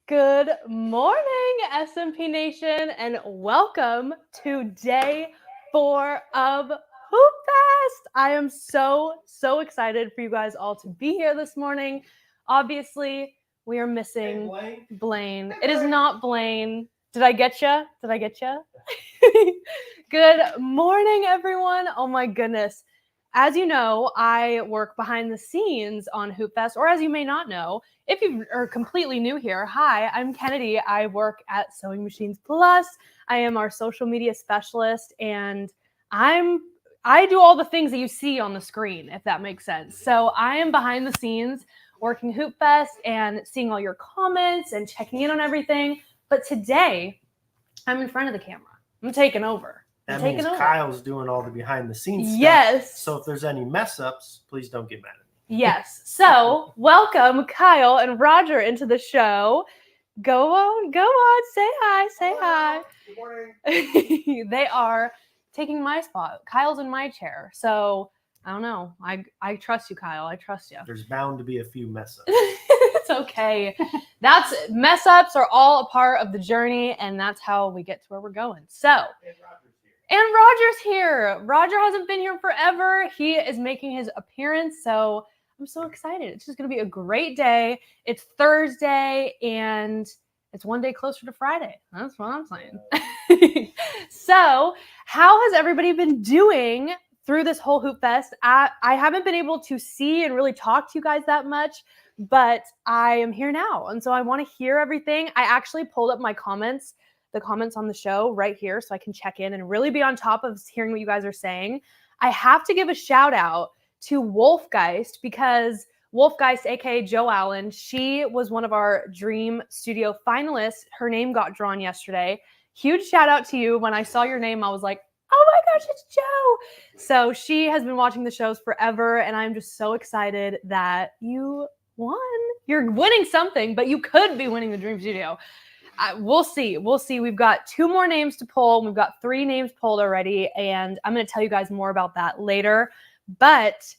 Good morning, SMP Nation, and welcome to day 4 of Hoopfest. I am so excited for you guys all to be here this morning. Obviously, we are missing Blaine. It is not Blaine. Did I get you? Good morning, everyone. Oh my goodness. As you know, I work behind the scenes on Hoopfest, or as you may not know, if you are completely new here, hi, I'm Kennedy. I work at Sewing Machines Plus. I am our social media specialist, and I do all the things that you see on the screen, if that makes sense. So I am behind the scenes working Hoopfest and seeing all your comments and checking in on everything. But today, I'm in front of the camera. I'm taking over. That means Kyle's doing all the behind the scenes stuff. Yes. So if there's any mess ups, please don't get mad at me. Yes. So welcome Kyle and Roger into the show. Go on. Say hi. Good morning. They are taking my spot. Kyle's in my chair. So I don't know. I trust you, Kyle. I trust you. There's bound to be a few mess ups. It's okay. Mess ups are all a part of the journey, and that's how we get to where we're going. So. And Roger's here. Roger hasn't been here forever. He is making his appearance, so I'm so excited. It's just going to be a great day. It's Thursday, and it's one day closer to Friday. That's what I'm saying. So, how has everybody been doing through this whole Hoopfest? I haven't been able to see and really talk to you guys that much, but I am here now, and so I want to hear everything. I actually pulled up my comments. The comments on the show right here so I can check in and really be on top of hearing what you guys are saying. I have to give a shout out to Wolfgeist because Wolfgeist, aka Joe Allen, she was one of our Dream Studio finalists. Her name got drawn yesterday. Huge shout out to you. When I saw your name, I was like, oh my gosh, it's Joe. So she has been watching the shows forever, and I'm just so excited that you won. You're winning something, but you could be winning the Dream Studio. We'll see. We've got 2 more names to pull. We've got 3 names pulled already, and I'm going to tell you guys more about that later. But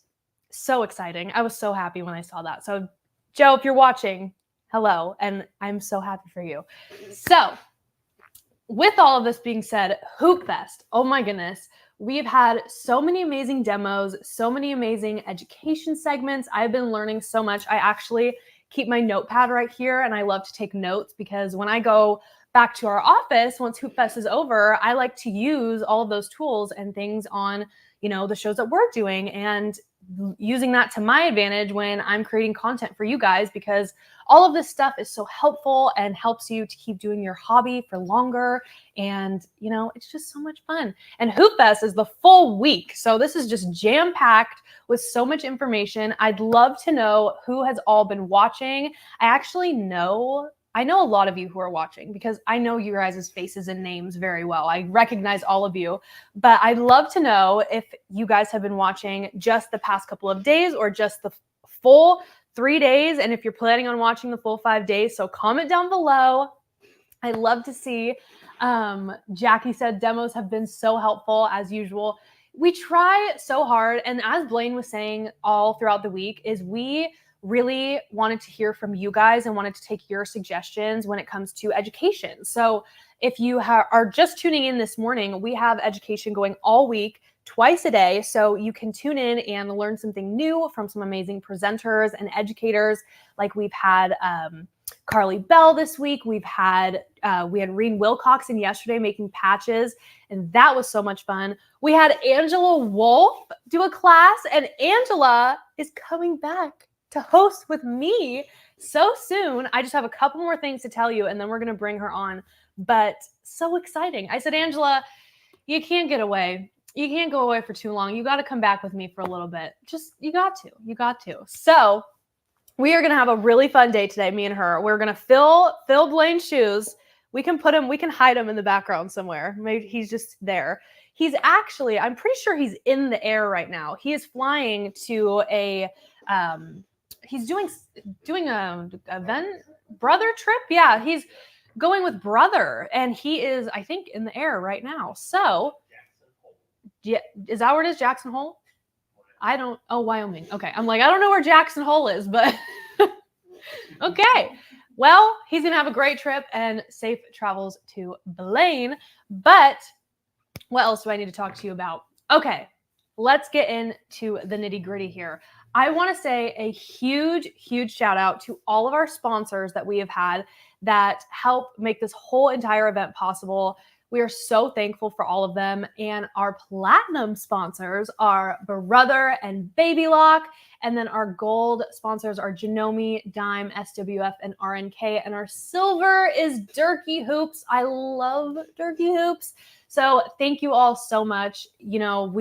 so exciting. I was so happy when I saw that. So, Joe, if you're watching, hello, and I'm so happy for you. So, with all of this being said, Hoopfest, oh my goodness, we've had so many amazing demos, so many amazing education segments. I've been learning so much. I actually keep my notepad right here, and I love to take notes because when I go back to our office, once Hoopfest is over, I like to use all of those tools and things on, the shows that we're doing and using that to my advantage when I'm creating content for you guys, because all of this stuff is so helpful and helps you to keep doing your hobby for longer. And, it's just so much fun. And Hoopfest is the full week. So this is just jam-packed with so much information. I'd love to know who has all been watching. I know a lot of you who are watching because I know you guys' faces and names very well. I recognize all of you, but I'd love to know if you guys have been watching just the past couple of days or just the full 3 days, and if you're planning on watching the full 5 days. So comment down below. I'd love to see. Jackie said demos have been so helpful as usual. We try so hard, and as Blaine was saying all throughout the week, is we really wanted to hear from you guys and wanted to take your suggestions when it comes to education. So if you are just tuning in this morning, we have education going all week, twice a day. So you can tune in and learn something new from some amazing presenters and educators. Like we've had Carly Bell this week. We had Reen Wilcoxon yesterday making patches, and that was so much fun. We had Angela Wolf do a class, and Angela is coming back to host with me so soon. I just have a couple more things to tell you, and then we're going to bring her on. But so exciting. I said, Angela, you can't get away. You can't go away for too long. You got to come back with me for a little bit. You got to. So we are going to have a really fun day today, me and her. We're going to fill Blaine's shoes. We can hide him in the background somewhere. Maybe he's just there. He's actually, I'm pretty sure he's in the air right now. He is flying to he's doing a event brother trip. Yeah, he's going with brother, and he is, I think, in the air right now. So, yeah, is that where it is? Jackson Hole? Wyoming. Okay, I'm like, I don't know where Jackson Hole is, but okay. well, he's going to have a great trip and safe travels to Blaine. But what else do I need to talk to you about? Okay, let's get into the nitty gritty here. I want to say a huge, huge shout out to all of our sponsors that we have had that help make this whole entire event possible. We are so thankful for all of them. And our platinum sponsors are Brother and Baby Lock. And then our gold sponsors are Janome, Dime, SWF, and RNK. And our silver is Durkee Hoops. I love Durkee Hoops. So thank you all so much. You know,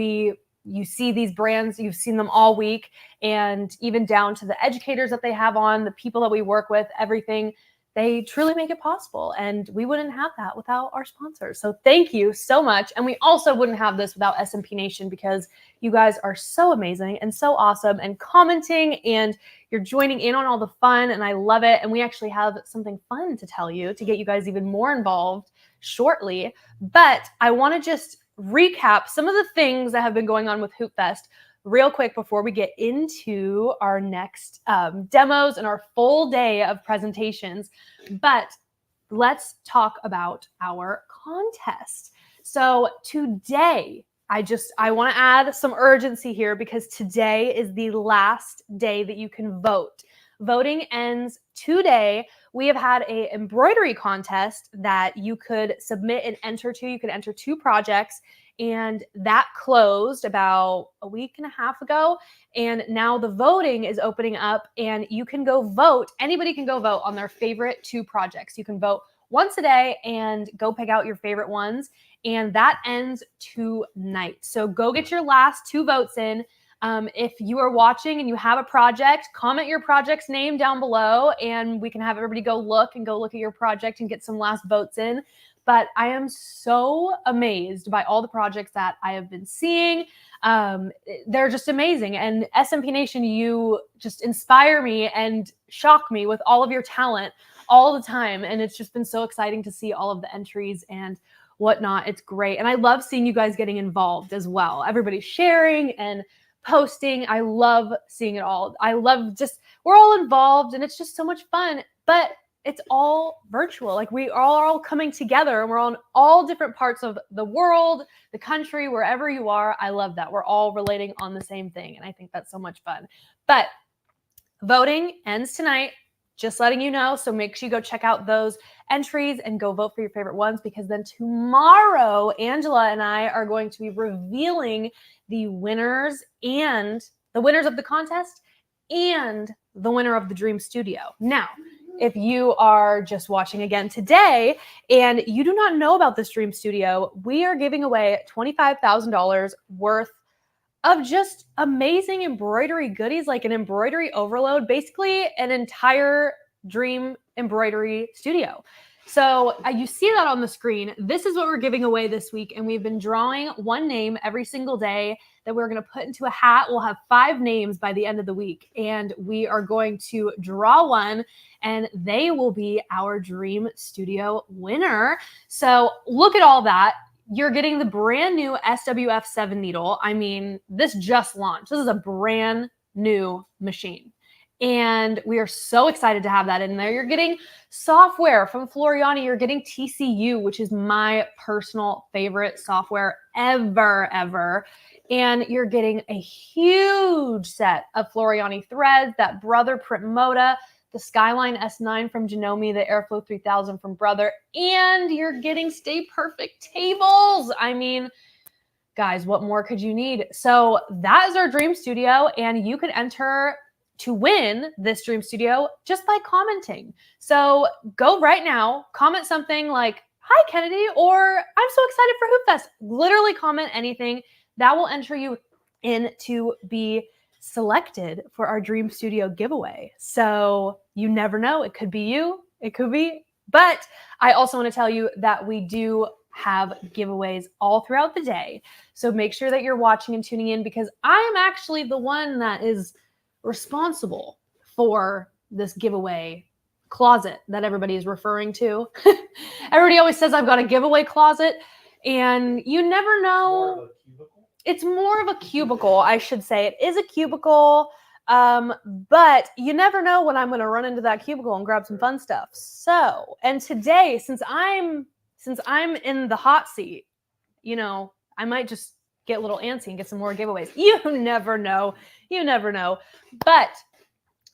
you see these brands, you've seen them all week, and even down to the educators that they have on, the people that we work with, everything, they truly make it possible. And we wouldn't have that without our sponsors. So thank you so much. And we also wouldn't have this without SMP Nation, because you guys are so amazing and so awesome and commenting, and you're joining in on all the fun, and I love it. And we actually have something fun to tell you to get you guys even more involved shortly. But I want to just recap some of the things that have been going on with Hoopfest real quick before we get into our next demos and our full day of presentations. But let's talk about our contest. So today, I want to add some urgency here, because today is the last day that you can vote. Voting ends today. We have had an embroidery contest that you could submit and enter to. You could enter 2 projects, and that closed about a week and a half ago. And now the voting is opening up, and you can go vote. Anybody can go vote on their favorite 2 projects. You can vote once a day and go pick out your favorite ones. And that ends tonight. So go get your last 2 votes in. If you are watching and you have a project, comment your project's name down below, and we can have everybody go look at your project and get some last votes in. But I am so amazed by all the projects that I have been seeing. They're just amazing. And SMP Nation, you just inspire me and shock me with all of your talent all the time. And it's just been so exciting to see all of the entries and whatnot. It's great. And I love seeing you guys getting involved as well. Everybody's sharing and posting. I love seeing it all. I love we're all involved, and it's just so much fun, but it's all virtual. Like, we are all coming together, and we're on all different parts of the world, the country, wherever you are. I love that. We're all relating on the same thing. And I think that's so much fun. But voting ends tonight, just letting you know. So make sure you go check out those entries and go vote for your favorite ones, because then tomorrow, Angela and I are going to be revealing the winners of the contest and the winner of the Dream Studio. Now, if you are just watching again today and you do not know about this Dream Studio, we are giving away $25,000 worth of just amazing embroidery goodies, like an embroidery overload, basically an entire Dream embroidery studio. So you see that on the screen. This is what we're giving away this week. And we've been drawing one name every single day that we're going to put into a hat. We'll have 5 names by the end of the week. And we are going to draw one, and they will be our Dream Studio winner. So look at all that. You're getting the brand new SWF 7 needle. I mean, this just launched. This is a brand new machine. And we are so excited to have that in there. You're getting software from Floriani. You're getting TCU, which is my personal favorite software ever. And you're getting a huge set of Floriani threads, that Brother print Moda, the Skyline S9 from Janome, the Airflow 3000 from Brother, and you're getting Stay Perfect tables. I mean, guys, what more could you need? So that is our Dream Studio, and you can enter to win this Dream Studio just by commenting. So go right now, comment something like, "Hi, Kennedy," or "I'm so excited for Hoopfest." Literally comment anything. That will enter you in to be selected for our Dream Studio giveaway. So you never know. It could be you. It could be. But I also want to tell you that we do have giveaways all throughout the day. So make sure that you're watching and tuning in, because I'm actually the one that is responsible for this giveaway closet that everybody is referring to. Everybody always says I've got a giveaway closet, and you never know. It's more of a cubicle, I should say. It is a cubicle. But you never know when I'm going to run into that cubicle and grab some fun stuff. So, and today, since I'm in the hot seat, you know, I might just get a little antsy and get some more giveaways. You never know. You never know. But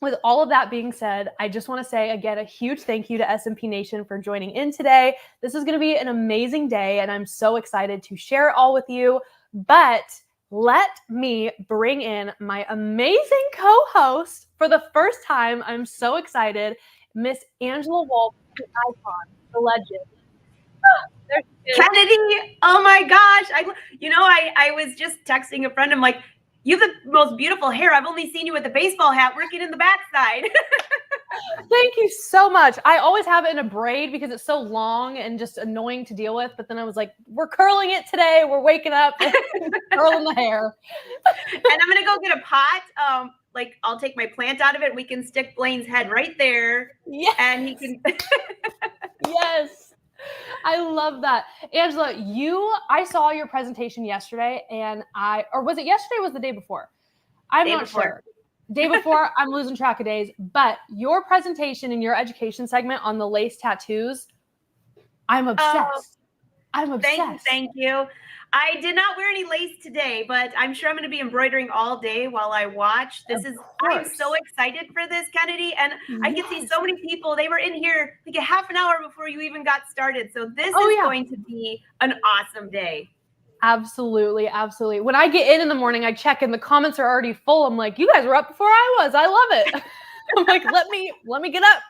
with all of that being said, I just want to say again a huge thank you to SMP Nation for joining in today. This is going to be an amazing day, and I'm so excited to share it all with you. But let me bring in my amazing co-host for the first time. I'm so excited, Miss Angela Wolf, the icon, the legend. There she is. Kennedy, oh my gosh. I was just texting a friend. I'm like, you have the most beautiful hair. I've only seen you with a baseball hat working in the backside. Thank you so much. I always have it in a braid because it's so long and just annoying to deal with. But then I was like, we're curling it today. We're waking up and curling the hair. And I'm going to go get a pot. I'll take my plant out of it. We can stick Blaine's head right there. Yes. And he can. Yes. I love that. Angela, I saw your presentation yesterday or was it yesterday or was it the day before? I'm not sure. Day before, I'm losing track of days, but your presentation in your education segment on the lace tattoos, I'm obsessed. I'm obsessed. Thank you. I did not wear any lace today, but I'm sure I'm going to be embroidering all day while I watch. I'm so excited for this, Kennedy. And I can see so many people. They were in here like a half an hour before you even got started. So this is going to be an awesome day. Absolutely. Absolutely. When I get in the morning, I check and the comments are already full. I'm like, you guys were up before I was. I love it. I'm like, let me get up.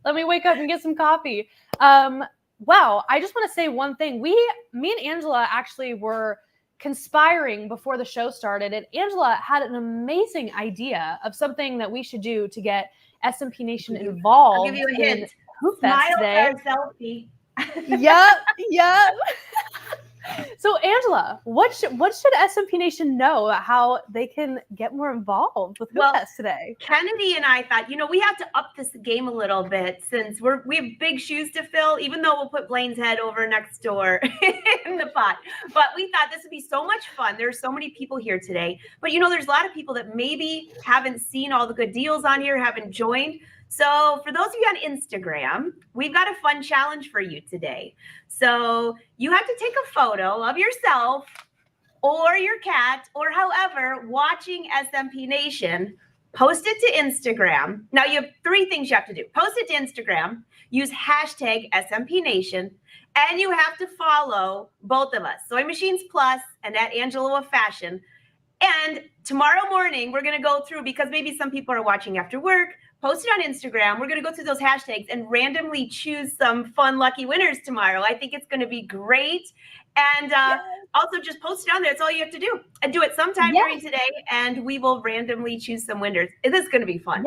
Let me wake up and get some coffee. Wow. I just want to say one thing. Me and Angela actually were conspiring before the show started, and Angela had an amazing idea of something that we should do to get SMP Nation involved. I'll give you a hint. Hoopfest Smile today. for a selfie. Yep. So Angela, what should SMP Nation know about how they can get more involved with Hoopfest today? Kennedy and I thought, we have to up this game a little bit since we have big shoes to fill, even though we'll put Blaine's head over next door in the pot. But we thought this would be so much fun. There's so many people here today. But there's a lot of people that maybe haven't seen all the good deals on here, haven't joined. So for those of you on Instagram, we've got a fun challenge for you today. So you have to take a photo of yourself or your cat or however watching SMP Nation, post it to Instagram. Now you have 3 things you have to do. Post it to Instagram, use hashtag SMP Nation, and you have to follow both of us, SewingMachinesPlus and at Angela of Fashion. And tomorrow morning, we're going to go through, because maybe some people are watching after work, post it on Instagram. We're going to go through those hashtags and randomly choose some fun, lucky winners tomorrow. I think it's going to be great. And also just post it on there. That's all you have to do. And do it sometime during today, and we will randomly choose some winners. This is going to be fun.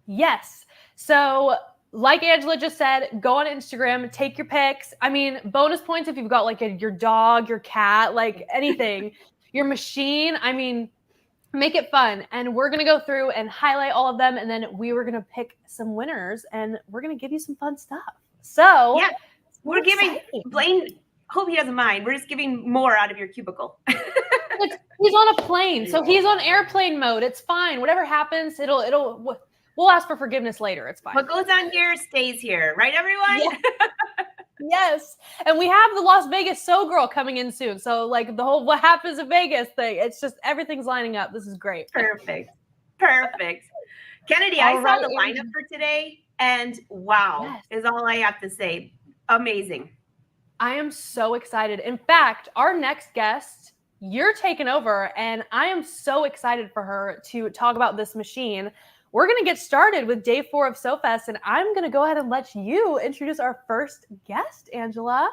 Yes. So like Angela just said, go on Instagram, take your pics. I mean, bonus points if you've got like your dog, your cat, like anything, your machine. I mean, make it fun. And we're going to go through and highlight all of them. And then we were going to pick some winners and we're going to give you some fun stuff. So we're giving Blaine, hope he doesn't mind. We're just giving more out of your cubicle. He's on a plane. So he's on airplane mode. It's fine. Whatever happens, we'll ask for forgiveness later. It's fine. What goes on here stays here. Right, everyone? Yeah. Yes. And we have the Las Vegas Sew Girl coming in soon. So like the whole what happens in Vegas thing, it's just everything's lining up. This is great. Perfect. Kennedy, I saw the lineup for today and wow, is all I have to say. Amazing. I am so excited. In fact, our next guest, you're taking over and I am so excited for her to talk about this machine. We're going to get started with day 4 of SewFest, and I'm going to go ahead and let you introduce our first guest, Angela.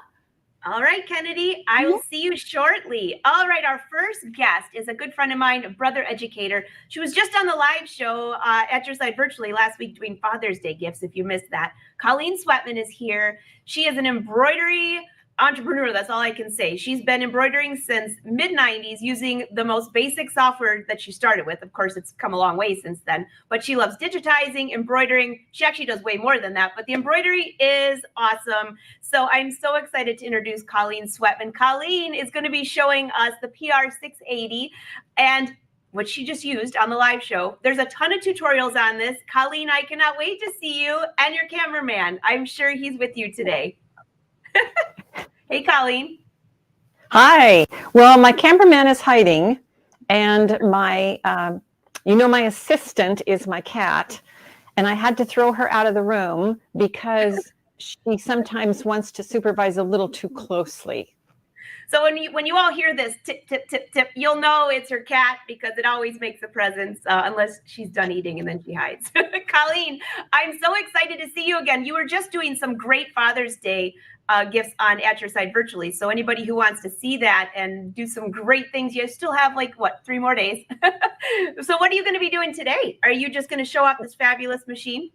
All right, Kennedy, I will see you shortly. All right, our first guest is a good friend of mine, a brother educator. She was just on the live show at your site virtually last week doing Father's Day gifts, if you missed that. Colleen Sweatman is here. She is an embroidery entrepreneur. That's all I can say. She's been embroidering since mid-90s using the most basic software that she started with. Of course, it's come a long way since then, but she loves digitizing, embroidering. She actually does way more than that, but the embroidery is awesome. So I'm so excited to introduce Colleen Sweatman. Colleen is going to be showing us the PR 680, and which she just used on the live show. There's a ton of tutorials on this. Colleen, I cannot wait to see you and your cameraman. I'm sure he's with you today. Hey, Colleen. Hi. Well, my cameraman is hiding, and my, my assistant is my cat, and I had to throw her out of the room because she sometimes wants to supervise a little too closely. So when you all hear this tip, tip, tip, tip, you'll know it's her cat because it always makes a presence unless she's done eating and then she hides. Colleen, I'm so excited to see you again. You were just doing some great Father's Day gifts on At Your Side virtually. So anybody who wants to see that and do some great things, you still have 3 more days. So what are you going to be doing today? Are you just going to show off this fabulous machine?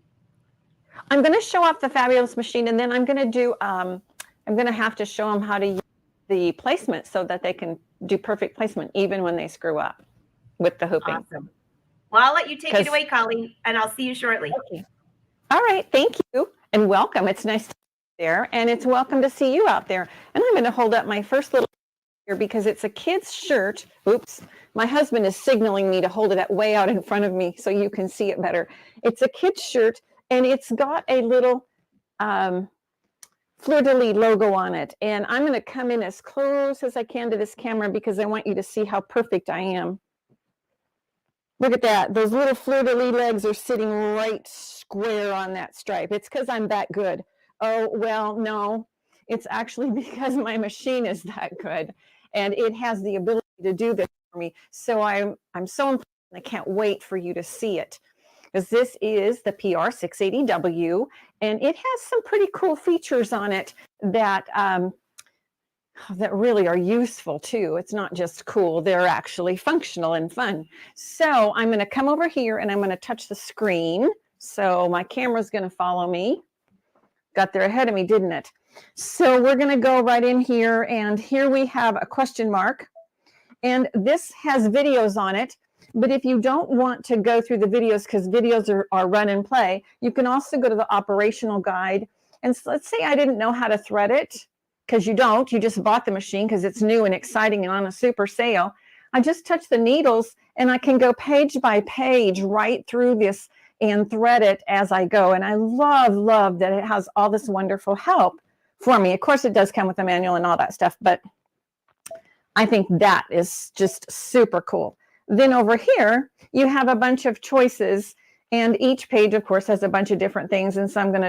I'm going to show off the fabulous machine, and then I'm going to do, I'm going to have to show them how to use the placement so that they can do perfect placement even when they screw up with the hooping. Awesome. Well, I'll let you take it away, Colleen, and I'll see you shortly. Okay. All right. Thank you and welcome. It's nice to be there, and it's welcome to see you out there. And I'm going to hold up my first little here because it's a kid's shirt. Oops. My husband is signaling me to hold it way out in front of me so you can see it better. It's a kid's shirt, and it's got a little fleur-de-lis logo on it. And I'm going to come in as close as I can to this camera because I want you to see how perfect I am. Look at that. Those little fleur-de-lis legs are sitting right square on that stripe. It's because I'm that good. Oh, well, no. It's actually because my machine is that good. And it has the ability to do this for me. So I'm so impressed. I can't wait for you to see it. Because this is the PR680W, and it has some pretty cool features on it that that really are useful too. It's not just cool, they're actually functional and fun. So I'm going to come over here and I'm going to touch the screen. So my camera's going to follow me. Got there ahead of me, didn't it? So we're going to go right in here, and here we have a question mark, and this has videos on it. But if you don't want to go through the videos because videos are run and play, you can also go to the operational guide. And so let's say I didn't know how to thread it, because you don't. You just bought the machine because it's new and exciting and on a super sale. I just touch the needles and I can go page by page right through this and thread it as I go. And I love that it has all this wonderful help for me. Of course, it does come with a manual and all that stuff, but I think that is just super cool. Then over here, you have a bunch of choices, and each page, of course, has a bunch of different things. And so I'm going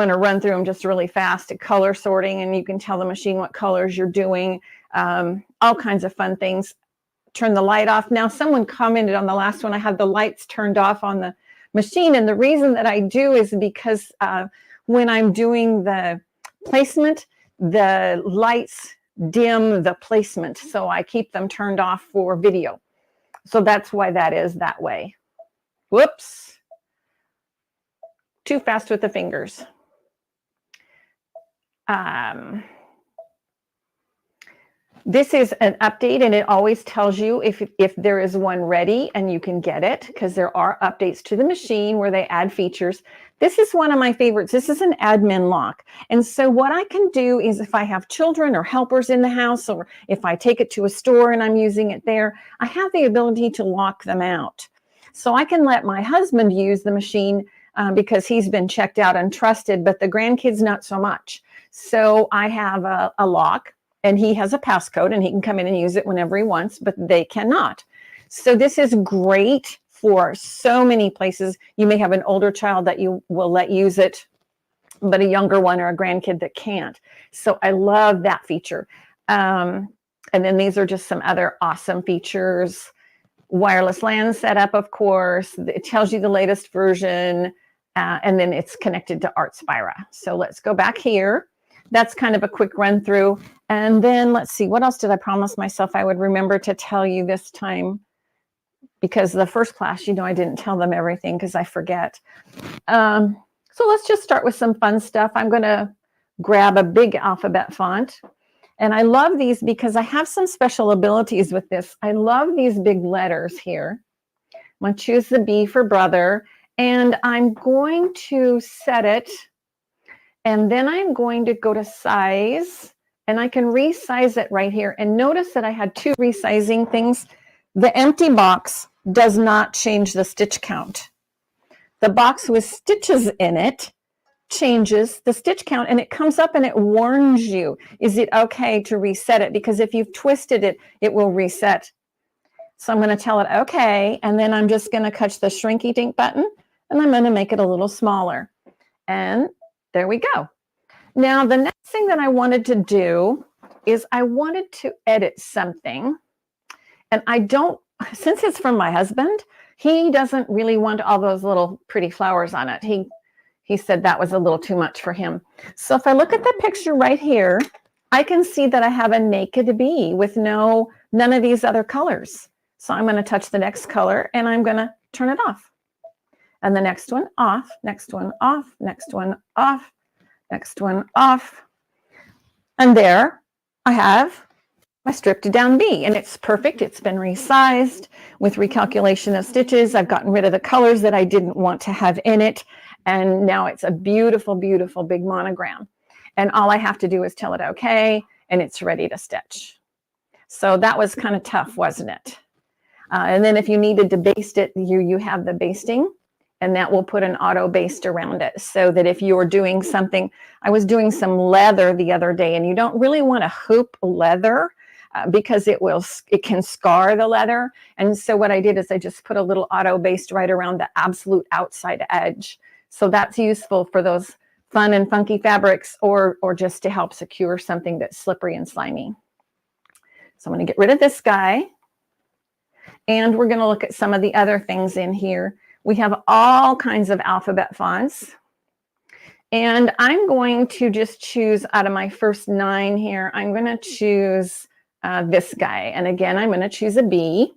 to run through them just really fast. Color sorting, and you can tell the machine what colors you're doing, all kinds of fun things. Turn the light off. Now, someone commented on the last one, I had the lights turned off on the machine. And the reason that I do is because when I'm doing the placement, the lights dim the placement. So I keep them turned off for video. So that's why that is that way. Whoops. Too fast with the fingers. This is an update, and it always tells you if there is one ready, and you can get it because there are updates to the machine where they add features. This is one of my favorites. This is an admin lock. And so what I can do is if I have children or helpers in the house, or if I take it to a store and I'm using it there, I have the ability to lock them out. So I can let my husband use the machine because he's been checked out and trusted, but the grandkids not so much. So I have a lock, and he has a passcode, and he can come in and use it whenever he wants, but they cannot. So this is great for so many places. You may have an older child that you will let use it, but a younger one or a grandkid that can't. So I love that feature. And then these are just some other awesome features. Wireless LAN setup, of course. It tells you the latest version, and then it's connected to ArtSpira. So let's go back here. That's kind of a quick run through. And then let's see, what else did I promise myself I would remember to tell you this time? Because the first class, I didn't tell them everything because I forget. So let's just start with some fun stuff. I'm going to grab a big alphabet font. And I love these because I have some special abilities with this. I love these big letters here. I'm going to choose the B for brother. And I'm going to set it. And then I'm going to go to size. And I can resize it right here. And notice that I had two resizing things. The empty box does not change the stitch count. The box with stitches in it changes the stitch count, and it comes up and it warns you, is it okay to reset it? Because if you've twisted it, it will reset. So I'm going to tell it okay, and then I'm just going to touch the shrinky dink button, and I'm going to make it a little smaller. And there we go. Now, the next thing that I wanted to do is I wanted to edit something, and I don't, since it's from my husband, he doesn't really want all those little pretty flowers on it. He said that was a little too much for him. So if I look at the picture right here, I can see that I have a naked bee with none of these other colors. So I'm going to touch the next color and I'm going to turn it off. And the next one off, next one off, next one off, next one off. And there I have my stripped down bee, and it's perfect. It's been resized with recalculation of stitches. I've gotten rid of the colors that I didn't want to have in it. And now it's a beautiful, beautiful big monogram. And all I have to do is tell it okay, and it's ready to stitch. So that was kind of tough, wasn't it? And then if you needed to baste it, you have the basting, and that will put an auto baste around it, so that if you're doing something, I was doing some leather the other day, and you don't really want to hoop leather because it can scar the leather. And so what I did is I just put a little auto baste right around the absolute outside edge. So that's useful for those fun and funky fabrics, or just to help secure something that's slippery and slimy. So I'm going to get rid of this guy. And we're going to look at some of the other things in here. We have all kinds of alphabet fonts. And I'm going to just choose out of my first 9 here, I'm going to choose this guy. And again, I'm going to choose a B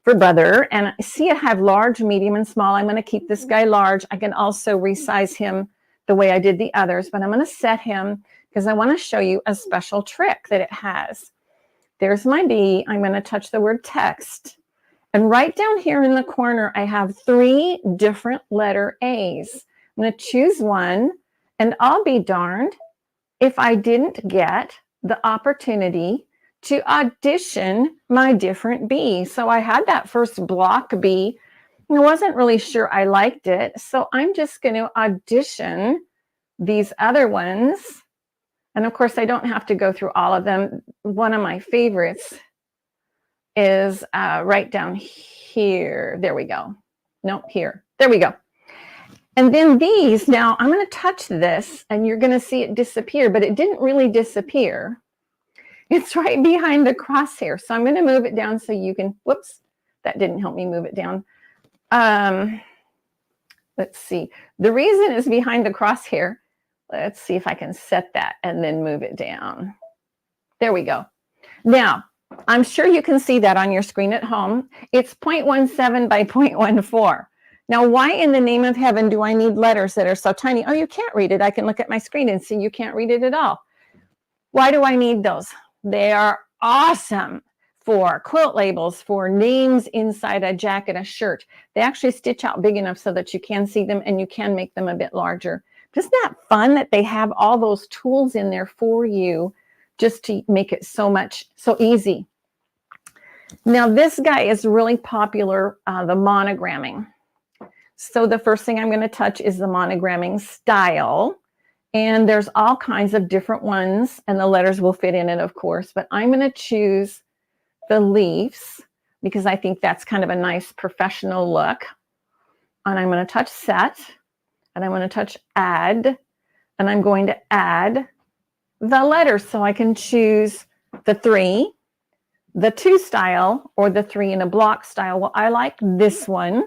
for brother. And see, I have large, medium, and small. I'm going to keep this guy large. I can also resize him the way I did the others, but I'm going to set him because I want to show you a special trick that it has. There's my B. I'm going to touch the word text. And right down here in the corner, I have 3 different letter A's. I'm going to choose one, and I'll be darned if I didn't get the opportunity to audition my different B. So I had that first block B. I wasn't really sure I liked it. So I'm just going to audition these other ones. And of course, I don't have to go through all of them. One of my favorites is right down here. There we go. No, here. There we go. And then these, now I'm going to touch this and you're going to see it disappear, but it didn't really disappear. It's right behind the crosshair. So I'm going to move it down so you can, whoops, that didn't help me move it down. Let's see. The reason is behind the crosshair. Let's see if I can set that and then move it down. There we go. Now, I'm sure you can see that on your screen at home. It's 0.17 by 0.14. Now, why in the name of heaven do I need letters that are so tiny? Oh, you can't read it. I can look at my screen and see you can't read it at all. Why do I need those? They are awesome for quilt labels, for names inside a jacket, a shirt. They actually stitch out big enough so that you can see them and you can make them a bit larger. Isn't that fun that they have all those tools in there for you just to make it so easy? Now, this guy is really popular, the monogramming. So the first thing I'm going to touch is the monogramming style. And there's all kinds of different ones, and the letters will fit in it, of course. But I'm going to choose the leaves because I think that's kind of a nice professional look. And I'm going to touch set, and I'm going to touch add, and I'm going to add the letters. So I can choose the 3, the 2 style, or the 3 in a block style. Well, I like this one.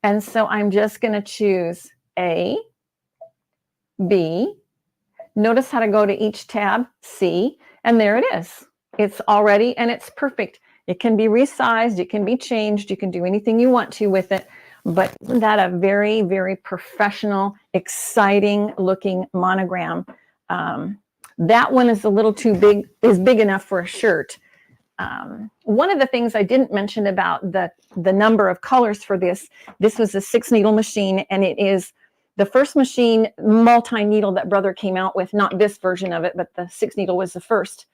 And so I'm just going to choose A, B. Notice how to go to each tab, C, and there it is. It's already, and it's perfect. It can be resized, it can be changed, you can do anything you want to with it. But isn't that a very, very professional, exciting looking monogram? That one is a little too big, is big enough for a shirt. One of the things I didn't mention about the number of colors for this was a 6-needle machine, and it is the first machine multi-needle that Brother came out with, not this version of it, but the 6-needle was the first.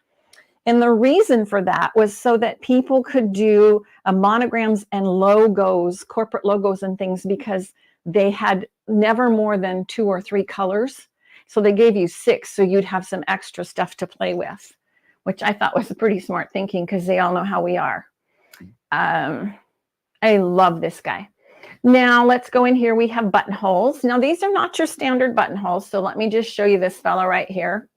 And the reason for that was so that people could do monograms and logos, corporate logos and things, because they had never more than 2 or 3 colors. So they gave you 6, so you'd have some extra stuff to play with, which I thought was pretty smart thinking, because they all know how we are. I love this guy. Now let's go in here. We have buttonholes. Now these are not your standard buttonholes, so let me just show you this fella right here.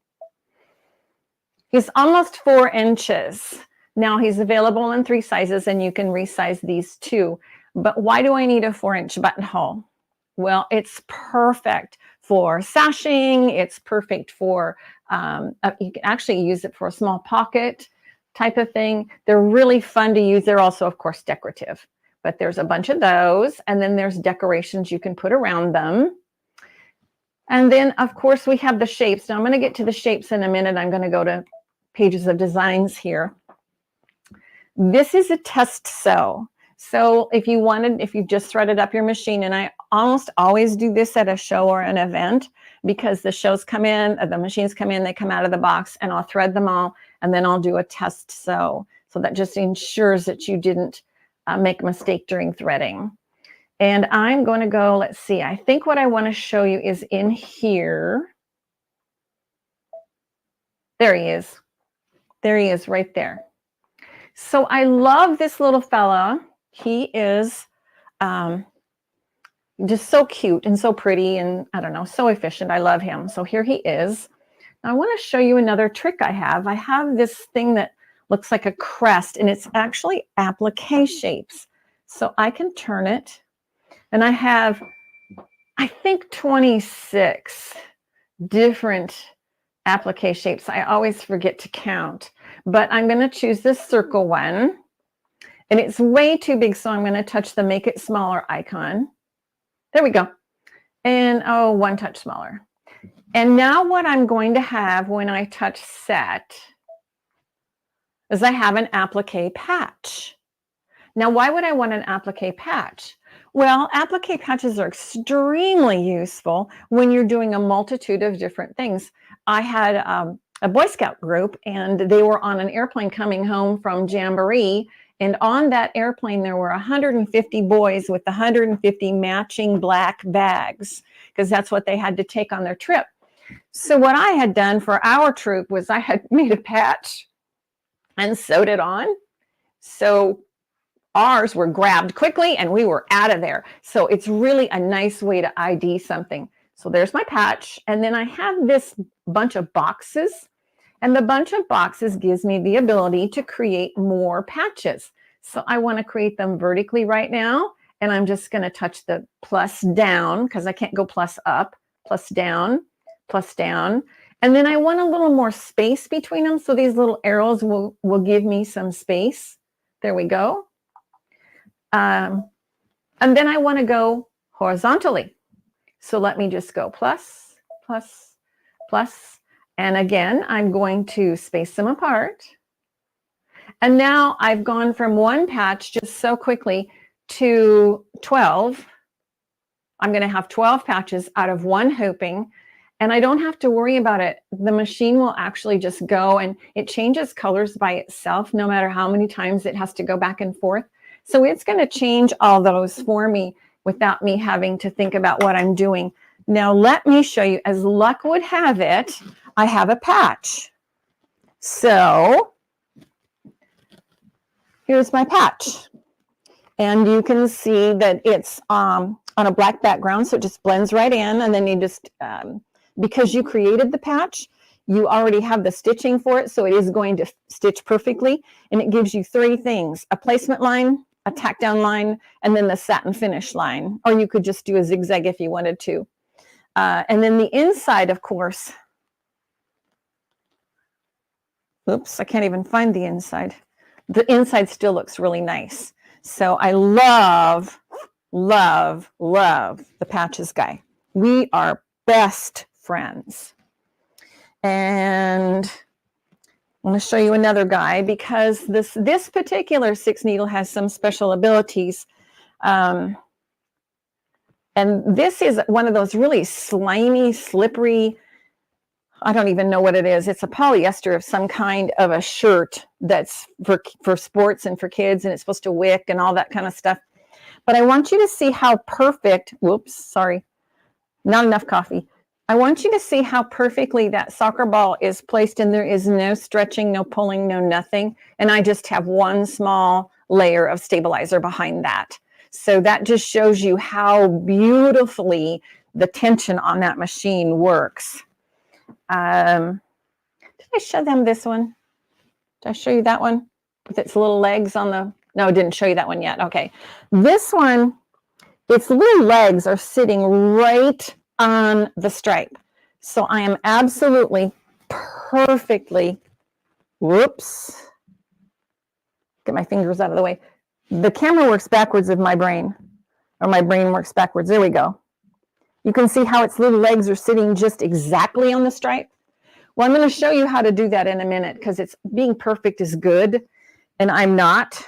He's almost 4 inches. Now he's available in 3 sizes, and you can resize these too. But why do I need a 4-inch buttonhole? Well, it's perfect for sashing. It's perfect for, you can actually use it for a small pocket type of thing. They're really fun to use. They're also, of course, decorative. But there's a bunch of those, and then there's decorations you can put around them. And then, of course, we have the shapes. Now, I'm going to get to the shapes in a minute. I'm going to go to pages of designs here. This is a test sew. So if you just threaded up your machine, and I almost always do this at a show or an event, because the shows come in, the machines come in, they come out of the box, and I'll thread them all, and then I'll do a test sew. So that just ensures that you didn't make a mistake during threading. And I'm going to go, let's see, I think what I want to show you is in here. There he is. There he is right there. So I love this little fella. He is just so cute and so pretty, and I don't know, so efficient. I love him. So here he is. Now I want to show you another trick I have. I have this thing that looks like a crest, and it's actually applique shapes. So I can turn it, and I have, I think, 26 different applique shapes. I always forget to count, but I'm going to choose this circle one, and it's way too big, so I'm going to touch the make it smaller icon. There we go. And oh, 1 touch smaller. And now what I'm going to have when I touch set is I have an applique patch. Now, why would I want an applique patch? Well, applique patches are extremely useful when you're doing a multitude of different things. I had a Boy Scout group, and they were on an airplane coming home from Jamboree, and on that airplane there were 150 boys with 150 matching black bags, because that's what they had to take on their trip. So what I had done for our troop was I had made a patch and sewed it on. So ours were grabbed quickly and we were out of there. So it's really a nice way to ID something. So there's my patch. And then I have this bunch of boxes, and the bunch of boxes gives me the ability to create more patches. So I want to create them vertically right now. And I'm just going to touch the plus down, because I can't go plus up, plus down, plus down. And then I want a little more space between them. So these little arrows will give me some space. There we go. And then I want to go horizontally. So let me just go plus, plus, plus. And again, I'm going to space them apart. And now I've gone from 1 patch just so quickly to 12. I'm going to have 12 patches out of 1 hooping. And I don't have to worry about it. The machine will actually just go, and it changes colors by itself, no matter how many times it has to go back and forth. So it's going to change all those for me without me having to think about what I'm doing. Now let me show you, as luck would have it, I have a patch. So here's my patch. And you can see that it's on a black background, so it just blends right in. And then you just, because you created the patch, you already have the stitching for it, so it is going to stitch perfectly. And it gives you 3 things: a placement line, a tack down line, and then the satin finish line. Or you could just do a zigzag if you wanted to. And then the inside, of course. Oops, I can't even find the inside. The inside still looks really nice. So I love, love, love the patches guy. We are best friends. And I'm going to show you another guy, because this particular 6 needle has some special abilities. And this is one of those really slimy, slippery, I don't even know what it is. It's a polyester of some kind of a shirt that's for sports and for kids, and it's supposed to wick and all that kind of stuff. But I want you to see how perfect, whoops, sorry, not enough coffee. I want you to see how perfectly that soccer ball is placed, and there is no stretching, no pulling, no nothing. And I just have one small layer of stabilizer behind that. So that just shows you how beautifully the tension on that machine works. Did I show them this one? Did I show you that one with its little legs on the, no, I didn't show you that one yet. Okay. This one, its little legs are sitting right on the stripe. So I am absolutely perfectly, whoops, get my fingers out of the way. The camera works backwards of my brain, or my brain works backwards. There we go. You can see how its little legs are sitting just exactly on the stripe. Well, I'm going to show you how to do that in a minute, because it's being perfect is good, and I'm not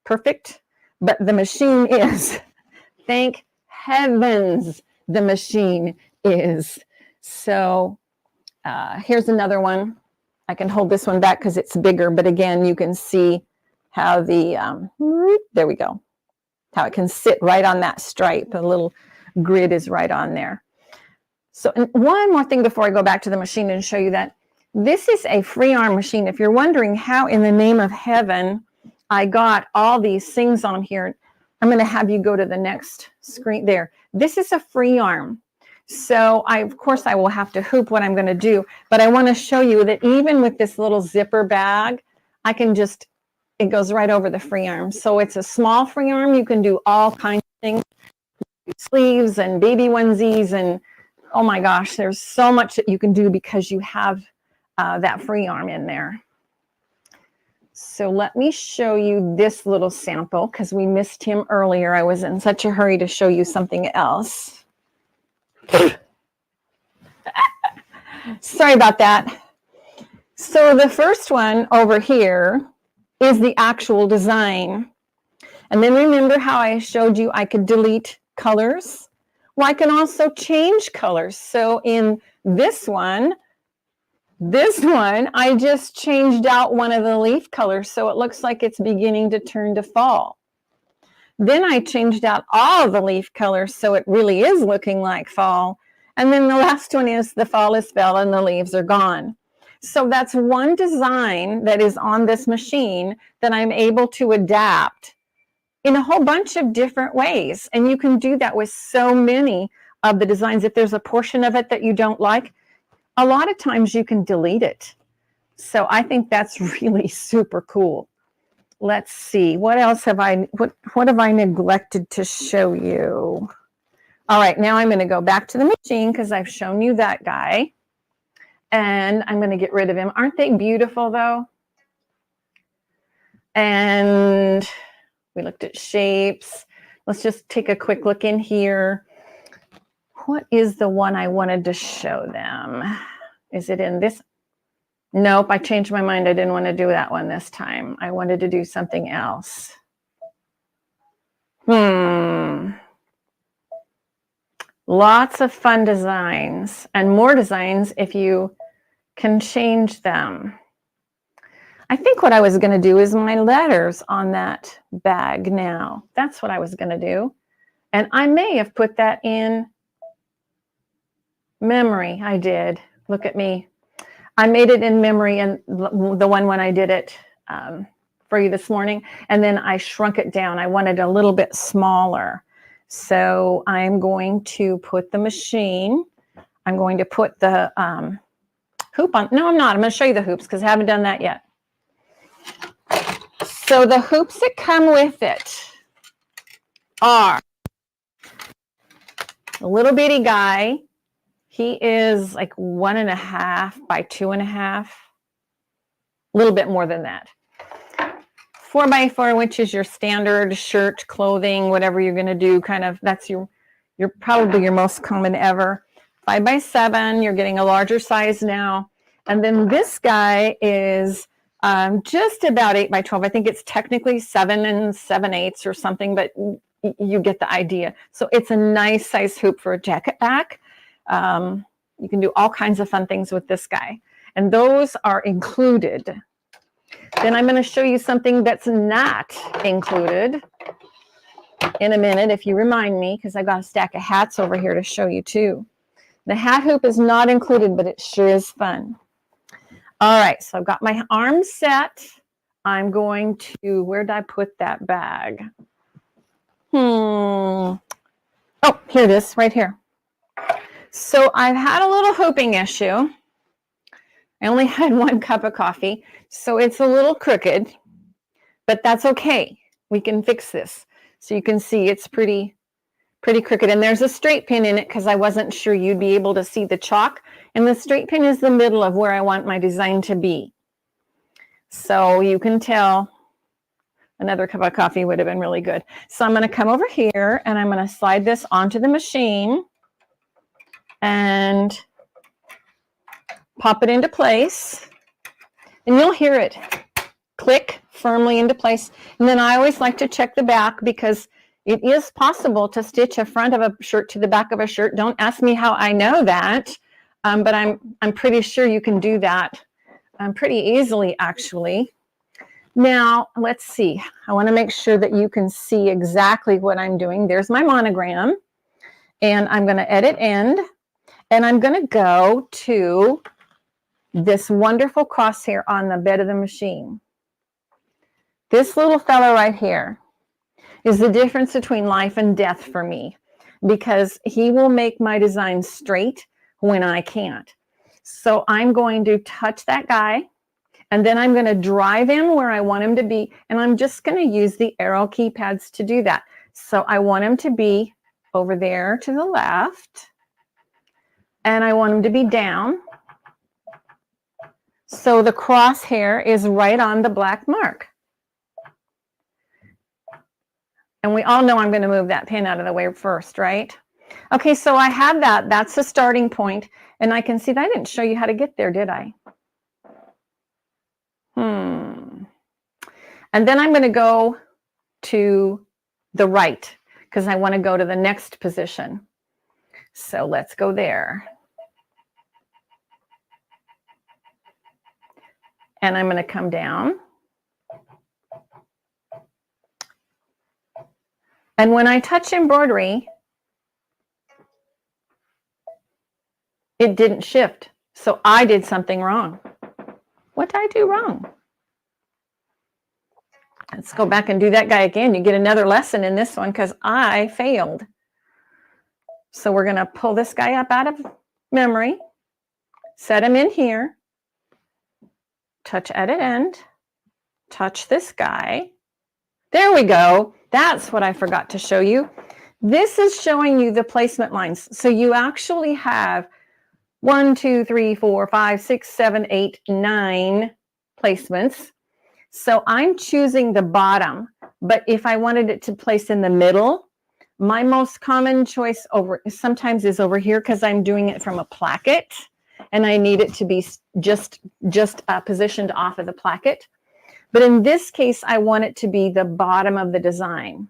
perfect, but the machine is. Thank heavens the machine is. So here's another one. I can hold this one back because it's bigger, but again, you can see how the, there we go, how it can sit right on that stripe. The little grid is right on there. So, and one more thing before I go back to the machine and show you that. This is a free arm machine. If you're wondering how in the name of heaven I got all these things on here, I'm going to have you go to the next screen there. This is a free arm. So of course I will have to hoop what I'm going to do, but I want to show you that even with this little zipper bag, I can just, it goes right over the free arm. So it's a small free arm. You can do all kinds of things, sleeves and baby onesies, and oh my gosh, there's so much that you can do because you have that free arm in there. So let me show you this little sample because we missed him earlier. I was in such a hurry to show you something else. Sorry about that. So the first one over here is the actual design. And then remember how I showed you I could delete colors? Well, I can also change colors. So in this one, I just changed out one of the leaf colors so it looks like it's beginning to turn to fall. Then I changed out all the leaf colors so it really is looking like fall. And then the last one is the fall is fell and the leaves are gone. So that's one design that is on this machine that I'm able to adapt in a whole bunch of different ways. And you can do that with so many of the designs. If there's a portion of it that you don't like, a lot of times you can delete it. So I think that's really super cool. Let's see, what else have what have I neglected to show you? All right, now I'm going to go back to the machine because I've shown you that guy. And I'm going to get rid of him. Aren't they beautiful though? And we looked at shapes. Let's just take a quick look in here. What is the one I wanted to show them? Is it in this? Nope, I changed my mind. I didn't want to do that one this time. I wanted to do something else. Lots of fun designs and more designs if you can change them. I think what I was going to do is my letters on that bag now. That's what I was going to do. And I may have put that in memory. I did. Look at me. I made it in memory and the one when I did it for you this morning. And then I shrunk it down. I wanted a little bit smaller. So I'm going to put the machine. I'm going to put the hoop on. No, I'm not. I'm going to show you the hoops because I haven't done that yet. So the hoops that come with it are a little bitty guy. He is like 1.5 by 2.5, a little bit more than that. 4x4, which is your standard shirt, clothing, whatever you're going to do, kind of, that's your probably your most common ever. 5x7, you're getting a larger size now. And then this guy is just about 8x12. I think it's technically 7 7/8 or something, but you get the idea. So it's a nice size hoop for a jacket back. You can do all kinds of fun things with this guy. And those are included. Then I'm going to show you something that's not included in a minute, if you remind me, because I've got a stack of hats over here to show you too. The hat hoop is not included, but it sure is fun. All right, so I've got my arms set. I'm going to, where did I put that bag? Oh, here it is, right here. So I've had a little hooping issue. I only had 1 cup of coffee, so it's a little crooked, but that's okay. We can fix this. So you can see it's pretty crooked, and there's a straight pin in it because I wasn't sure you'd be able to see the chalk, and the straight pin is the middle of where I want my design to be. So you can tell another cup of coffee would have been really good. So I'm going to come over here and I'm going to slide this onto the machine and pop it into place, and you'll hear it click firmly into place. And then I always like to check the back because it is possible to stitch a front of a shirt to the back of a shirt. Don't ask me how I know that, but I'm pretty sure you can do that pretty easily, actually. Now, let's see. I want to make sure that you can see exactly what I'm doing. There's my monogram, and I'm going to edit end, and I'm going to go to this wonderful crosshair on the bed of the machine. This little fellow right here is the difference between life and death for me, because he will make my design straight when I can't. So I'm going to touch that guy, and then I'm going to drive in where I want him to be, and I'm just going to use the arrow keypads to do that. So I want him to be over there to the left, and I want him to be down. So the crosshair is right on the black mark. And we all know I'm going to move that pin out of the way first, right? Okay, so I have that. That's the starting point. And I can see that I didn't show you how to get there, did I? And then I'm going to go to the right because I want to go to the next position. So let's go there. And I'm going to come down. And when I touch embroidery, it didn't shift. So I did something wrong. What did I do wrong? Let's go back and do that guy again. You get another lesson in this one because I failed. So we're going to pull this guy up out of memory, set him in here, touch edit end, touch this guy. There we go. That's what I forgot to show you. This is showing you the placement lines. So you actually have 1, 2, 3, 4, 5, 6, 7, 8, 9 placements. So I'm choosing the bottom, but if I wanted it to place in the middle, my most common choice sometimes is over here because I'm doing it from a placket and I need it to be just positioned off of the placket. But in this case, I want it to be the bottom of the design.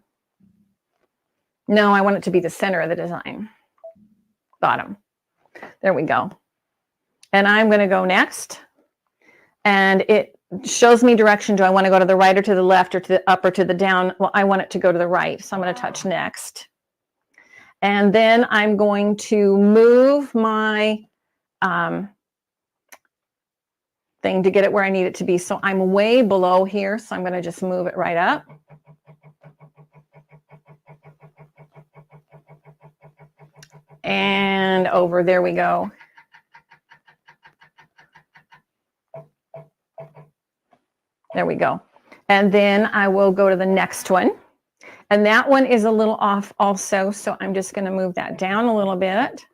No, I want it to be the center of the design. Bottom. There we go. And I'm going to go next. And it shows me direction. Do I want to go to the right or to the left or to the up or to the down? Well, I want it to go to the right. So I'm going to touch next. And then I'm going to move my thing to get it where I need it to be. So I'm way below here. So I'm going to just move it right up. And over, there we go. There we go. And then I will go to the next one. And that one is a little off also. So I'm just going to move that down a little bit.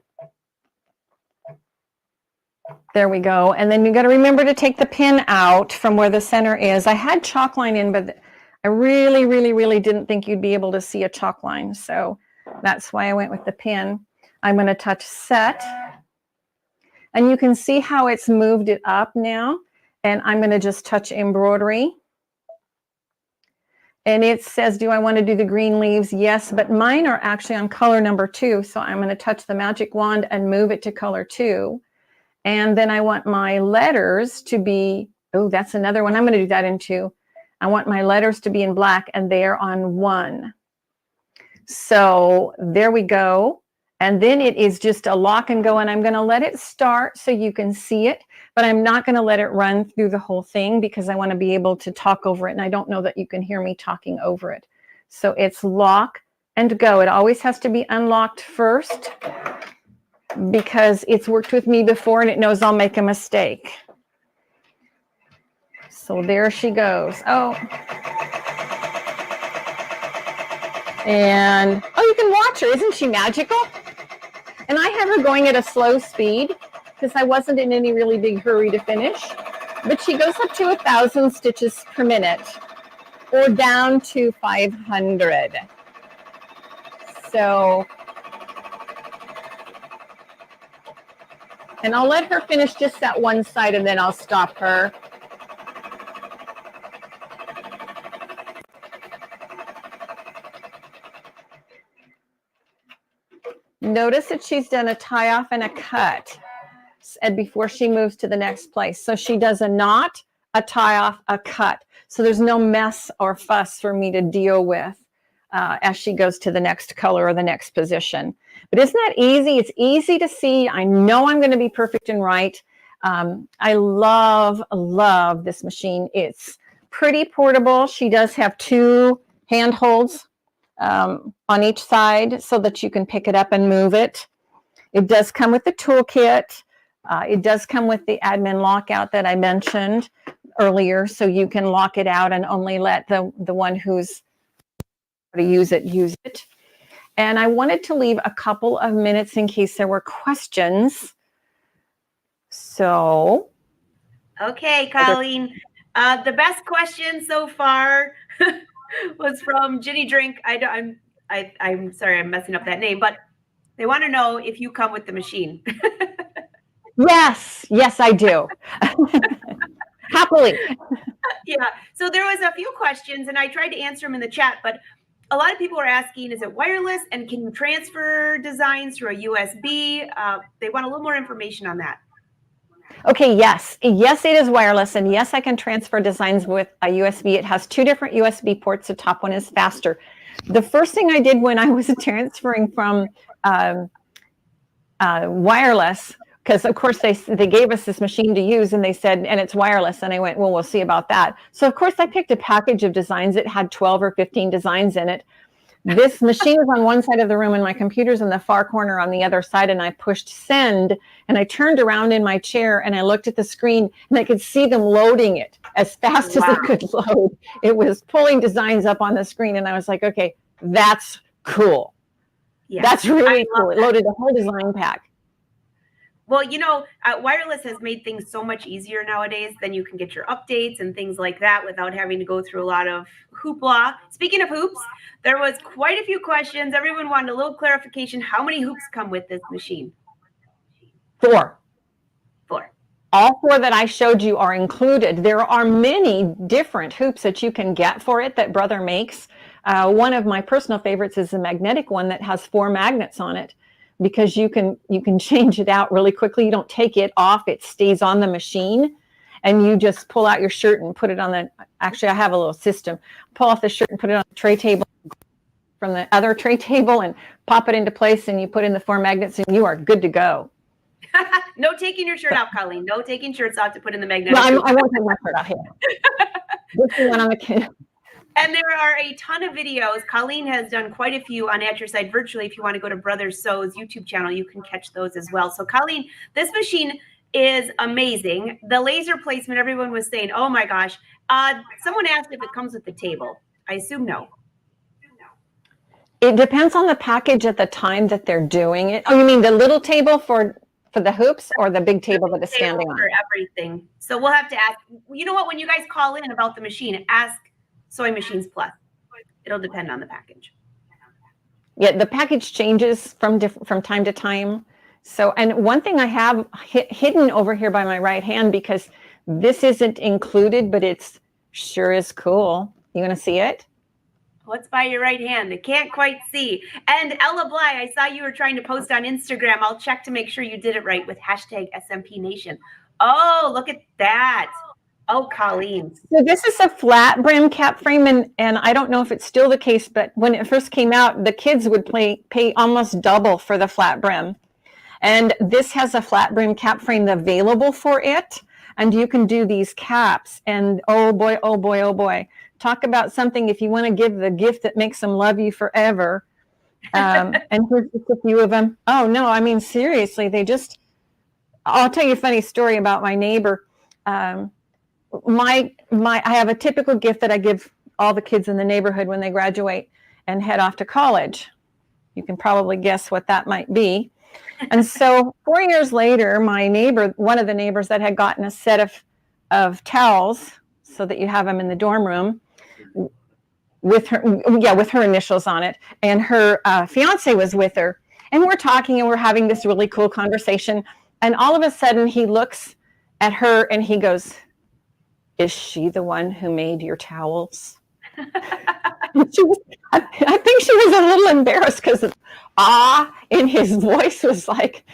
There we go. And then you got to remember to take the pin out from where the center is. I had chalk line in, but I really didn't think you'd be able to see a chalk line. So that's why I went with the pin. I'm going to touch set. And you can see how it's moved it up now. And I'm going to just touch embroidery. And it says, do I want to do the green leaves? Yes, but mine are actually on color number 2. So I'm going to touch the magic wand and move it to color 2. And then I want my letters to be, oh, that's another one. I'm going to do that in 2. I want my letters to be in black, and they're on 1. So there we go. And then it is just a lock and go, and I'm going to let it start so you can see it, but I'm not going to let it run through the whole thing because I want to be able to talk over it, and I don't know that you can hear me talking over it. So it's lock and go. It always has to be unlocked first because it's worked with me before and it knows I'll make a mistake. So there she goes. Oh. And, oh, you can watch her. Isn't she magical? And I have her going at a slow speed because I wasn't in any really big hurry to finish. But she goes up to 1,000 stitches per minute or down to 500. So, and I'll let her finish just that one side and then I'll stop her. Notice that she's done a tie off and a cut and before she moves to the next place. So she does a knot, a tie off, a cut. So there's no mess or fuss for me to deal with as she goes to the next color or the next position. But isn't that easy? It's easy to see. I know I'm going to be perfect and right. I love this machine. It's pretty portable. She does have 2 handholds on each side so that you can pick it up and move it. It does come with the toolkit. It does come with the admin lockout that I mentioned earlier, so you can lock it out and only let the one who's to use it. And I wanted to leave a couple of minutes in case there were questions. So. Okay, Colleen. The best question so far was from Ginny Drink. I'm sorry, I'm messing up that name, but they want to know if you come with the machine. Yes, I do. Happily. Yeah. So there was a few questions, and I tried to answer them in the chat, but a lot of people are asking, is it wireless, and can you transfer designs through a USB? They want a little more information on that. Okay, yes, it is wireless, and yes, I can transfer designs with a USB. It has 2 different USB ports. The top one is faster. The first thing I did when I was transferring from wireless, because of course they gave us this machine to use, and they said, and it's wireless, and I went, well, we'll see about that. So of course I picked a package of designs. It had 12 or 15 designs in it. This machine is on one side of the room and my computer's in the far corner on the other side, and I pushed send, and I turned around in my chair and I looked at the screen and I could see them loading it as fast as it could load. It was pulling designs up on the screen, and I was like, okay, that's cool. Yeah, that's really cool. It loaded a whole design pack. Well, you know, wireless has made things so much easier nowadays. Then you can get your updates and things like that without having to go through a lot of hoopla. Speaking of hoops, there was quite a few questions. Everyone wanted a little clarification. How many hoops come with this machine? 4. 4. All 4 that I showed you are included. There are many different hoops that you can get for it that Brother makes. One of my personal favorites is the magnetic one that has 4 magnets on it, because you can change it out really quickly. You don't take it off. It stays on the machine, and you just pull out your shirt and put it on the, actually I have a little system, pull off the shirt and put it on the tray table from the other tray table and pop it into place, and you put in the 4 magnets and you are good to go. No taking your shirt off, Colleen. No taking shirts off to put in the magnetic. No, I won't take my shirt off here. This one on the kid. And there are a ton of videos. Colleen has done quite a few on At Your Side Virtually. If you want to go to Brother Sew's YouTube channel, you can catch those as well. So Colleen, this machine is amazing. The laser placement, everyone was saying, oh my gosh. Someone asked if it comes with the table. I assume no. It depends on the package at the time that they're doing it. Oh, you mean the little table for the hoops, or the big table that is standing on? For everything. So we'll have to ask, you know what, when you guys call in about the machine, ask Sewing Machines Plus. It'll depend on the package. Yeah, the package changes from time to time. So, and one thing I have hidden over here by my right hand, because this isn't included, but it's sure is cool. You want to see it? What's by your right hand? They can't quite see. And Ella Bly, I saw you were trying to post on Instagram. I'll check to make sure you did it right with hashtag SMP Nation. Oh, look at that. Oh, Colleen. So this is a flat brim cap frame, and I don't know if it's still the case, but when it first came out, the kids would pay almost double for the flat brim. And this has a flat brim cap frame available for it. And you can do these caps, and oh boy, oh boy, oh boy. Talk about something if you want to give the gift that makes them love you forever. And here's just a few of them. Oh no, I mean, seriously, I'll tell you a funny story about my neighbor. I have a typical gift that I give all the kids in the neighborhood when they graduate and head off to college. You can probably guess what that might be. And so 4 years later, my neighbor, one of the neighbors that had gotten a set of towels so that you have them in the dorm room with her initials on it, and her fiance was with her, and we're talking and we're having this really cool conversation, and all of a sudden he looks at her and he goes, "Is she the one who made your towels?" I think she was a little embarrassed because in his voice was like,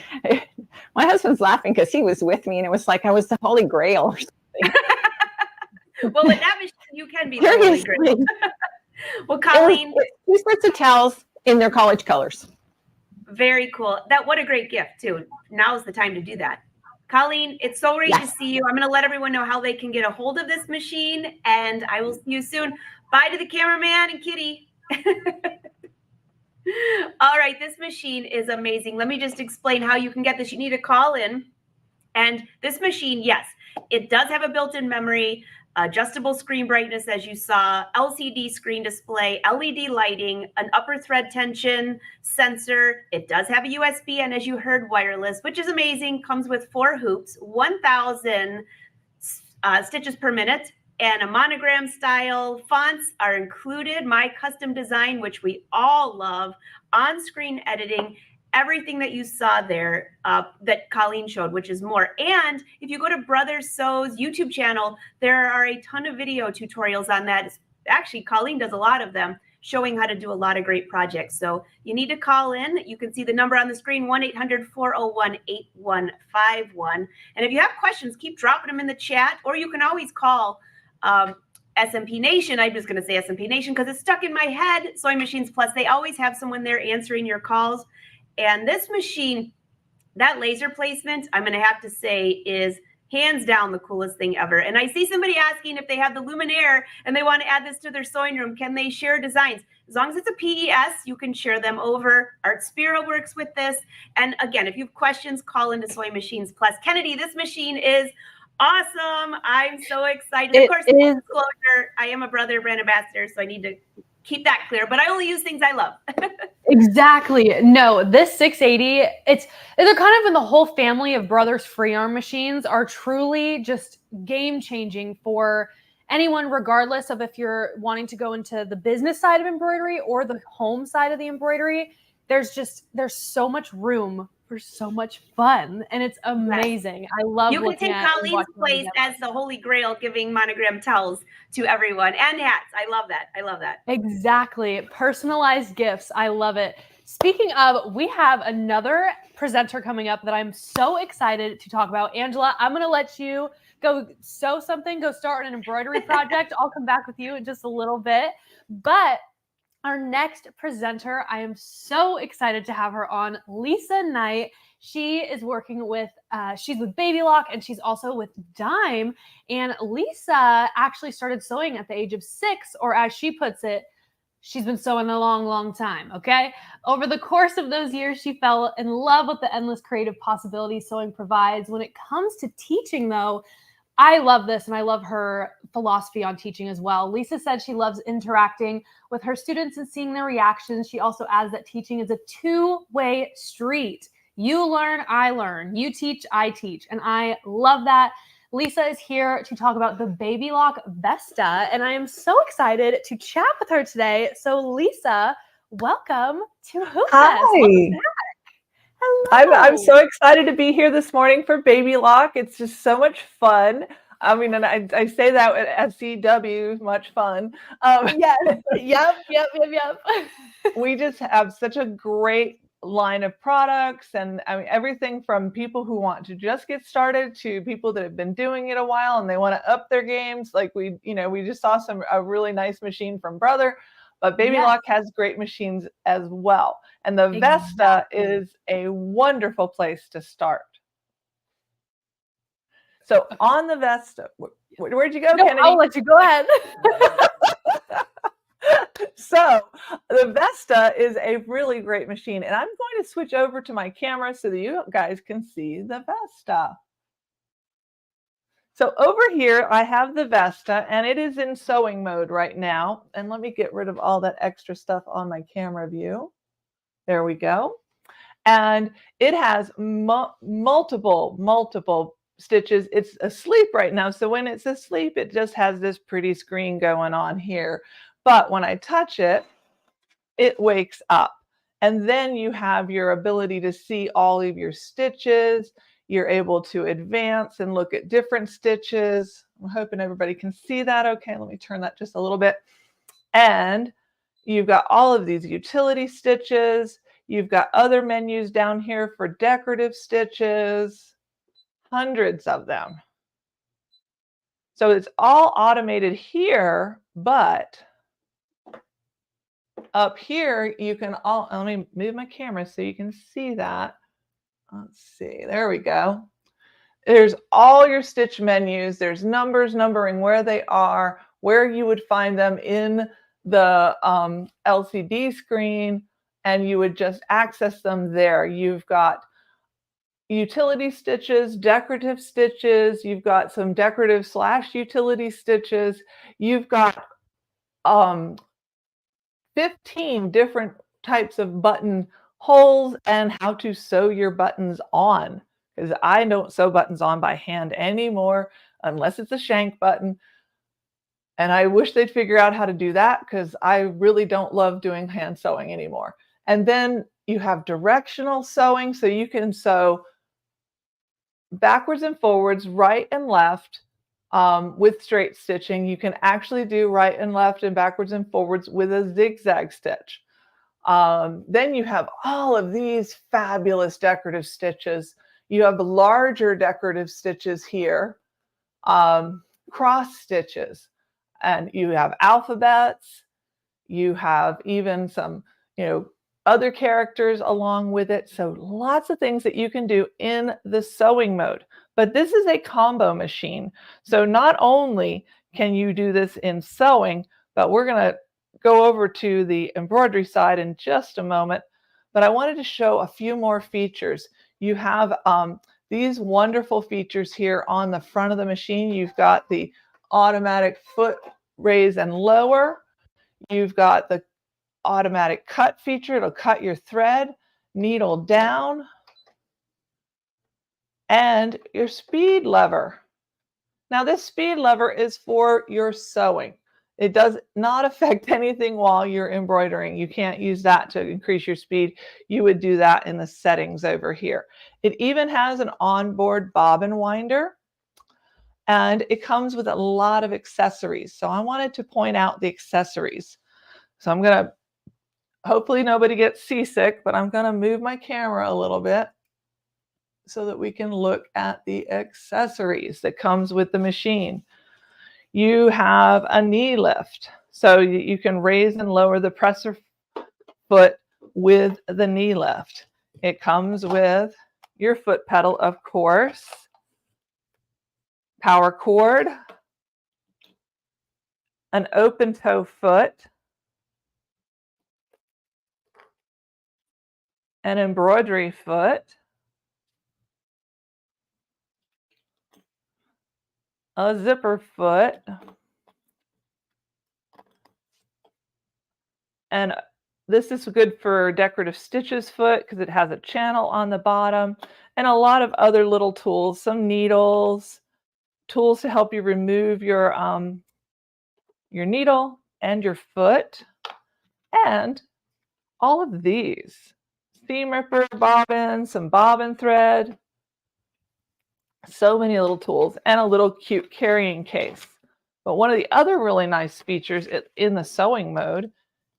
my husband's laughing because he was with me, and it was like I was the Holy Grail or something. Well, in that machine, you can be the Holy Grail. Well, Colleen, two sets of towels in their college colors. Very cool. What a great gift too. Now is the time to do that. Colleen, it's so great to see you. I'm going to let everyone know how they can get a hold of this machine, and I will see you soon. Bye to the cameraman and Kitty. All right, this machine is amazing. Let me just explain how you can get this. You need to call in, and this machine, yes, it does have a built-in memory, adjustable screen brightness, as you saw, LCD screen display, LED lighting, an upper thread tension sensor. It does have a USB, and as you heard, wireless, which is amazing. Comes with 4 hoops, 1,000 stitches per minute, and a monogram style. Fonts are included. My custom design, which we all love, on-screen editing, everything that you saw there that Colleen showed, which is more. And if you go to Brother Sew's YouTube channel, there are a ton of video tutorials on that. Actually, Colleen does a lot of them, showing how to do a lot of great projects. So you need to call in. You can see the number on the screen, 1-800-401-8151. And if you have questions, keep dropping them in the chat, or you can always call SMP Nation. I'm just going to say SMP Nation because it's stuck in my head. Sewing Machines Plus, they always have someone there answering your calls. And this machine, that laser placement, I'm going to have to say, is hands down the coolest thing ever. And I see somebody asking if they have the Luminaire and they want to add this to their sewing room, can they share designs? As long as it's a PES, you can share them over. Art Spiro works with this. And again, if you have questions, call into Sewing Machines Plus. Kennedy, this machine is awesome. I'm so excited. Of course, disclosure, I am a Brother brand ambassador, so I need to keep that clear, but I only use things I love. Exactly. No, this 680, they're kind of in the whole family of Brothers free arm machines, are truly just game changing for anyone, regardless of if you're wanting to go into the business side of embroidery or the home side of the embroidery. There's so much room for so much fun, and it's amazing. I love you can take Colleen's place as the Holy Grail, giving monogram towels to everyone and hats. I love that. I love that. Exactly. Personalized gifts. I love it. Speaking of, we have another presenter coming up that I'm so excited to talk about. Angela, I'm going to let you go sew something, go start an embroidery project. I'll come back with you in just a little bit. But our next presenter, I am so excited to have her on, Lisa Knight. She is working with, she's with Baby Lock, and she's also with Dime. And Lisa actually started sewing at the age of 6, or as she puts it, she's been sewing a long, long time, okay? Over the course of those years, she fell in love with the endless creative possibilities sewing provides. When it comes to teaching, though, I love this, and I love her philosophy on teaching as well. Lisa said she loves interacting with her students and seeing their reactions. She also adds that teaching is a two-way street. You learn, I learn. You teach, I teach. And I love that. Lisa is here to talk about the Baby Lock Vesta, and I am so excited to chat with her today. So Lisa, welcome to Hoopfest. Hi. Hello. I'm so excited to be here this morning for Baby Lock. It's just so much fun. I mean, and I say that at CW, much fun. Yes. Yep. We just have such a great line of products, and I mean everything from people who want to just get started to people that have been doing it a while and they want to up their games. Like we just saw a really nice machine from Brother, but Baby Yes. Lock has great machines as well. And the Vesta is a wonderful place to start. So on the Vesta, where'd you go, Kennedy? I'll let you go ahead. So the Vesta is a really great machine, and I'm going to switch over to my camera so that you guys can see the Vesta. So over here, I have the Vesta, and it is in sewing mode right now. And let me get rid of all that extra stuff on my camera view. There we go. And it has multiple stitches. It's asleep right now. So when it's asleep, it just has this pretty screen going on here. But when I touch it, it wakes up. And then you have your ability to see all of your stitches. You're able to advance and look at different stitches. I'm hoping everybody can see that. Okay, let me turn that just a little bit. And you've got all of these utility stitches. You've got other menus down here for decorative stitches, hundreds of them. So it's all automated here, but up here, you can let me move my camera so you can see that. Let's see, there we go. There's all your stitch menus. There's numbers, numbering where they are, where you would find them in the LCD screen, and you would just access them there. You've got utility stitches, decorative stitches. You've got some decorative / utility stitches. You've got 15 different types of button holes and how to sew your buttons on, because I don't sew buttons on by hand anymore unless it's a shank button. And I wish they'd figure out how to do that, because I really don't love doing hand sewing anymore. And then you have directional sewing, so you can sew backwards and forwards, right and left, with straight stitching. You can actually do right and left and backwards and forwards with a zigzag stitch. Then you have all of these fabulous decorative stitches. You have larger decorative stitches here, cross stitches, and you have alphabets. You have even some, other characters along with it. So lots of things that you can do in the sewing mode. But this is a combo machine. So not only can you do this in sewing, but we're going to go over to the embroidery side in just a moment. But I wanted to show a few more features. You have these wonderful features here on the front of the machine. You've got the automatic foot raise and lower. You've got the automatic cut feature. It'll cut your thread, needle down, and your speed lever. Now this speed lever is for your sewing. It does not affect anything while you're embroidering. You can't use that to increase your speed. You would do that in the settings over here. It even has an onboard bobbin winder, and it comes with a lot of accessories. So I wanted to point out the accessories. So I'm going to, hopefully nobody gets seasick, but I'm going to move my camera a little bit so that we can look at the accessories that comes with the machine. You have a knee lift, so you can raise and lower the presser foot with the knee lift. It comes with your foot pedal, of course, power cord, an open toe foot, an embroidery foot, a zipper foot, and this is good for decorative stitches foot because it has a channel on the bottom, and a lot of other little tools, some needles, tools to help you remove your needle and your foot, and all of these. Seam ripper, bobbin, some bobbin thread, So many little tools and a little cute carrying case. But one of the other really nice features in the sewing mode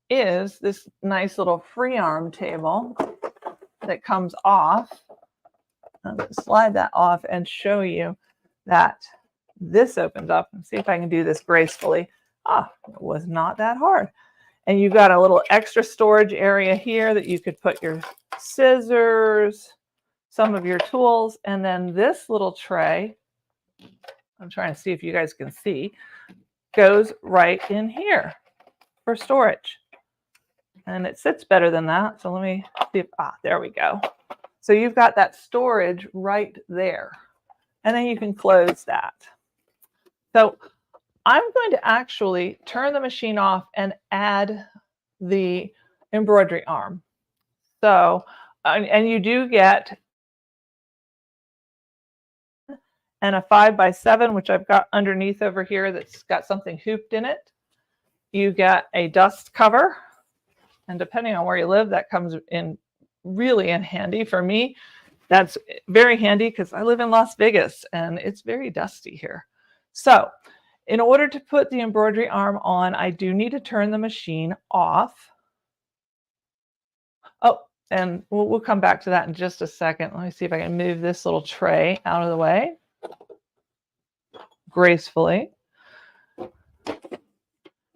is this nice little free arm table that comes off. I'm going to slide that off and show you that this opens up, and see if I can do this gracefully. It was not that hard. And you've got a little extra storage area here that you could put your scissors, some of your tools, and then this little tray, I'm trying to see if you guys can see, goes right in here for storage. And it sits better than that. So let me see if, there we go. So you've got that storage right there. And then you can close that. So I'm going to actually turn the machine off and add the embroidery arm. So, and you do get and a 5x7, which I've got underneath over here that's got something hooped in it. You get a dust cover. And depending on where you live, that comes in really in handy. For me, that's very handy because I live in Las Vegas and it's very dusty here. So in order to put the embroidery arm on, I do need to turn the machine off. Oh, and we'll come back to that in just a second. Let me see if I can move this little tray out of the way gracefully.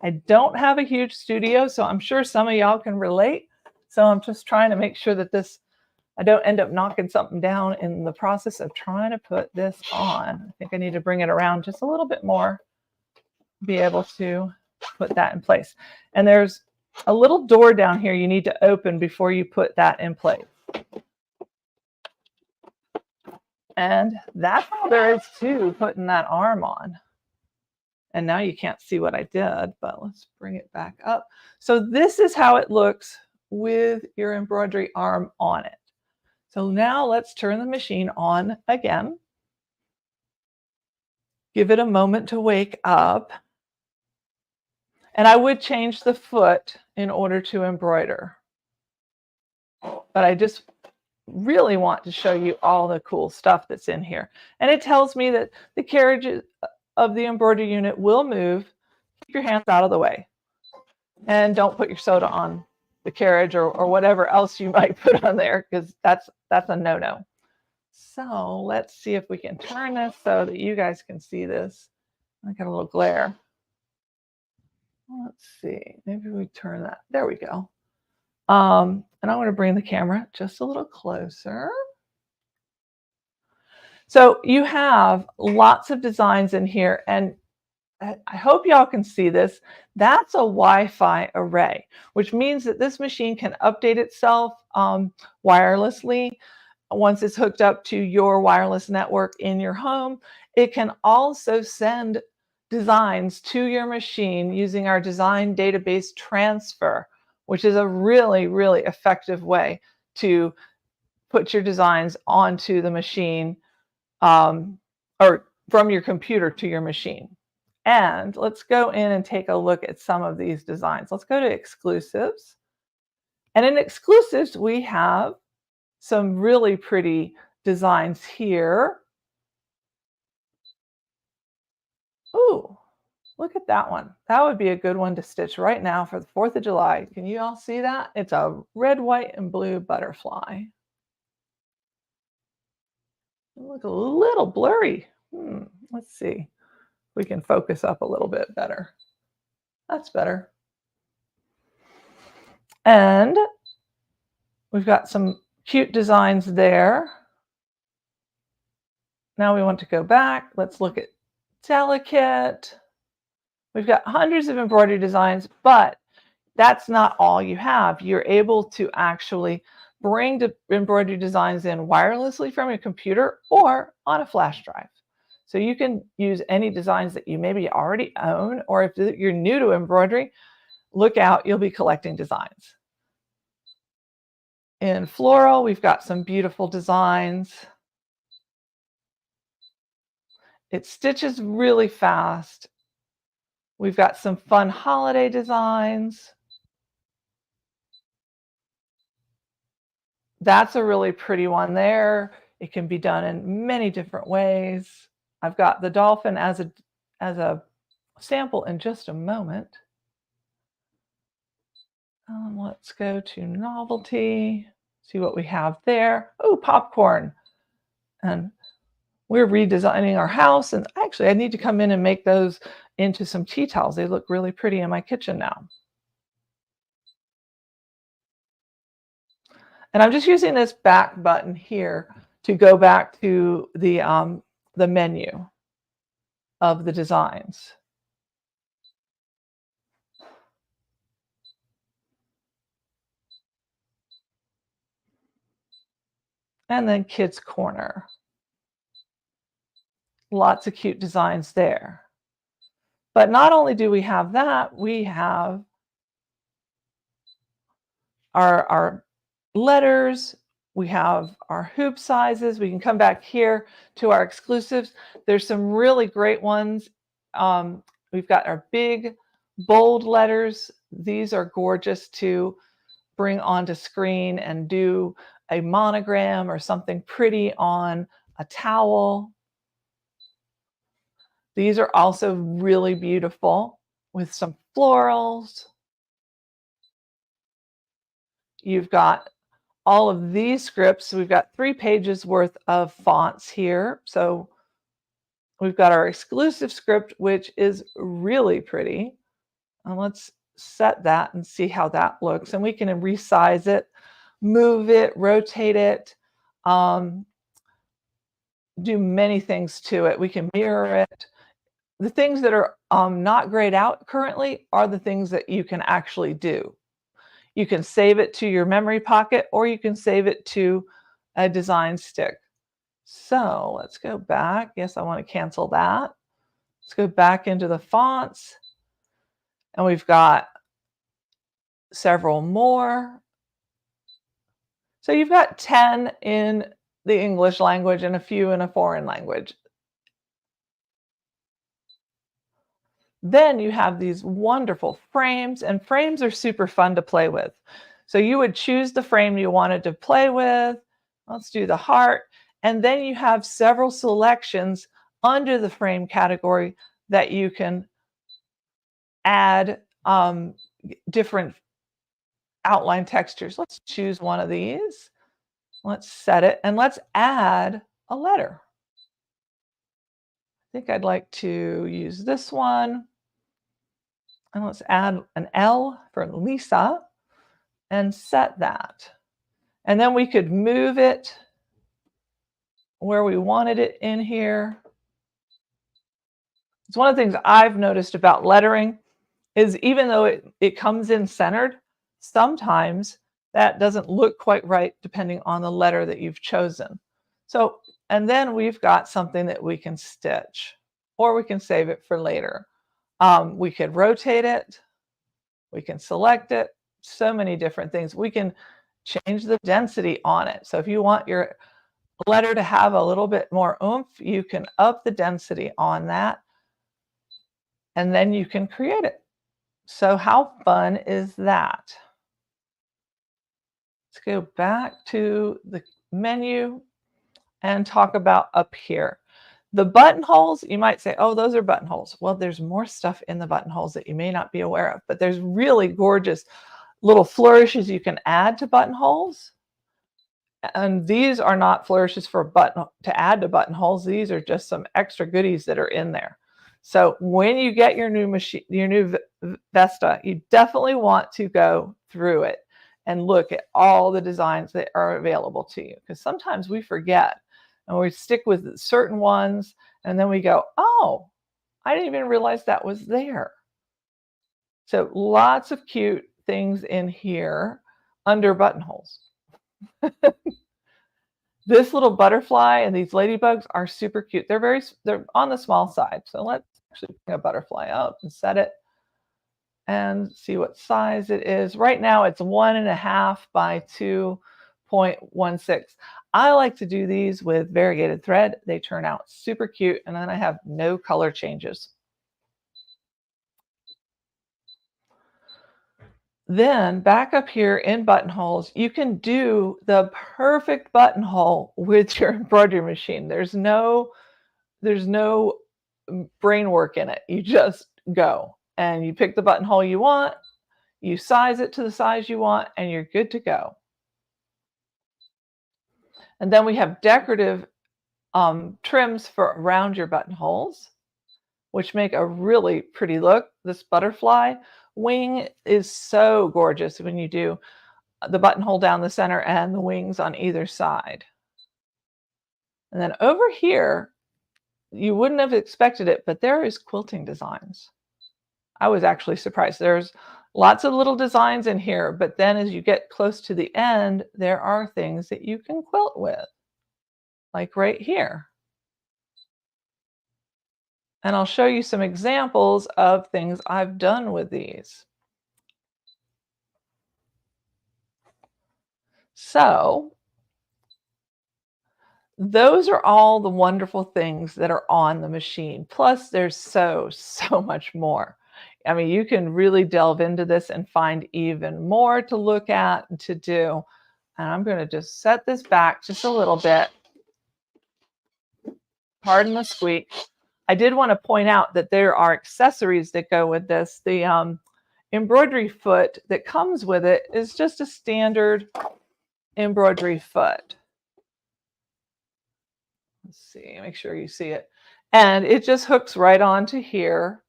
I don't have a huge studio, so I'm sure some of y'all can relate. So I'm just trying to make sure that I don't end up knocking something down in the process of trying to put this on. I think I need to bring it around just a little bit more, be able to put that in place. And there's a little door down here you need to open before you put that in place. And that's all there is to putting that arm on. And now you can't see what I did, but let's bring it back up. So this is how it looks with your embroidery arm on it. So now let's turn the machine on again. Give it a moment to wake up. And I would change the foot in order to embroider. But I just really want to show you all the cool stuff that's in here. And it tells me that the carriage of the embroidery unit will move. Keep your hands out of the way. And don't put your soda on the carriage or whatever else you might put on there, because that's a no-no. So let's see if we can turn this so that you guys can see this. I got a little glare. Let's see, maybe we turn that. There we go. And I want to bring the camera just a little closer. So you have lots of designs in here, and I hope y'all can see this. That's a Wi-Fi array, which means that this machine can update itself wirelessly. Once it's hooked up to your wireless network in your home, it can also send designs to your machine using our design database transfer, which is a really, really effective way to put your designs onto the machine or from your computer to your machine. And let's go in and take a look at some of these designs. Let's go to exclusives. And in exclusives, we have some really pretty designs here. Ooh, look at that one. That would be a good one to stitch right now for the 4th of July. Can you all see that? It's a red, white, and blue butterfly. Look a little blurry. Let's see if we can focus up a little bit better. That's better. And we've got some cute designs there. Now we want to go back. Let's look at delicate. We've got hundreds of embroidery designs, but that's not all you have. You're able to actually bring the embroidery designs in wirelessly from your computer or on a flash drive. So you can use any designs that you maybe already own, or if you're new to embroidery, look out, you'll be collecting designs. In floral, we've got some beautiful designs. It stitches really fast. We've got some fun holiday designs. That's a really pretty one there. It can be done in many different ways. I've got the dolphin as a sample in just a moment. Let's go to novelty, see what we have there. Oh, popcorn. And we're redesigning our house. And actually, I need to come in and make those into some tea towels. They look really pretty in my kitchen now. And I'm just using this back button here to go back to the menu of the designs. And then Kids Corner. Lots of cute designs there. But not only do we have that, we have our letters, we have our hoop sizes. We can come back here to our exclusives. There's some really great ones. We've got our big, bold letters. These are gorgeous to bring onto screen and do a monogram or something pretty on a towel. These are also really beautiful with some florals. You've got all of these scripts. We've got 3 pages worth of fonts here. So we've got our exclusive script, which is really pretty. And let's set that and see how that looks. And we can resize it, move it, rotate it, do many things to it. We can mirror it. The things that are not grayed out currently are the things that you can actually do. You can save it to your memory pocket, or you can save it to a design stick. So let's go back. Yes, I want to cancel that. Let's go back into the fonts. And we've got several more. So you've got 10 in the English language and a few in a foreign language. Then you have these wonderful frames, and frames are super fun to play with. So you would choose the frame you wanted to play with. Let's do the heart. And then you have several selections under the frame category that you can add different outline textures. Let's choose one of these. Let's set it, and let's add a letter. I think I'd like to use this one. And let's add an L for Lisa and set that. And then we could move it where we wanted it in here. It's one of the things I've noticed about lettering is even though it comes in centered, sometimes that doesn't look quite right depending on the letter that you've chosen. So, and then we've got something that we can stitch, or we can save it for later. We could rotate it. We can select it. So many different things. We can change the density on it. So if you want your letter to have a little bit more oomph, you can up the density on that. And then you can create it. So how fun is that? Let's go back to the menu and talk about up here. The buttonholes, you might say, oh, those are buttonholes. Well, there's more stuff in the buttonholes that you may not be aware of, but there's really gorgeous little flourishes you can add to buttonholes. And these are not flourishes for to add to buttonholes. These are just some extra goodies that are in there. So when you get your new machine, your new Vesta, you definitely want to go through it and look at all the designs that are available to you, because sometimes we forget. And we stick with certain ones, and then we go, oh, I didn't even realize that was there. So lots of cute things in here under buttonholes. This little butterfly and these ladybugs are super cute. They're on the small side. So let's actually bring a butterfly out and set it and see what size it is. Right now it's 1.5 by 2.16. I like to do these with variegated thread. They turn out super cute, and then I have no color changes. Then back up here in buttonholes, you can do the perfect buttonhole with your embroidery machine. There's no brain work in it. You just go and you pick the buttonhole you want, you size it to the size you want, and you're good to go. And then we have decorative trims for around your buttonholes, which make a really pretty look. This butterfly wing is so gorgeous when you do the buttonhole down the center and the wings on either side. And then over here, you wouldn't have expected it, but there is quilting designs. I was actually surprised. There's lots of little designs in here, but then as you get close to the end, there are things that you can quilt with, like right here. And I'll show you some examples of things I've done with these. So those are all the wonderful things that are on the machine. Plus, there's so much more. I mean, you can really delve into this and find even more to look at and to do. And I'm going to just set this back just a little bit. Pardon the squeak. I did want to point out that there are accessories that go with this. The embroidery foot that comes with it is just a standard embroidery foot. Let's see, make sure you see it. And it just hooks right onto here.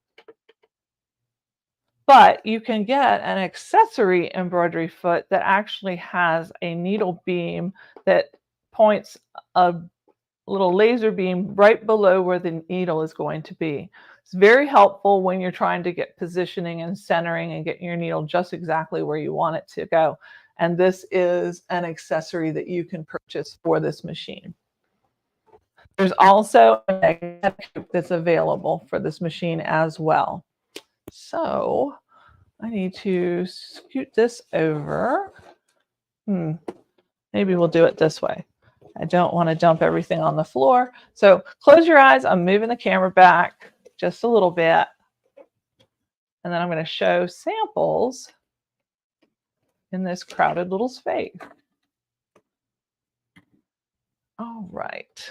But you can get an accessory embroidery foot that actually has a needle beam that points a little laser beam right below where the needle is going to be. It's very helpful when you're trying to get positioning and centering and getting your needle just exactly where you want it to go. And this is an accessory that you can purchase for this machine. There's also a magnetic hoop that's available for this machine as well. So I need to scoot this over. Maybe we'll do it this way. I don't want to dump everything on the floor. So close your eyes. I'm moving the camera back just a little bit. And then I'm going to show samples in this crowded little space. All right.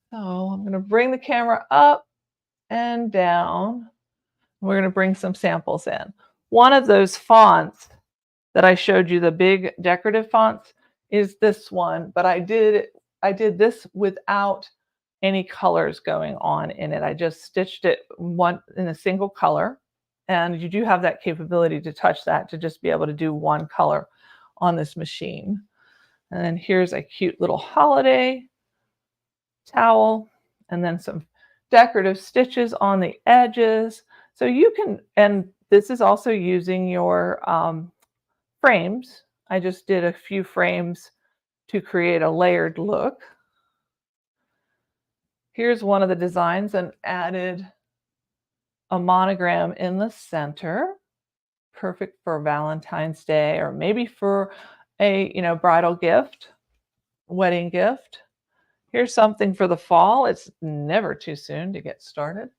So I'm going to bring the camera up and down. We're going to bring some samples in. One of those fonts that I showed you, the big decorative fonts, is this one, but I did this without any colors going on in it. I just stitched it in a single color, and you do have that capability to touch that to just be able to do one color on this machine. And then here's a cute little holiday towel, and then some decorative stitches on the edges. So you can, and this is also using your frames. I just did a few frames to create a layered look. Here's one of the designs and added a monogram in the center. Perfect for Valentine's Day, or maybe for a bridal gift, wedding gift. Here's something for the fall. It's never too soon to get started.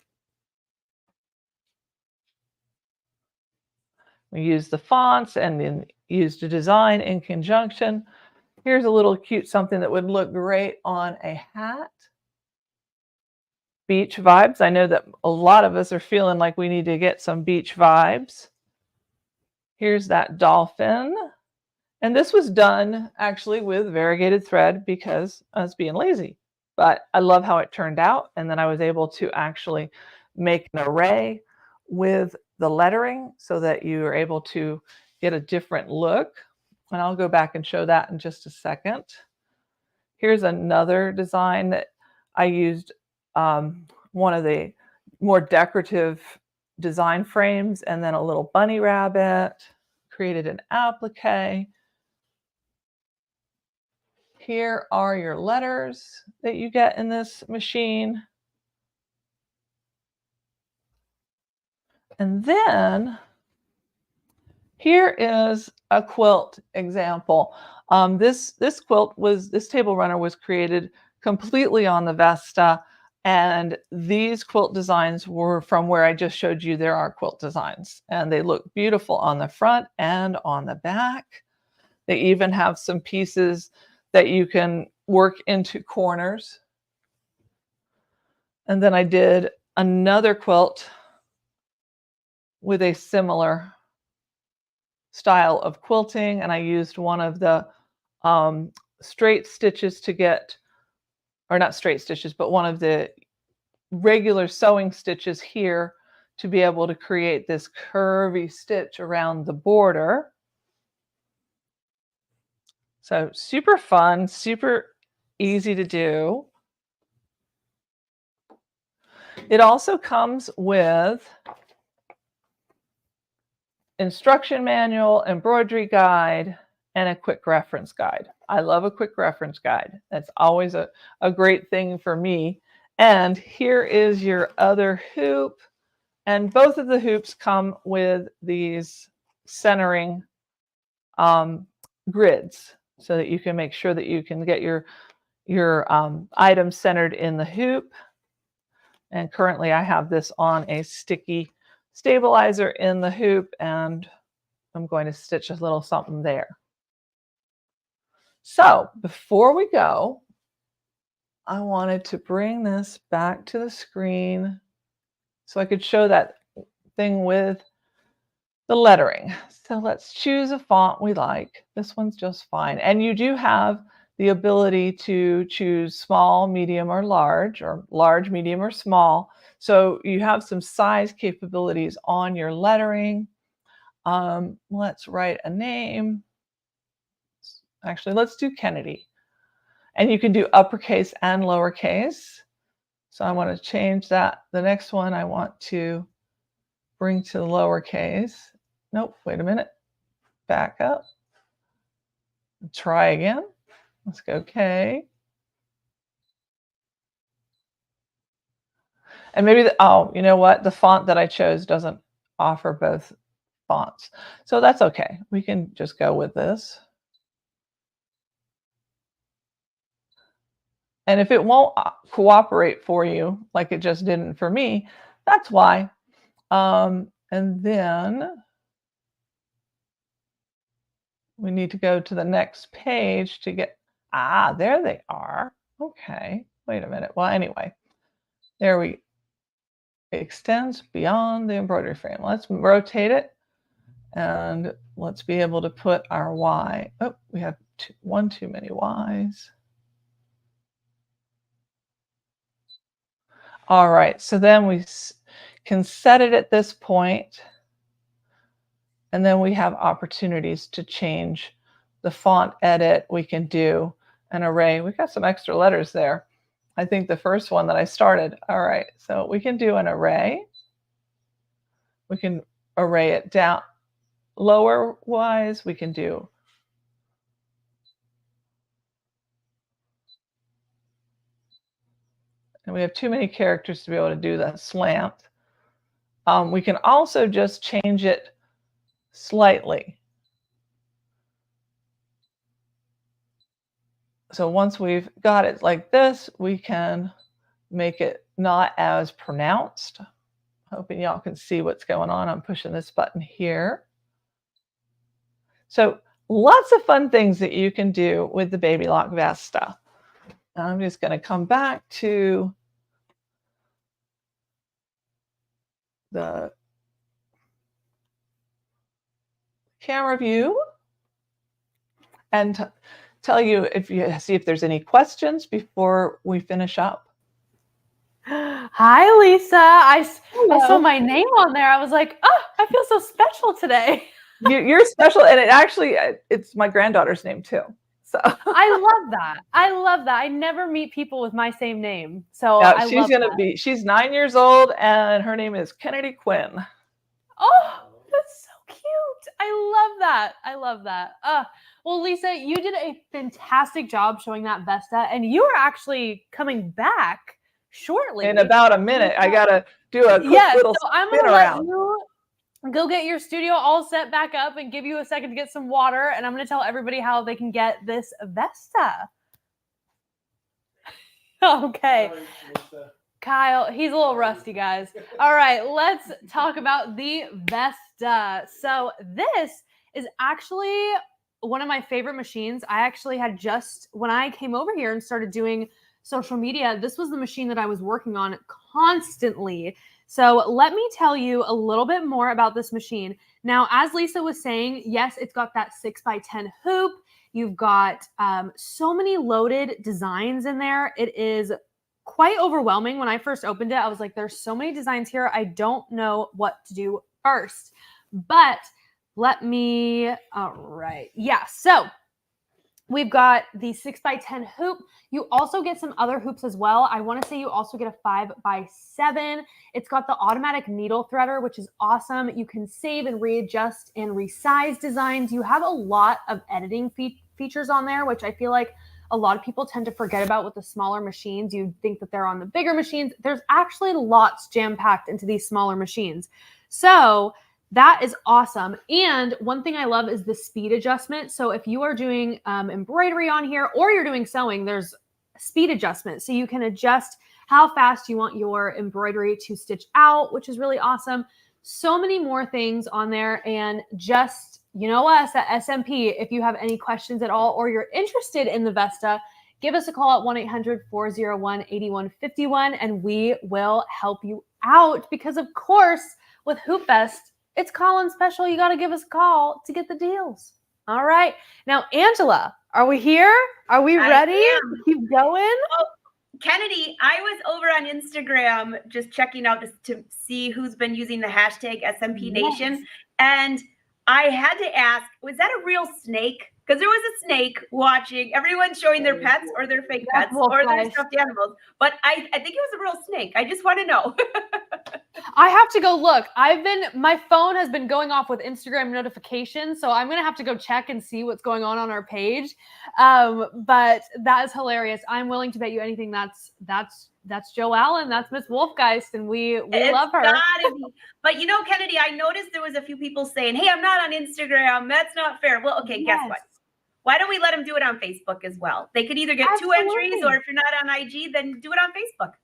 We use the fonts and then used a design in conjunction. Here's a little cute something that would look great on a hat. Beach vibes. I know that a lot of us are feeling like we need to get some beach vibes. Here's that dolphin. And this was done actually with variegated thread because I was being lazy. But I love how it turned out. And then I was able to actually make an array with the lettering so that you are able to get a different look. And I'll go back and show that in just a second. Here's another design that I used one of the more decorative design frames and then a little bunny rabbit, created an applique. Here are your letters that you get in this machine. And then here is a quilt example. This table runner was created completely on the Vesta. And these quilt designs were from where I just showed you there are quilt designs. And they look beautiful on the front and on the back. They even have some pieces that you can work into corners. And then I did another quilt with a similar style of quilting. And I used one of the straight stitches to get, or not straight stitches, but one of the regular sewing stitches here to be able to create this curvy stitch around the border. So super fun, super easy to do. It also comes with instruction manual, embroidery guide, and a quick reference guide. I love a quick reference guide. That's always a great thing for me. And here is your other hoop. And both of the hoops come with these centering grids so that you can make sure that you can get your items centered in the hoop. And currently I have this on a sticky stabilizer in the hoop, and I'm going to stitch a little something there. So before we go, I wanted to bring this back to the screen so I could show that thing with the lettering. So let's choose a font we like. This one's just fine. And you do have the ability to choose small, medium, or large, medium, or small. So you have some size capabilities on your lettering. Let's write a name. Actually, let's do Kennedy. And you can do uppercase and lowercase. So I want to change that. The next one I want to bring to lowercase. Nope, wait a minute. Back up. Try again. Let's go K. And maybe, oh, you know what? The font that I chose doesn't offer both fonts. So that's okay. We can just go with this. And if it won't cooperate for you, like it just didn't for me, that's why. And then we need to go to the next page to get, there they are. Okay, wait a minute. Well, anyway, there we, it extends beyond the embroidery frame. Let's rotate it and let's be able to put our Y. Oh, we have one too many Ys. All right, so then we can set it at this point, and then we have opportunities to change the font edit. We can do an array. We've got some extra letters there. I think the first one that I started. All right, so we can do an array. We can array it down lower wise. We can do and we have too many characters to be able to do that slant. We can also just change it slightly. So once we've got it like this, we can make it not as pronounced. Hoping y'all can see what's going on. I'm pushing this button here. So lots of fun things that you can do with the Baby Lock Vesta. I'm just going to come back to the camera view and tell you if you see if there's any questions before we finish up. Hi, Lisa. I saw my name on there. I was like, oh, I feel so special today. You're special, and it's my granddaughter's name too. So I love that. I love that. I never meet people with my same name. So yeah, she's 9 years old, and her name is Kennedy Quinn. Oh, that's so cute. I love that. I love that. Well, Lisa, you did a fantastic job showing that Vesta, and you are actually coming back shortly. In about a minute. I got to do a quick little I'm spin gonna around. let you go get your studio all set back up and give you a second to get some water, and I'm going to tell everybody how they can get this Vesta. Okay. Kyle, he's a little rusty, guys. All right, let's talk about the Vesta. So this is actually one of my favorite machines. I actually had just, when I came over here and started doing social media, this was the machine that I was working on constantly. So let me tell you a little bit more about this machine. Now, as Lisa was saying, yes, it's got that 6x10 hoop. You've got so many loaded designs in there. It is quite overwhelming. When I first opened it, I was like, there's so many designs here. I don't know what to do first, but let me, all right. Yeah. So we've got the 6x10 hoop. You also get some other hoops as well. I want to say you also get a 5x7. It's got the automatic needle threader, which is awesome. You can save and readjust and resize designs. You have a lot of editing features on there, which I feel like a lot of people tend to forget about with the smaller machines. You think that they're on the bigger machines. There's actually lots jam-packed into these smaller machines. So that is awesome. And one thing I love is the speed adjustment. So if you are doing embroidery on here or you're doing sewing, there's speed adjustment. So you can adjust how fast you want your embroidery to stitch out, which is really awesome. So many more things on there. And just, you know us at SMP, if you have any questions at all or you're interested in the Vesta, give us a call at 1-800-401-8151 and we will help you out. Because of course, with Hoopfest, it's call-in special. You got to give us a call to get the deals. All right. Now, Angela, are we here? Are we ready to keep going? Oh, Kennedy, I was over on Instagram just checking out to see who's been using the hashtag SMP Nation. Yes. And I had to ask, was that a real snake? Because there was a snake watching everyone showing their pets or their fake pets or their stuffed animals. But I think it was a real snake. I just want to know. I have to go look. My phone has been going off with Instagram notifications, so I'm going to have to go check and see what's going on our page. But that is hilarious. I'm willing to bet you anything that's Joe Allen. That's Miss Wolfgeist, and we love her. Gotta be. But you know, Kennedy, I noticed there was a few people saying, hey, I'm not on Instagram. That's not fair. Well, okay, Guess what? Why don't we let them do it on Facebook as well? They could either get Absolutely. 2 entries, or if you're not on IG, then do it on Facebook.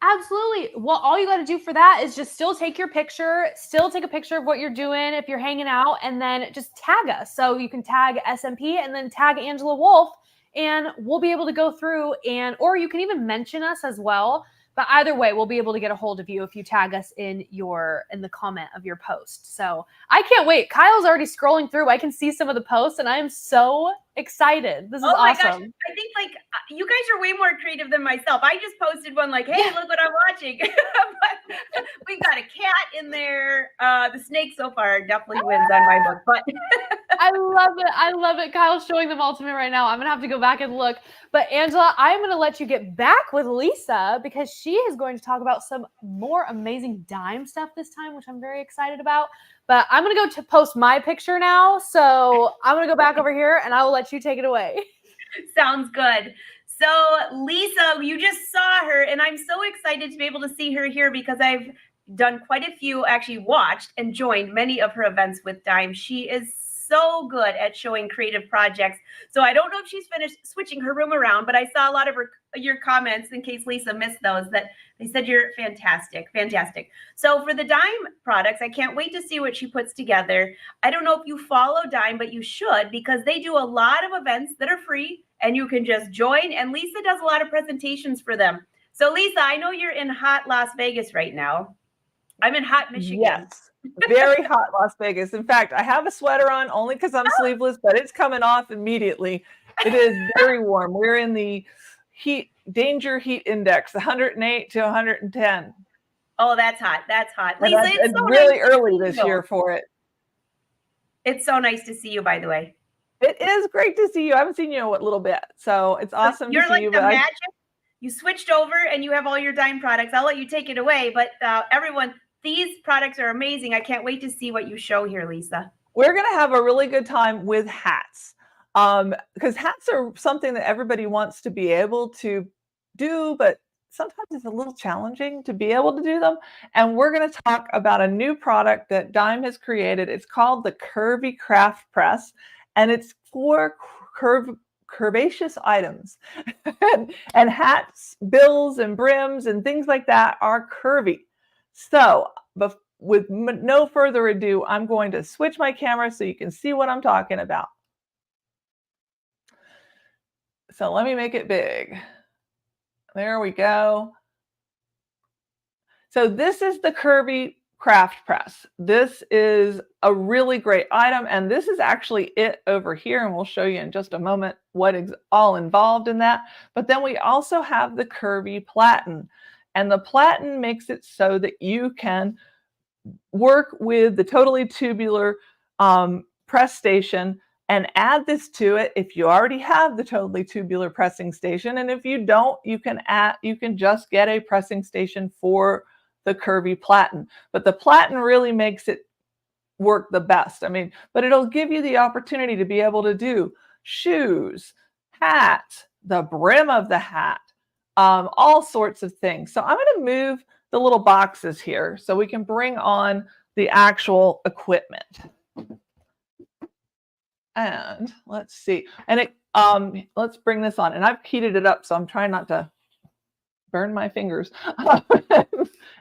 Absolutely. Well, all you got to do for that is just still take your picture, still take a picture of what you're doing if you're hanging out, and then just tag us. So you can tag SMP and then tag Angela Wolf, and we'll be able to go through or you can even mention us as well. But either way, we'll be able to get a hold of you if you tag us in the comment of your post. So I can't wait. Kyle's already scrolling through. I can see some of the posts and I am so excited. This is awesome. Gosh. I think you guys are way more creative than myself. I just posted one like, hey, look what I'm watching. But we've got a cat in there. The snake so far definitely wins on my book. But I love it. I love it. Kyle's showing them all to me right now. I'm going to have to go back and look. But Angela, I'm going to let you get back with Lisa because she is going to talk about some more amazing dime stuff this time, which I'm very excited about. But I'm going to go to post my picture now. So I'm going to go back over here and I will let you take it away. Sounds good. So Lisa, you just saw her and I'm so excited to be able to see her here because I've done quite a few, actually watched and joined many of her events with Dime. She is so good at showing creative projects. So I don't know if she's finished switching her room around, but I saw a lot of your comments in case Lisa missed those that they said you're fantastic, fantastic. So for the Dime products, I can't wait to see what she puts together. I don't know if you follow Dime, but you should because they do a lot of events that are free and you can just join. And Lisa does a lot of presentations for them. So Lisa, I know you're in hot Las Vegas right now. I'm in hot Michigan. Yes. Very hot Las Vegas. In fact, I have a sweater on only because I'm sleeveless, but it's coming off immediately. It is very warm. We're in the danger heat index, 108 to 110. Oh, that's hot. That's hot. Lisa, it's so really nice early this year for it. It's so nice to see you, by the way. It is great to see you. I haven't seen you in a little bit. So it's awesome to see you. You're like the magic. You switched over and you have all your Dime products. I'll let you take it away. But everyone, these products are amazing. I can't wait to see what you show here, Lisa. We're going to have a really good time with hats because hats are something that everybody wants to be able to do, but sometimes it's a little challenging to be able to do them. And we're going to talk about a new product that Dime has created. It's called the Curvy Craft Press, and it's for curvaceous items. And hats, bills, and brims, and things like that are curvy. So, with no further ado, I'm going to switch my camera so you can see what I'm talking about. So let me make it big. There we go. So this is the curvy craft press. This is a really great item, and this is actually it over here, and we'll show you in just a moment what is all involved in that. But then we also have the curvy platen, and the platen makes it so that you can work with the totally tubular press station and add this to it if you already have the totally tubular pressing station. And if you don't, you can just get a pressing station for the curvy platen. But the platen really makes it work the best. I mean, but it'll give you the opportunity to be able to do shoes, hats, the brim of the hat, all sorts of things. So I'm going to move the little boxes here so we can bring on the actual equipment. And let's see. And let's bring this on. And I've heated it up, so I'm trying not to burn my fingers.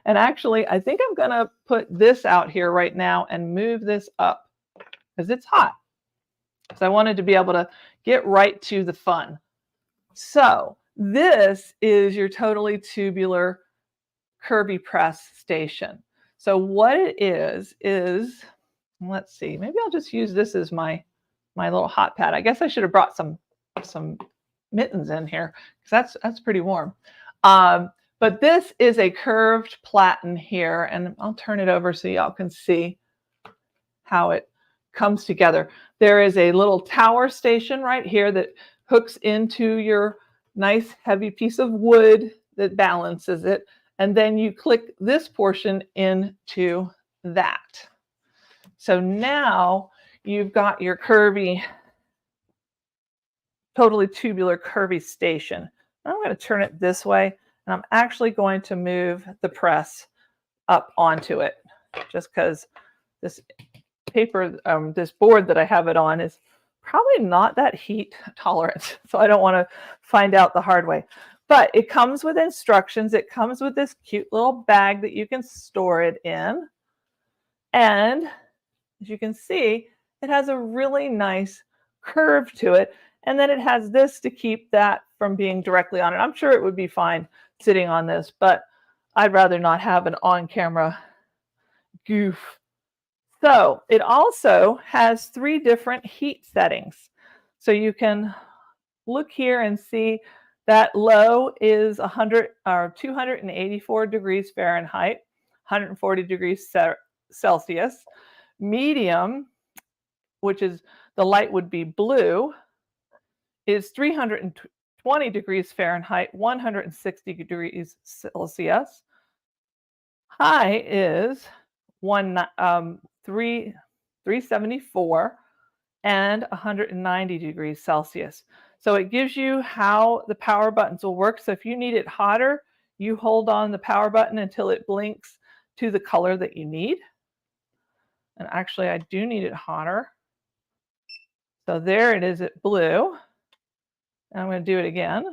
And actually, I think I'm going to put this out here right now and move this up because it's hot. So I wanted to be able to get right to the fun. So this is your totally tubular curvy press station. So what it is, let's see, maybe I'll just use this as my little hot pad. I guess I should have brought some mittens in here because that's pretty warm. But this is a curved platen here, and I'll turn it over so y'all can see how it comes together. There is a little tower station right here that hooks into your nice heavy piece of wood that balances it. And then you click this portion into that. So now you've got your curvy, totally tubular curvy station. I'm going to turn it this way, and I'm actually going to move the press up onto it just because this paper, this board that I have it on is probably not that heat tolerant. So I don't want to find out the hard way. But it comes with instructions. It comes with this cute little bag that you can store it in. And as you can see, it has a really nice curve to it. And then it has this to keep that from being directly on it. I'm sure it would be fine sitting on this, but I'd rather not have an on-camera goof. So it also has 3 different heat settings. So you can look here and see that low is 284 degrees Fahrenheit, 140 degrees Celsius. Medium, which is the light would be blue, is 320 degrees Fahrenheit, 160 degrees Celsius. High is 374 and 190 degrees Celsius. So it gives you how the power buttons will work. So if you need it hotter, you hold on the power button until it blinks to the color that you need. And actually, I do need it hotter. So there it is at blue. And I'm going to do it again.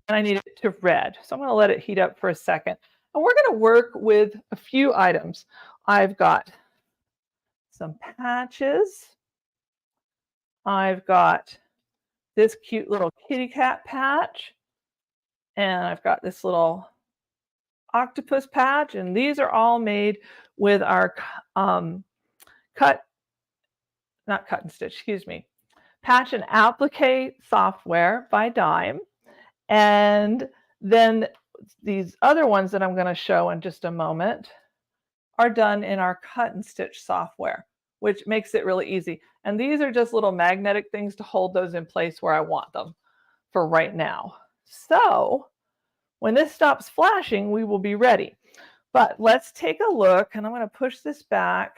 And I need it to red. So I'm going to let it heat up for a second. And we're going to work with a few items. I've got some patches. I've got this cute little kitty cat patch. And I've got this little octopus patch. And these are all made with our patch and applique software by Dime. And then these other ones that I'm going to show in just a moment are done in our cut and stitch software, which makes it really easy. And these are just little magnetic things to hold those in place where I want them for right now. So when this stops flashing, we will be ready. But let's take a look, and I'm going to push this back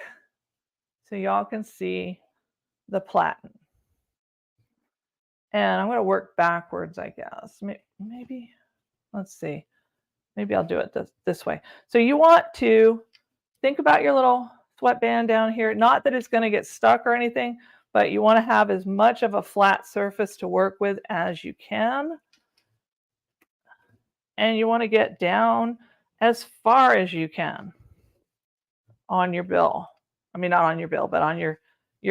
so y'all can see the platen. And I'm going to work backwards, I guess. Maybe, let's see. Maybe I'll do it this way. So you want to think about your little sweatband down here. Not that it's going to get stuck or anything, but you want to have as much of a flat surface to work with as you can. And you want to get down as far as you can on your bill. I mean, not on your bill, but on your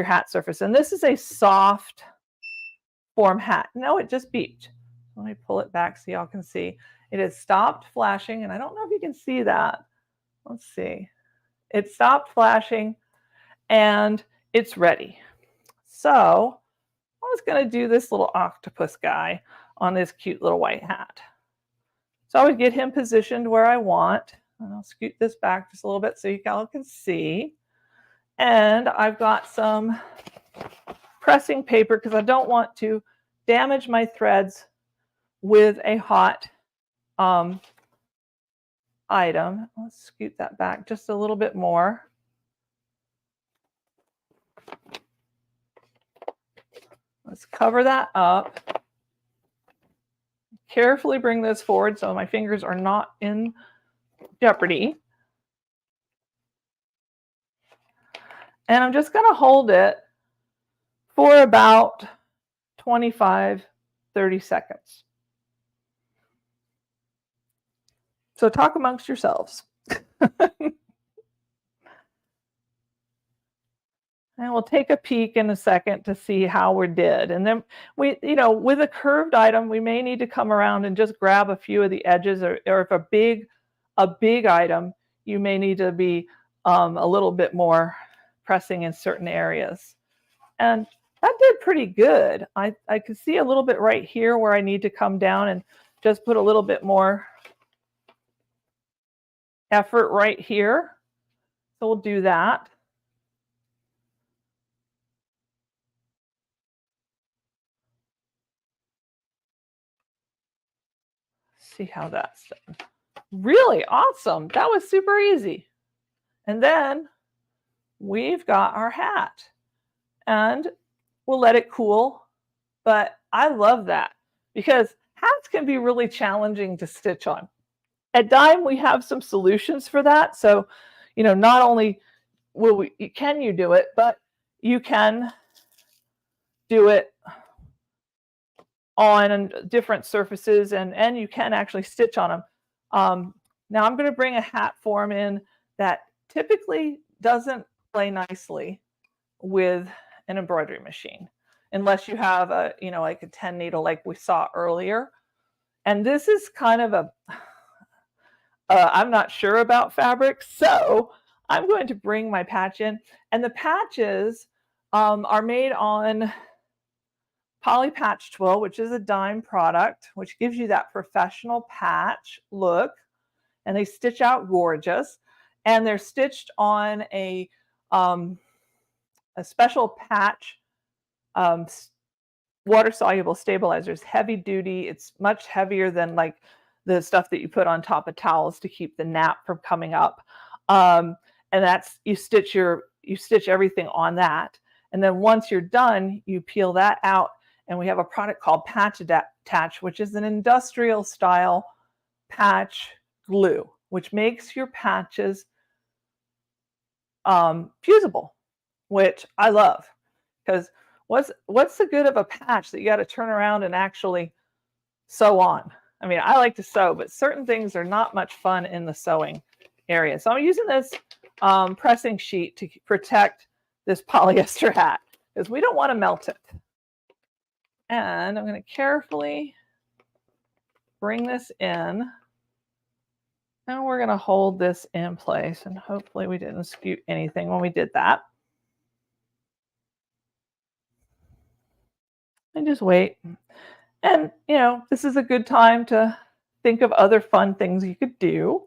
hat surface. And this is a soft form hat. No, it just beeped. Let me pull it back so y'all can see. It has stopped flashing, and I don't know if you can see that. Let's see. It stopped flashing, and it's ready. So I was going to do this little octopus guy on this cute little white hat. So I would get him positioned where I want. And I'll scoot this back just a little bit so you all can see. And I've got some pressing paper because I don't want to damage my threads with a hot item. Let's scoot that back just a little bit more. Let's cover that up. Carefully bring this forward so my fingers are not in jeopardy. And I'm just going to hold it for about 25, 30 seconds. So talk amongst yourselves. And we'll take a peek in a second to see how we did. And then we, with a curved item, we may need to come around and just grab a few of the edges, or if a big item, you may need to be a little bit more pressing in certain areas. And that did pretty good. I could see a little bit right here where I need to come down and just put a little bit more effort right here. So we'll do that. See how that's done. Really awesome. That was super easy. And then we've got our hat, and we'll let it cool. But I love that because hats can be really challenging to stitch on. At Dime, we have some solutions for that. So, not only can you do it, but you can do it on different surfaces, and you can actually stitch on them. Now I'm going to bring a hat form in that typically doesn't play nicely with an embroidery machine, unless you have like a 10 needle like we saw earlier. And this is kind of I'm not sure about fabric, so I'm going to bring my patch in. And the patches are made on Poly Patch Twill, which is a Dime product, which gives you that professional patch look. And they stitch out gorgeous. And they're stitched on a special patch water-soluble stabilizers, heavy duty. It's much heavier than like the stuff that you put on top of towels to keep the nap from coming up. And that's, you stitch everything on that. And then once you're done, you peel that out. And we have a product called Patch Attach, which is an industrial style patch glue, which makes your patches fusible, which I love. Because what's the good of a patch that you got to turn around and actually sew on? I mean, I like to sew, but certain things are not much fun in the sewing area. So I'm using this pressing sheet to protect this polyester hat because we don't want to melt it. And I'm going to carefully bring this in. And we're going to hold this in place. And hopefully we didn't scoot anything when we did that. And just wait. And, this is a good time to think of other fun things you could do.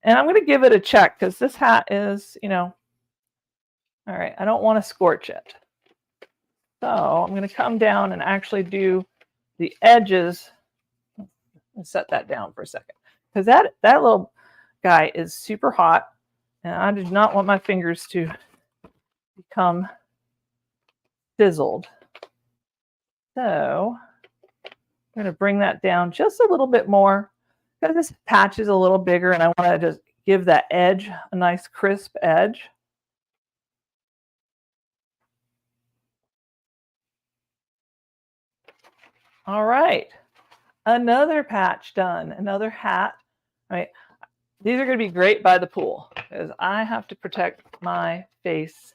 And I'm going to give it a check because this hat is, all right, I don't want to scorch it. So I'm going to come down and actually do the edges and set that down for a second. Because that little guy is super hot. And I do not want my fingers to become sizzled. So I'm going to bring that down just a little bit more. Because this patch is a little bigger and I want to just give that edge a nice crisp edge. All right. Another patch done. Another hat. All right. These are going to be great by the pool because I have to protect my face.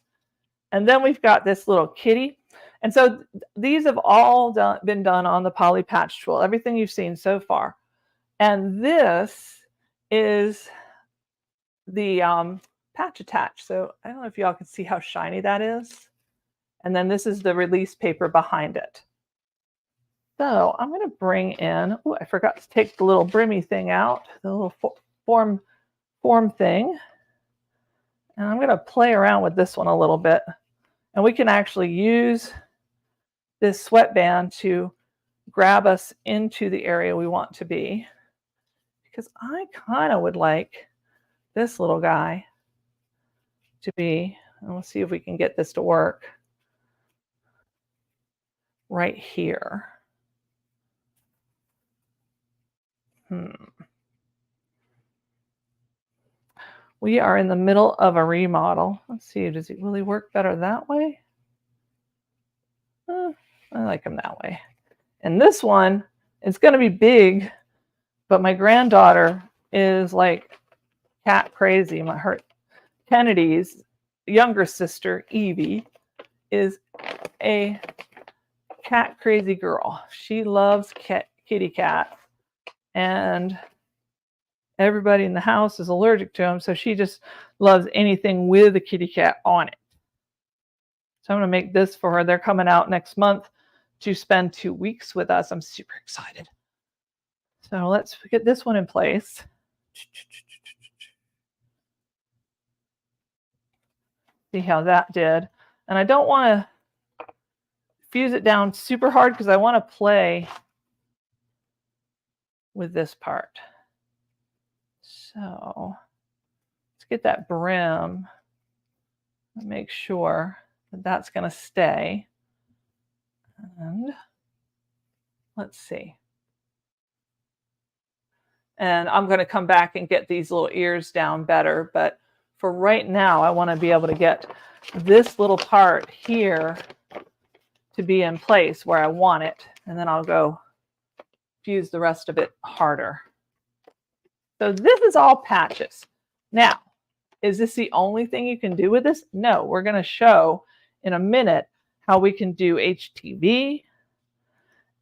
And then we've got this little kitty. And so these have all been done on the poly patch tool, everything you've seen so far. And this is the patch attach. So I don't know if y'all can see how shiny that is. And then this is the release paper behind it. So I'm going to bring in, oh, I forgot to take the little brimmy thing out, the little form thing. And I'm going to play around with this one a little bit. And we can actually use this sweatband to grab us into the area we want to be. Because I kind of would like this little guy to be, and we'll see if we can get this to work, right here. We are in the middle of a remodel. Let's see, does it really work better that way? I like them that way. And this one, it's going to be big, but my granddaughter is like cat crazy. Kennedy's younger sister, Evie, is a cat crazy girl. She loves kitty cat, and everybody in the house is allergic to them, so she just loves anything with a kitty cat on it. So I'm going to make this for her. They're coming out next month to spend 2 weeks with us. I'm super excited. So let's get this one in place. See how that did. And I don't want to fuse it down super hard because I want to play with this part. So let's get that brim and make sure that that's going to stay. And let's see. And I'm going to come back and get these little ears down better. But for right now, I want to be able to get this little part here to be in place where I want it. And then I'll go fuse the rest of it harder. So this is all patches. Now, is this the only thing you can do with this? No, we're going to show in a minute how we can do HTV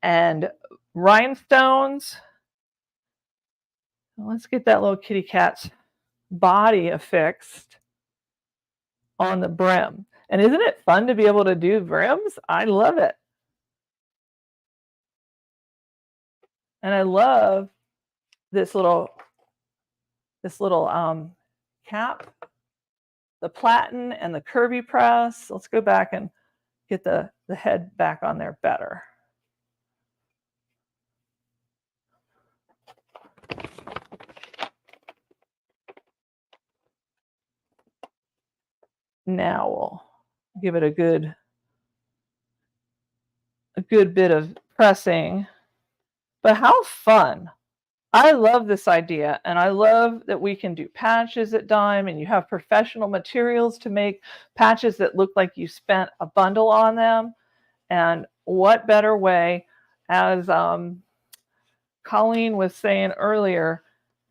and rhinestones. Let's get that little kitty cat's body affixed on the brim. And isn't it fun to be able to do brims? I love it. And I love this little cap, the platen and the curvy press. Let's go back and get the head back on there better. Now we'll give it a good bit of pressing. But how fun. I love this idea, and I love that we can do patches at Dime, and you have professional materials to make patches that look like you spent a bundle on them. And what better way, as Colleen was saying earlier,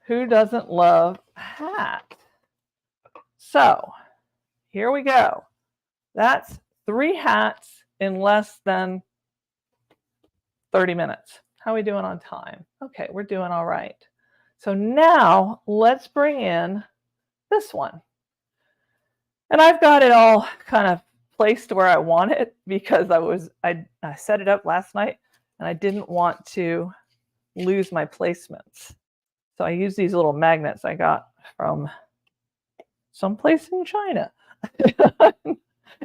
who doesn't love a hat? So here we go. That's 3 hats in less than 30 minutes. How are we doing on time? Okay, we're doing all right. So now let's bring in this one. And I've got it all kind of placed where I want it because I set it up last night and I didn't want to lose my placements. So I use these little magnets I got from someplace in China.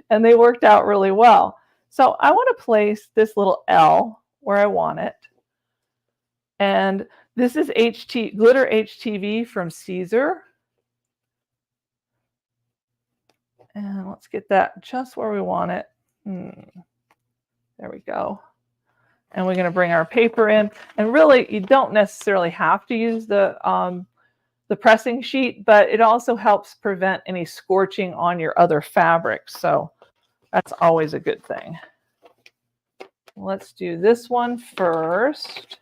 And they worked out really well. So I want to place this little L where I want it. And this is glitter HTV from Caesar. And let's get that just where we want it. There we go. And we're going to bring our paper in. And really, you don't necessarily have to use the pressing sheet, but it also helps prevent any scorching on your other fabrics. So that's always a good thing. Let's do this one first.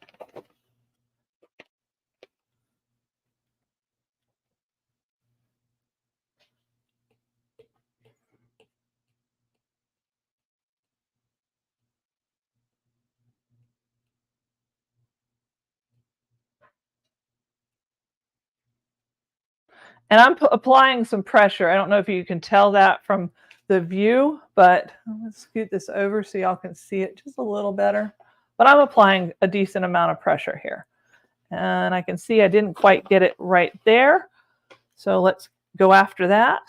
And I'm applying some pressure. I don't know if you can tell that from the view, but let's scoot this over so y'all can see it just a little better. But I'm applying a decent amount of pressure here. And I can see I didn't quite get it right there. So let's go after that.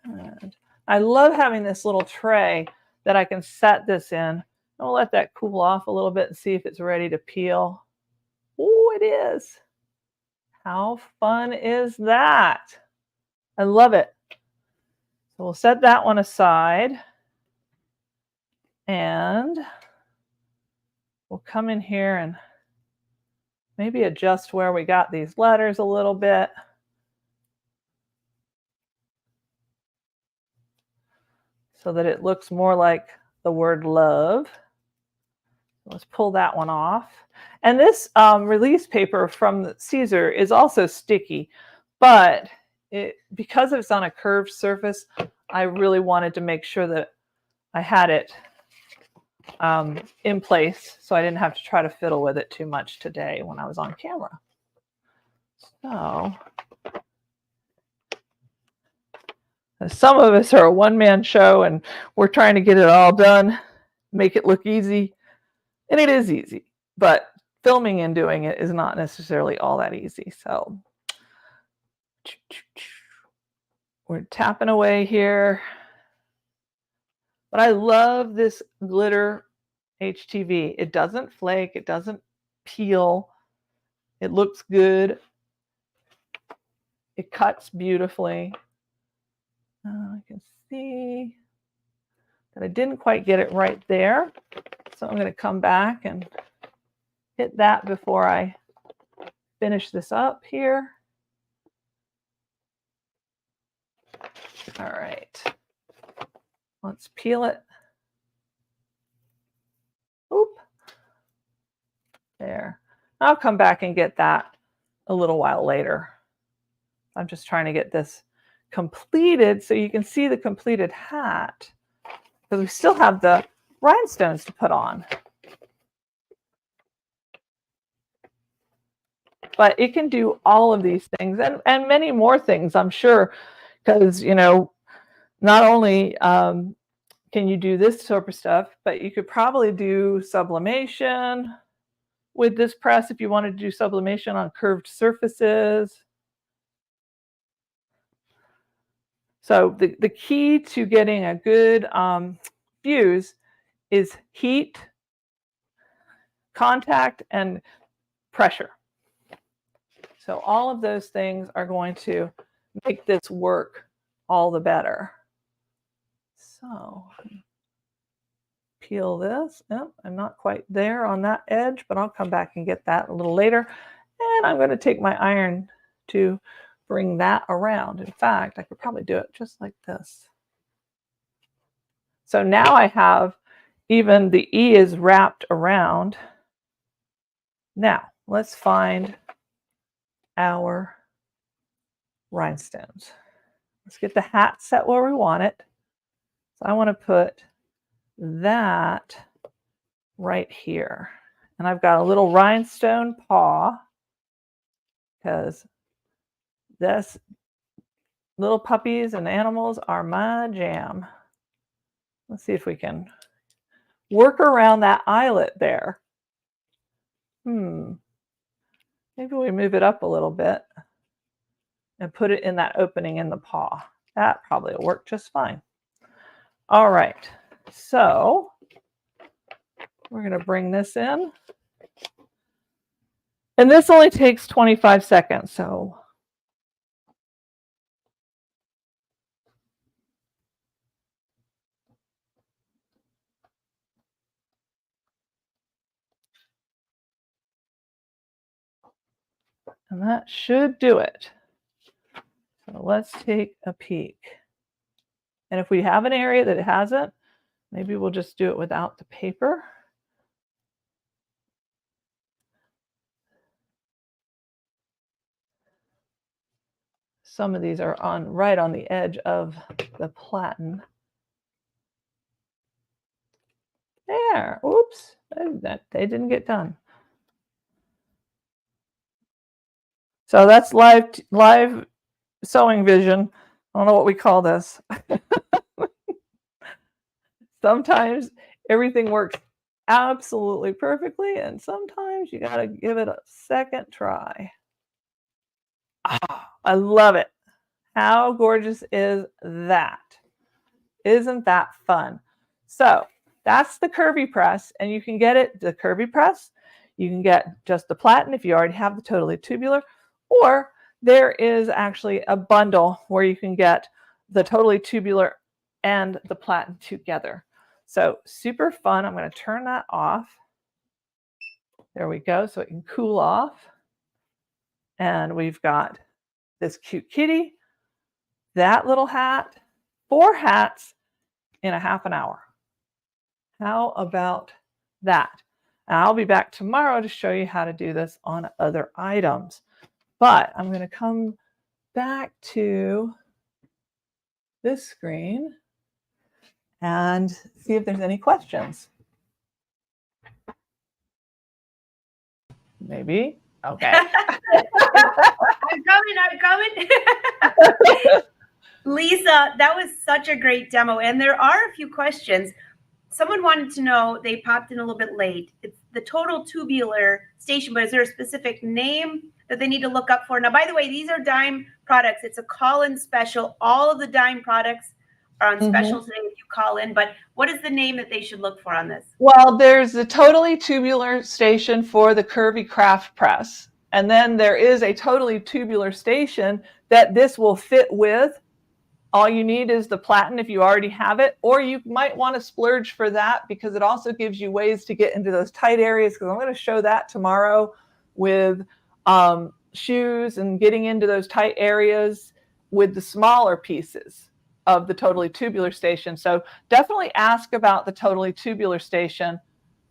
And I love having this little tray that I can set this in. I'll let that cool off a little bit and see if it's ready to peel. Oh, it is. How fun is that? I love it. So we'll set that one aside. And we'll come in here and maybe adjust where we got these letters a little bit. So that it looks more like the word love. Let's pull that one off. And this release paper from Caesar is also sticky, but because it's on a curved surface, I really wanted to make sure that I had it in place so I didn't have to try to fiddle with it too much today when I was on camera. So some of us are a one-man show and we're trying to get it all done, make it look easy. And it is easy, but filming and doing it is not necessarily all that easy. So we're tapping away here. But I love this glitter HTV. It doesn't flake. It doesn't peel. It looks good. It cuts beautifully. I can see that I didn't quite get it right there. So I'm going to come back and hit that before I finish this up here. All right. Let's peel it. Oop. There. I'll come back and get that a little while later. I'm just trying to get this completed so you can see the completed hat, because we still have the rhinestones to put on. But it can do all of these things and many more things, I'm sure, because, you know, not only can you do this sort of stuff, but you could probably do sublimation with this press if you wanted to do sublimation on curved surfaces. So the key to getting a good fuse is heat, contact, and pressure. So all of those things are going to make this work all the better. So peel this. Oh, I'm not quite there on that edge, but I'll come back and get that a little later. And I'm going to take my iron to bring that around. In fact, I could probably do it just like this. So now I have even the E is wrapped around. Now let's find our rhinestones. Let's get the hat set where we want it. So I want to put that right here. And I've got a little rhinestone paw because this little puppies and animals are my jam. Let's see if we can work around that eyelet there. Maybe we move it up a little bit and put it in that opening in the paw. That probably will work just fine. All right, so we're going to bring this in. And this only takes 25 seconds, so And that should do it. So let's take a peek. And if we have an area that it hasn't, maybe we'll just do it without the paper. Some of these are right on the edge of the platen. There, oops, they didn't get done. So that's live sewing vision. I don't know what we call this. Sometimes everything works absolutely perfectly, and sometimes you got to give it a second try. Ah, I love it. How gorgeous is that? Isn't that fun? So that's the curvy press, and you can get it, the curvy press. You can get just the platen if you already have the totally tubular, or there is actually a bundle where you can get the totally tubular and the platen together. So super fun. I'm going to turn that off. There we go, so it can cool off. And we've got this cute kitty, that little hat, 4 hats in a half an hour. How about that? And I'll be back tomorrow to show you how to do this on other items. But I'm going to come back to this screen and see if there's any questions. Maybe. Okay. I'm coming. Lisa, that was such a great demo. And there are a few questions. Someone wanted to know, they popped in a little bit late. It's the total tubular station, but is there a specific name that they need to look up for? Now, by the way, these are dime products. It's a call-in special. All of the dime products are on special today if you call in. But what is the name that they should look for on this? Well, there's the totally tubular station for the curvy craft press. And then there is a totally tubular station that this will fit with. All you need is the platen if you already have it, or you might want to splurge for that because it also gives you ways to get into those tight areas, because I'm going to show that tomorrow with shoes and getting into those tight areas with the smaller pieces of the totally tubular station. So definitely ask about the totally tubular station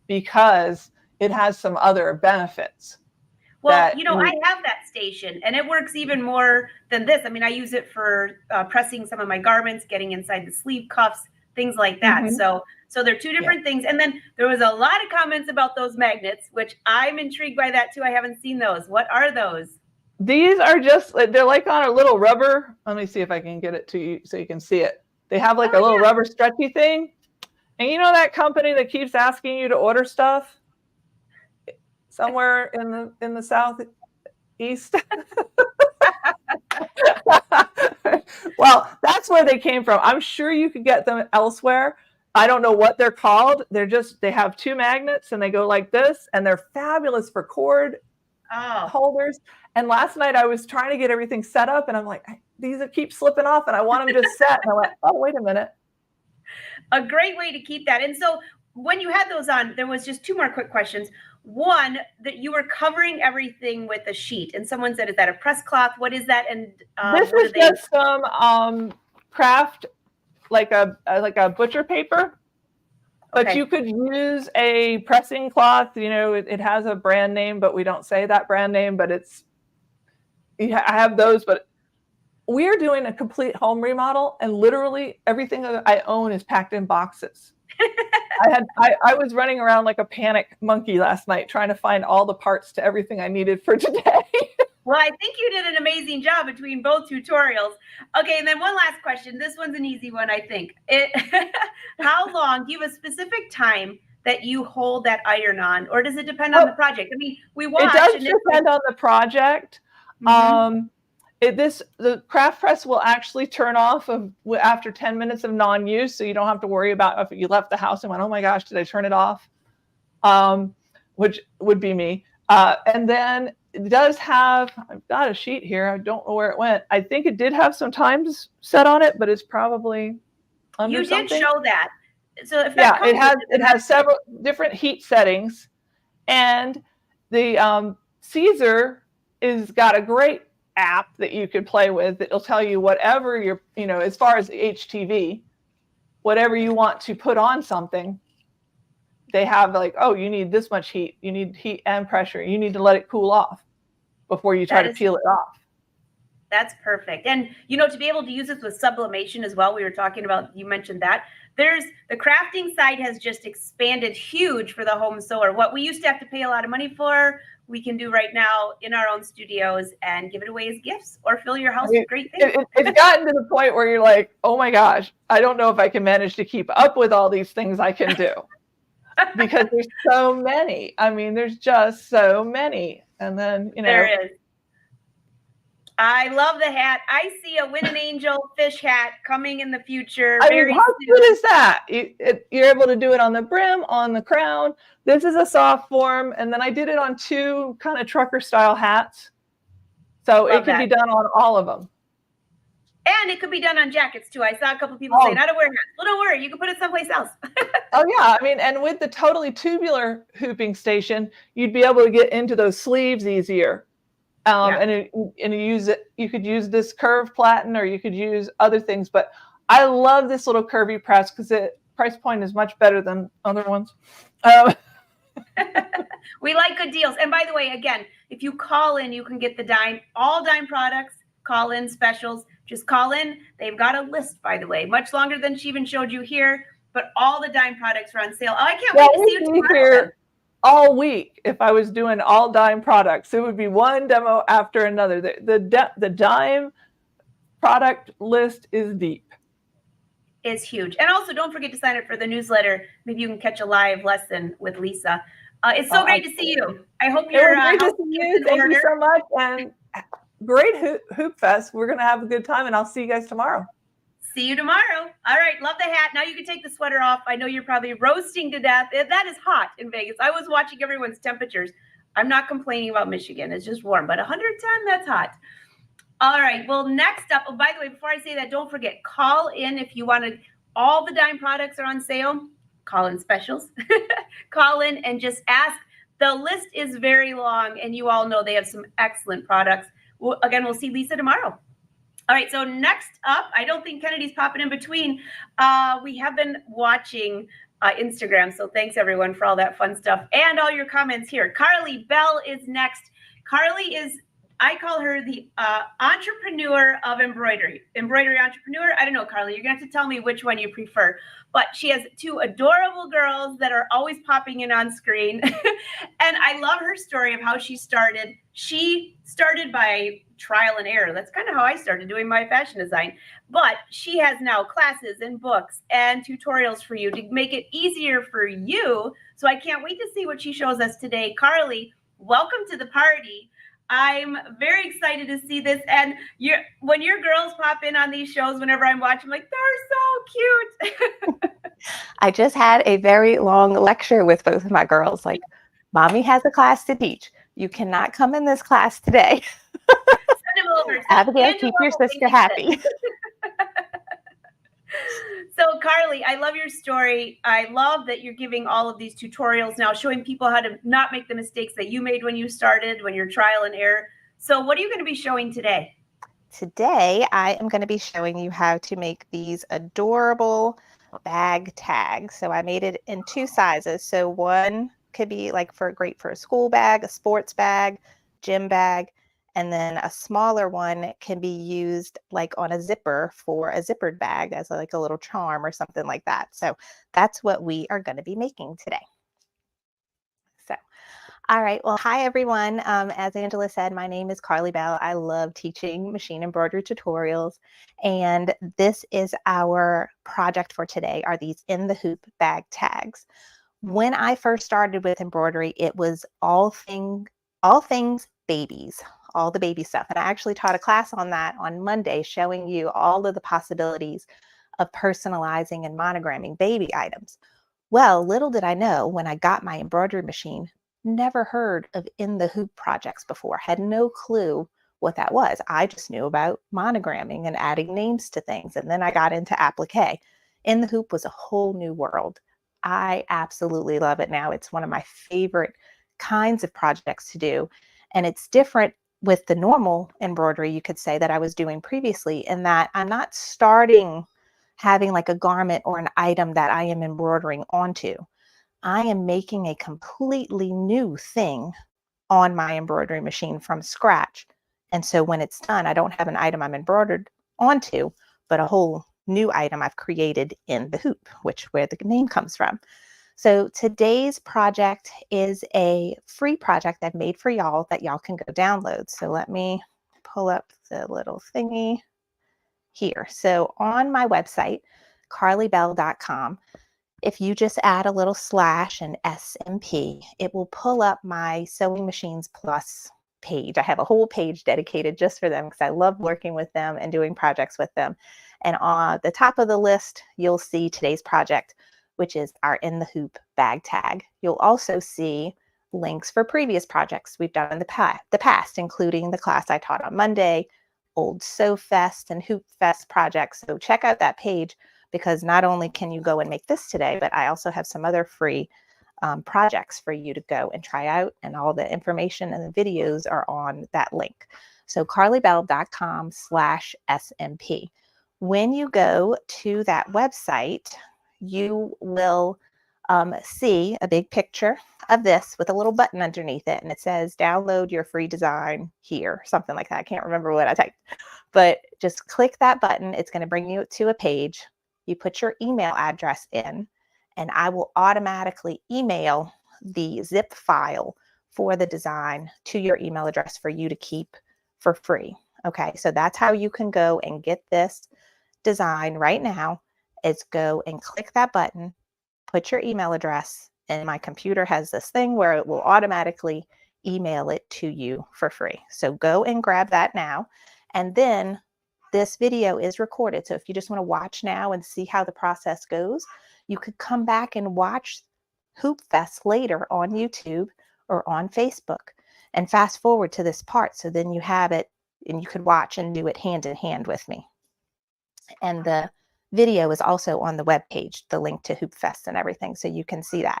because it has some other benefits. Well, you know, I have that station and it works even more than this. I mean, I use it for pressing some of my garments, getting inside the sleeve cuffs, things like that. So they're two different things. And then there was a lot of comments about those magnets, which I'm intrigued by that too. I haven't seen those. What are those? These are just, they're like on a little rubber. Let me see if I can get it to you so you can see it. They have like a little rubber stretchy thing. And you know that company that keeps asking you to order stuff? Somewhere in the southeast. Well, that's where they came from. I'm sure you could get them elsewhere. I don't know what they're called. They have 2 magnets and they go like this, and they're fabulous for cord holders. And last night I was trying to get everything set up and I'm like, these keep slipping off and I want them just set. And I went, oh, wait a minute. A great way to keep that. And so when you had those on, there was just 2 more quick questions. One, that you were covering everything with a sheet, and someone said, "Is that a press cloth? What is that?" And this is just some craft, like a butcher paper, but you could use a pressing cloth. You know, it has a brand name, but we don't say that brand name. But I have those. But we are doing a complete home remodel, and literally everything that I own is packed in boxes. I was running around like a panic monkey last night trying to find all the parts to everything I needed for today. Well, I think you did an amazing job between both tutorials. Okay, and then one last question. This one's an easy one, I think. How long, do you have a specific time that you hold that iron on, or does it depend on the project? I mean, we watch. It does depend on the project. The craft press will actually turn off after 10 minutes of non-use, so you don't have to worry about if you left the house and went, oh my gosh, did I turn it off? Which would be me. And then it does have, I've got a sheet here. I don't know where it went. I think it did have some times set on it, but it's probably under something. You did show that. So if it has several different heat settings, and the Caesar is got a great app that you could play with. It'll tell you whatever you're, as far as HTV, whatever you want to put on something. They have like, oh, you need this much heat. You need heat and pressure. You need to let it cool off before you try to peel it off. That's perfect. And, to be able to use this with sublimation as well, we were talking about, you mentioned that. The crafting side has just expanded huge for the home sewer. What we used to have to pay a lot of money for, we can do right now in our own studios and give it away as gifts or fill your house with great things. It's gotten to the point where you're like, oh my gosh, I don't know if I can manage to keep up with all these things I can do. Because there's so many. I mean, there's just so many. And then, There is. I love the hat. I see a Win an Angel fish hat coming in the future. How good is that? You're able to do it on the brim, on the crown. This is a soft form. And then I did it on 2 kind of trucker style hats. So it can be done on all of them. And it could be done on jackets too. I saw a couple people saying, I don't wear hats. Well, don't worry. You can put it someplace else. Oh, yeah. I mean, and with the totally tubular hooping station, you'd be able to get into those sleeves easier. And you could use this curved platen, or you could use other things. But I love this little curvy press because the price point is much better than other ones. We like good deals. And by the way, again, if you call in, you can get all dime products, call in specials. Just call in. They've got a list, by the way, much longer than she even showed you here. But all the dime products are on sale. Oh, I can't wait to see you tomorrow. All week, if I was doing all dime products, it would be one demo after another. The dime product list is deep. Is huge. And also, don't forget to sign up for the newsletter. Maybe you can catch a live lesson with Lisa. It's so great to see you. I hope you're great to see you. Thank you so much. And great Hoopfest. We're going to have a good time, and I'll see you guys tomorrow. See you tomorrow. All right. Love the hat. Now you can take the sweater off. I know you're probably roasting to death. That is hot in Vegas. I was watching everyone's temperatures. I'm not complaining about Michigan. It's just warm, but 110, that's hot. All right. Well, next up, by the way, before I say that, don't forget, call in if you want to. All the dime products are on sale. Call in specials. Call in and just ask. The list is very long, and you all know they have some excellent products. Again, we'll see Lisa tomorrow. All right, so next up, I don't think Kennedy's popping in between. We have been watching Instagram, so thanks everyone for all that fun stuff and all your comments here. Carly Bell is next. Carly is, I call her the entrepreneur of embroidery. Embroidery entrepreneur. I don't know, Carly, you're going to have to tell me which one you prefer. But she has 2 adorable girls that are always popping in on screen. And I love her story of how she started. She started by trial and error. That's kind of how I started doing my fashion design. But she has now classes and books and tutorials for you to make it easier for you. So I can't wait to see what she shows us today. Carly, welcome to the party. I'm very excited to see this. And when your girls pop in on these shows, whenever I'm watching, I'm like, they're so cute. I just had a very long lecture with both of my girls. Like, mommy has a class to teach. You cannot come in this class today. Send them over. Abigail, keep your sister happy. So Carly, I love your story. I love that you're giving all of these tutorials now, showing people how to not make the mistakes that you made when you started, when you're trial and error. So what are you going to be showing today? Today, I am going to be showing you how to make these adorable bag tags. So I made it in 2 sizes. So one could be like great for a school bag, a sports bag, gym bag. And then a smaller one can be used like on a zipper for a zippered bag as like a little charm or something like that. So that's what we are going to be making today. So, all right. Well, hi, everyone. As Angela said, my name is Carly Bell. I love teaching machine embroidery tutorials. And this is our project for today, are these in the hoop bag tags. When I first started with embroidery, it was all things babies. All the baby stuff. And I actually taught a class on that on Monday, showing you all of the possibilities of personalizing and monogramming baby items. Well, little did I know when I got my embroidery machine, never heard of in the hoop projects before, had no clue what that was. I just knew about monogramming and adding names to things. And then I got into applique. In the hoop was a whole new world. I absolutely love it now. It's one of my favorite kinds of projects to do. And it's different with the normal embroidery, you could say, that I was doing previously, in that I'm not starting having like a garment or an item that I am embroidering onto. I am making a completely new thing on my embroidery machine from scratch. And so when it's done, I don't have an item I'm embroidered onto, but a whole new item I've created in the hoop, where the name comes from. So today's project is a free project I've made for y'all that y'all can go download. So let me pull up the little thingy here. So on my website, carlybell.com, if you just add a little slash and SMP, it will pull up my Sewing Machines Plus page. I have a whole page dedicated just for them because I love working with them and doing projects with them. And on the top of the list, you'll see today's project, which is our In the Hoop bag tag. You'll also see links for previous projects we've done in the past, including the class I taught on Monday, old SewFest and Hoopfest projects. So check out that page, because not only can you go and make this today, but I also have some other free projects for you to go and try out, and all the information and the videos are on that link. So carlybell.com/SMP. When you go to that website, you will see a big picture of this with a little button underneath it, and it says download your free design here, something like that. I can't remember what I typed, but just click that button. It's going to bring you to a page. You put your email address in, and I will automatically email the zip file for the design to your email address for you to keep for free. Okay, so that's how you can go and get this design right now, is go and click that button, put your email address, and my computer has this thing where it will automatically email it to you for free. So go and grab that now. And then this video is recorded. So if you just want to watch now and see how the process goes, you could come back and watch Hoopfest later on YouTube or on Facebook and fast forward to this part. So then you have it and you could watch and do it hand in hand with me. And the video is also on the webpage, the link to Hoopfest and everything, so you can see that.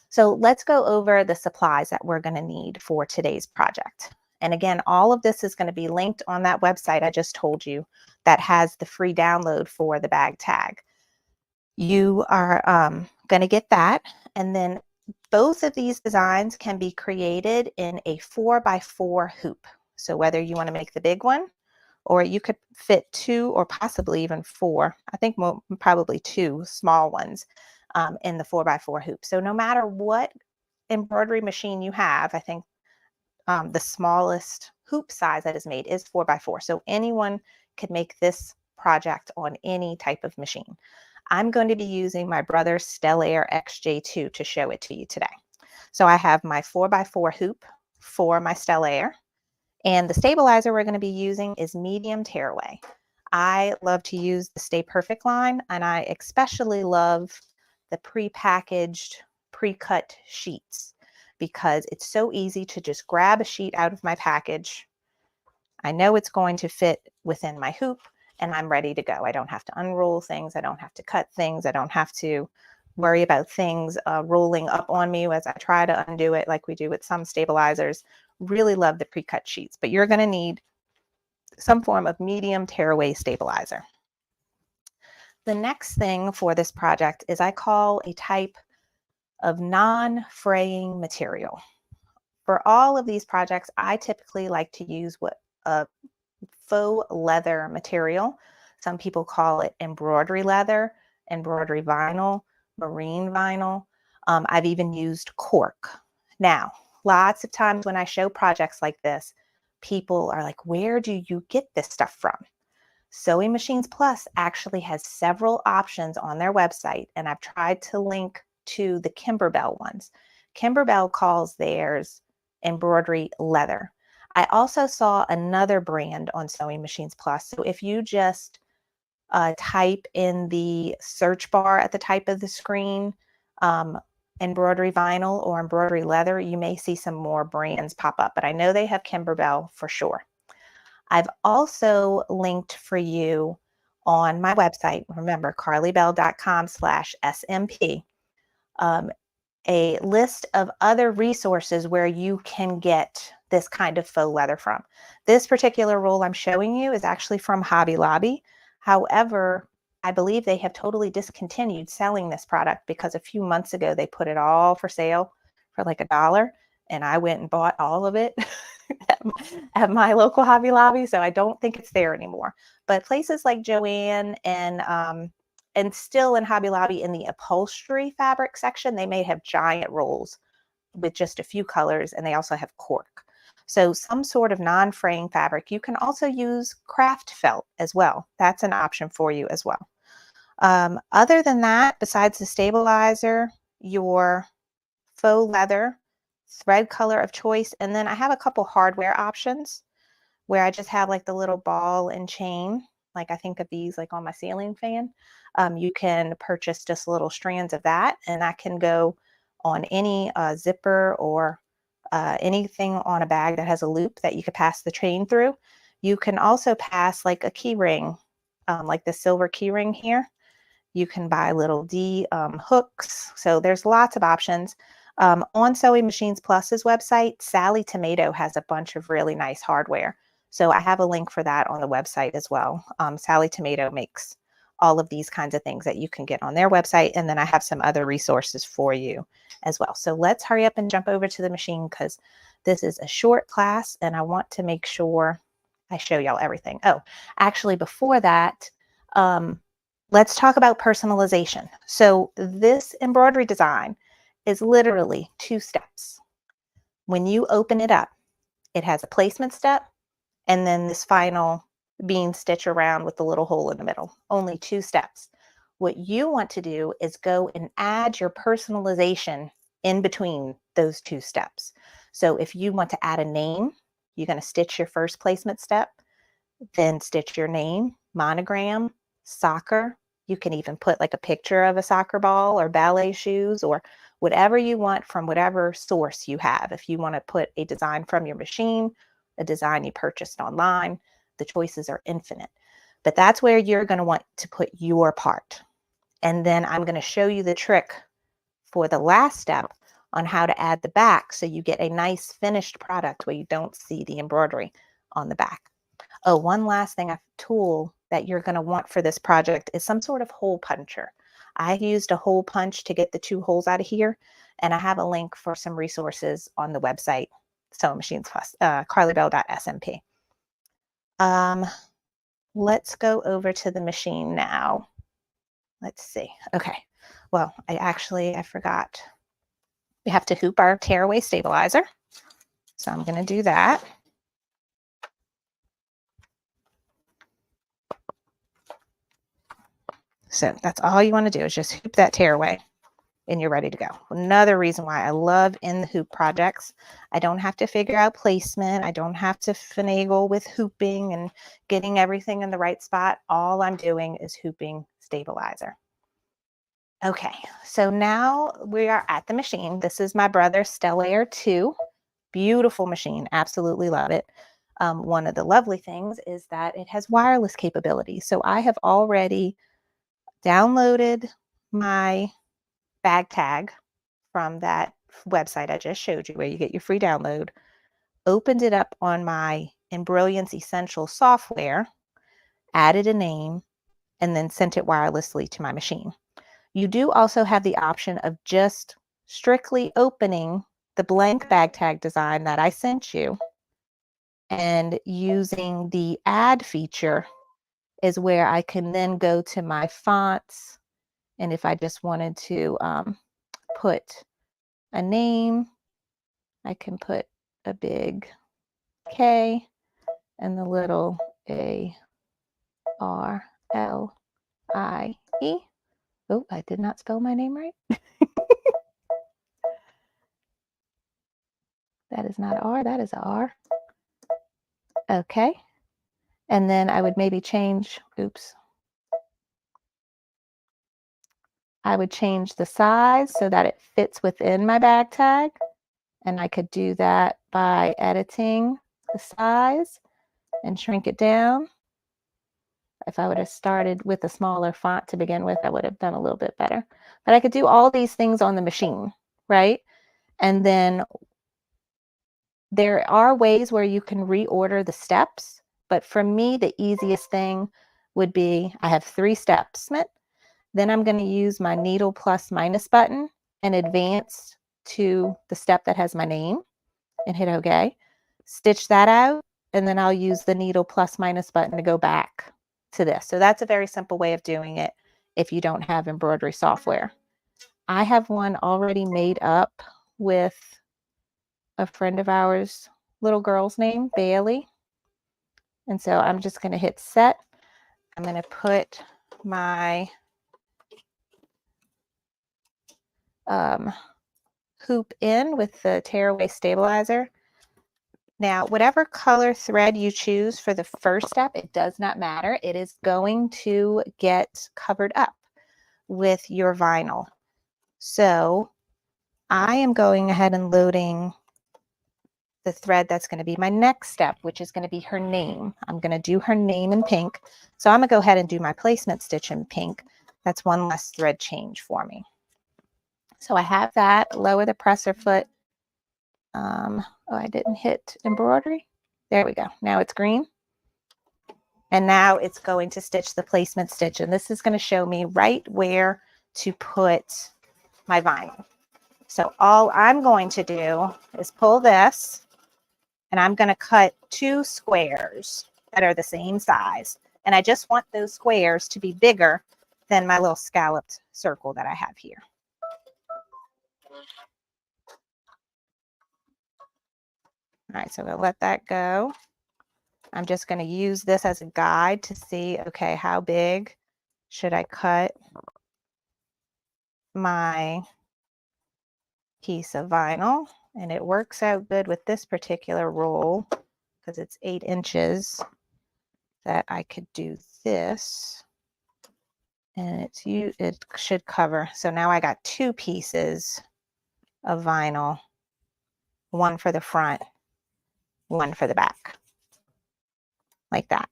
So let's go over the supplies that we're going to need for today's project. And again, all of this is going to be linked on that website I just told you that has the free download for the bag tag. You are going to get that. And then both of these designs can be created in a 4x4 hoop. So whether you want to make the big one, or you could fit 2 or possibly even 4, I think probably 2 small ones in the 4x4 hoop. So no matter what embroidery machine you have, I think the smallest hoop size that is made is 4x4. So anyone could make this project on any type of machine. I'm going to be using my brother's Stellaire XJ2 to show it to you today. So I have my 4x4 hoop for my Stellaire. And the stabilizer we're going to be using is medium tearaway. I love to use the Stay Perfect line, and I especially love the pre-packaged, pre-cut sheets because it's so easy to just grab a sheet out of my package. I know it's going to fit within my hoop, and I'm ready to go. I don't have to unroll things. I don't have to cut things. I don't have to worry about things rolling up on me as I try to undo it like we do with some stabilizers. Really love the pre-cut sheets, but you're going to need some form of medium tearaway stabilizer. The next thing for this project is I call a type of non-fraying material. For all of these projects, I typically like to use a faux leather material. Some people call it embroidery leather, embroidery vinyl, marine vinyl. I've even used cork. Now, lots of times when I show projects like this, people are like, where do you get this stuff from? Sewing Machines Plus actually has several options on their website, and I've tried to link to the Kimberbell ones. Kimberbell calls theirs embroidery leather. I also saw another brand on Sewing Machines Plus. So if you just type in the search bar at the top of the screen, embroidery vinyl or embroidery leather, you may see some more brands pop up, but I know they have Kimberbell for sure. I've also linked for you on my website, remember, carlybell.com/SMP, a list of other resources where you can get this kind of faux leather from. This particular roll I'm showing you is actually from Hobby Lobby. However, I believe they have totally discontinued selling this product because a few months ago they put it all for sale for like $1, and I went and bought all of it at my local Hobby Lobby, so I don't think it's there anymore. But places like Joanne and still in Hobby Lobby in the upholstery fabric section, they may have giant rolls with just a few colors, and they also have cork. So some sort of non-fraying fabric. You can also use craft felt as well. That's an option for you as well. Other than that, besides the stabilizer, your faux leather, thread color of choice, and then I have a couple hardware options where I just have like the little ball and chain, like I think of these like on my ceiling fan. You can purchase just little strands of that, and that can go on any zipper or anything on a bag that has a loop that you could pass the chain through. You can also pass like a key ring, like the silver key ring here. You can buy little D hooks. So there's lots of options. On Sewing Machines Plus's website, Sally Tomato has a bunch of really nice hardware. So I have a link for that on the website as well. Sally Tomato makes all of these kinds of things that you can get on their website. And then I have some other resources for you as well. So let's hurry up and jump over to the machine because this is a short class and I want to make sure I show y'all everything. Oh, actually before that, let's talk about personalization. So this embroidery design is literally 2 steps. When you open it up, it has a placement step and then this final bean stitch around with the little hole in the middle. Only 2 steps. What you want to do is go and add your personalization in between those 2 steps. So if you want to add a name, you're going to stitch your first placement step, then stitch your name, monogram, soccer. You can even put like a picture of a soccer ball or ballet shoes or whatever you want from whatever source you have. If you want to put a design from your machine, a design you purchased online, the choices are infinite. But that's where you're going to want to put your part. And then I'm going to show you the trick for the last step on how to add the back so you get a nice finished product where you don't see the embroidery on the back. Oh, one last thing, a tool that you're going to want for this project is some sort of hole puncher. I used a hole punch to get the 2 holes out of here, and I have a link for some resources on the website, Sewing Machines Plus, carlybell.smp. Let's go over to the machine now. Let's see. Okay. Well, I forgot. We have to hoop our tearaway stabilizer. So I'm going to do that. So that's all you want to do is just hoop that tearaway and you're ready to go. Another reason why I love in the hoop projects, I don't have to figure out placement. I don't have to finagle with hooping and getting everything in the right spot. All I'm doing is hooping stabilizer. Okay, so now we are at the machine. This is my brother Stellaire 2. Beautiful machine, absolutely love it. One of the lovely things is that it has wireless capability. So I have already downloaded my bag tag from that website I just showed you where you get your free download, opened it up on my Embrilliance Essential software, added a name, and then sent it wirelessly to my machine. You do also have the option of just strictly opening the blank bag tag design that I sent you and using the add feature is where I can then go to my fonts. And if I just wanted to put a name, I can put a big K and the little A-R-L-I-E. Oh, I did not spell my name right. That is not R, that is a R. Okay. And then I would maybe change, I would change the size so that it fits within my bag tag. And I could do that by editing the size and shrink it down. If I would have started with a smaller font to begin with, I would have done a little bit better. But I could do all these things on the machine, right? And then There are ways where you can reorder the steps, but for me, the easiest thing would be, I have 3 steps. Then I'm going to use my needle plus minus button and advance to the step that has my name and hit OK. Stitch that out, and then I'll use the needle plus minus button to go back to this. So that's a very simple way of doing it if you don't have embroidery software. I have one already made up with a friend of ours, little girl's name, Bailey. And so I'm just going to hit set. I'm going to put my hoop in with the tearaway stabilizer. Now, whatever color thread you choose for the first step, it does not matter. It is going to get covered up with your vinyl. So I am going ahead and loading the thread that's going to be my next step, which is going to be her name. I'm going to do her name in pink. So I'm going to go ahead and do my placement stitch in pink. That's one less thread change for me. So I have that, lower the presser foot. Oh, I didn't hit embroidery. There we go. Now it's green. And now it's going to stitch the placement stitch. And this is going to show me right where to put my vinyl. So all I'm going to do is pull this, and I'm going to cut 2 squares that are the same size. And I just want those squares to be bigger than my little scalloped circle that I have here. All right, so I'm going to let that go. I'm just going to use this as a guide to see, okay, how big should I cut my piece of vinyl? And it works out good with this particular roll because it's 8 inches that I could do this. And it should cover. So now I got 2 pieces of vinyl, one for the front, one for the back, like that.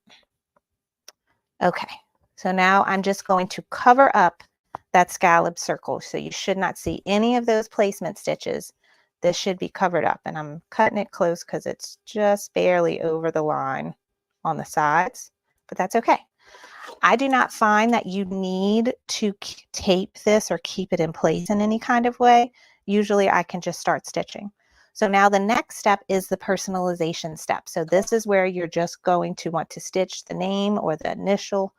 Okay, so now I'm just going to cover up that scallop circle. So you should not see any of those placement stitches. This should be covered up, and I'm cutting it close because it's just barely over the line on the sides, but that's okay. I do not find that you need to tape this or keep it in place in any kind of way. Usually I can just start stitching. So now the next step is the personalization step. So this is where you're just going to want to stitch the name or the initial,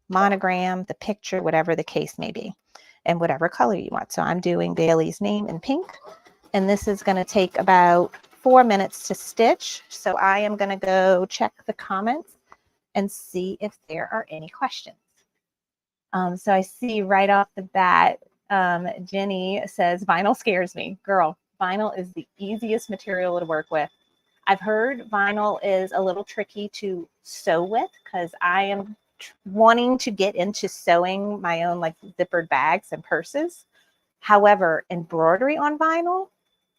monogram, the picture, whatever the case may be, and whatever color you want. So I'm doing Bailey's name in pink, and this is going to take about 4 minutes to stitch. So I am going to go check the comments and see if there are any questions. So I see right off the bat, Jenny says, vinyl scares me. Girl, vinyl is the easiest material to work with. I've heard vinyl is a little tricky to sew with because I am wanting to get into sewing my own like zippered bags and purses. However, embroidery on vinyl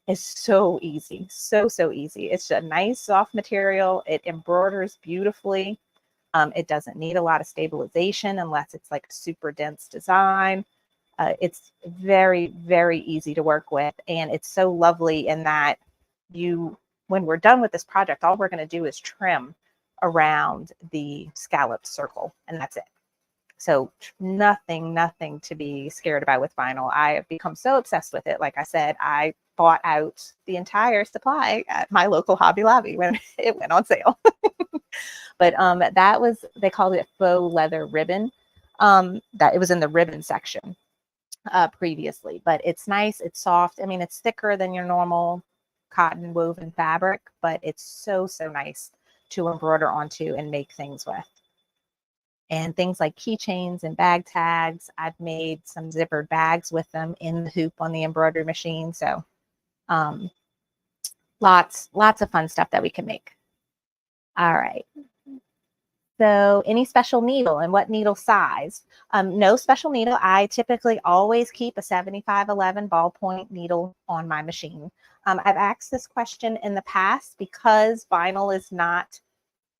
is so easy, so easy. It's a nice soft material. It embroiders beautifully. It doesn't need a lot of stabilization unless it's like a super dense design. It's very, very easy to work with. And it's so lovely in that when we're done with this project, all we're going to do is trim around the scalloped circle, and that's it. So nothing to be scared about with vinyl. I have become so obsessed with it. Like I said, I bought out the entire supply at my local Hobby Lobby when it went on sale. But that was, they called it faux leather ribbon. That it was in the ribbon section previously, but it's nice. It's soft. I mean, it's thicker than your normal cotton woven fabric, but it's so nice to embroider onto and make things with. And things like keychains and bag tags. I've made some zippered bags with them in the hoop on the embroidery machine. So lots of fun stuff that we can make. All right. So any special needle, and what needle size? No special needle. I typically always keep a 7511 ballpoint needle on my machine. I've asked this question in the past because vinyl is not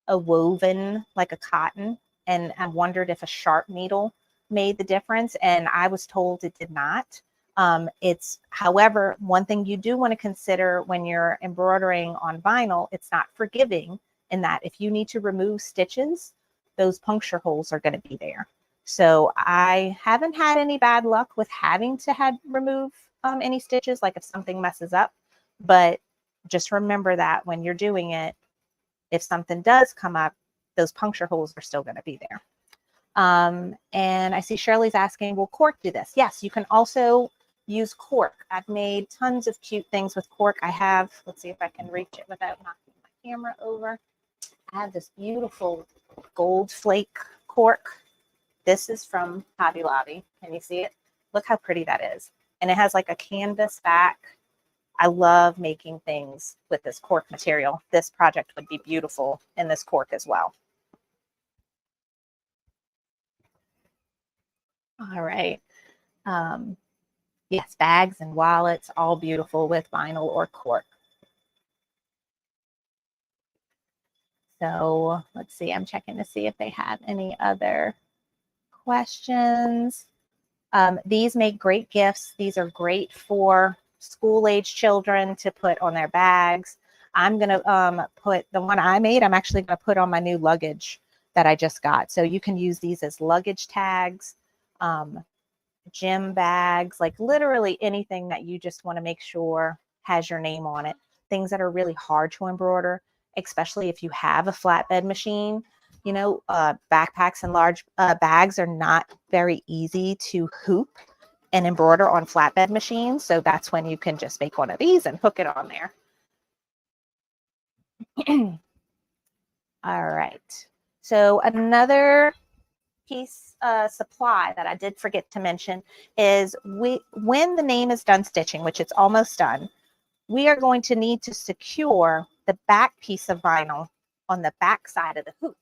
a woven like a cotton, and I wondered if a sharp needle made the difference, and I was told it did not. However, one thing you do want to consider when you're embroidering on vinyl, it's not forgiving in that if you need to remove stitches, those puncture holes are going to be there. So I haven't had any bad luck with having to remove any stitches, like if something messes up, but just remember that when you're doing it, if something does come up, those puncture holes are still going to be there. And I see Shirley's asking, will cork do this? Yes, you can also use cork. I've made tons of cute things with cork. I have, let's see if I can reach it without knocking my camera over. I have this beautiful gold flake cork. This is from Hobby Lobby. Can you see it? Look how pretty that is. And it has like a canvas back. I love making things with this cork material. This project would be beautiful in this cork as well. All right. Yes, bags and wallets, all beautiful with vinyl or cork. So let's see, I'm checking to see if they have any other questions. These make great gifts. These are great for school-age children to put on their bags. I'm going to put the one I made, I'm actually going to put on my new luggage that I just got. So you can use these as luggage tags, gym bags, like literally anything that you just want to make sure has your name on it. Things that are really hard to embroider, especially if you have a flatbed machine. You know, backpacks and large bags are not very easy to hoop and embroider on flatbed machines. So that's when you can just make one of these and hook it on there. All right. So another piece supply that I did forget to mention is when the name is done stitching, which it's almost done, we are going to need to secure the back piece of vinyl on the back side of the hoop.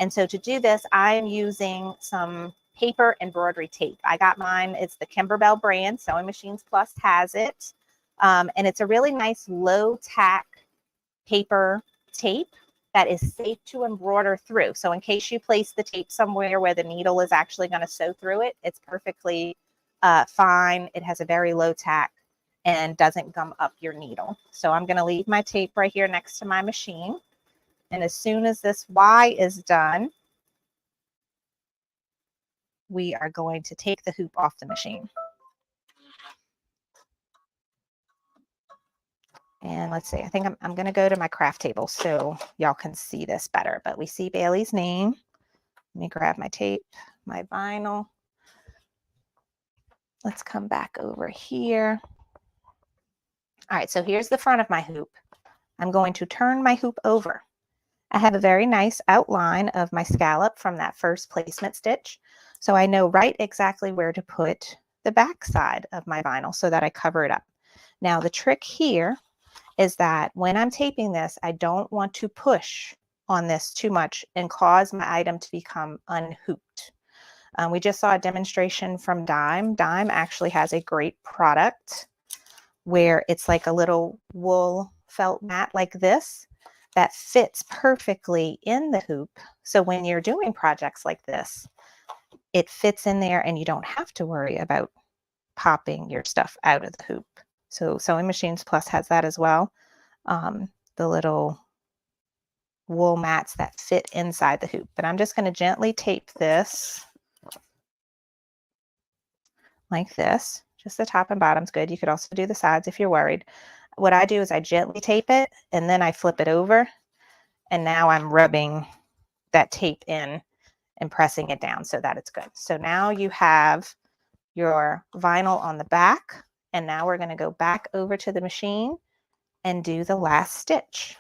And so to do this, I'm using some paper embroidery tape. I got mine. It's the Kimberbell brand. Sewing Machines Plus has it. And it's a really nice low tack paper tape that is safe to embroider through. So in case you place the tape somewhere where the needle is actually going to sew through it, it's perfectly fine. It has a very low tack and doesn't gum up your needle. So I'm going to leave my tape right here next to my machine. And as soon as this Y is done, we are going to take the hoop off the machine. And let's see, I think I'm going to go to my craft table so y'all can see this better. But we see Bailey's name. Let me grab my tape, my vinyl. Let's come back over here. All right, so here's the front of my hoop. I'm going to turn my hoop over. I have a very nice outline of my scallop from that first placement stitch. So I know right exactly where to put the back side of my vinyl so that I cover it up. Now the trick here is that when I'm taping this, I don't want to push on this too much and cause my item to become unhooped. We just saw a demonstration from Dime. Dime actually has a great product where it's like a little wool felt mat like this that fits perfectly in the hoop. So when you're doing projects like this, it fits in there and you don't have to worry about popping your stuff out of the hoop. So Sewing Machines Plus has that as well. The little wool mats that fit inside the hoop. But I'm just going to gently tape this like this. Just the top and bottom's good. You could also do the sides if you're worried. What I do is I gently tape it and then I flip it over. And now I'm rubbing that tape in and pressing it down so that it's good. So now you have your vinyl on the back. And now we're going to go back over to the machine and do the last stitch.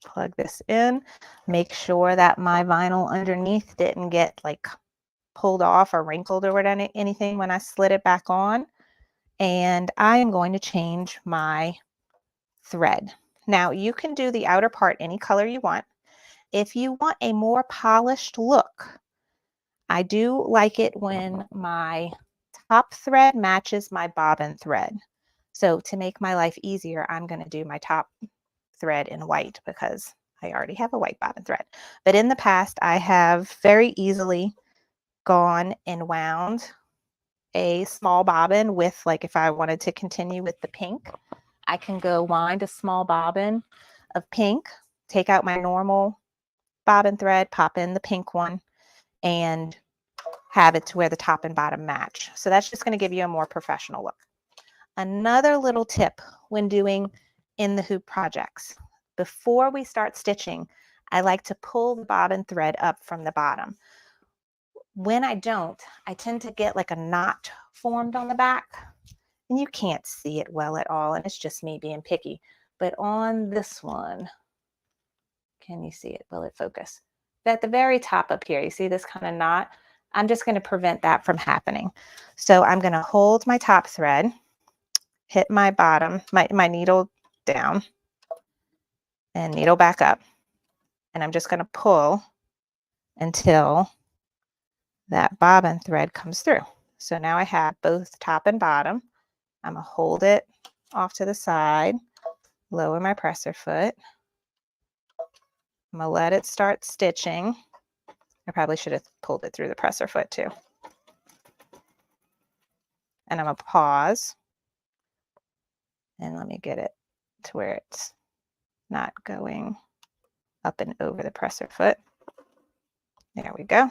Plug this in. Make sure that my vinyl underneath didn't get like pulled off or wrinkled or anything when I slid it back on. And I am going to change my thread. Now you can do the outer part any color you want. If you want a more polished look, I do like it when my top thread matches my bobbin thread. So to make my life easier, I'm going to do my top thread in white because I already have a white bobbin thread. But in the past, I have very easily gone and wound a small bobbin with, like, if I wanted to continue with the pink, I can go wind a small bobbin of pink, take out my normal bobbin thread, pop in the pink one, and have it to where the top and bottom match. So that's just going to give you a more professional look. Another little tip when doing in the hoop projects, before we start stitching, I like to pull the bobbin thread up from the bottom. When I don't, I tend to get like a knot formed on the back, and you can't see it well at all, and it's just me being picky. But on this one, can you see it? Will it focus? At the very top up here, you see this kind of knot? I'm just going to prevent that from happening. So I'm going to hold my top thread, hit my bottom, my needle down, and needle back up. And I'm just going to pull until that bobbin thread comes through. So now I have both top and bottom. I'm going to hold it off to the side, lower my presser foot. I'm going to let it start stitching. I probably should have pulled it through the presser foot too. And I'm going to pause. And let me get it to where it's not going up and over the presser foot. There we go.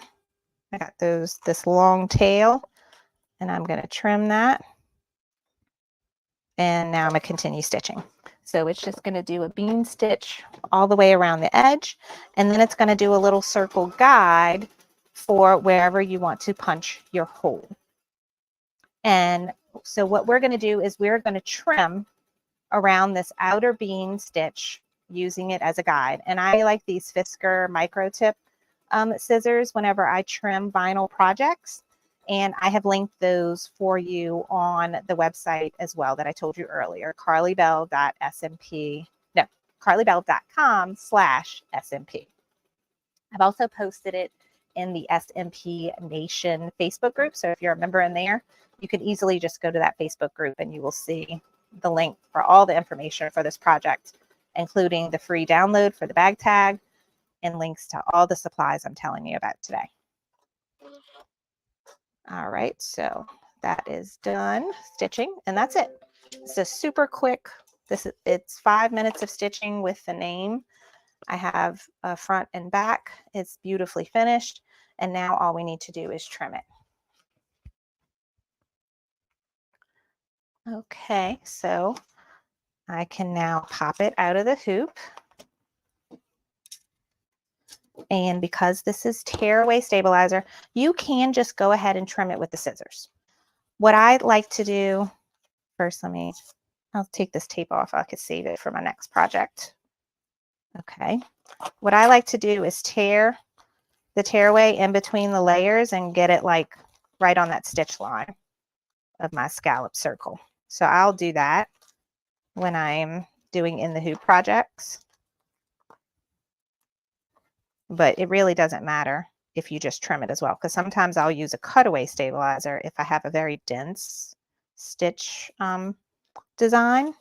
I got this long tail, and I'm going to trim that. And now I'm going to continue stitching. So it's just going to do a bean stitch all the way around the edge, and then it's going to do a little circle guide for wherever you want to punch your hole. And so what we're going to do is we're going to trim around this outer bean stitch using it as a guide. And I like these Fisker micro tip scissors whenever I trim vinyl projects. And I have linked those for you on the website as well that I told you earlier, carlybell.com/SMP. I've also posted it in the SMP Nation Facebook group. So if you're a member in there, you can easily just go to that Facebook group and you will see the link for all the information for this project, including the free download for the bag tag and links to all the supplies I'm telling you about today. All right, so that is done stitching, and that's it. It's a super quick, it's 5 minutes of stitching with the name. I have a front and back. It's beautifully finished, and now all we need to do is trim it. Okay, so I can now pop it out of the hoop. And because this is tearaway stabilizer, you can just go ahead and trim it with the scissors. What I'd like to do, first I'll take this tape off. I could save it for my next project. Okay. What I like to do is tear the tearaway in between the layers and get it like right on that stitch line of my scallop circle. So I'll do that when I'm doing in the hoop projects. But it really doesn't matter if you just trim it as well, because sometimes I'll use a cutaway stabilizer if I have a very dense stitch design.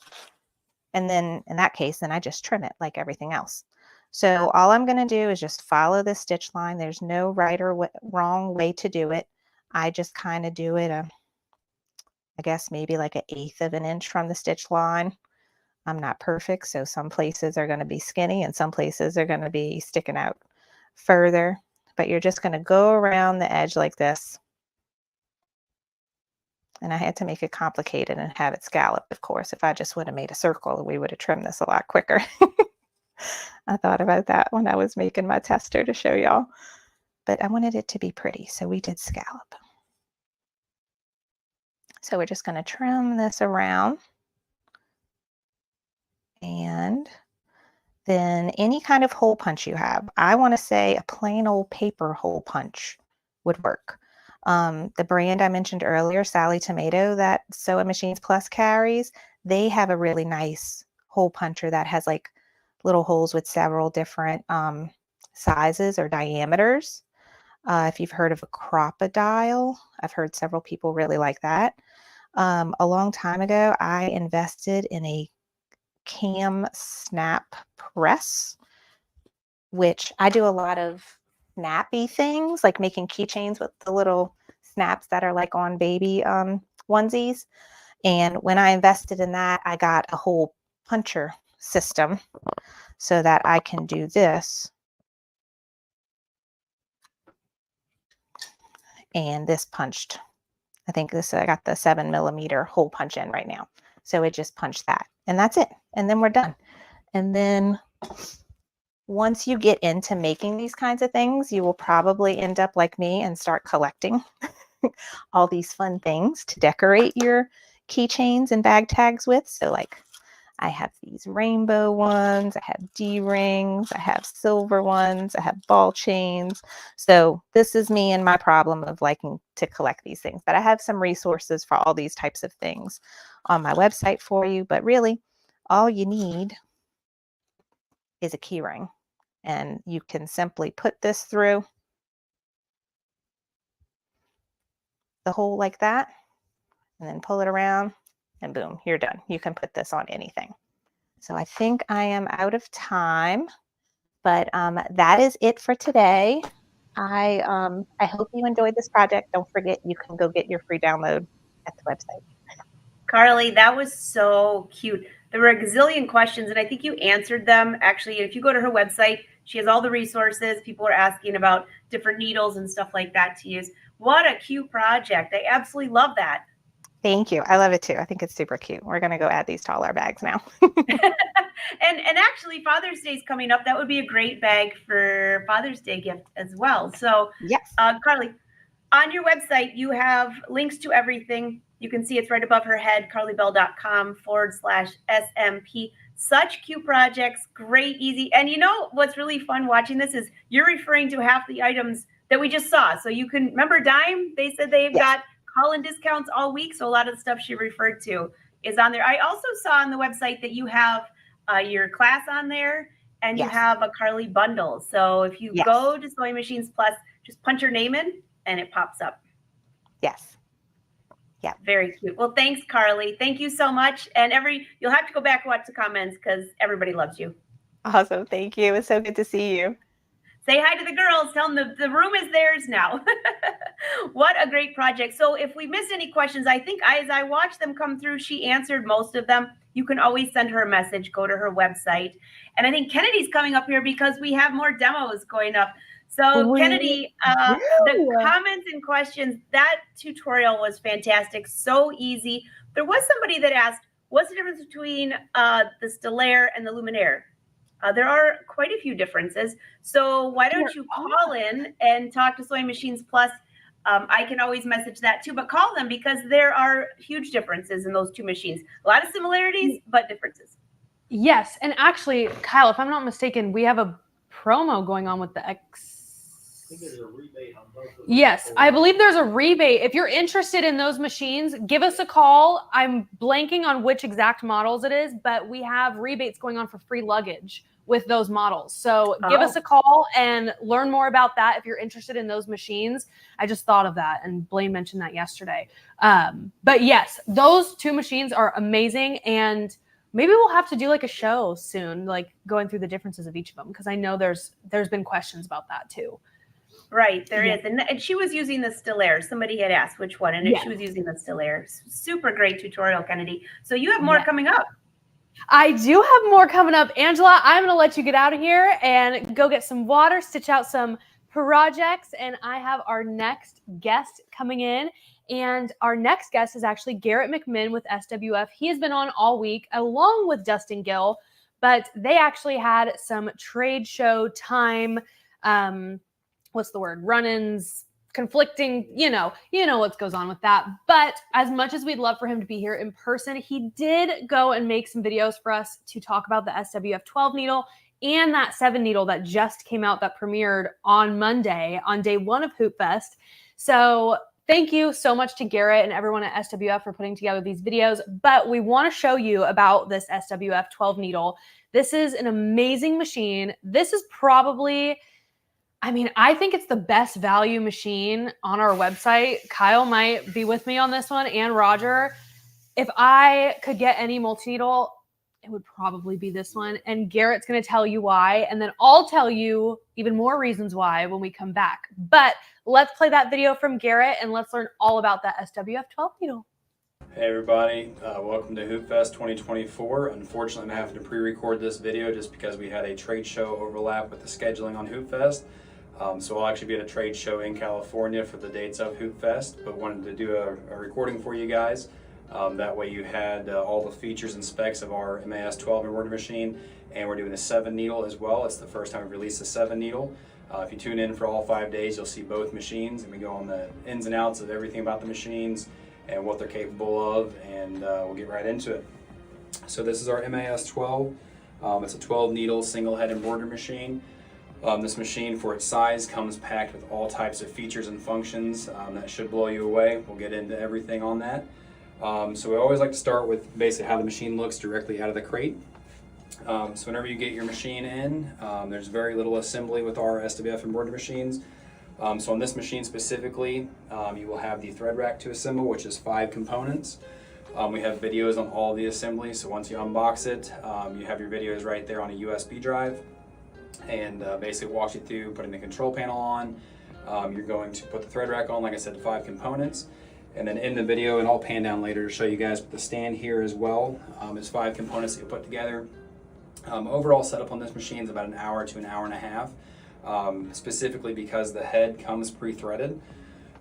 And then in that case, then I just trim it like everything else. So all I'm going to do is just follow this stitch line. There's no right or wrong way to do it. I just kind of do it, I guess maybe like 1/8 of an inch from the stitch line. I'm not perfect, so some places are going to be skinny and some places are going to be sticking out further, but you're just going to go around the edge like this. And I had to make it complicated and have it scallop, of course. If I just would have made a circle, we would have trimmed this a lot quicker. I thought about that when I was making my tester to show y'all, but I wanted it to be pretty, so we did scallop. So we're just going to trim this around. And then any kind of hole punch you have. I want to say a plain old paper hole punch would work. The brand I mentioned earlier, Sally Tomato, that Sewing Machines Plus carries, they have a really nice hole puncher that has like little holes with several different sizes or diameters. If you've heard of a crocodile, I've heard several people really like that. A long time ago, I invested in a cam snap press. which I do a lot of snappy things, like making keychains with the little snaps that are like on baby onesies. And when I invested in that, I got a whole puncher system so that I can do this. And this punched, I think I got the 7mm hole punch in right now. So it just punched that, and that's it. And then we're done. And then once you get into making these kinds of things, you will probably end up like me and start collecting all these fun things to decorate your keychains and bag tags with. So like I have these rainbow ones, I have D-rings, I have silver ones, I have ball chains. So this is me and my problem of liking to collect these things. But I have some resources for all these types of things on my website for you. But really, all you need is a key ring. And you can simply put this through the hole like that, and then pull it around, and boom, you're done. You can put this on anything. So I think I am out of time, but that is it for today. I hope you enjoyed this project. Don't forget, you can go get your free download at the website. Carly, that was so cute. There were a gazillion questions, and I think you answered them. Actually, if you go to her website, she has all the resources. People are asking about different needles and stuff like that to use. What a cute project. I absolutely love that. Thank you. I love it too. I think it's super cute. We're going to go add these to all our bags now. and actually, Father's Day is coming up. That would be a great bag for Father's Day gift as well. So, yes. Carly, on your website, you have links to everything. You can see it's right above her head, carlybell.com/SMP. Such cute projects, great, easy. And you know what's really fun watching this is you're referring to half the items that we just saw. So you can remember Dime. They said they've got call-in discounts all week. So a lot of the stuff she referred to is on there. I also saw on the website that you have your class on there, and you have a Carly bundle. So if you go to Sewing Machines Plus, just punch your name in and it pops up. Yes. Yeah. Very cute. Well, thanks, Carly. Thank you so much. And you'll have to go back and watch the comments because everybody loves you. Awesome. Thank you. It was so good to see you. Say hi to the girls. Tell them the room is theirs now. What a great project. So if we missed any questions, I think as I watched them come through, she answered most of them. You can always send her a message. Go to her website. And I think Kennedy's coming up here because we have more demos going up. So Kennedy, the comments and questions, that tutorial was fantastic. So easy. There was somebody that asked, what's the difference between the Stellaire and the Luminaire? There are quite a few differences. So why don't you call in and talk to Sewing Machines Plus? I can always message that too, but call them because there are huge differences in those two machines. A lot of similarities, but differences. Yes. And actually, Kyle, if I'm not mistaken, we have a promo going on with the X. I think there's a rebate on both of them. Yes, I believe there's a rebate. If you're interested in those machines, give us a call. I'm blanking on which exact models it is, but we have rebates going on for free luggage with those models. So give us a call and learn more about that if you're interested in those machines. I just thought of that, and Blaine mentioned that yesterday. But yes, those two machines are amazing, and maybe we'll have to do like a show soon, like going through the differences of each of them, because I know there's been questions about that too. Right, there is. And she was using the Stellaire. Somebody had asked which one, and she was using the Stellaire. Super great tutorial, Kennedy. So you have more coming up. I do have more coming up. Angela, I'm going to let you get out of here and go get some water, stitch out some projects, and I have our next guest coming in. And our next guest is actually Garrett McMinn with SWF. He has been on all week along with Dustin Gill, but they actually had some trade show time, what's the word? Run-ins, conflicting, you know what goes on with that. But as much as we'd love for him to be here in person, he did go and make some videos for us to talk about the SWF 12 needle and that 7 needle that just came out that premiered on Monday on day 1 of Hoopfest. So thank you so much to Garrett and everyone at SWF for putting together these videos. But we want to show you about this SWF 12 needle. This is an amazing machine. This is probably, I think it's the best value machine on our website. Kyle might be with me on this one, and Roger. If I could get any multi-needle, it would probably be this one. And Garrett's going to tell you why. And then I'll tell you even more reasons why when we come back. But let's play that video from Garrett and let's learn all about that SWF 12 needle. Hey everybody, welcome to Hoopfest 2024. Unfortunately, I'm having to pre-record this video just because we had a trade show overlap with the scheduling on Hoopfest. So I'll actually be at a trade show in California for the dates of Hoopfest, but wanted to do a recording for you guys. That way you had all the features and specs of our MAS-12 embroidery machine, and we're doing a 7 needle as well. It's the first time we've released a 7 needle. If you tune in for all 5 days, you'll see both machines, and we go on the ins and outs of everything about the machines and what they're capable of, and we'll get right into it. So this is our MAS-12. It's a 12 needle single head embroidery machine. This machine, for its size, comes packed with all types of features and functions that should blow you away. We'll get into everything on that. So we always like to start with basically how the machine looks directly out of the crate. So whenever you get your machine in, there's very little assembly with our SWF embroidery machines. So on this machine specifically, you will have the thread rack to assemble, which is 5 components. We have videos on all the assembly, so once you unbox it, you have your videos right there on a USB drive, and basically walks you through putting the control panel on. You're going to put the thread rack on, like I said, 5 components. And then in the video, and I'll pan down later to show you guys the stand here as well, is 5 components that you put together. Overall setup on this machine is about an hour to an hour and a half. Specifically because the head comes pre-threaded.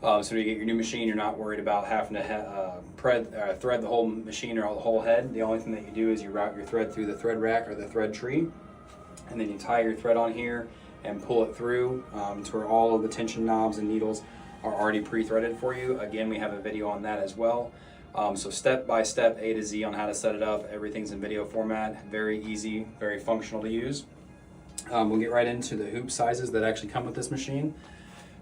So when you get your new machine, you're not worried about having to thread the whole machine or the whole head. The only thing that you do is you route your thread through the thread rack or the thread tree, and then you tie your thread on here and pull it through to where all of the tension knobs and needles are already pre-threaded for you. Again, we have a video on that as well. So step by step, A to Z on how to set it up. Everything's in video format, very easy, very functional to use. We'll get right into the hoop sizes that actually come with this machine.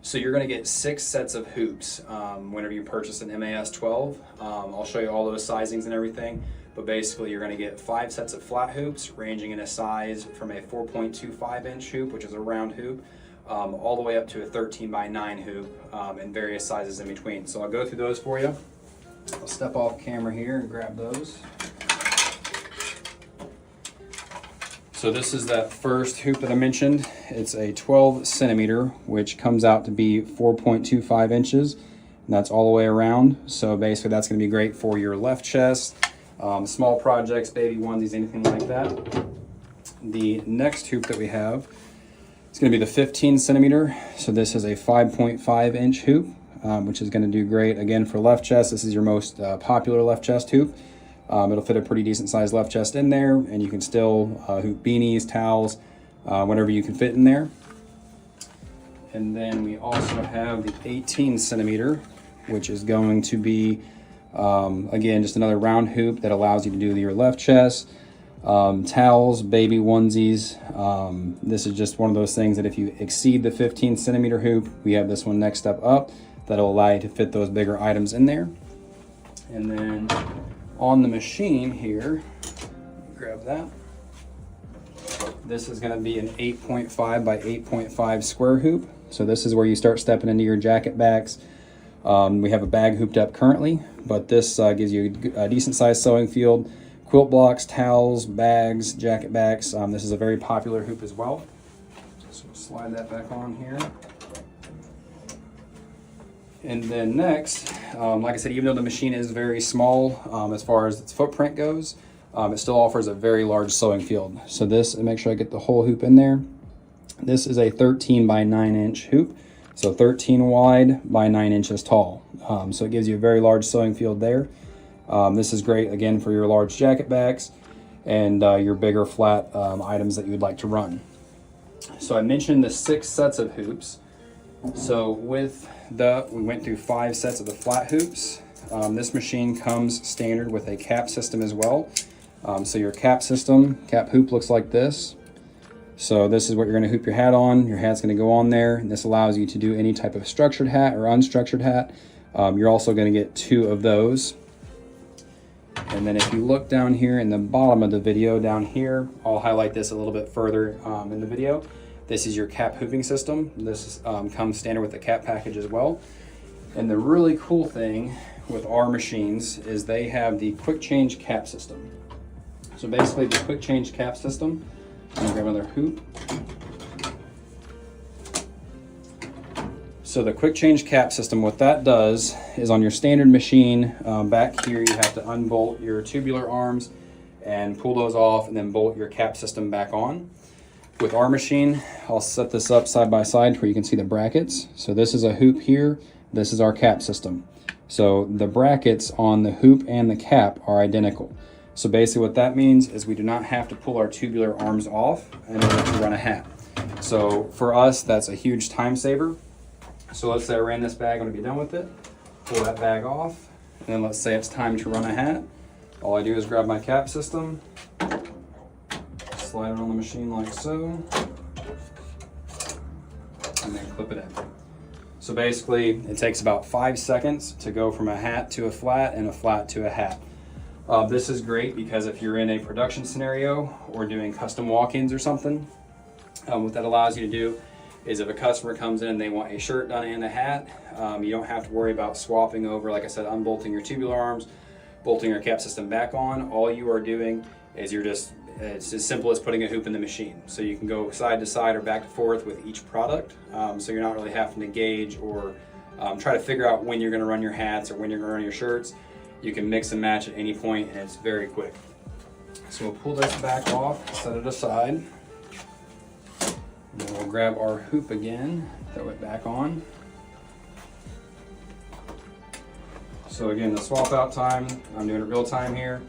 So you're going to get 6 sets of hoops whenever you purchase an MAS-12. I'll show you all those sizings and everything, but basically you're going to get 5 sets of flat hoops ranging in a size from a 4.25 inch hoop, which is a round hoop, all the way up to a 13 by 9 hoop and various sizes in between. So I'll go through those for you. I'll step off camera here and grab those. So this is that first hoop that I mentioned. It's a 12 centimeter, which comes out to be 4.25 inches. And that's all the way around. So basically that's gonna be great for your left chest, small projects, baby onesies, anything like that. The next hoop that we have, it's gonna be the 15 centimeter. So this is a 5.5 inch hoop, which is gonna do great, again, for left chest. This is your most popular left chest hoop. It'll fit a pretty decent sized left chest in there, and you can still hoop beanies, towels, whatever you can fit in there. And then we also have the 18 centimeter, which is going to be, again, just another round hoop that allows you to do your left chest, towels, baby onesies. This is just one of those things that if you exceed the 15 centimeter hoop, we have this one next step up that'll allow you to fit those bigger items in there. And then on the machine here, grab that. This is going to be an 8.5 by 8.5 square hoop. So this is where you start stepping into your jacket bags. We have a bag hooped up currently, but this gives you a decent sized sewing field, quilt blocks, towels, bags, jacket bags. This is a very popular hoop as well. So we'll slide that back on here. And then next, like I said, even though the machine is very small as far as its footprint goes, it still offers a very large sewing field. So this, and make sure I get the whole hoop in there. This is a 13 by 9 inch hoop. So 13 wide by 9 inches tall. So it gives you a very large sewing field there. This is great, again, for your large jacket bags and your bigger flat items that you would like to run. So I mentioned the 6 sets of hoops. So we went through 5 sets of the flat hoops. This machine comes standard with a cap system as well. So your cap hoop looks like this. So this is what you're going to hoop your hat on. Your hat's going to go on there, and this allows you to do any type of structured hat or unstructured hat. You're also going to get 2 of those. And then if you look down here in the bottom of the video down here, I'll highlight this a little bit further in the video. This is your cap hooping system. This comes standard with the cap package as well. And the really cool thing with our machines is they have the quick change cap system. So basically the quick change cap system. I'm gonna grab another hoop. So the quick change cap system, what that does is on your standard machine, back here you have to unbolt your tubular arms and pull those off and then bolt your cap system back on. With our machine, I'll set this up side by side where you can see the brackets. So this is a hoop here, this is our cap system. So the brackets on the hoop and the cap are identical. So basically what that means is we do not have to pull our tubular arms off in order to run a hat. So for us, that's a huge time saver. So let's say I ran this bag, I'm gonna be done with it. Pull that bag off, and then let's say it's time to run a hat. All I do is grab my cap system, slide it on the machine like so, and then clip it in. So basically, it takes about 5 seconds to go from a hat to a flat and a flat to a hat. This is great because if you're in a production scenario or doing custom walk-ins or something, what that allows you to do is if a customer comes in and they want a shirt done and a hat, you don't have to worry about swapping over, like I said, unbolting your tubular arms, bolting your cap system back on. All you are doing is it's as simple as putting a hoop in the machine. So you can go side to side or back and forth with each product. So you're not really having to gauge or try to figure out when you're gonna run your hats or when you're gonna run your shirts. You can mix and match at any point and it's very quick. So we'll pull this back off, set it aside. Then we'll grab our hoop again, throw it back on. So again, the swap out time, I'm doing it real time here.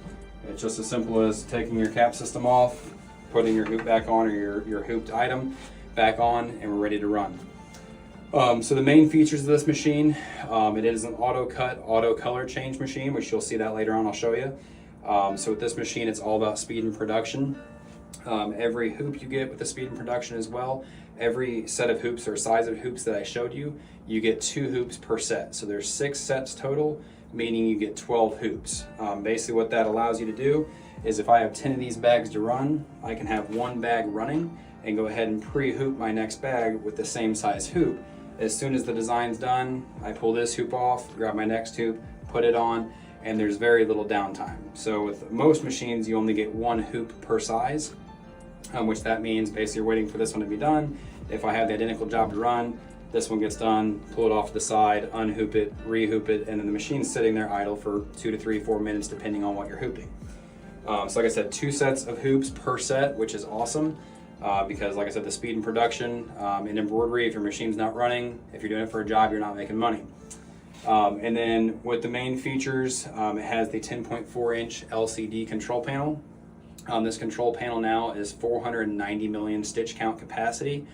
It's just as simple as taking your cap system off, putting your hoop back on or your hooped item back on, and we're ready to run. So the main features of this machine, it is an auto cut, auto color change machine, which you'll see that later on, I'll show you. So with this machine, it's all about speed and production. Every hoop you get with the speed and production as well, every set of hoops or size of hoops that I showed you, you get 2 hoops per set. So there's 6 sets total, meaning you get 12 hoops. Basically what that allows you to do is if I have 10 of these bags to run, I can have 1 bag running and go ahead and pre-hoop my next bag with the same size hoop. As soon as the design's done, I pull this hoop off, grab my next hoop, put it on, and there's very little downtime. So with most machines, you only get 1 hoop per size. Which that means basically you're waiting for this one to be done. If I have the identical job to run, this one gets done, pull it off to the side, unhoop it, rehoop it, and then the machine's sitting there idle for 2 to 3, 4 minutes depending on what you're hooping. So like I said, 2 sets of hoops per set, which is awesome because like I said, the speed and production in embroidery, if your machine's not running, if you're doing it for a job, you're not making money. And then with the main features, it has the 10.4-inch LCD control panel. This control panel now is 490 million stitch count capacity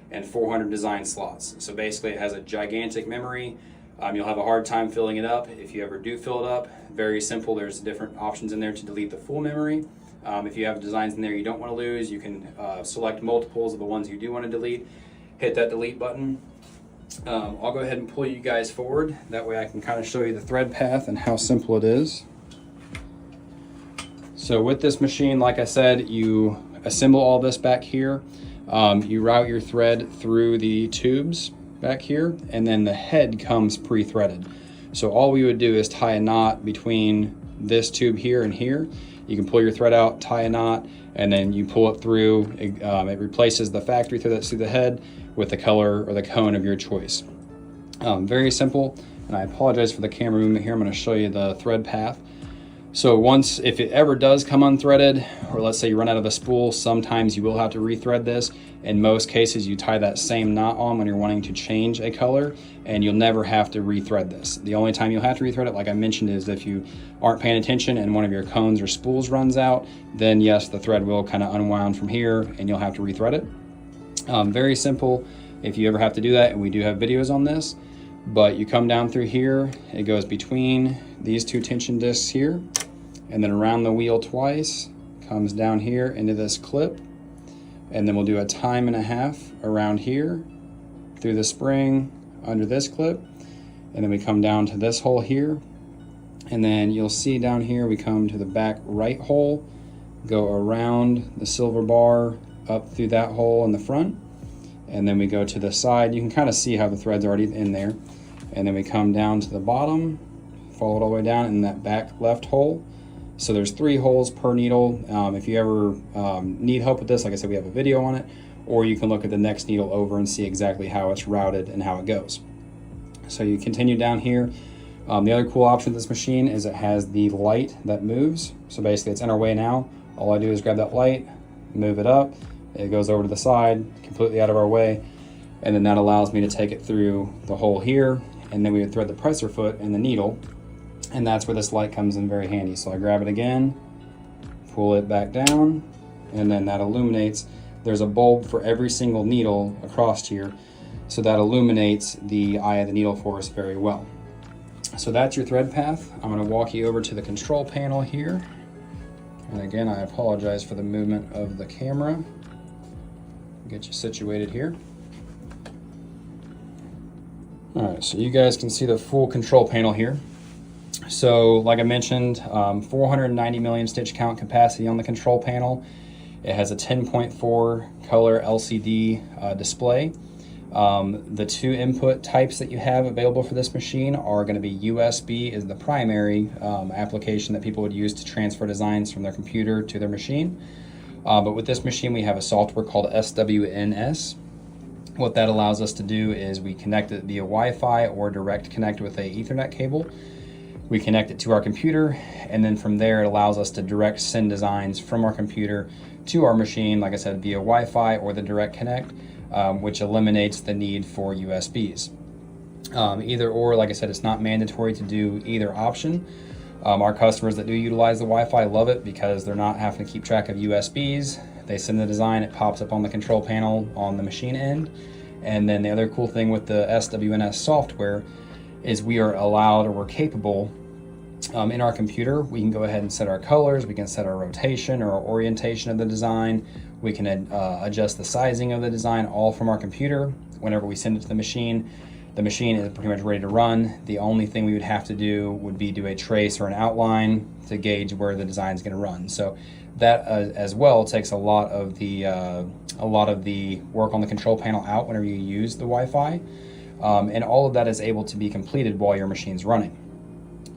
and 400 design slots. So basically it has a gigantic memory. You'll have a hard time filling it up. If you ever do fill it up, very simple. There's different options in there to delete the full memory. If you have designs in there you don't want to lose, you can select multiples of the ones you do want to delete. Hit that delete button. I'll go ahead and pull you guys forward. That way I can kind of show you the thread path and how simple it is. So with this machine, like I said, you assemble all this back here. You route your thread through the tubes back here, and then the head comes pre-threaded. So all we would do is tie a knot between this tube here and here. You can pull your thread out, tie a knot, and then you pull it through. It replaces the factory thread that's through the head with the color or the cone of your choice. Very simple, and I apologize for the camera movement here. I'm going to show you the thread path. So once, if it ever does come unthreaded, or let's say you run out of a spool, sometimes you will have to rethread this. In most cases, you tie that same knot on when you're wanting to change a color, and you'll never have to rethread this. The only time you'll have to rethread it, like I mentioned, is if you aren't paying attention and one of your cones or spools runs out, then yes, the thread will kind of unwound from here and you'll have to rethread it. Very simple if you ever have to do that, and we do have videos on this. But you come down through here, it goes between these 2 tension discs here, and then around the wheel twice, comes down here into this clip, and then we'll do a 1.5 around here, through the spring, under this clip, and then we come down to this hole here, and then you'll see down here we come to the back right hole, go around the silver bar, up through that hole in the front, and then we go to the side. You can kind of see how the thread's already in there. And then we come down to the bottom, follow it all the way down in that back left hole, So there's 3 holes per needle. If you ever need help with this, like I said, we have a video on it, or you can look at the next needle over and see exactly how it's routed and how it goes. So you continue down here. The other cool option with this machine is it has the light that moves. So basically it's in our way now. All I do is grab that light, move it up, it goes over to the side, completely out of our way, and then that allows me to take it through the hole here, and then we would thread the presser foot in the needle, and that's where this light comes in very handy. So I grab it again, pull it back down, and then that illuminates. There's a bulb for every single needle across here, so that illuminates the eye of the needle for us very well. So that's your thread path. I'm going to walk you over to the control panel here. And again, I apologize for the movement of the camera. Get you situated here. All right, so you guys can see the full control panel here. So like I mentioned, 490 million stitch count capacity on the control panel. It has a 10.4 color LCD display. The 2 input types that you have available for this machine are going to be USB is the primary application that people would use to transfer designs from their computer to their machine. But with this machine, we have a software called SWMS. What that allows us to do is we connect it via Wi-Fi or direct connect with a Ethernet cable. We connect it to our computer, and then from there it allows us to direct send designs from our computer to our machine, like I said, via Wi-Fi or the direct connect, which eliminates the need for USBs. Either or, like I said, it's not mandatory to do either option. Our customers that do utilize the Wi-Fi love it because they're not having to keep track of USBs. They send the design, it pops up on the control panel on the machine end. And then the other cool thing with the SWMS software is we are allowed, or we're capable, in our computer, we can go ahead and set our colors, we can set our rotation or our orientation of the design, we can adjust the sizing of the design all from our computer. Whenever we send it to the machine is pretty much ready to run. The only thing we would have to do would be do a trace or an outline to gauge where the design is going to run. So that as well takes a lot of the work on the control panel out whenever you use the Wi-Fi, and all of that is able to be completed while your machine's running.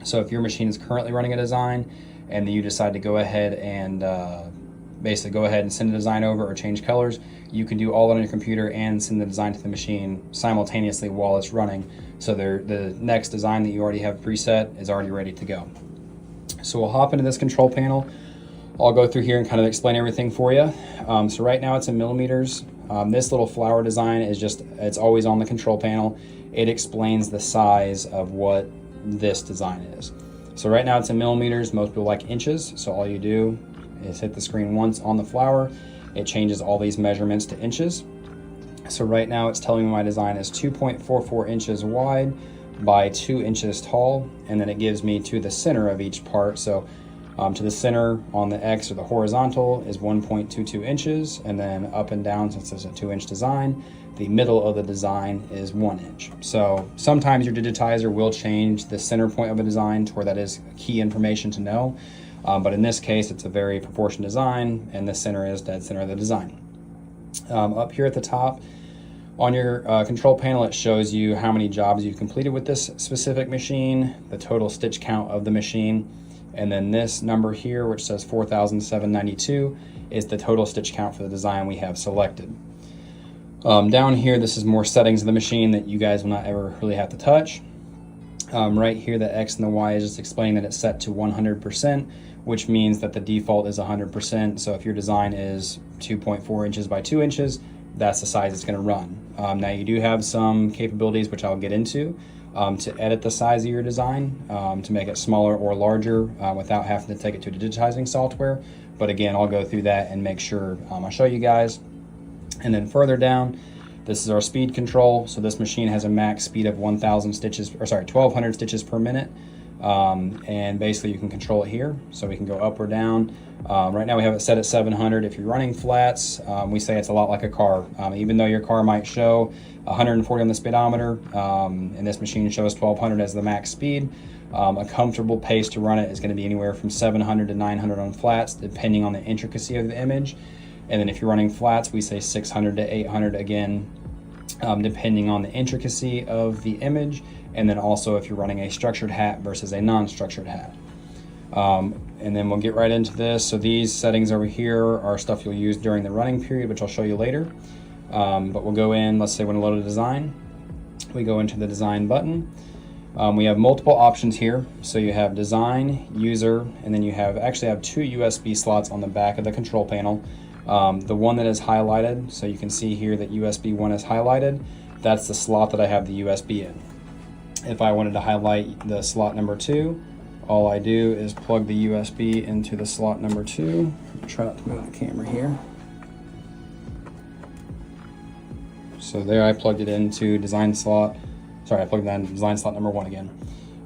So if your machine is currently running a design and then you decide to go ahead and basically go ahead and send the design over or change colors, you can do all that on your computer and send the design to the machine simultaneously while it's running. So the next design that you already have preset is already ready to go. So we'll hop into this control panel. I'll go through here and kind of explain everything for you. So right now it's in millimeters. This little flower design is it's always on the control panel. It explains the size of what this design is. So right now it's in millimeters. Most people like inches. So all you do is hit the screen once on the flower. It changes all these measurements to inches. So right now it's telling me my design is 2.44 inches wide by 2 inches tall. And then it gives me to the center of each part. So to the center on the X or the horizontal is 1.22 inches, and then up and down, since it's a 2-inch design, the middle of the design is 1 inch. So sometimes your digitizer will change the center point of a design to where that is key information to know. But in this case, it's a very proportioned design, and the center is dead center of the design. Up here at the top, on your control panel, it shows you how many jobs you've completed with this specific machine, the total stitch count of the machine, and then this number here, which says 4,792, is the total stitch count for the design we have selected. Down here, this is more settings of the machine that you guys will not ever really have to touch. Right here, the X and the Y is just explaining that it's set to 100%, which means that the default is 100%. So if your design is 2.4 inches by 2 inches, that's the size it's going to run. Now you do have some capabilities, which I'll get into, to edit the size of your design, to make it smaller or larger without having to take it to digitizing software. But again, I'll go through that and make sure I'll show you guys. And then further down, this is our speed control. So this machine has a max speed of 1,000 stitches, or sorry, 1,200 stitches per minute. And basically you can control it here. So we can go up or down. Right now we have it set at 700. If you're running flats, we say it's a lot like a car. Even though your car might show 140 on the speedometer, and this machine shows 1,200 as the max speed, a comfortable pace to run it is going to be anywhere from 700 to 900 on flats, depending on the intricacy of the image. And then if you're running flats, we say 600 to 800 again, depending on the intricacy of the image, and then also if you're running a structured hat versus a non-structured hat. And then we'll get right into this. So these settings over here are stuff you'll use during the running period, which I'll show you later. But we'll go in, let's say we want to load a design. We go into the design button. We have multiple options here. So you have design, user, and then you actually have 2 USB slots on the back of the control panel. The one that is highlighted, so you can see here that USB 1 is highlighted. That's the slot that I have the USB in. If I wanted to highlight the slot number 2, all I do is plug the USB into the slot number 2. Try not to move the camera here. So there I plugged it into design slot. Sorry, I plugged that in design slot number 1 again.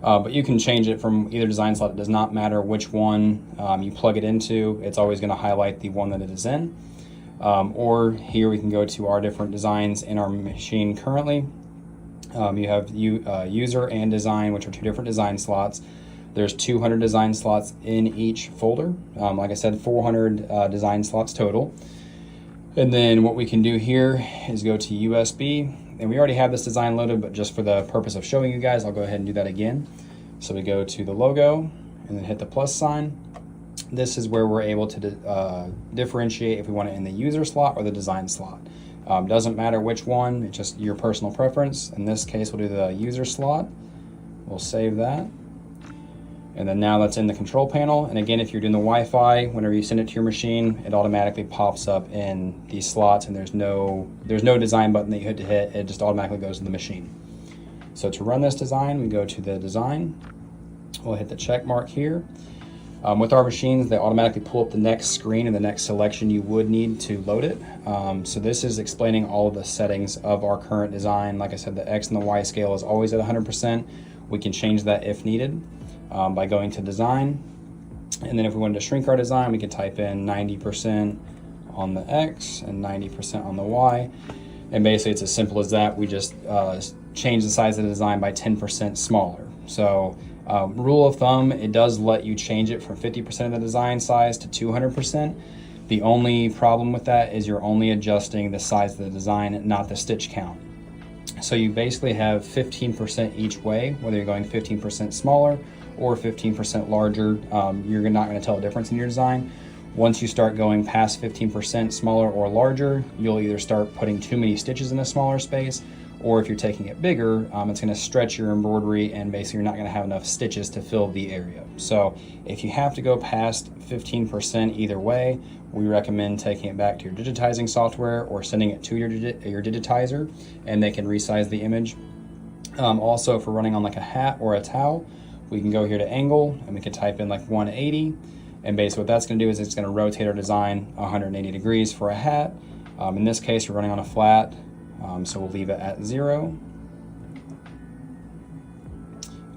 But you can change it from either design slot. It does not matter which one you plug it into. It's always going to highlight the one that it is in. Or here we can go to our different designs in our machine currently. You have user and design, which are 2 different design slots. There's 200 design slots in each folder. Like I said, 400 design slots total. And then what we can do here is go to USB. And we already have this design loaded, but just for the purpose of showing you guys, I'll go ahead and do that again. So we go to the logo and then hit the plus sign. This is where we're able to differentiate if we want it in the user slot or the design slot. Doesn't matter which one, it's just your personal preference. In this case, we'll do the user slot. We'll save that. And then now that's in the control panel. And again, if you're doing the Wi-Fi, whenever you send it to your machine, it automatically pops up in these slots, and there's no design button that you hit to hit. It just automatically goes to the machine. So to run this design, we go to the design. We'll hit the check mark here. With our machines, they automatically pull up the next screen and the next selection you would need to load it. So this is explaining all of the settings of our current design. Like I said, the X and the Y scale is always at 100%. We can change that if needed. By going to design, and then if we wanted to shrink our design, we could type in 90% on the X and 90% on the Y, and basically it's as simple as that. We just change the size of the design by 10% smaller. So rule of thumb, it does let you change it from 50% of the design size to 200%. The only problem with that is you're only adjusting the size of the design, not the stitch count. So you basically have 15% each way, whether you're going 15% smaller or 15% larger. You're not going to tell a difference in your design. Once you start going past 15% smaller or larger, you'll either start putting too many stitches in a smaller space, or if you're taking it bigger, it's going to stretch your embroidery, and basically you're not going to have enough stitches to fill the area. So if you have to go past 15% either way, we recommend taking it back to your digitizing software or sending it to your digitizer, and they can resize the image. Also, for running on like a hat or a towel, we can go here to angle, and we can type in like 180, and basically what that's going to do is it's going to rotate our design 180 degrees for a hat. In this case, we're running on a flat, so we'll leave it at 0.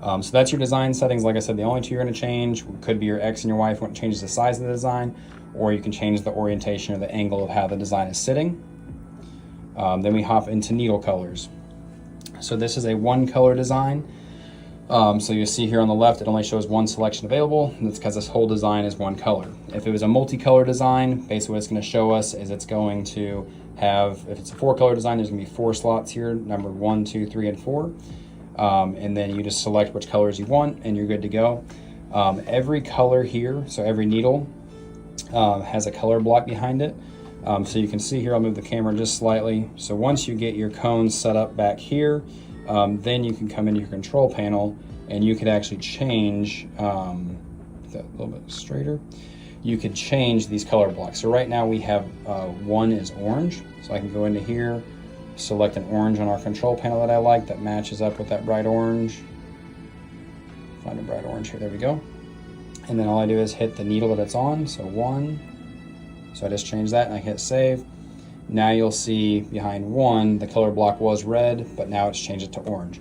So that's your design settings. Like I said, the only 2 you're going to change could be your X and your Y if you want to change the size of the design, or you can change the orientation or the angle of how the design is sitting. Then we hop into needle colors. So this is a 1-color design. So you see here on the left, it only shows 1 selection available, and that's because this whole design is 1 color. If it was a multicolor design, basically what it's going to show us is it's going to have, if it's a 4-color design, there's going to be 4 slots here, numbered 1, 2, 3, and 4. And then you just select which colors you want, and you're good to go. Every color here, so every needle, has a color block behind it. So you can see here, I'll move the camera just slightly. So once you get your cones set up back here, then you can come into your control panel, and you could actually change that a little bit straighter. You could change these color blocks. So right now we have 1 is orange, so I can go into here, select an orange on our control panel that I like that matches up with that bright orange. Find a bright orange here, there we go. And then all I do is hit the needle that it's on, so 1. So I just change that and I hit save. Now you'll see behind 1, the color block was red, but now it's changed it to orange.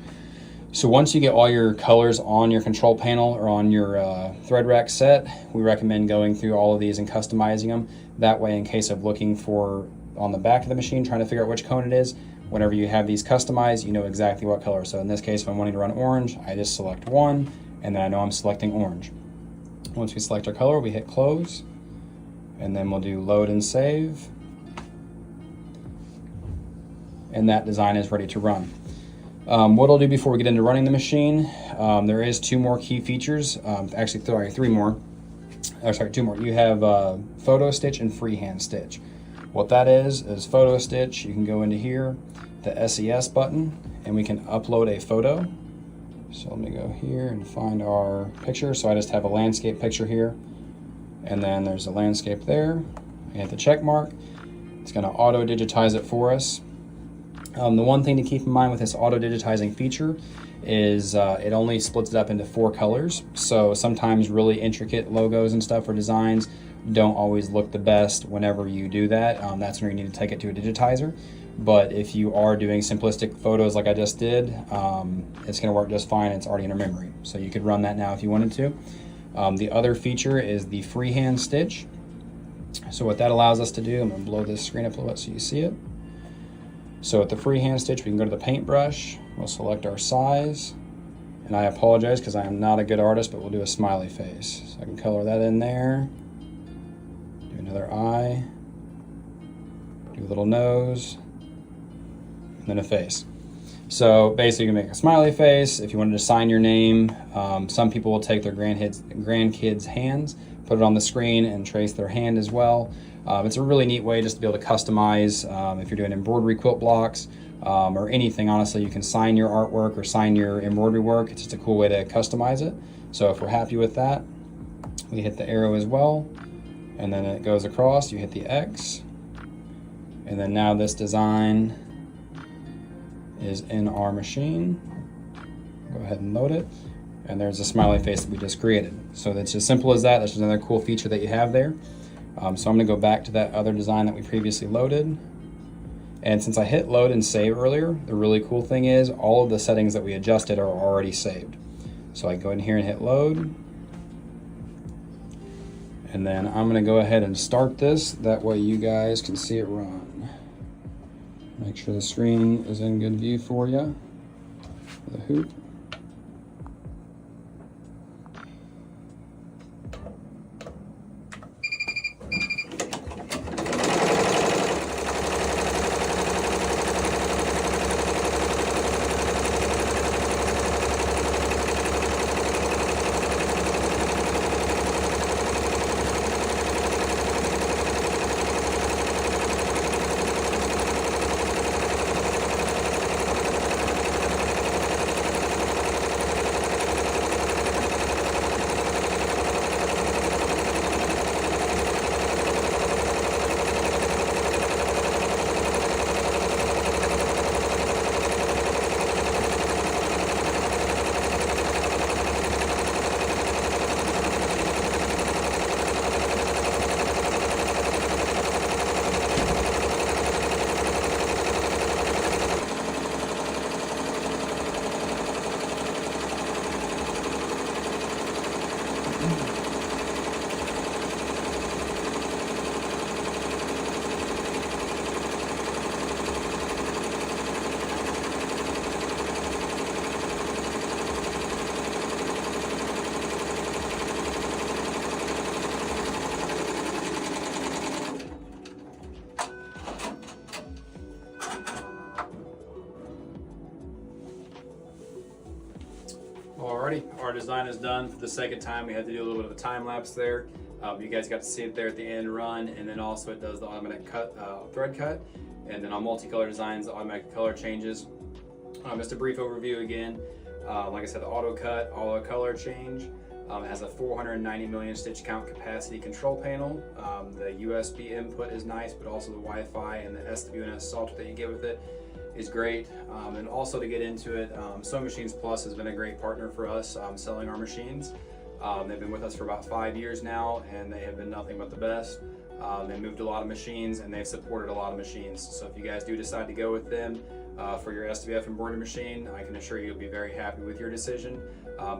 So once you get all your colors on your control panel or on your thread rack set, we recommend going through all of these and customizing them. That way, in case of looking for on the back of the machine, trying to figure out which cone it is, whenever you have these customized, you know exactly what color. So in this case, if I'm wanting to run orange, I just select 1, and then I know I'm selecting orange. Once we select our color, we hit close, and then we'll do load and save. And that design is ready to run. What I'll do before we get into running the machine, there is 2 more key features. Actually, sorry, 3 more. Oh, sorry, 2 more. You have photo stitch and freehand stitch. What that is photo stitch. You can go into here, the SES button, and we can upload a photo. So let me go here and find our picture. So I just have a landscape picture here, and then there's a landscape there. I hit the check mark. It's going to auto digitize it for us. The one thing to keep in mind with this auto digitizing feature is it only splits it up into 4 colors. So sometimes really intricate logos and stuff or designs don't always look the best whenever you do that. That's when you need to take it to a digitizer. But if you are doing simplistic photos like I just did, it's going to work just fine. It's already in your memory. So you could run that now if you wanted to. The other feature is the freehand stitch. So what that allows us to do, I'm going to blow this screen up a little bit so you see it. So with the freehand stitch, we can go to the paintbrush, we'll select our size, and I apologize because I am not a good artist, but we'll do a smiley face. So I can color that in there, do another eye, do a little nose, and then a face. So basically you can make a smiley face. If you wanted to sign your name, some people will take their grandkids' hands, put it on the screen and trace their hand as well. It's a really neat way just to be able to customize if you're doing embroidery quilt blocks or anything. Honestly, you can sign your artwork or sign your embroidery work. It's just a cool way to customize it. So if we're happy with that, we hit the arrow as well, and then it goes across. You hit the X, and then now this design is in our machine. Go ahead and load it, and there's a smiley face that we just created. So that's as simple as that. That's just another cool feature that you have there. So I'm going to go back to that other design that we previously loaded. And since I hit load and save earlier, the really cool thing is all of the settings that we adjusted are already saved. So I go in here and hit load. And then I'm going to go ahead and start this. That way you guys can see it run. Make sure the screen is in good view for you. The hoop. Alrighty, our design is done. For the second time, we had to do a little bit of a time lapse there. You guys got to see it there at the end run, and then also it does the automatic cut, thread cut, and then on multicolor designs, the automatic color changes. Just a brief overview again. Like I said, the auto cut, auto color change. It has a 490 million stitch count capacity control panel. The USB input is nice, but also the Wi-Fi and the SWF software that you get with it is great. And also to get into it, Sewing Machines Plus has been a great partner for us selling our machines. They've been with us for about 5 years now, and they have been nothing but the best. They moved a lot of machines, and they've supported a lot of machines. So if you guys do decide to go with them for your SWF embroidery machine, I can assure you you'll be very happy with your decision,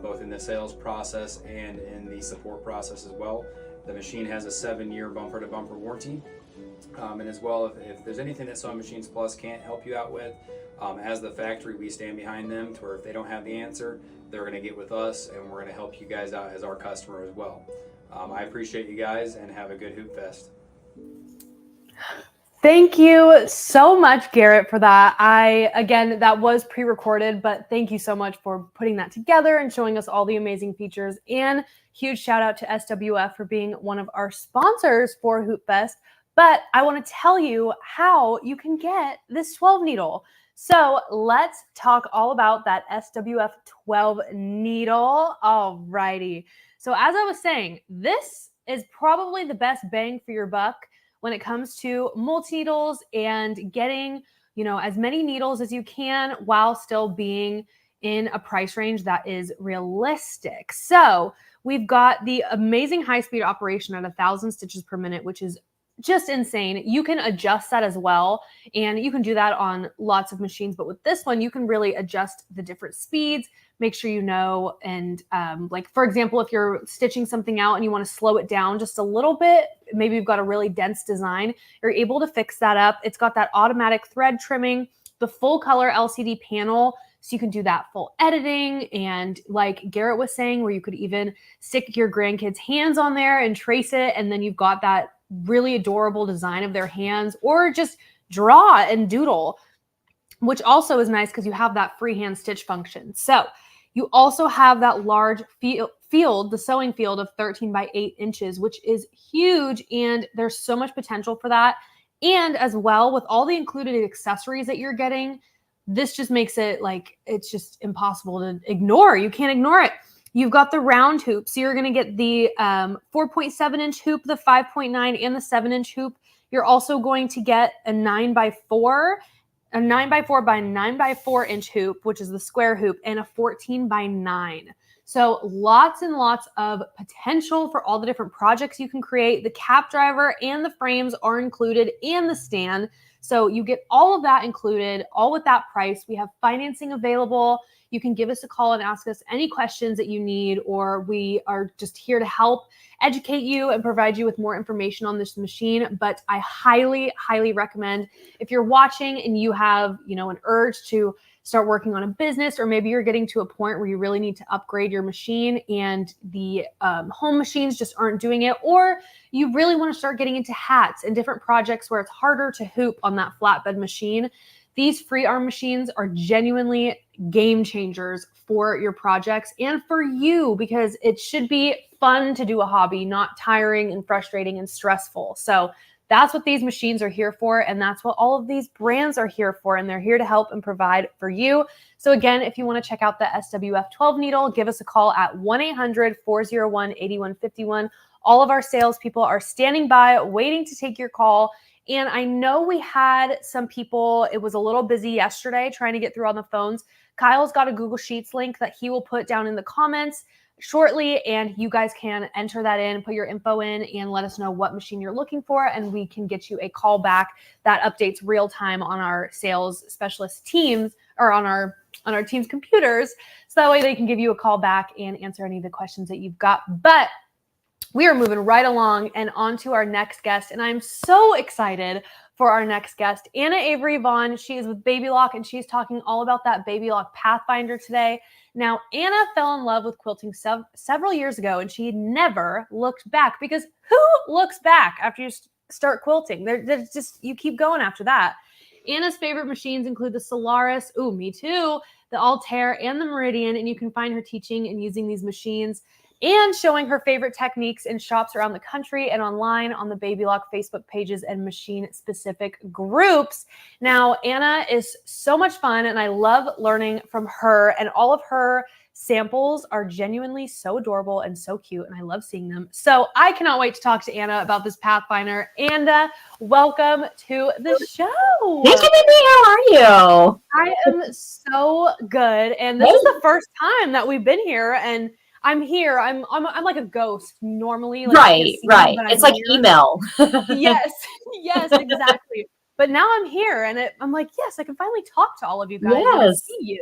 both in the sales process and in the support process as well. The machine has a 7-year bumper-to-bumper warranty. And as well, if there's anything that Sewing Machines Plus can't help you out with, as the factory, we stand behind them to where if they don't have the answer, they're going to get with us, and we're going to help you guys out as our customer as well. I appreciate you guys, and have a good Hoop Fest. Thank you so much, Garrett, for that. Again, that was pre-recorded, but thank you so much for putting that together and showing us all the amazing features. And huge shout out to SWF for being one of our sponsors for Hoopfest. But I want to tell you how you can get this 12 needle. So let's talk all about that SWF 12 needle. Alrighty. So as I was saying, this is probably the best bang for your buck when it comes to multi-needles and getting, as many needles as you can while still being in a price range that is realistic. So we've got the amazing high-speed operation at 1,000 stitches per minute, which is just insane. You can adjust that as well, and you can do that on lots of machines, but with this one, you can really adjust the different speeds, make sure and like, for example, if you're stitching something out and you want to slow it down just a little bit, maybe you've got a really dense design, you're able to fix that up. It's got that automatic thread trimming, the full color LCD panel, so you can do that full editing, and like Garrett was saying, where you could even stick your grandkids' hands on there and trace it, and then you've got that really adorable design of their hands, or just draw and doodle, which also is nice because you have that freehand stitch function. So you also have that large field, the sewing field of 13 by 8 inches, which is huge, and there's so much potential for that. And as well, with all the included accessories that you're getting, this just makes it like, it's just impossible to ignore. You can't ignore it. You've got the round hoop. So you're going to get the 4.7 inch hoop, the 5.9 and the 7-inch hoop. You're also going to get a 9x4, a 9x4 by 9x4 inch hoop, which is the square hoop, and a 14 by 9. So lots and lots of potential for all the different projects you can create. The cap driver and the frames are included, and the stand. So you get all of that included, all with that price. We have financing available. You can give us a call and ask us any questions that you need, or we are just here to help educate you and provide you with more information on this machine. But I highly, highly recommend, if you're watching and you have, an urge to start working on a business, or maybe you're getting to a point where you really need to upgrade your machine and the home machines just aren't doing it, or you really want to start getting into hats and different projects where it's harder to hoop on that flatbed machine, these free arm machines are genuinely game changers for your projects and for you, because it should be fun to do a hobby, not tiring and frustrating and stressful. So that's what these machines are here for, and that's what all of these brands are here for, and they're here to help and provide for you. So again, if you want to check out the SWF 12 needle, give us a call at 1-800-401-8151. All of our salespeople are standing by waiting to take your call. And I know we had some people, it was a little busy yesterday trying to get through on the phones. Kyle's got a Google Sheets link that he will put down in the comments shortly, and you guys can enter that in, put your info in, and let us know what machine you're looking for, and we can get you a call back that updates real time on our sales specialist teams, or on our team's computers, so that way they can give you a call back and answer any of the questions that you've got. But we are moving right along and on to our next guest, and I'm so excited for our next guest, Anna Avery Vaughn. She is with Baby Lock, and she's talking all about that Baby Lock Pathfinder today. Now, Anna fell in love with quilting several years ago, and she never looked back, because who looks back after you start quilting? There's just, you keep going after that. Anna's favorite machines include the Solaris, ooh, me too, the Altair, and the Meridian, and you can find her teaching and using these machines and showing her favorite techniques in shops around the country and online on the Baby Lock Facebook pages and machine-specific groups. Now, Anna is so much fun, and I love learning from her, and all of her samples are genuinely so adorable and so cute, and I love seeing them. So I cannot wait to talk to Anna about this Pathfinder. Anna, welcome to the show. Thank you, baby. How are you? I am so good, and this is the first time that we've been here, and I'm here. I'm like a ghost normally. Like, right. It's like here. email. Yes, exactly. But now I'm here, and I'm like, yes, I can finally talk to all of you guys and see you.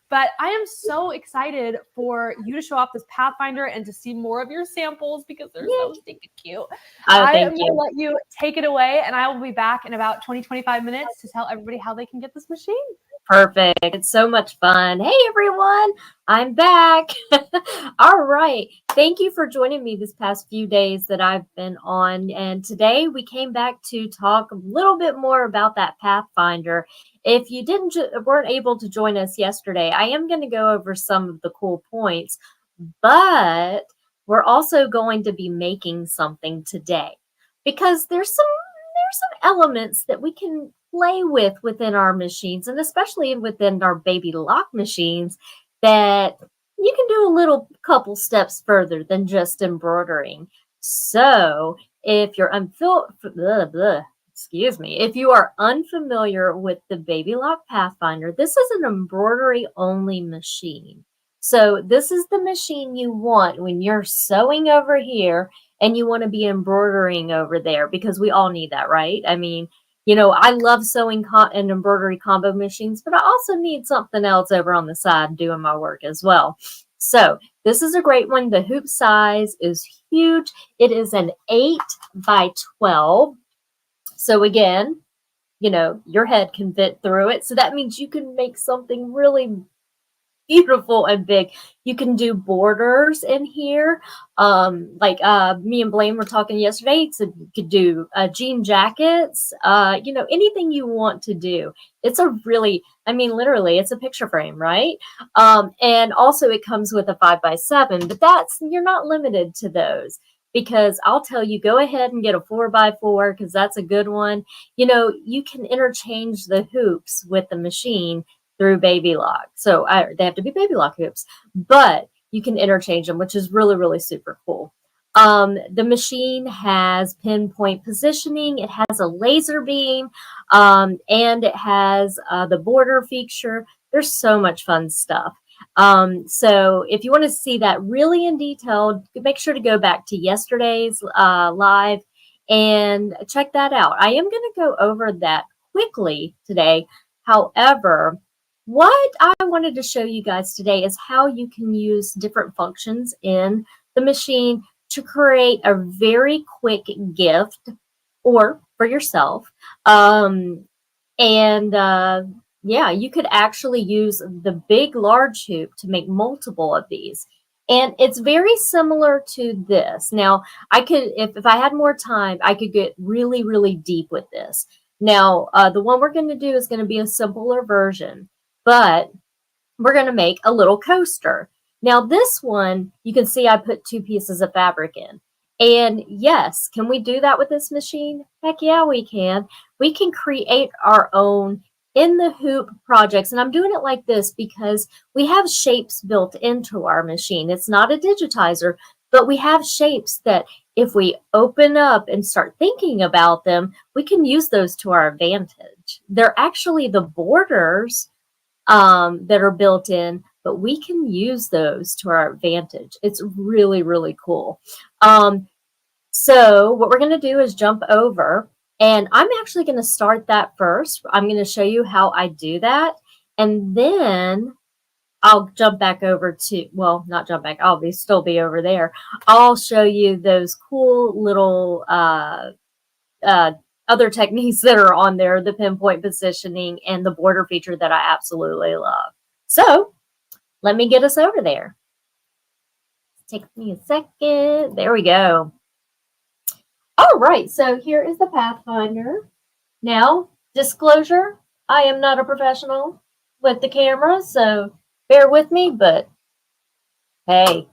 But I am so excited for you to show off this Pathfinder and to see more of your samples, because they're so stinking cute. I am going to let you take it away, and I will be back in about 20-25 minutes to tell everybody how they can get this machine. Perfect. It's so much fun. Hey, everyone. I'm back. All right. Thank you for joining me this past few days that I've been on. And today we came back to talk a little bit more about that Pathfinder. If you weren't able to join us yesterday, I am going to go over some of the cool points, but we're also going to be making something today because there's some elements that we can play with within our machines, and especially within our baby lock machines, that you can do a little couple steps further than just embroidering. So if you're if you are unfamiliar with the Baby Lock Pathfinder, this is an embroidery only machine. So this is the machine you want when you're sewing over here and you want to be embroidering over there, because we all need that, right? I mean, you know, I love sewing and embroidery combo machines, but I also need something else over on the side doing my work as well. So this is a great one. The hoop size is huge. It is an 8 by 12. So again, you know, your head can fit through it. So that means you can make something really beautiful and big. You can do borders in here. Me and Blaine were talking yesterday. So you could do jean jackets, you know, anything you want to do. It's a really, I mean, literally, it's a picture frame, right? And also it comes with a 5x7, but you're not limited to those, because I'll tell you, go ahead and get a 4x4 because that's a good one. You know, you can interchange the hoops with the machine through Baby Lock. So they have to be Baby Lock hoops, but you can interchange them, which is really, really super cool. The machine has pinpoint positioning. It has a laser beam, and it has the border feature. There's so much fun stuff. So if you want to see that really in detail, make sure to go back to yesterday's live and check that out. I am going to go over that quickly today. However, what I wanted to show you guys today is how you can use different functions in the machine to create a very quick gift or for yourself. Yeah, you could actually use the big large hoop to make multiple of these. And it's very similar to this. Now, I could, if I had more time, I could get really, really deep with this. Now, the one we're going to do is going to be a simpler version, but we're going to make a little coaster. Now, this one, you can see I put 2 pieces of fabric in. And yes, can we do that with this machine? Heck yeah, we can. We can create our own in the hoop projects. And I'm doing it like this because we have shapes built into our machine. It's not a digitizer, but we have shapes that if we open up and start thinking about them, we can use those to our advantage. They're actually the borders that are built in, but we can use those to our advantage. It's really, really cool. So what we're going to do is jump over, and I'm actually going to start that first. I'm going to show you how I do that, and then I'll jump back over to, well, not jump back, I'll still be over there. I'll show you those cool little other techniques that are on there, the pinpoint positioning and the border feature that I absolutely love. So let me get us over there. Take me a second. There we go. All right, so here is the Pathfinder. Now, disclosure, I am not a professional with the camera, so bear with me, but hey,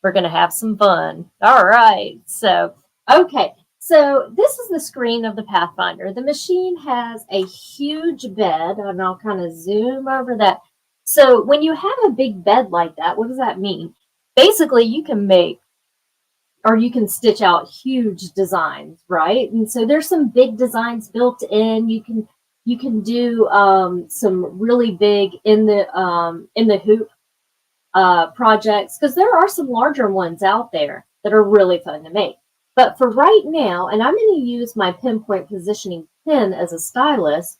we're going to have some fun. All right, so, okay. So this is the screen of the Pathfinder. The machine has a huge bed, and I'll kind of zoom over that. So when you have a big bed like that, what does that mean? Basically, you can make, or you can stitch out huge designs, right? And so there's some big designs built in. You can do some really big in the hoop projects, because there are some larger ones out there that are really fun to make. But for right now, and I'm going to use my pinpoint positioning pin as a stylus.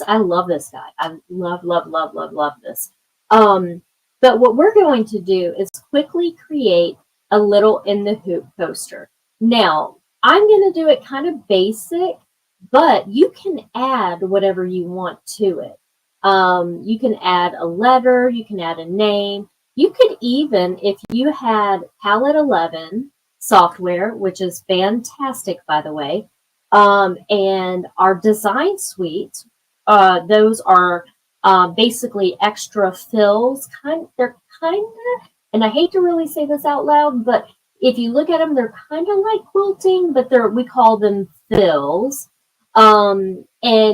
I love this guy. I love, love, love, love, love this. But what we're going to do is quickly create a little in the hoop coaster. Now, I'm going to do it kind of basic, but you can add whatever you want to it. You can add a letter, you can add a name. You could even, if you had Palette 11 software, which is fantastic, by the way, and our design suite, those are basically extra fills. They're kind of, and I hate to really say this out loud, but if you look at them, they're kind of like quilting, but we call them fills. And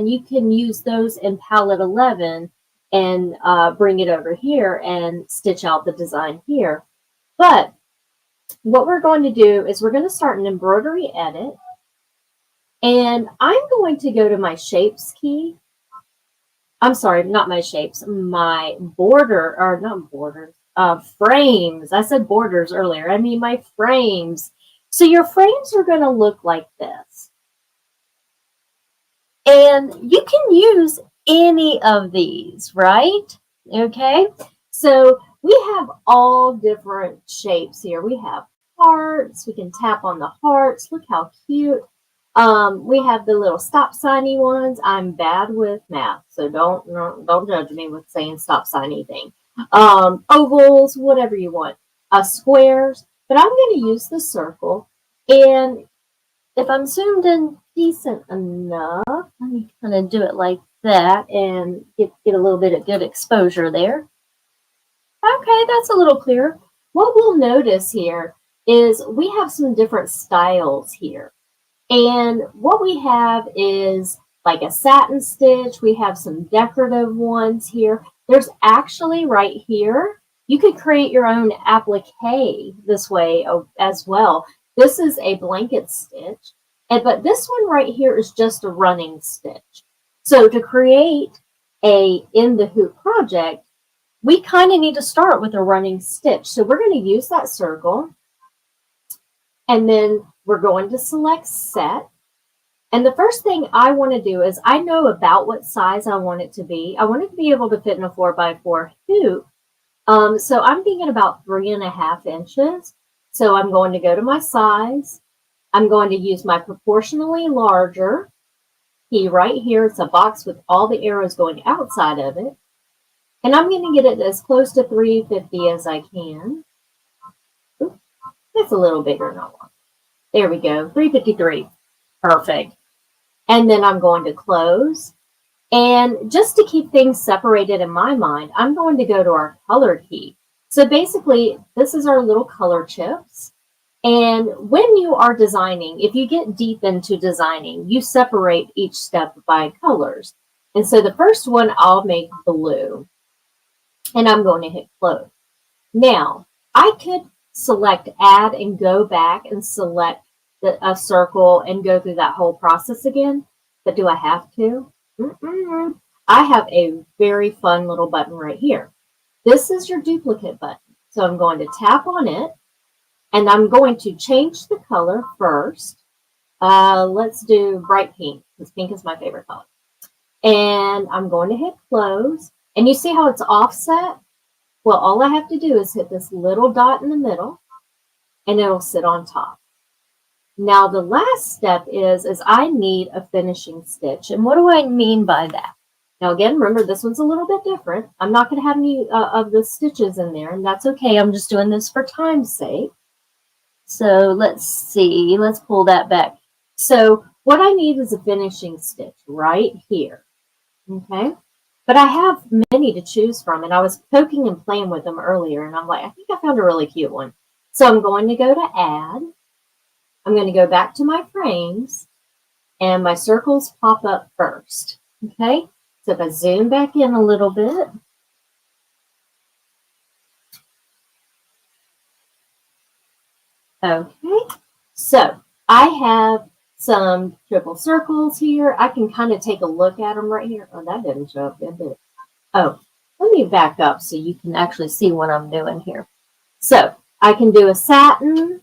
you can use those in Palette 11 and bring it over here and stitch out the design here. But what we're going to do is we're going to start an embroidery edit. And I'm going to go to my shapes key. I'm sorry, not my shapes, my border, or not borders, frames. I said borders earlier. I mean my frames. So your frames are going to look like this. And you can use any of these, right? Okay. So we have all different shapes here. We have hearts. We can tap on the hearts. Look how cute. We have the little stop signy ones. I'm bad with math, so don't judge me with saying stop sign anything. Ovals, whatever you want. Squares, but I'm going to use the circle. And if I'm zoomed in decent enough, let me kind of do it like that and get a little bit of good exposure there. Okay, that's a little clearer. What we'll notice here is we have some different styles here. And what we have is like a satin stitch. We have some decorative ones here. There's actually right here, you could create your own applique this way as well. This is a blanket stitch, but this one right here is just a running stitch. So to create in the hoop project, we kind of need to start with a running stitch. So we're going to use that circle, and then we're going to select set. And the first thing I want to do is I know about what size I want it to be. I want it to be able to fit in a 4x4 hoop. So I'm thinking about 3.5 inches. So I'm going to go to my size. I'm going to use my proportionally larger key right here. It's a box with all the arrows going outside of it. And I'm going to get it as close to 350 as I can. Oops, that's a little bigger than I want. There we go, 353. Perfect. And then I'm going to close. And just to keep things separated in my mind, I'm going to go to our color key. So basically, this is our little color chips. And when you are designing, if you get deep into designing, you separate each step by colors. And so the first one, I'll make blue. And I'm going to hit close. Now, I could select add and go back and select a circle and go through that whole process again. But do I have to? I have a very fun little button right here. This is your duplicate button. So I'm going to tap on it, and I'm going to change the color first. Let's do bright pink, because pink is my favorite color. And I'm going to hit close. And you see how it's offset? Well, all I have to do is hit this little dot in the middle, and it'll sit on top. Now, the last step is I need a finishing stitch. And what do I mean by that? Now, again, remember, this one's a little bit different. I'm not going to have any of the stitches in there, and that's okay. I'm just doing this for time's sake. So let's see. Let's pull that back. So what I need is a finishing stitch right here. Okay? But I have many to choose from, and I was poking and playing with them earlier, and I'm like, I think I found a really cute one. So I'm going to go to add. I'm going to go back to my frames, and my circles pop up first. Okay? So if I zoom back in a little bit, okay, so I have some triple circles here. I can kind of take a look at them right here. Oh, that didn't show up, did it? Oh, let me back up so you can actually see what I'm doing here. So I can do a satin.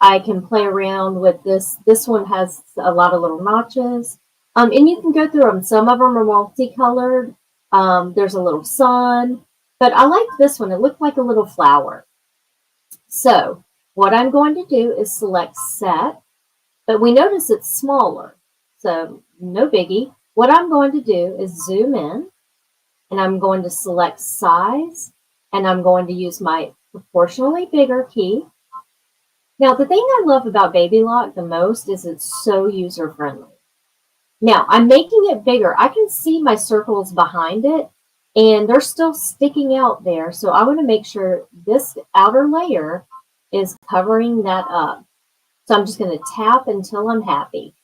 I can play around with this. This one has a lot of little notches. And you can go through them. Some of them are multicolored. There's a little sun. But I like this one. It looked like a little flower. So what I'm going to do is select set. But we notice it's smaller. So no biggie. What I'm going to do is zoom in. and I'm going to select size, and I'm going to use my proportionally bigger key. Now, the thing I love about Baby Lock the most is it's so user-friendly. Now, I'm making it bigger. I can see my circles behind it, and they're still sticking out there. So I want to make sure this outer layer is covering that up. So I'm just going to tap until I'm happy.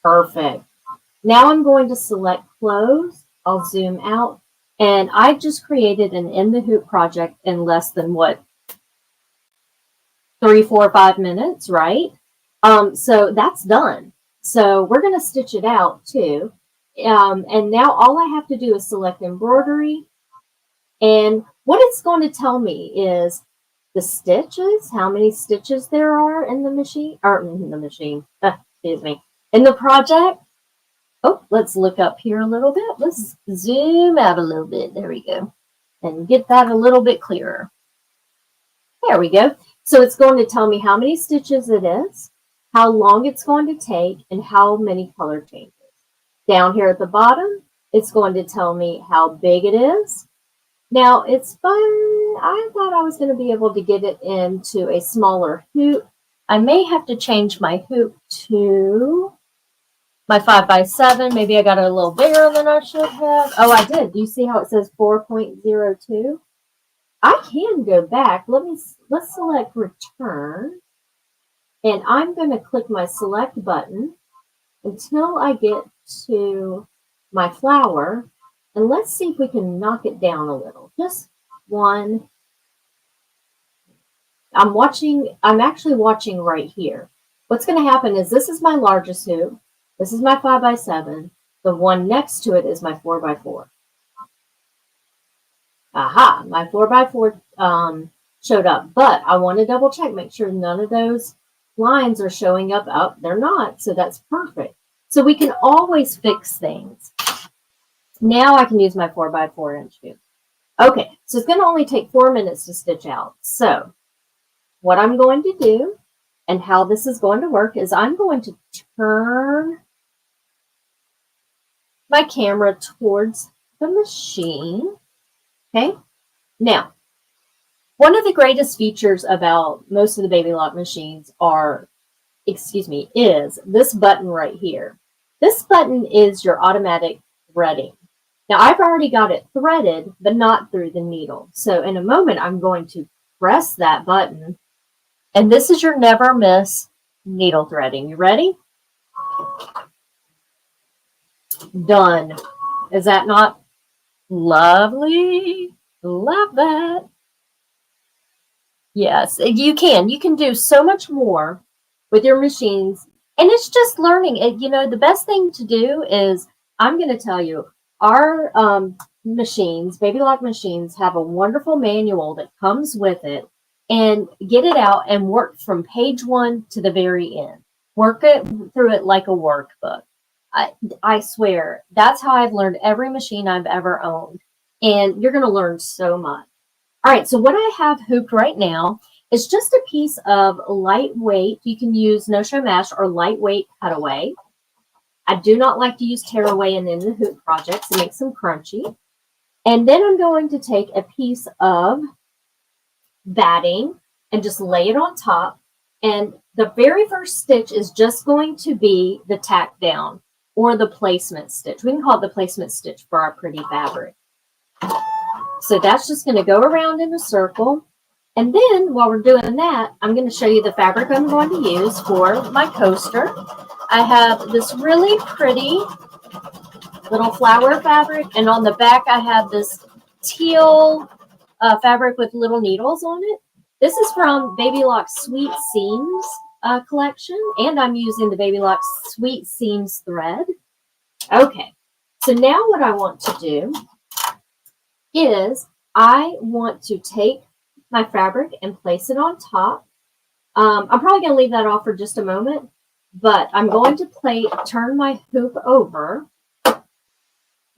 Perfect. Now I'm going to select close. I'll zoom out. And I just created an In the Hoop project in less than what? 3, 4, 5 minutes, right? So that's done. So we're going to stitch it out too. And now all I have to do is select embroidery. And what it's going to tell me is the stitches, how many stitches there are in the machine, excuse me, in the project. Oh, let's look up here a little bit. Let's zoom out a little bit. There we go. And get that a little bit clearer. There we go. So it's going to tell me how many stitches it is, how long it's going to take, and how many color changes. Down here at the bottom, it's going to tell me how big it is. Now, it's fun. I thought I was going to be able to get it into a smaller hoop. I may have to change my hoop to my 5x7. Maybe I got it a little bigger than I should have. Oh, I did. Do you see how it says 4.02? I can go back. Let's select return. And I'm going to click my select button until I get to my flower. And let's see if we can knock it down a little. Just one. I'm actually watching right here. What's going to happen is this is my largest hoop. This is my 5x7. The one next to it is my 4x4. Aha, my 4x4 showed up. But I want to double check, make sure none of those lines are showing up. Oh, they're not. So that's perfect. So we can always fix things. Now I can use my 4x4 inch hoop. Okay, so it's going to only take 4 minutes to stitch out. So what I'm going to do and how this is going to work is I'm going to turn my camera towards the machine. Okay, now one of the greatest features about most of the Baby Lock machines is this button right here. This button is your automatic threading. Now, I've already got it threaded, but not through the needle. So in a moment, I'm going to press that button. And this is your never miss needle threading. You ready? Done. Is that not lovely? Love that. Yes, you can. You can do so much more with your machines. And it's just learning. You know, the best thing to do is, I'm going to tell you, our machines, Baby Lock machines, have a wonderful manual that comes with it, and get it out and work from page 1 to the very end. Work it through it like a workbook. I swear, that's how I've learned every machine I've ever owned. And you're going to learn so much. All right, so what I have hooped right now is just a piece of lightweight. You can use no-show mesh or lightweight cutaway. I do not like to use tearaway in the hoop projects. It makes them crunchy. And then I'm going to take a piece of batting and just lay it on top. And the very first stitch is just going to be the tack down or the placement stitch. We can call it the placement stitch for our pretty fabric. So that's just going to go around in a circle. And then while we're doing that, I'm going to show you the fabric I'm going to use for my coaster. I have this really pretty little flower fabric, and on the back I have this teal fabric with little needles on it. This is from Baby Lock's Sweet Seams collection, and I'm using the Baby Lock Sweet Seams thread. Okay, so now what I want to do is I want to take my fabric and place it on top. I'm probably going to leave that off for just a moment, but I'm going to turn my hoop over.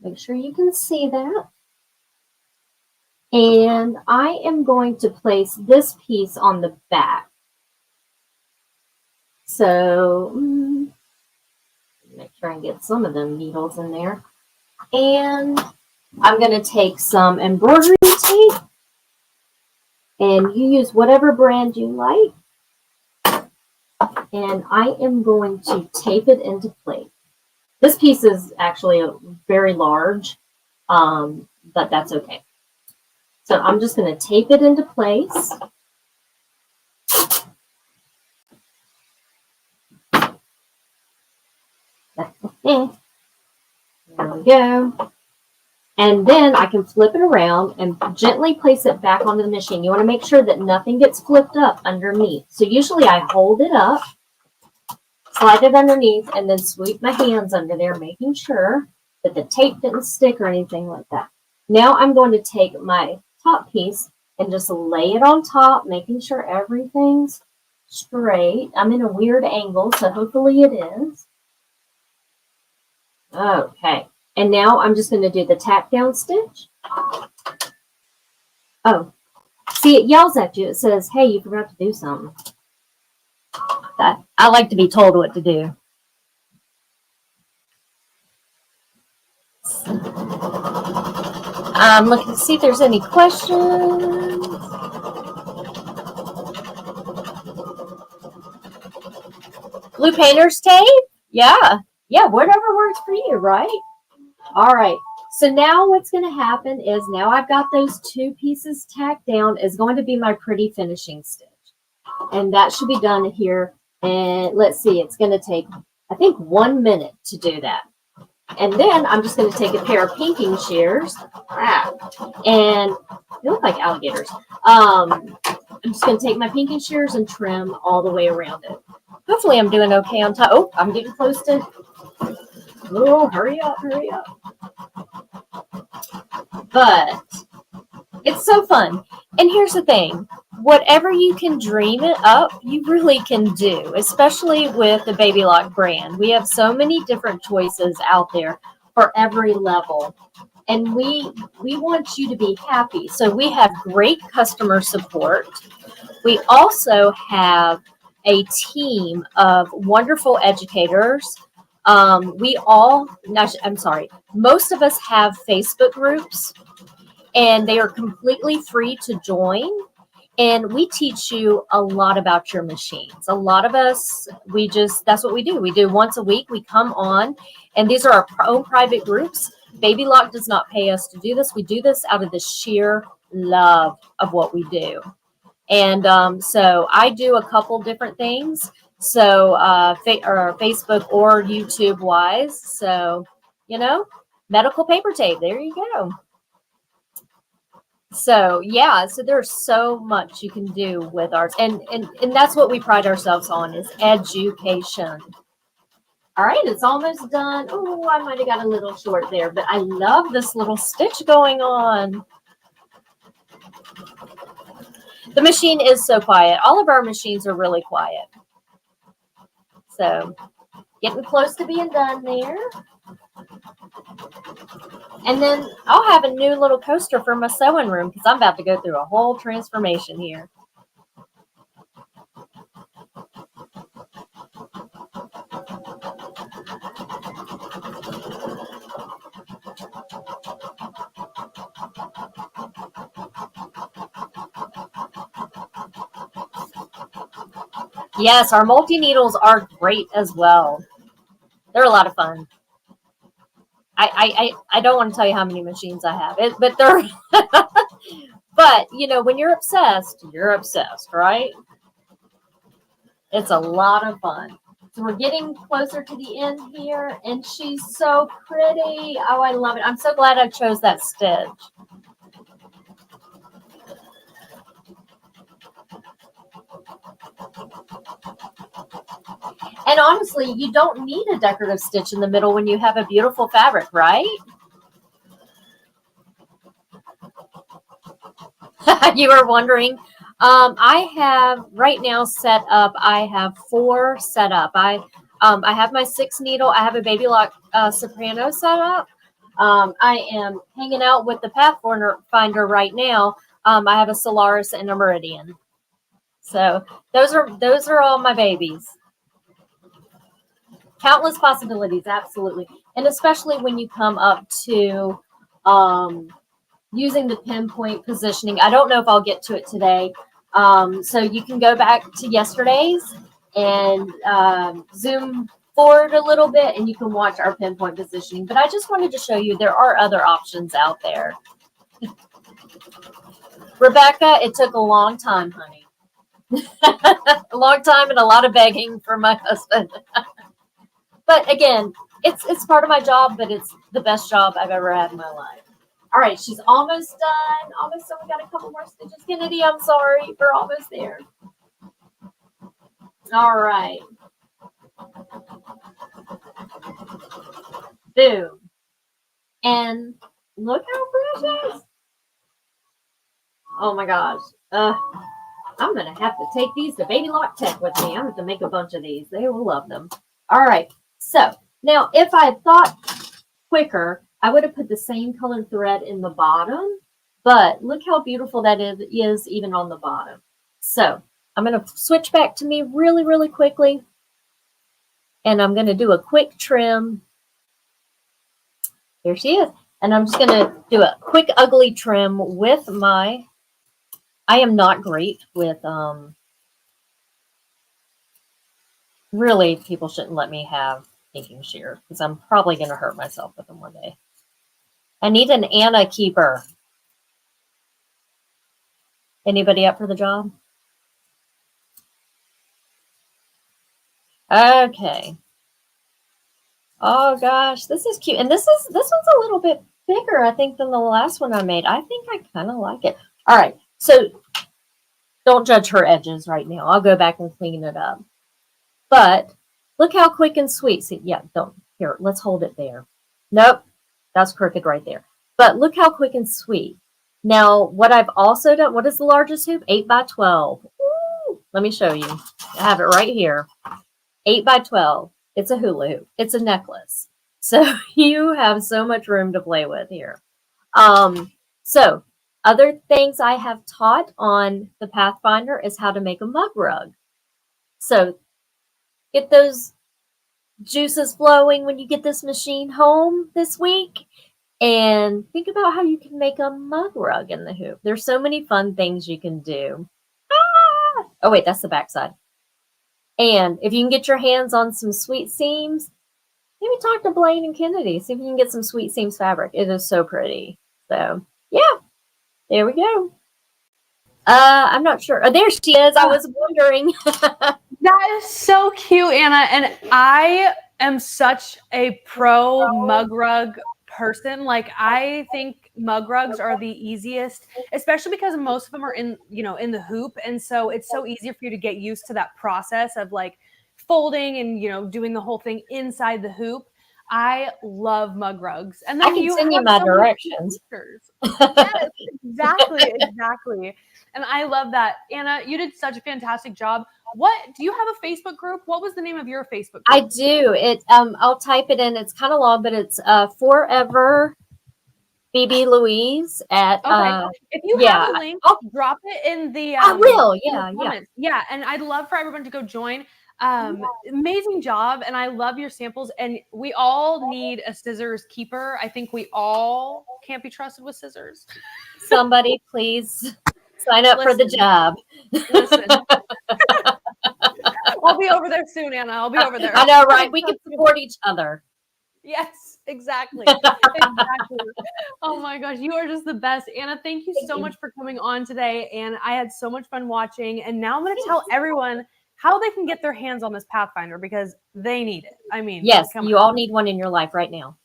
Make sure you can see that. And I am going to place this piece on the back. So make sure I get some of them needles in there. And I'm going to take some embroidery tape, and you use whatever brand you like. And I am going to tape it into place. This piece is actually very large, but that's okay. So I'm just going to tape it into place. There we go. And then I can flip it around and gently place it back onto the machine. You want to make sure that nothing gets flipped up underneath. So usually I hold it up, slide it underneath, and then sweep my hands under there, making sure that the tape didn't stick or anything like that. Now I'm going to take my top piece and just lay it on top, making sure everything's straight. I'm in a weird angle, so hopefully it is. Okay. And now I'm just going to do the tack down stitch. Oh, see, it yells at you. It says, hey, you forgot to do something. I like to be told what to do. I'm looking to see if there's any questions. Blue painter's tape? Yeah. Yeah, whatever works for you, right? All right. So now what's going to happen is now I've got those two pieces tacked down is going to be my pretty finishing stitch. And that should be done here. And let's see, it's going to take, I think, 1 minute to do that. And then I'm just going to take a pair of pinking shears. And they look like alligators. I'm just going to take my pinking shears and trim all the way around it. Hopefully I'm doing okay on time. Oh, I'm getting close to. Oh, hurry up, hurry up. But it's so fun. And here's the thing. Whatever you can dream it up, you really can do, especially with the Baby Lock brand. We have so many different choices out there for every level. And we want you to be happy. So we have great customer support. We also have a team of wonderful educators. Most of us have Facebook groups, and they are completely free to join. And we teach you a lot about your machines. A lot of us, that's what we do. We do once a week, we come on, and these are our own private groups. Baby Lock does not pay us to do this. We do this out of the sheer love of what we do. And so I do a couple different things. So Facebook or YouTube wise. So, medical paper tape. There you go. So yeah, so there's so much you can do with ours. And that's what we pride ourselves on is education. All right, it's almost done. Oh, I might have got a little short there, but I love this little stitch going on. The machine is so quiet. All of our machines are really quiet. So getting close to being done there. And then I'll have a new little coaster for my sewing room because I'm about to go through a whole transformation here. Yes, our multi-needles are great as well. They're a lot of fun. I don't want to tell you how many machines I have, but they're. But when you're obsessed, right? It's a lot of fun. So we're getting closer to the end here, and she's so pretty. Oh, I love it. I'm so glad I chose that stitch. And honestly, you don't need a decorative stitch in the middle when you have a beautiful fabric, right? You are wondering. I have right now set up, I have 4 set up. I have my 6 needle. I have a Baby Lock soprano set up. I am hanging out with the Pathfinder right now. I have a Solaris and a Meridian. So those are all my babies. Countless possibilities, absolutely. And especially when you come up to using the pinpoint positioning. I don't know if I'll get to it today. So you can go back to yesterday's and zoom forward a little bit and you can watch our pinpoint positioning. But I just wanted to show you there are other options out there. Rebecca, it took a long time, honey. A long time and a lot of begging for my husband. But again, it's part of my job, but it's the best job I've ever had in my life. All right, she's almost done. Almost done. We got a couple more stitches. Kennedy, I'm sorry. We're almost there. All right. Boom. And look how precious. Oh my gosh. I'm going to have to take these to Baby Lock Tech with me. I'm going to make a bunch of these. They will love them. All right. So now if I thought quicker, I would have put the same colored thread in the bottom, but look how beautiful that is even on the bottom. So I'm going to switch back to me really, really quickly. And I'm going to do a quick trim. Here she is. And I'm just going to do a quick ugly trim with my, I am not great with, really people shouldn't let me have thinking shears because I'm probably going to hurt myself with them one day. I need an Anna keeper. Anybody up for the job? Okay. Oh gosh, this is cute. And this one's a little bit bigger, I think, than the last one I made. I think I kind of like it. All right. So don't judge her edges right now. I'll go back and clean it up. But look how quick and sweet. See, yeah, don't. Here, let's hold it there. Nope. That's crooked right there. But look how quick and sweet. Now, what I've also done, what is the largest hoop? 8 by 12. Woo! Let me show you. I have it right here. 8 by 12. It's a hula hoop. It's a necklace. So you have so much room to play with here. So other things I have taught on the Pathfinder is how to make a mug rug. So get those juices flowing when you get this machine home this week. And think about how you can make a mug rug in the hoop. There's so many fun things you can do. Ah! Oh, wait, that's the backside. And if you can get your hands on some sweet seams, maybe talk to Blaine and Kennedy. See if you can get some sweet seams fabric. It is so pretty. So, yeah, there we go. I'm not sure. Oh, there she is. I was wondering. That is so cute, Anna. And I am such a pro mug rug person. Like, I think mug rugs are the easiest, especially because most of them are in the hoop. And so it's so easy for you to get used to that process of like folding and, doing the whole thing inside the hoop. I love mug rugs. And then I can send you my directions. Yes, exactly. And I love that. Anna, you did such a fantastic job. Do you have a Facebook group? What was the name of your Facebook group? I do. I'll type it in. It's kind of long, but it's Forever BB Louise at if you have a link, I'll drop it in the I will, yeah. And I'd love for everyone to go join. Amazing job, and I love your samples. And we all need a scissors keeper. I think we all can't be trusted with scissors. Somebody please sign up for the job. Listen. I'll be over there soon, Anna. I'll be over there. I know, right? We can support each other. Yes, exactly. Oh my gosh, you are just the best. Anna, thank you so much for coming on today. And I had so much fun watching. And now I'm going to tell everyone how they can get their hands on this Pathfinder because they need it. I mean, yes, you all need one in your life right now.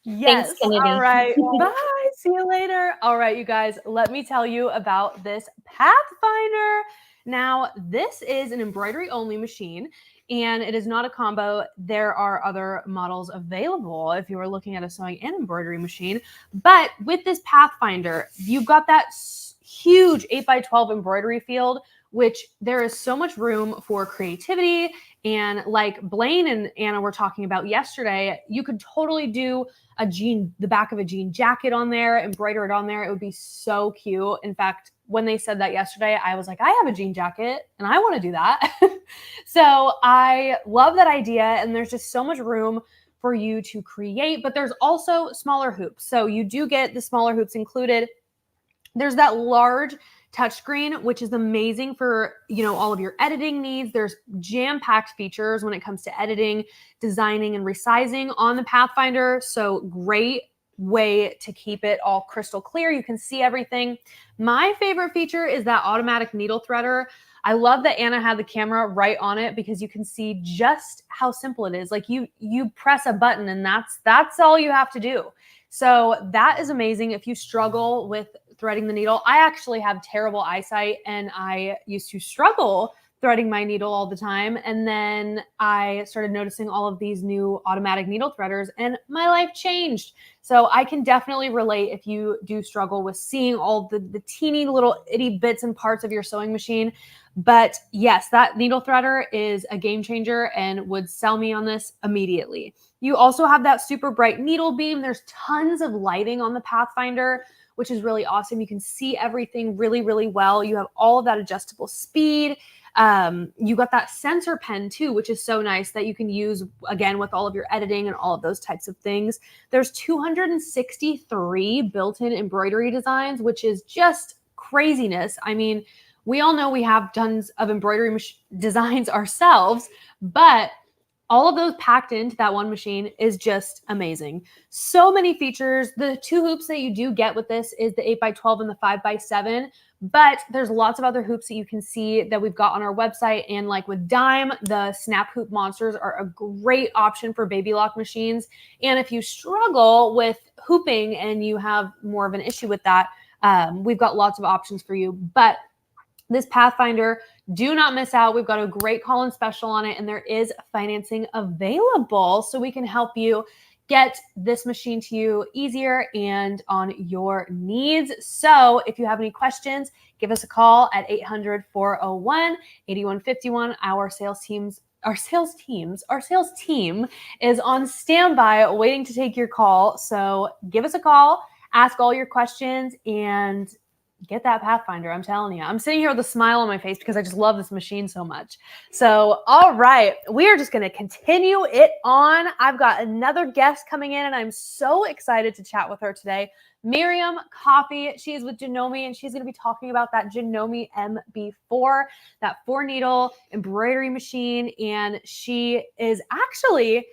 Yes. Thanks, Kennedy. All right. Bye. See you later. All right, you guys, let me tell you about this Pathfinder. Now, this is an embroidery only machine and it is not a combo. There are other models available if you are looking at a sewing and embroidery machine. But with this Pathfinder, you've got that huge 8x12 embroidery field, which there is so much room for creativity. And like Blaine and Anna were talking about yesterday, you could totally do the back of a jean jacket on there, embroider it on there. It would be so cute. In fact, when they said that yesterday, I was like, I have a jean jacket and I want to do that. So I love that idea. And there's just so much room for you to create, but there's also smaller hoops. So you do get the smaller hoops included. There's that large touchscreen, which is amazing for, you know, all of your editing needs. There's jam-packed features when it comes to editing, designing, and resizing on the Pathfinder. So great way to keep it all crystal clear. You can see everything. My favorite feature is that automatic needle threader. I love that Anna had the camera right on it because you can see just how simple it is. Like you press a button and that's all you have to do. So that is amazing. If you struggle with threading the needle, I actually have terrible eyesight and I used to struggle threading my needle all the time. And then I started noticing all of these new automatic needle threaders and my life changed. So I can definitely relate if you do struggle with seeing all the teeny little itty bits and parts of your sewing machine. But yes, that needle threader is a game changer and would sell me on this immediately. You also have that super bright needle beam. There's tons of lighting on the Pathfinder, which is really awesome. You can see everything really, really well. You have all of that adjustable speed. You got that sensor pen too, which is so nice that you can use again with all of your editing and all of those types of things. There's 263 built-in embroidery designs, which is just craziness. I mean, we all know we have tons of embroidery designs ourselves, but all of those packed into that one machine is just amazing. So many features. The two hoops that you do get with this is the 8x12 and the 5x7, but there's lots of other hoops that you can see that we've got on our website. And like with Dime, the snap hoop monsters are a great option for baby lock machines. And if you struggle with hooping and you have more of an issue with that, we've got lots of options for you. But this Pathfinder, do not miss out. We've got a great call-in special on it, and there is financing available, so we can help you get this machine to you easier and on your needs. So if you have any questions, give us a call at 800-401-8151. Our sales team is on standby waiting to take your call. So give us a call, ask all your questions, and get that Pathfinder. I'm telling you, I'm sitting here with a smile on my face because I just love this machine so much. So, all right, we are just going to continue it on. I've got another guest coming in and I'm so excited to chat with her today. Miriam Coffey, she is with Janome and she's going to be talking about that Janome MB4, that 4-needle embroidery machine. And she is actually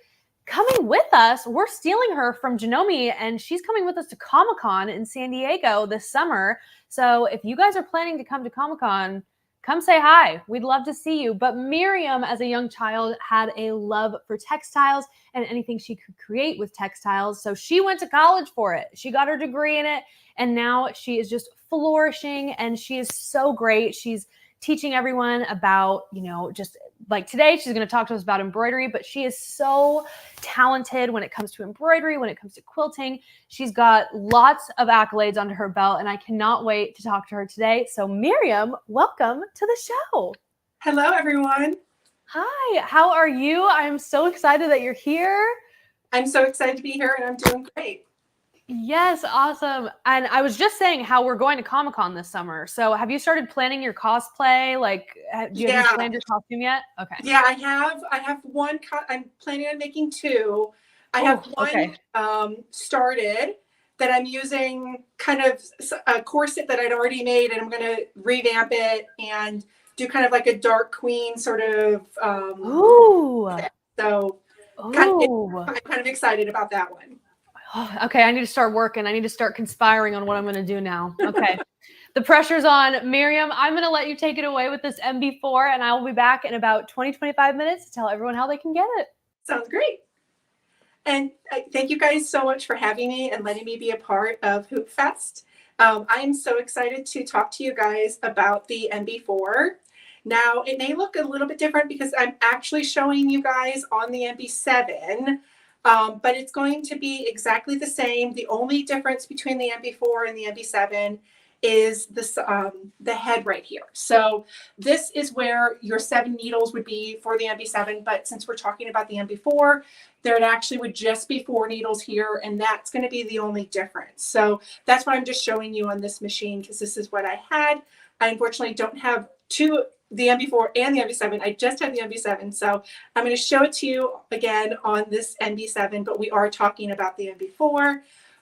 coming with us. We're stealing her from Janome and she's coming with us to Comic-Con in San Diego this summer. So if you guys are planning to come to Comic-Con, come say hi. We'd love to see you. But Miriam, as a young child, had a love for textiles and anything she could create with textiles. So she went to college for it. She got her degree in it. And now she is just flourishing and she is so great. She's teaching everyone about, you know, just like today, she's going to talk to us about embroidery, but she is so talented when it comes to embroidery, when it comes to quilting. She's got lots of accolades under her belt, and I cannot wait to talk to her today. So Miriam, welcome to the show. Hello, everyone. Hi, how are you? I'm so excited that you're here. I'm so excited to be here, and I'm doing great. Yes, awesome. And I was just saying how we're going to Comic-Con this summer. So have you started planning your cosplay? Like, have you planned your costume yet? Okay. Yeah, I have one. I'm planning on making 2. I have one started that I'm using, kind of a corset that I'd already made, and I'm going to revamp it and do kind of like a dark queen sort of. So I'm kind of excited about that one. Oh, okay, I need to start working. I need to start conspiring on what I'm going to do now. Okay. The pressure's on. Miriam, I'm going to let you take it away with this MB4, and I will be back in about 20-25 minutes to tell everyone how they can get it. Sounds great. And thank you guys so much for having me and letting me be a part of Hoopfest. I am so excited to talk to you guys about the MB4. Now, it may look a little bit different because I'm actually showing you guys on the MB7. But it's going to be exactly the same. The only difference between the MB4 and the MB7 is this, the head right here. So this is where your 7 needles would be for the MB7. But since we're talking about the MB4, there actually would just be 4 needles here. And that's going to be the only difference. So that's why I'm just showing you on this machine, because this is what I had. I unfortunately don't have 2 the MB4 and the MB7. I just have the MB7, so I'm going to show it to you again on this MB7, but we are talking about the MB4.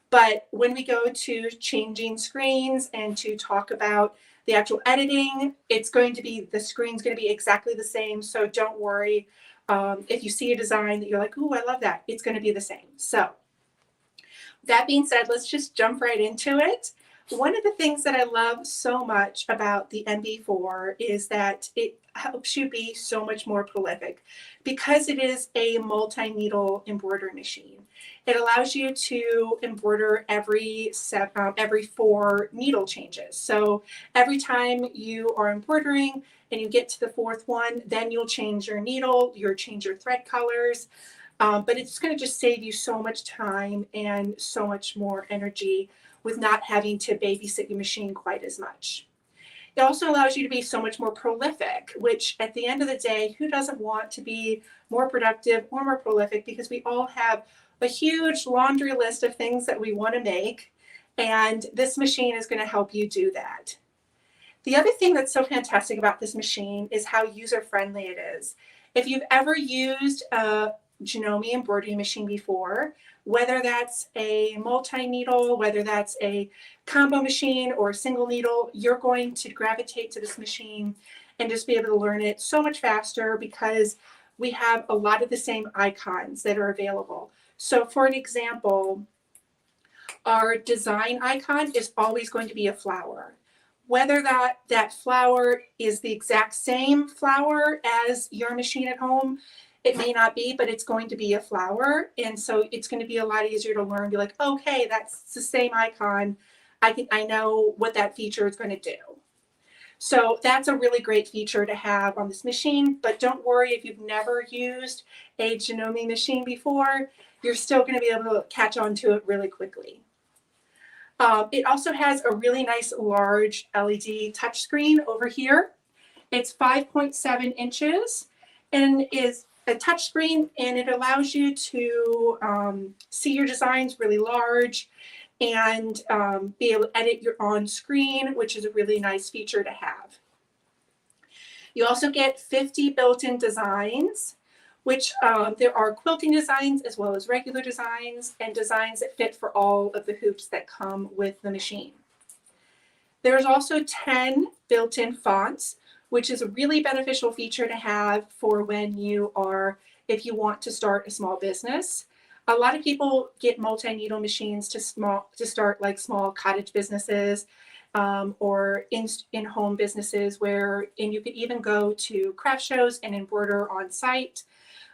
But when we go to changing screens and to talk about the actual editing, it's going to be, the screen's going to be exactly the same, so don't worry. If you see a design that you're like, ooh, I love that, it's going to be the same. So that being said, let's just jump right into it. One of the things that I love so much about the MB4 is that it helps you be so much more prolific because it is a multi-needle embroidery machine. It allows you to embroider every 4 needle changes. So every time you are embroidering and you get to the 4th one, then you'll change your needle, you'll change your thread colors. But it's going to just save you so much time and so much more energy with not having to babysit your machine quite as much. It also allows you to be so much more prolific, which at the end of the day, who doesn't want to be more productive or more prolific? Because we all have a huge laundry list of things that we want to make, and this machine is going to help you do that. The other thing that's so fantastic about this machine is how user-friendly it is. If you've ever used a Janome embroidery machine before, whether that's a multi-needle, whether that's a combo machine or a single needle, you're going to gravitate to this machine and just be able to learn it so much faster because we have a lot of the same icons that are available. So for an example, our design icon is always going to be a flower. Whether that flower is the exact same flower as your machine at home, it may not be, but it's going to be a flower. And so it's going to be a lot easier to learn, be like, okay, that's the same icon. I know what that feature is going to do. So that's a really great feature to have on this machine, but don't worry if you've never used a Janome machine before, you're still going to be able to catch on to it really quickly. It also has a really nice large LED touchscreen over here. It's 5.7 inches and is a touchscreen, and it allows you to see your designs really large and be able to edit your on screen, which is a really nice feature to have. You also get 50 built-in designs, which there are quilting designs as well as regular designs and designs that fit for all of the hoops that come with the machine. There's also 10 built-in fonts, which is a really beneficial feature to have for when you are, if you want to start a small business. A lot of people get multi-needle machines to start like small cottage businesses or in-home businesses and you could even go to craft shows and embroider on site.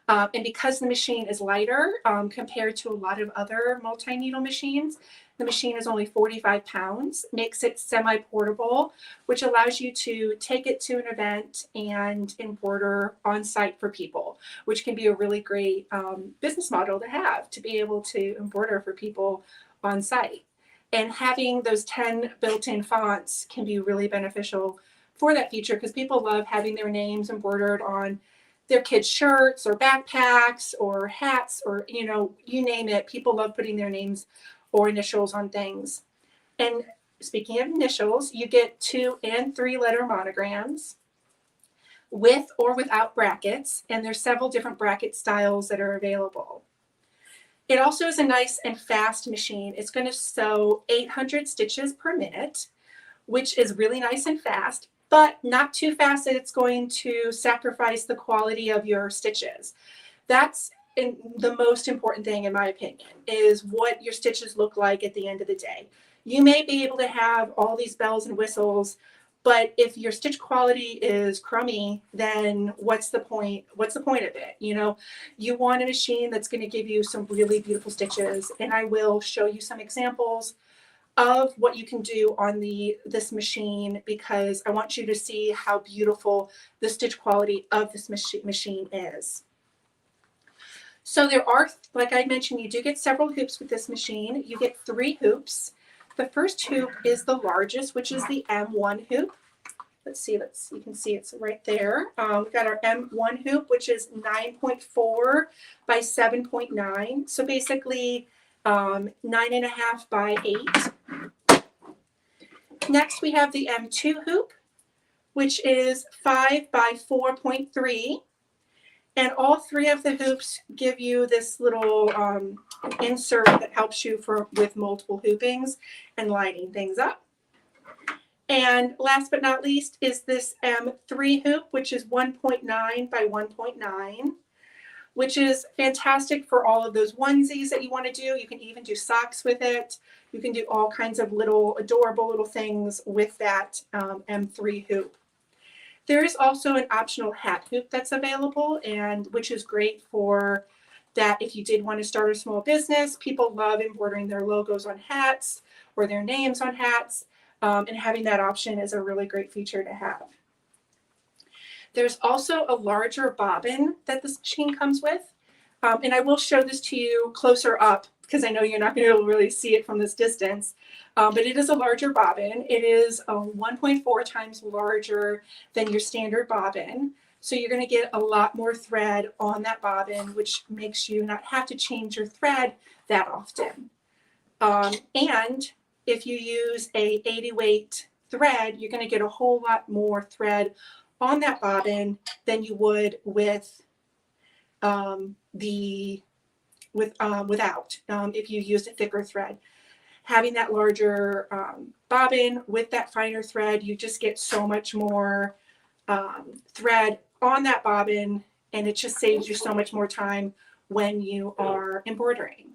And because the machine is lighter compared to a lot of other multi-needle machines, the machine is only 45 pounds, makes it semi-portable, which allows you to take it to an event and embroider on site for people, which can be a really great business model to have, to be able to embroider for people on site. And having those 10 built-in fonts can be really beneficial for that feature because people love having their names embroidered on their kids' shirts or backpacks or hats or, you know, you name it. People love putting their names or initials on things. And speaking of initials, you get 2 and 3 letter monograms with or without brackets, and there's several different bracket styles that are available. It also is a nice and fast machine. It's going to sew 800 stitches per minute, which is really nice and fast, but not too fast that it's going to sacrifice the quality of your stitches. That's the most important thing, in my opinion, is what your stitches look like at the end of the day. You may be able to have all these bells and whistles, but if your stitch quality is crummy, then what's the point? What's the point of it? You know, you want a machine that's going to give you some really beautiful stitches, and I will show you some examples of what you can do on this machine because I want you to see how beautiful the stitch quality of this machine is. So there are, like I mentioned, you do get several hoops with this machine. You get 3 hoops. The first hoop is the largest, which is the M1 hoop. Let's see, you can see it's right there. We've got our M1 hoop, which is 9.4 by 7.9. So basically 9.5 by 8. Next, we have the M2 hoop, which is 5 by 4.3. And all three of the hoops give you this little insert that helps you with multiple hoopings and lining things up. And last but not least is this M3 hoop, which is 1.9 by 1.9, which is fantastic for all of those onesies that you want to do. You can even do socks with it. You can do all kinds of little adorable little things with that M3 hoop. There is also an optional hat hoop that's available, and which is great for that if you did want to start a small business. People love embroidering their logos on hats or their names on hats, and having that option is a really great feature to have. There's also a larger bobbin that this machine comes with, and I will show this to you closer up because I know you're not going to be able to really see it from this distance. But it is a larger bobbin. It is 1.4 times larger than your standard bobbin. So you're going to get a lot more thread on that bobbin, which makes you not have to change your thread that often. And if you use a 80 weight thread, you're going to get a whole lot more thread on that bobbin than you would with without if you used a thicker thread. Having that larger bobbin with that finer thread, you just get so much more thread on that bobbin, and it just saves you so much more time when you are embroidering.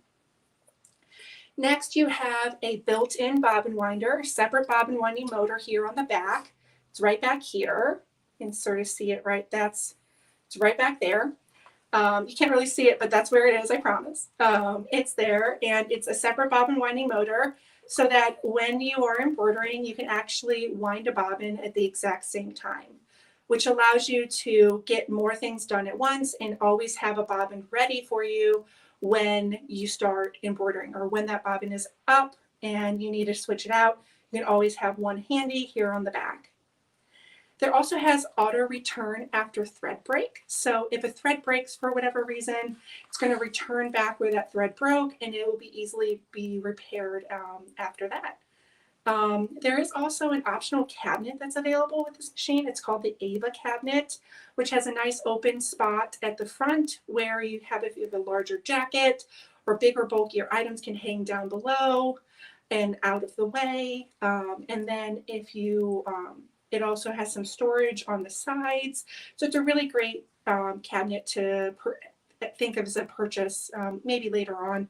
Next, you have a built-in bobbin winder, separate bobbin winding motor here on the back. It's right back here. You can sort of see it right. It's right back there. You can't really see it, but that's where it is, I promise. It's there, and it's a separate bobbin winding motor so that when you are embroidering, you can actually wind a bobbin at the exact same time, which allows you to get more things done at once and always have a bobbin ready for you when you start embroidering, or when that bobbin is up and you need to switch it out. You can always have one handy here on the back. There also has auto return after thread break. So if a thread breaks for whatever reason, it's going to return back where that thread broke, and it will easily be repaired after that. There is also an optional cabinet that's available with this machine. It's called the Ava cabinet, which has a nice open spot at the front where you have, if you have a larger jacket or bigger, bulkier items, can hang down below and out of the way. And then if you it also has some storage on the sides. So it's a really great cabinet to think of as a purchase maybe later on.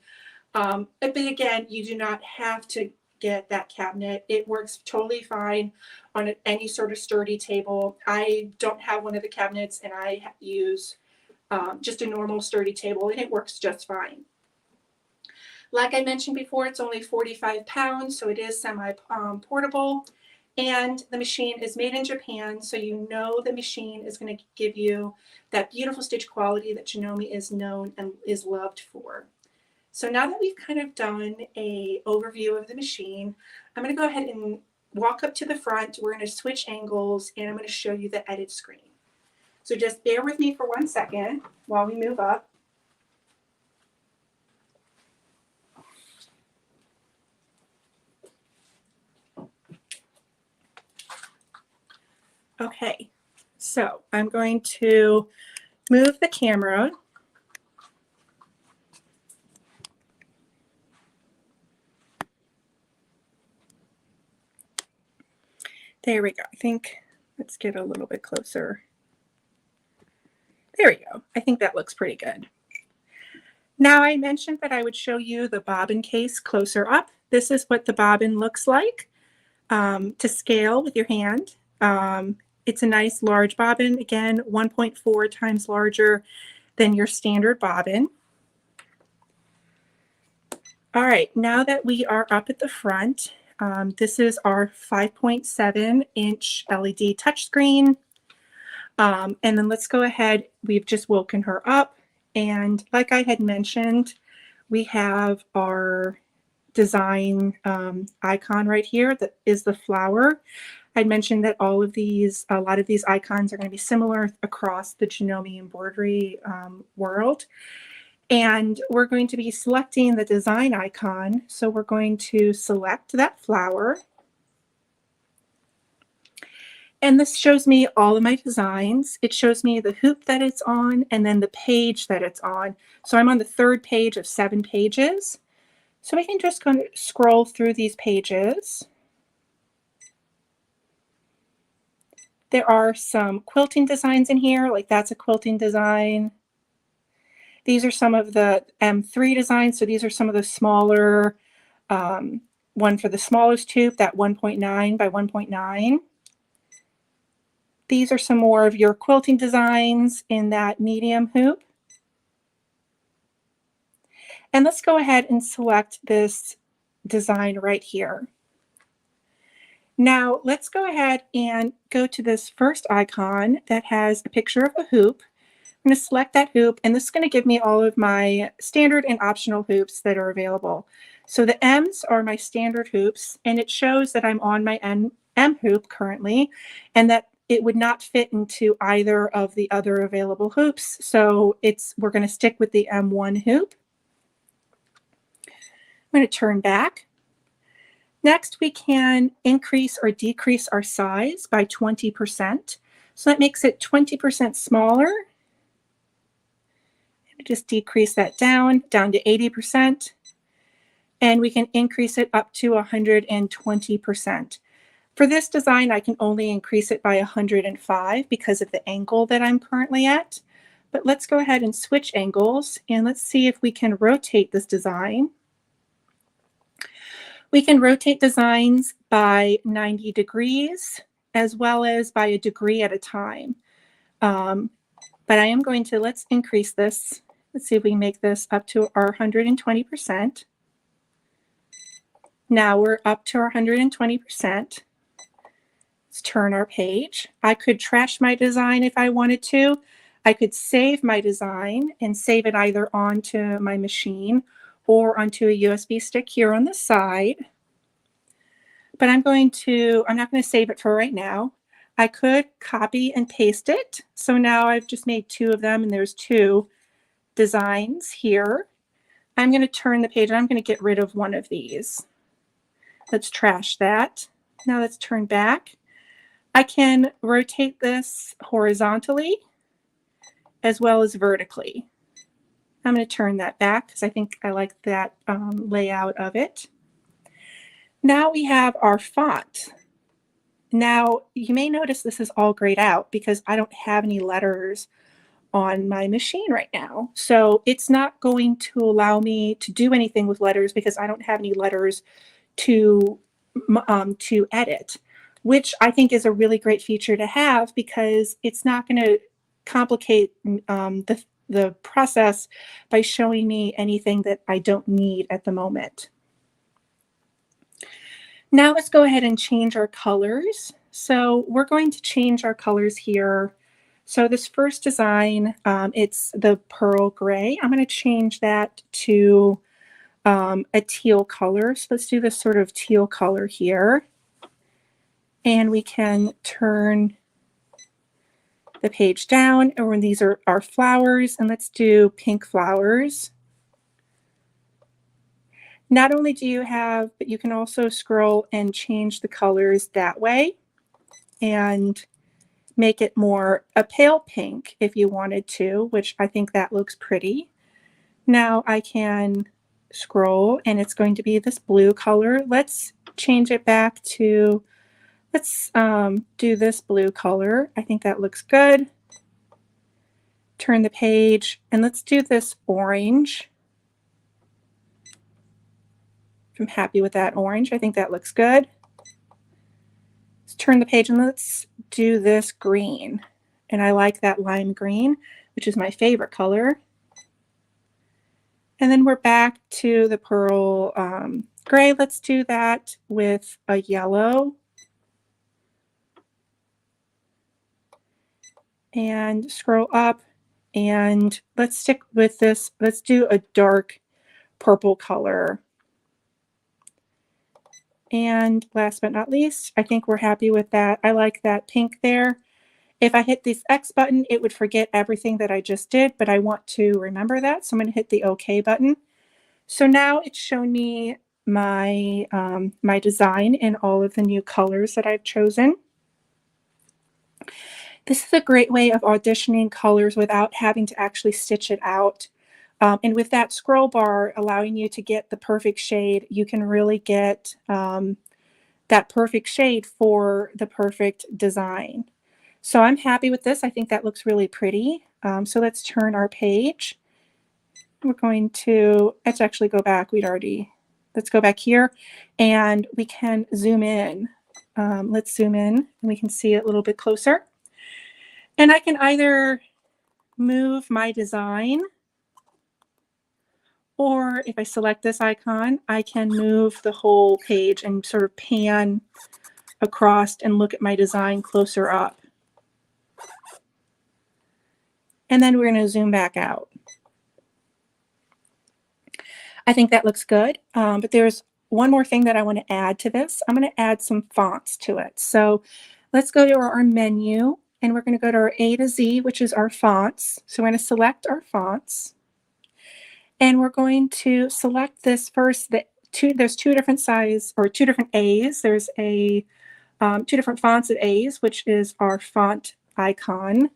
But again, you do not have to get that cabinet. It works totally fine on any sort of sturdy table. I don't have one of the cabinets, and I use just a normal sturdy table, and it works just fine. Like I mentioned before, it's only 45 pounds, so it is semi-portable. And the machine is made in Japan, so you know the machine is going to give you that beautiful stitch quality that Janome is known and is loved for. So now that we've kind of done an overview of the machine, I'm going to go ahead and walk up to the front. We're going to switch angles, and I'm going to show you the edit screen. So just bear with me for 1 second while we move up. Okay, so I'm going to move the camera. There we go. I think, let's get a little bit closer. There we go. I think that looks pretty good. Now, I mentioned that I would show you the bobbin case closer up. This is what the bobbin looks like to scale with your hand. It's a nice large bobbin, again, 1.4 times larger than your standard bobbin. All right, now that we are up at the front, this is our 5.7-inch LED touchscreen. And then let's go ahead. We've just woken her up. And like I had mentioned, we have our design icon right here that is the flower. I'd mentioned that a lot of these icons are going to be similar across the Janome embroidery world. And we're going to be selecting the design icon. So we're going to select that flower. And this shows me all of my designs. It shows me the hoop that it's on and then the page that it's on. So I'm on the 3rd page of 7 pages. So we can just go scroll through these pages. There are some quilting designs in here, like that's a quilting design. These are some of the M3 designs. So these are some of the smaller, one for the smallest hoop, that 1.9 by 1.9. These are some more of your quilting designs in that medium hoop. And let's go ahead and select this design right here. Now let's go ahead and go to this first icon that has a picture of a hoop. I'm going to select that hoop, and this is going to give me all of my standard and optional hoops that are available. So the M's are my standard hoops, and it shows that I'm on my M hoop currently, and that it would not fit into either of the other available hoops. So we're going to stick with the M1 hoop. I'm going to turn back. Next, we can increase or decrease our size by 20%. So that makes it 20% smaller. Just decrease that down to 80%. And we can increase it up to 120%. For this design, I can only increase it by 105 because of the angle that I'm currently at. But let's go ahead and switch angles, and let's see if we can rotate this design. We can rotate designs by 90 degrees as well as by a degree at a time. But I am going to, let's increase this. Let's see if we can make this up to our 120%. Now we're up to our 120%. Let's turn our page. I could trash my design if I wanted to. I could save my design and save it either onto my machine or onto a USB stick here on the side. But I'm not going to save it for right now. I could copy and paste it. So now I've just made 2 of them, and there's 2 designs here. I'm going to turn the page, and I'm going to get rid of one of these. Let's trash that. Now let's turn back. I can rotate this horizontally as well as vertically. I'm going to turn that back because I think I like that layout of it. Now we have our font. Now you may notice this is all grayed out because I don't have any letters on my machine right now. So it's not going to allow me to do anything with letters because I don't have any letters to edit, which I think is a really great feature to have because it's not going to complicate the process by showing me anything that I don't need at the moment. Now let's go ahead and change our colors. So we're going to change our colors here. So this first design, it's the pearl gray. I'm going to change that to a teal color. So let's do this sort of teal color here. And we can turn the page down, and these are our flowers, and let's do pink flowers. Not only do you have, but you can also scroll and change the colors that way and make it more a pale pink if you wanted to, which I think that looks pretty. Now I can scroll and it's going to be this blue color. Let's change it back to, let's do this blue color. I think that looks good. Turn the page and let's do this orange. I'm happy with that orange. I think that looks good. Let's turn the page and let's do this green. And I like that lime green, which is my favorite color. And then we're back to the pearl gray. Let's do that with a yellow. And scroll up and let's stick with this. Let's do a dark purple color. And last but not least, I think we're happy with that. I like that pink there. If I hit this X button, it would forget everything that I just did, but I want to remember that. So I'm going to hit the OK button. So now it's shown me my, my design in all of the new colors that I've chosen. This is a great way of auditioning colors without having to actually stitch it out. And with that scroll bar allowing you to get the perfect shade, you can really get that perfect shade for the perfect design. So I'm happy with this. I think that looks really pretty. So let's turn our page. We're going to, let's actually go back. Let's go back here and we can zoom in. Let's zoom in and we can see it a little bit closer. And I can either move my design, or if I select this icon, I can move the whole page and sort of pan across and look at my design closer up. And then we're going to zoom back out. I think that looks good, but there's one more thing that I want to add to this. I'm going to add some fonts to it. So let's go to our menu and we're going to go to our A to Z, which is our fonts. So we're going to select our fonts. And we're going to select this first. There's two different size or two different A's. There's two different fonts of A's, which is our font icon,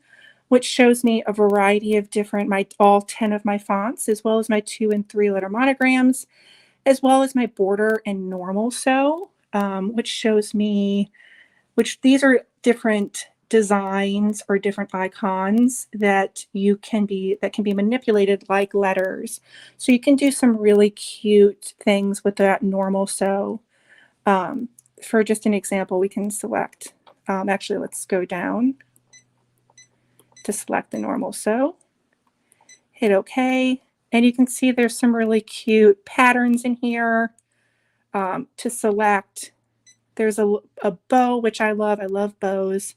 which shows me a variety of different, all 10 of my fonts, as well as my 2 and 3 letter monograms, as well as my border and normal sew, which shows me, these are different designs or different icons that can be manipulated like letters. So you can do some really cute things with that normal sew. For just an example, we can select, actually let's go down to select the normal sew, hit OK, and you can see there's some really cute patterns in here to select. There's a bow, which I love bows.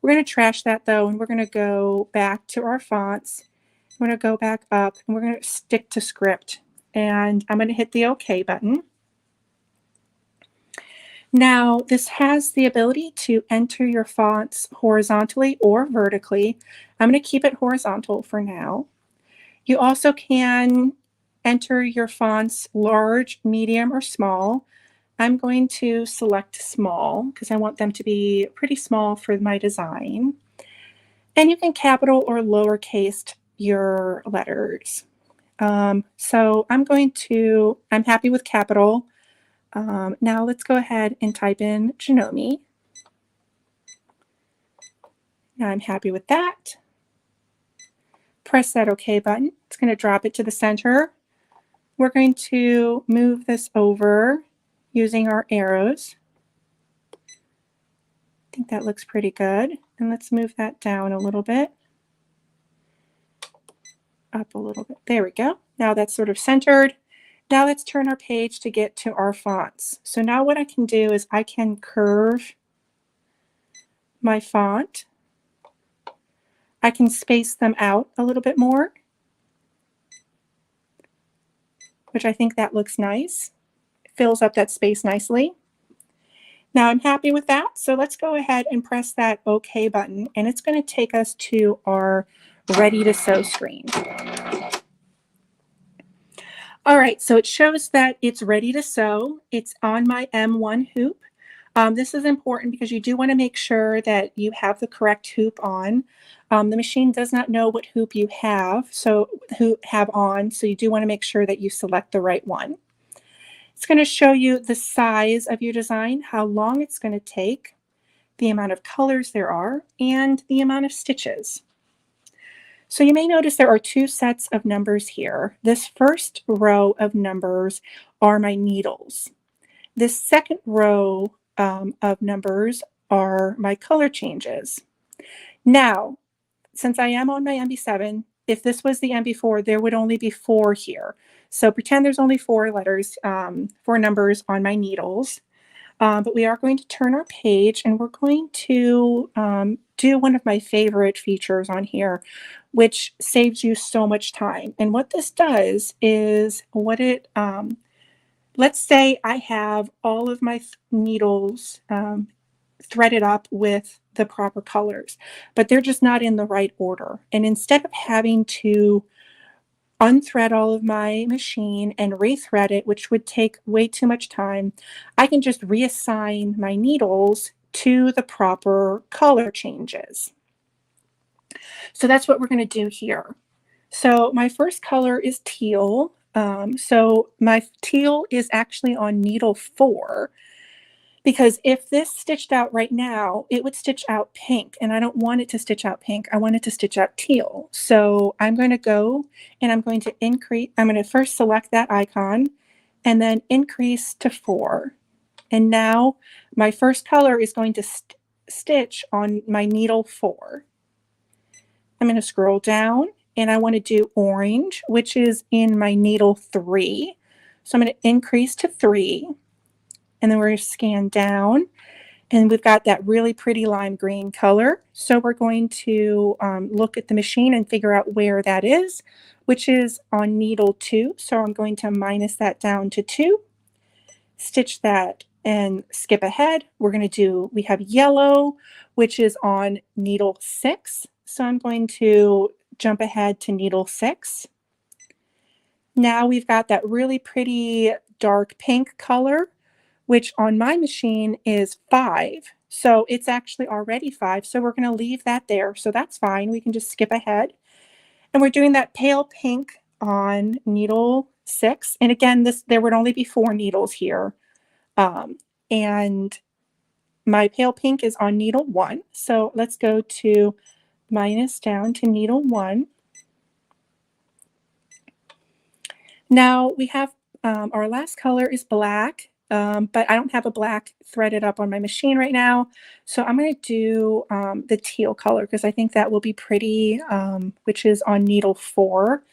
We're going to trash that though, and we're going to go back to our fonts. We're going to go back up and we're going to stick to script, and I'm going to hit the OK button. Now this has the ability to enter your fonts horizontally or vertically. I'm going to keep it horizontal for now. You also can enter your fonts large, medium, or small. I'm going to select small because I want them to be pretty small for my design. And you can capital or lowercase your letters. So I'm happy with capital. Now let's go ahead and type in Janome. Now I'm happy with that. Press that OK button. It's going to drop it to the center. We're going to move this over using our arrows. I think that looks pretty good. And let's move that down a little bit. Up a little bit. There we go. Now that's sort of centered. Now let's turn our page to get to our fonts. So now what I can do is I can curve my font. I can space them out a little bit more, which I think that looks nice. It fills up that space nicely. Now I'm happy with that. So let's go ahead and press that OK button, and it's going to take us to our ready to sew screen. All right, so it shows that it's ready to sew. It's on my M1 hoop. This is important because you do want to make sure that you have the correct hoop on. The machine does not know what hoop you have, so you do want to make sure that you select the right one. It's going to show you the size of your design, how long it's going to take, the amount of colors there are, and the amount of stitches. So you may notice there are two sets of numbers here. This first row of numbers are my needles. This second row of numbers are my color changes. Now, since I am on my MB7, if this was the MB4, there would only be 4 here. So pretend there's only 4 letters, 4 numbers on my needles. But we are going to turn our page, and we're going to do one of my favorite features on here, which saves you so much time. And what this does is let's say I have all of my needles threaded up with the proper colors, but they're just not in the right order. And instead of having to unthread all of my machine and rethread it, which would take way too much time, I can just reassign my needles to the proper color changes. So that's what we're going to do here. So my first color is teal. So my teal is actually on needle 4, because if this stitched out right now, it would stitch out pink, and I don't want it to stitch out pink. I want it to stitch out teal. So I'm going to go and I'm going to increase. I'm going to first select that icon and then increase to 4. And now my first color is going to stitch on my needle 4. I'm going to scroll down and I want to do orange, which is in my needle 3. So I'm going to increase to 3. And then we're going to scan down, and we've got that really pretty lime green color. So we're going to look at the machine and figure out where that is, which is on needle 2. So I'm going to minus that down to 2, stitch that and skip ahead. We're going to do, we have yellow, which is on needle 6. So I'm going to jump ahead to needle 6. Now we've got that really pretty dark pink color, which on my machine is 5. So it's actually already 5. So we're going to leave that there. So that's fine. We can just skip ahead. And we're doing that pale pink on needle 6. And again, there would only be 4 needles here. And my pale pink is on needle 1. So let's go to minus down to needle 1. Now we have our last color is black. But I don't have a black threaded up on my machine right now. So I'm going to do the teal color because I think that will be pretty, which is on needle 4.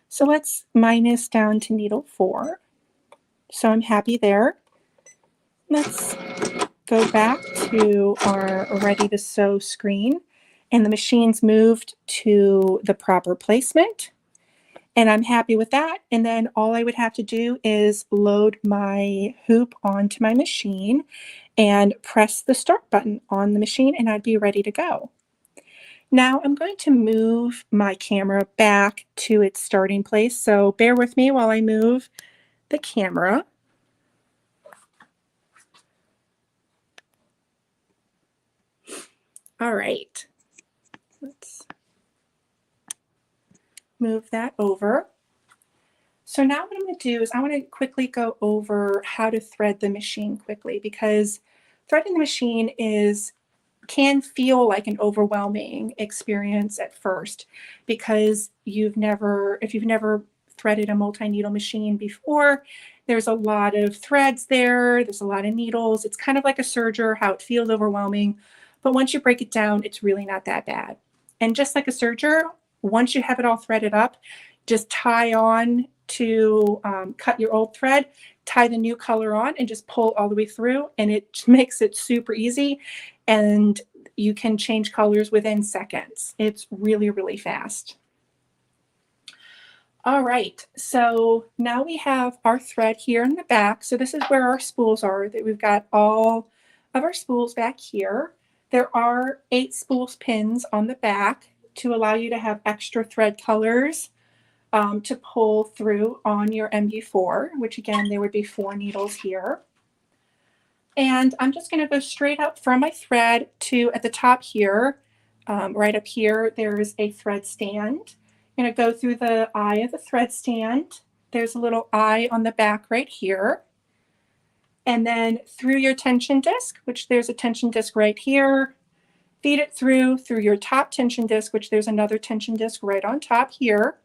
So let's minus down to needle 4. So I'm happy there. Let's go back to our ready to sew screen, and the machine's moved to the proper placement. And I'm happy with that. And then all I would have to do is load my hoop onto my machine and press the start button on the machine, and I'd be ready to go. Now I'm going to move my camera back to its starting place. So bear with me while I move the camera. All right. Let's move that over. So now what I'm going to do is I want to quickly go over how to thread the machine quickly, because threading the machine can feel like an overwhelming experience at first, because if you've never threaded a multi-needle machine before, there's a lot of threads there's a lot of needles. It's kind of like a serger, how it feels overwhelming. But once you break it down, it's really not that bad. And just like a serger, once you have it all threaded up, just tie on to cut your old thread, tie the new color on, and just pull all the way through, and it makes it super easy, and you can change colors within seconds. It's really, really fast. All right, so now we have our thread here in the back. So this is where our spools are. That we've got all of our spools back here. There are 8 spools pins on the back to allow you to have extra thread colors to pull through on your MB4, which again, there would be 4 needles here. And I'm just going to go straight up from my thread to at the top here, right up here, there's a thread stand. I'm going to go through the eye of the thread stand. There's a little eye on the back right here. And then through your tension disc, which there's a tension disc right here, feed it through your top tension disc, which there's another tension disc right on top here.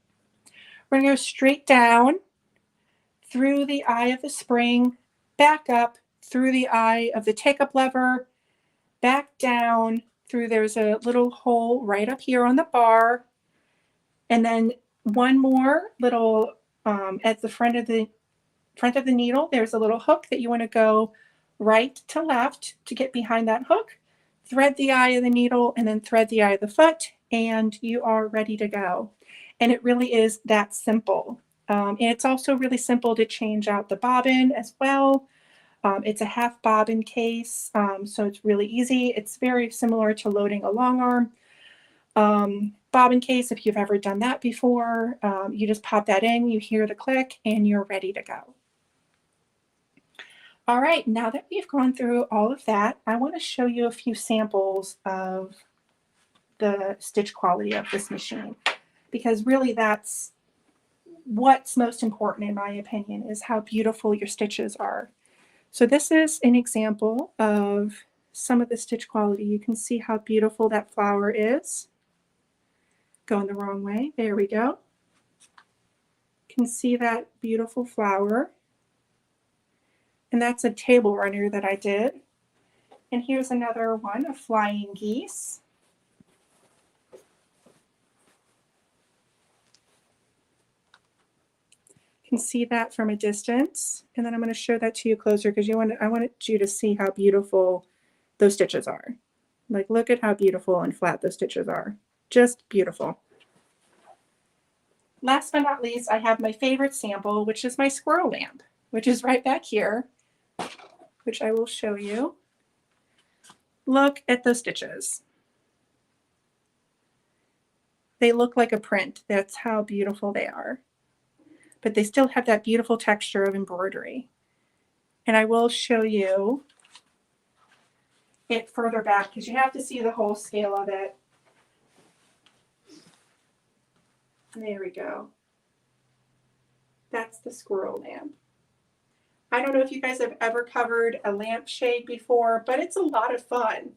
We're going to go straight down through the eye of the spring, back up through the eye of the take-up lever, back down through, there's a little hole right up here on the bar, and then one more little at the front of the needle, there's a little hook that you want to go right to left to get behind that hook, thread the eye of the needle, and then thread the eye of the foot, and you are ready to go. And it really is that simple. And it's also really simple to change out the bobbin as well. It's a half bobbin case, so it's really easy. It's very similar to loading a long arm bobbin case. If you've ever done that before, you just pop that in, you hear the click, and you're ready to go. All right, now that we've gone through all of that, I want to show you a few samples of the stitch quality of this machine, because really that's what's most important in my opinion, is how beautiful your stitches are. So this is an example of some of the stitch quality. You can see how beautiful that flower is. Going the wrong way. There we go. You can see that beautiful flower. And that's a table runner that I did. And here's another one, a flying geese. You can see that from a distance. And then I'm going to show that to you closer because I wanted you to see how beautiful those stitches are. Like, look at how beautiful and flat those stitches are. Just beautiful. Last but not least, I have my favorite sample, which is my squirrel lamp, which is right back here, which I will show you. Look at those stitches. They look like a print. That's how beautiful they are. But they still have that beautiful texture of embroidery. And I will show you it further back because you have to see the whole scale of it. There we go. That's the squirrel lamp. I don't know if you guys have ever covered a lampshade before, but it's a lot of fun.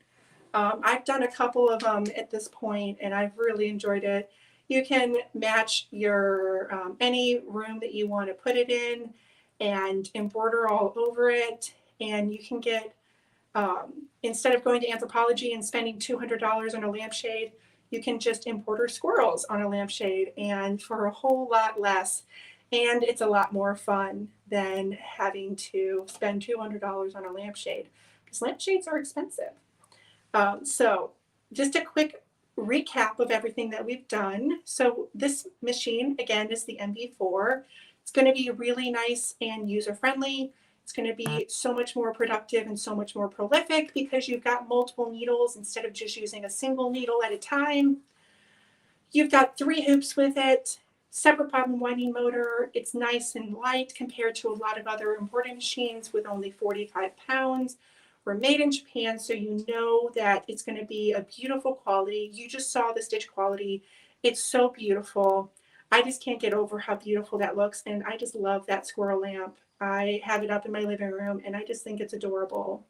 I've done a couple of them at this point, and I've really enjoyed it. You can match your any room that you want to put it in and embroider all over it. And you can get, instead of going to Anthropologie and spending $200 on a lampshade, you can just embroider squirrels on a lampshade and for a whole lot less. And it's a lot more fun than having to spend $200 on a lampshade because lampshades are expensive. So just a quick recap of everything that we've done. So this machine, again, is the MB4. It's going to be really nice and user-friendly. It's going to be so much more productive and so much more prolific because you've got multiple needles instead of just using a single needle at a time. You've got 3 hoops with it, separate bobbin winding motor. It's nice and light compared to a lot of other embroidery machines with only 45 pounds. We're made in Japan, so you know that it's going to be a beautiful quality. You just saw the stitch quality. It's so beautiful. I just can't get over how beautiful that looks, and I just love that squirrel lamp. I have it up in my living room, and I just think it's adorable.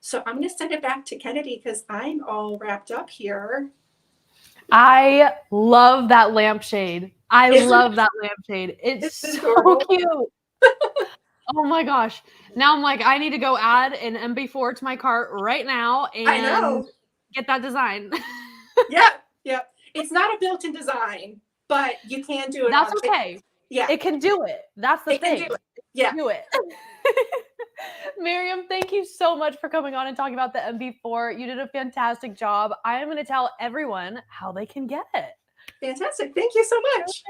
So I'm going to send it back to Kennedy because I'm all wrapped up here. I love that lampshade. I love that lampshade. It's so adorable. cute. Oh my gosh. Now I'm like, I need to go add an MB4 to my cart right now and get that design. Yeah. It's not a built-in design, but you can do it. That's okay. Yeah. It can do it. That's the thing. Can do it. Yeah. Do it. Miriam, thank you so much for coming on and talking about the MB4. You did a fantastic job. I am going to tell everyone how they can get it. Fantastic. Thank you so much.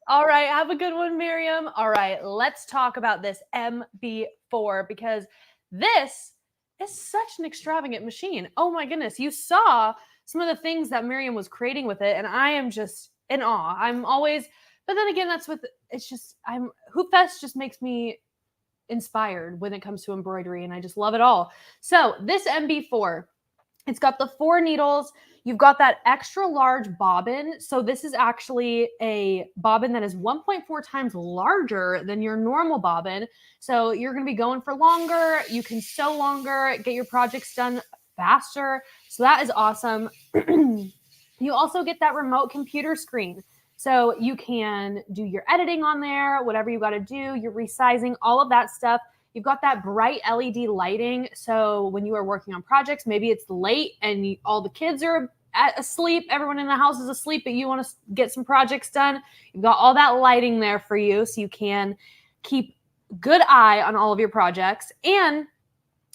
All right. Have a good one, Miriam. All right. Let's talk about this MB4 because this is such an extravagant machine. Oh my goodness. You saw some of the things that Miriam was creating with it, and I am just in awe. I'm always, but then again, that's with, it's just, Hoopfest just makes me inspired when it comes to embroidery, and I just love it all. So this MB4, it's got the 4 needles. You've got that extra large bobbin. So this is actually a bobbin that is 1.4 times larger than your normal bobbin. So you're going to be going for longer. You can sew longer, get your projects done faster. So that is awesome. You also get that remote computer screen. So you can do your editing on there, whatever you got to do, your resizing, all of that stuff. You've got that bright LED lighting. So when you are working on projects, maybe it's late and all the kids are asleep, everyone in the house is asleep, but you want to get some projects done. You've got all that lighting there for you so you can keep good eye on all of your projects. And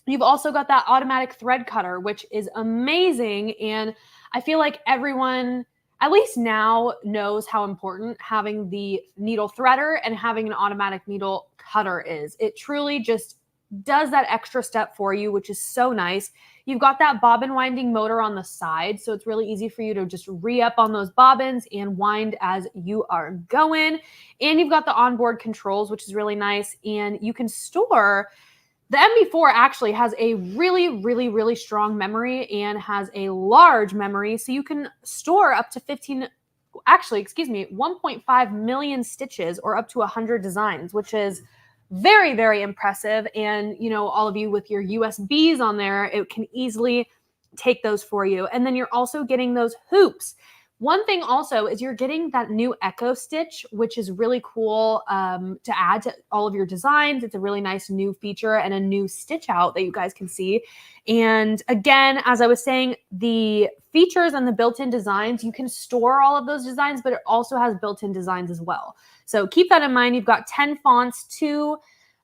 you've also got that automatic thread cutter, which is amazing. And I feel like everyone, at least now, knows how important having the needle threader and having an automatic needle cutter is. It truly just does that extra step for you, which is so nice. You've got that bobbin winding motor on the side, so it's really easy for you to just re-up on those bobbins and wind as you are going. And you've got the onboard controls, which is really nice. And you can store The MB4 actually has a really, really, really strong memory and has a large memory. So you can store up to 1.5 million stitches or up to 100 designs, which is very, very impressive. And, you know, all of you with your USBs on there, it can easily take those for you. And then you're also getting those hoops. One thing also is you're getting that new Echo stitch, which is really cool to add to all of your designs. It's a really nice new feature and a new stitch out that you guys can see. And again, as I was saying, the features and the built-in designs, you can store all of those designs, but it also has built-in designs as well. So keep that in mind. You've got 10 fonts, two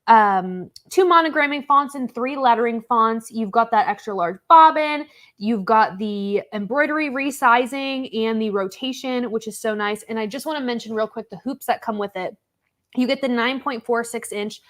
monogramming fonts and 3 lettering fonts. You've got that extra large bobbin. You've got the embroidery resizing and the rotation, which is so nice. And I just want to mention real quick the hoops that come with it. You get the 9.46 inch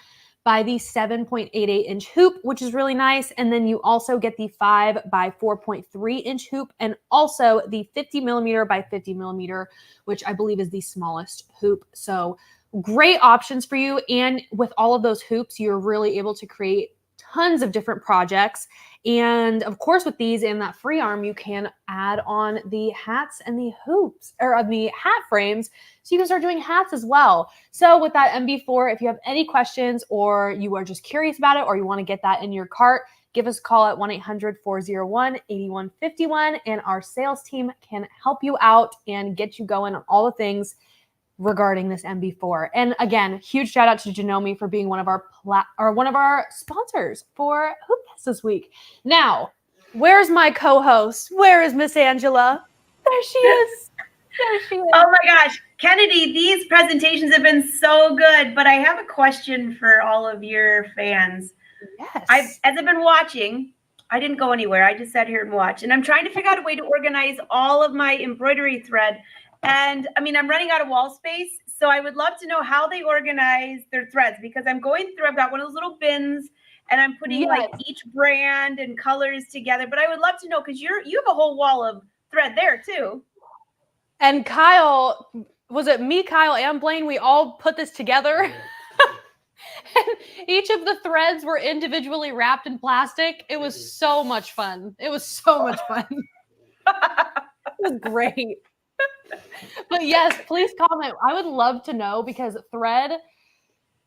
by the 7.88 inch hoop, which is really nice. And then you also get the 5 by 4.3 inch hoop and also the 50 millimeter by 50 millimeter, which I believe is the smallest hoop. So great options for you. And with all of those hoops, you're really able to create tons of different projects. And of course, with these and that free arm, you can add on the hats and the hoops or the hat frames. So you can start doing hats as well. So with that MB4, if you have any questions or you are just curious about it or you want to get that in your cart, give us a call at 1-800-401-8151 and our sales team can help you out and get you going on all the things regarding this MB4. And again, huge shout out to Janome for being one of our sponsors for Hoopfest this week. Now, where's my co-host? Where is Miss Angela? There she is. There she is. Oh my gosh, Kennedy, these presentations have been so good, but I have a question for all of your fans. Yes. As I've been watching, I didn't go anywhere. I just sat here and watched, and I'm trying to figure out a way to organize all of my embroidery thread. And I mean, I'm running out of wall space, so I would love to know how they organize their threads because I'm going through, I've got one of those little bins and I'm putting like each brand and colors together, but I would love to know because you have a whole wall of thread there too. And Kyle, was it me, Kyle, and Blaine? We all put this together. And each of the threads were individually wrapped in plastic. It was so much fun. It was so much fun. It was great. But yes, please comment. I would love to know because thread,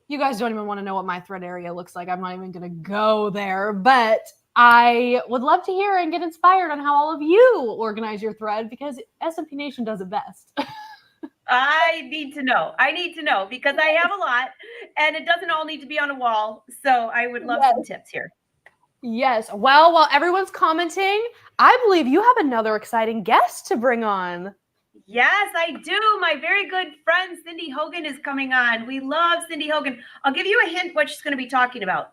you guys don't even want to know what my thread area looks like. I'm not even going to go there, but I would love to hear and get inspired on how all of you organize your thread because SMP Nation does it best. I need to know. I need to know because I have a lot and it doesn't all need to be on a wall. So I would love some tips here. Yes. Well, while everyone's commenting, I believe you have another exciting guest to bring on. Yes, I do. My very good friend, Cindy Hogan, is coming on. We love Cindy Hogan. I'll give you a hint what she's going to be talking about.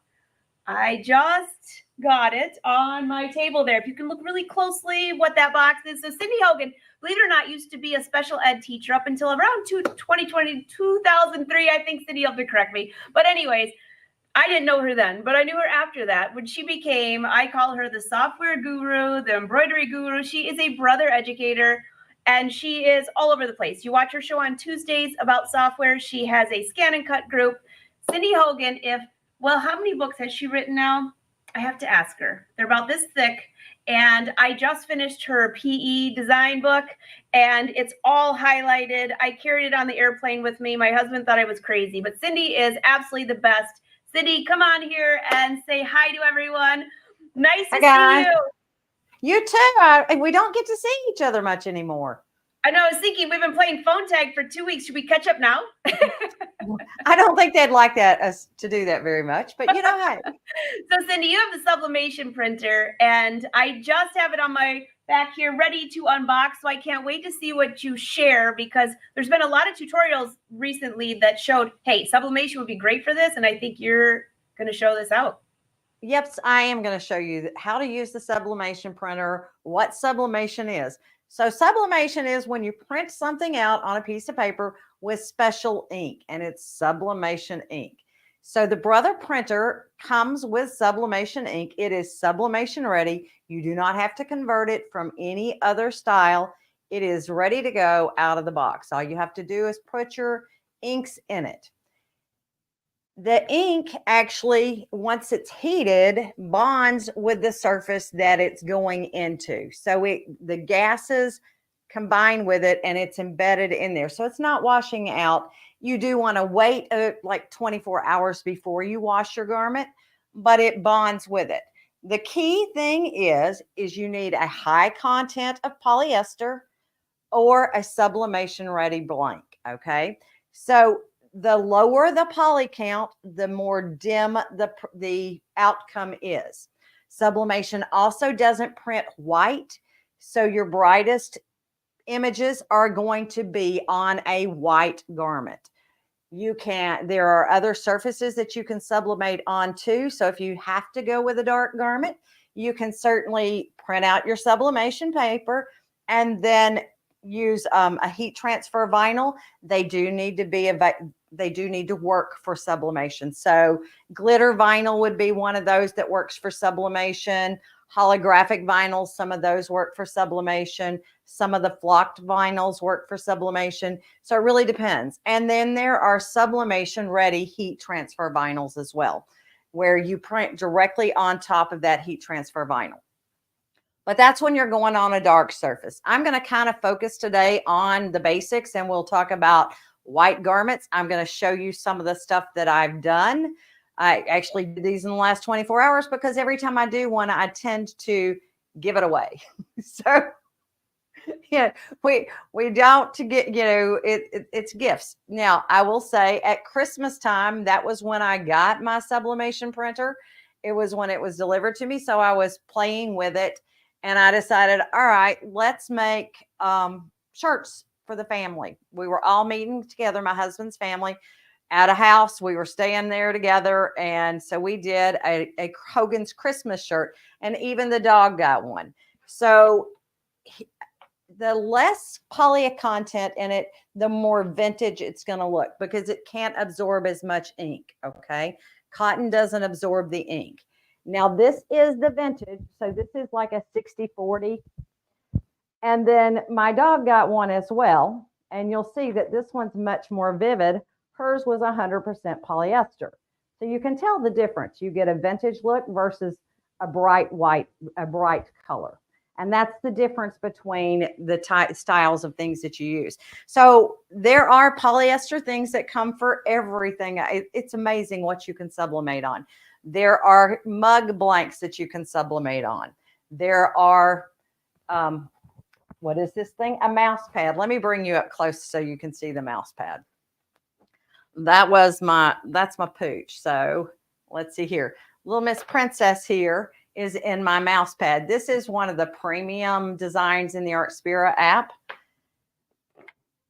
I just got it on my table there. If you can look really closely what that box is. So Cindy Hogan, believe it or not, used to be a special ed teacher up until around 2020, 2003. I think Cindy will have to correct me. But anyways, I didn't know her then, but I knew her after that. When she became, I call her the software guru, the embroidery guru. She is a brother educator. And she is all over the place. You watch her show on Tuesdays about software. She has a scan and cut group. Cindy Hogan, how many books has she written now? I have to ask her. They're about this thick. And I just finished her PE design book and it's all highlighted. I carried it on the airplane with me. My husband thought I was crazy, but Cindy is absolutely the best. Cindy, come on here and say hi to everyone. Nice to see you. You too. We don't get to see each other much anymore. I know. I was thinking we've been playing phone tag for 2 weeks. Should we catch up now? I don't think they'd like us to do that very much, but you know how. So Cindy, you have the Sublimation printer, and I just have it on my back here ready to unbox. So I can't wait to see what you share because there's been a lot of tutorials recently that showed, hey, Sublimation would be great for this, and I think you're going to show this out. Yep, I am going to show you how to use the Sublimation printer, what Sublimation is. So Sublimation is when you print something out on a piece of paper with special ink, and it's Sublimation ink. So the Brother printer comes with Sublimation ink. It is Sublimation ready. You do not have to convert it from any other style. It is ready to go out of the box. All you have to do is put your inks in it. The ink actually, once it's heated, bonds with the surface that it's going into. So the gases combine with it and it's embedded in there. So it's not washing out. You do want to wait like 24 hours before you wash your garment, but it bonds with it. The key thing is you need a high content of polyester or a sublimation ready blank. Okay. So the lower the poly count, the more dim the outcome is. Sublimation also doesn't print white. So your brightest images are going to be on a white garment. There are other surfaces that you can sublimate onto. So if you have to go with a dark garment, you can certainly print out your sublimation paper and then use a heat transfer vinyl. They do need to work for sublimation. So glitter vinyl would be one of those that works for sublimation. Holographic vinyls, some of those work for sublimation. Some of the flocked vinyls work for sublimation. So it really depends. And then there are sublimation ready heat transfer vinyls as well, where you print directly on top of that heat transfer vinyl. But that's when you're going on a dark surface. I'm going to kind of focus today on the basics and we'll talk about white garments. I'm going to show you some of the stuff that I've done. I actually did these in the last 24 hours because every time I do one, I tend to give it away. So yeah, we don't to get, it's gifts. Now, I will say at Christmas time, that was when I got my sublimation printer. It was when it was delivered to me. So I was playing with it and I decided, all right, let's make shirts for the family. We were all meeting together, my husband's family, at a house. We were staying there together. And so we did a Hogan's Christmas shirt, and even the dog got one. So the less poly content in it, the more vintage it's going to look because it can't absorb as much ink. Okay. Cotton doesn't absorb the ink. Now this is the vintage. So this is like a 60-40. And then my dog got one as well. And you'll see that this one's much more vivid. Hers was 100% polyester. So you can tell the difference. You get a vintage look versus a bright white, a bright color. And that's the difference between the styles of things that you use. So there are polyester things that come for everything. It's amazing what you can sublimate on. There are mug blanks that you can sublimate on. There are, what is this thing? A mouse pad. Let me bring you up close so you can see the mouse pad. That's my pooch. So let's see here. Little Miss Princess here is in my mouse pad. This is one of the premium designs in the Artspira app.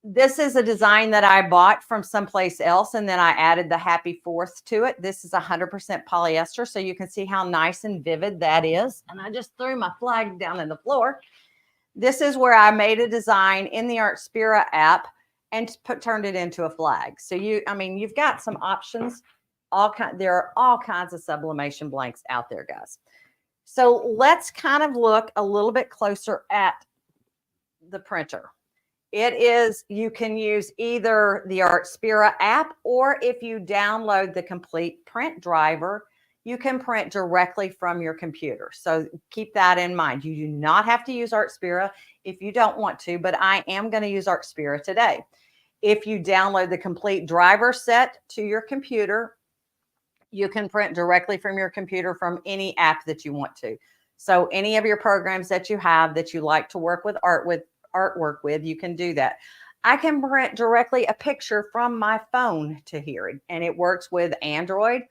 This is a design that I bought from someplace else, and then I added the Happy 4th to it. This is 100% polyester, so you can see how nice and vivid that is. And I just threw my flag down in the floor. This is where I made a design in the Artspira app and turned it into a flag. So you've got some options. There are all kinds of sublimation blanks out there, guys. So let's kind of look a little bit closer at the printer. You can use either the Artspira app, or if you download the complete print driver, you can print directly from your computer. So keep that in mind. You do not have to use Artspira if you don't want to, but I am going to use Artspira today. If you download the complete driver set to your computer, you can print directly from your computer from any app that you want to. So any of your programs that you have that you like to work with artwork with, you can do that. I can print directly a picture from my phone to here, and it works with Android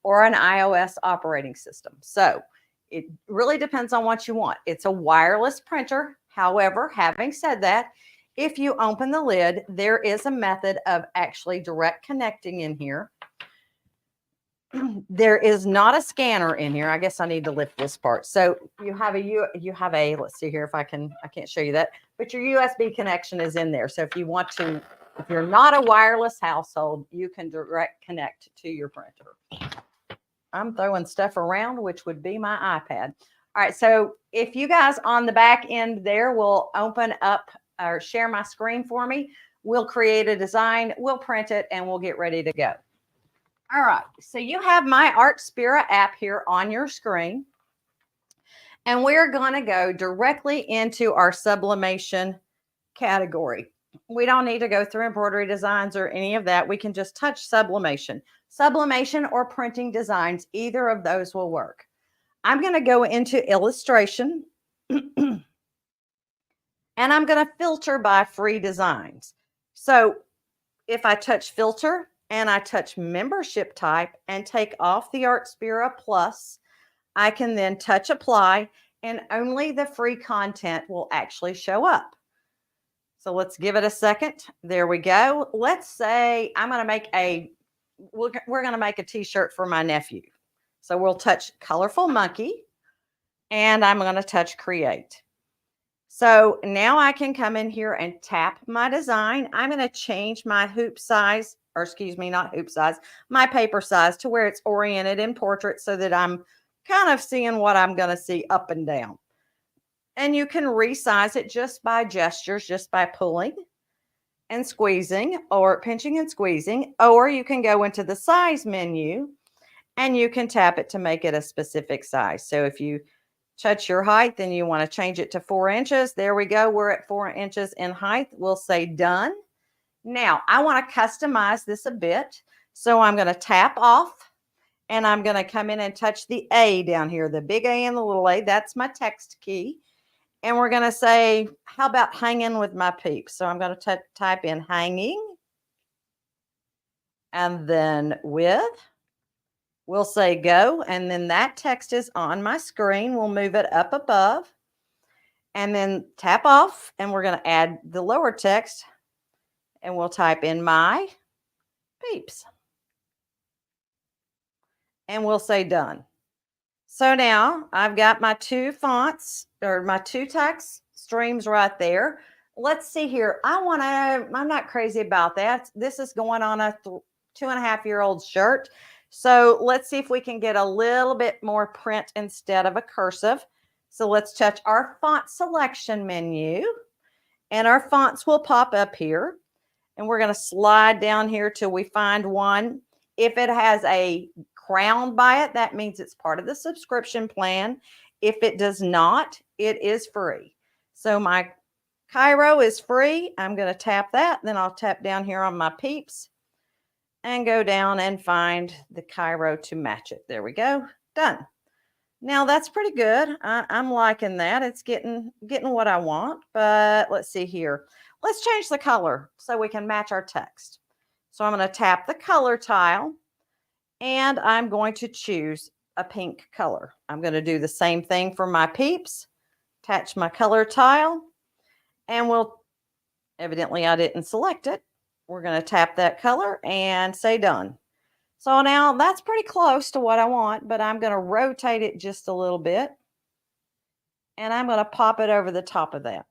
or an iOS operating system. So it really depends on what you want. It's a wireless printer. However, having said that, if you open the lid, there is a method of actually direct connecting in here. There is not a scanner in here. I guess I need to lift this part. So you have a, let's see here if I can't show you that, but your USB connection is in there. So if you're not a wireless household, you can direct connect to your printer. I'm throwing stuff around, which would be my iPad. All right. So if you guys on the back end there will open up or share my screen for me, we'll create a design, we'll print it, and we'll get ready to go. All right, so you have my Artspira app here on your screen. And we're going to go directly into our sublimation category. We don't need to go through embroidery designs or any of that. We can just touch sublimation. Sublimation or printing designs, either of those will work. I'm going to go into illustration and I'm going to filter by free designs. So if I touch filter and I touch membership type and take off the Artspira Plus, I can then touch apply and only the free content will actually show up. So let's give it a second. There we go. Let's say I'm going to make we're going to make a t-shirt for my nephew. So we'll touch colorful monkey and I'm going to touch create. So now I can come in here and tap my design. I'm going to change my hoop size, or excuse me, not hoop size, my paper size to where it's oriented in portrait so that I'm kind of seeing what I'm going to see up and down. And you can resize it just by gestures, just by pulling and squeezing or pinching and squeezing, or you can go into the size menu and you can tap it to make it a specific size. So if you touch your height, then you want to change it to 4 inches. There we go. We're at 4 inches in height. We'll say done. Now I want to customize this a bit. So I'm going to tap off and I'm going to come in and touch the A down here, the big A and the little a. That's my text key. And we're going to say, how about hanging with my peeps? So I'm going to type in hanging and then with. We'll say go, and then that text is on my screen. We'll move it up above and then tap off, and we're going to add the lower text, and we'll type in my peeps. And we'll say done. So now I've got my 2 fonts or my 2 text streams right there. Let's see here. I'm not crazy about that. This is going on a 2.5-year-old shirt. So let's see if we can get a little bit more print instead of a cursive. So let's touch our font selection menu and our fonts will pop up here. And we're going to slide down here till we find one. If it has a crown by it, that means it's part of the subscription plan. If it does not, it is free. So my Cairo is free. I'm going to tap that. Then I'll tap down here on my peeps and go down and find the Cairo to match it. There we go. Done. Now that's pretty good. I'm liking that. It's getting what I want. But let's see here. Let's change the color so we can match our text. So I'm going to tap the color tile and I'm going to choose a pink color. I'm going to do the same thing for my peeps. Attach my color tile and evidently I didn't select it. We're going to tap that color and say done. So now that's pretty close to what I want, but I'm going to rotate it just a little bit. And I'm going to pop it over the top of that.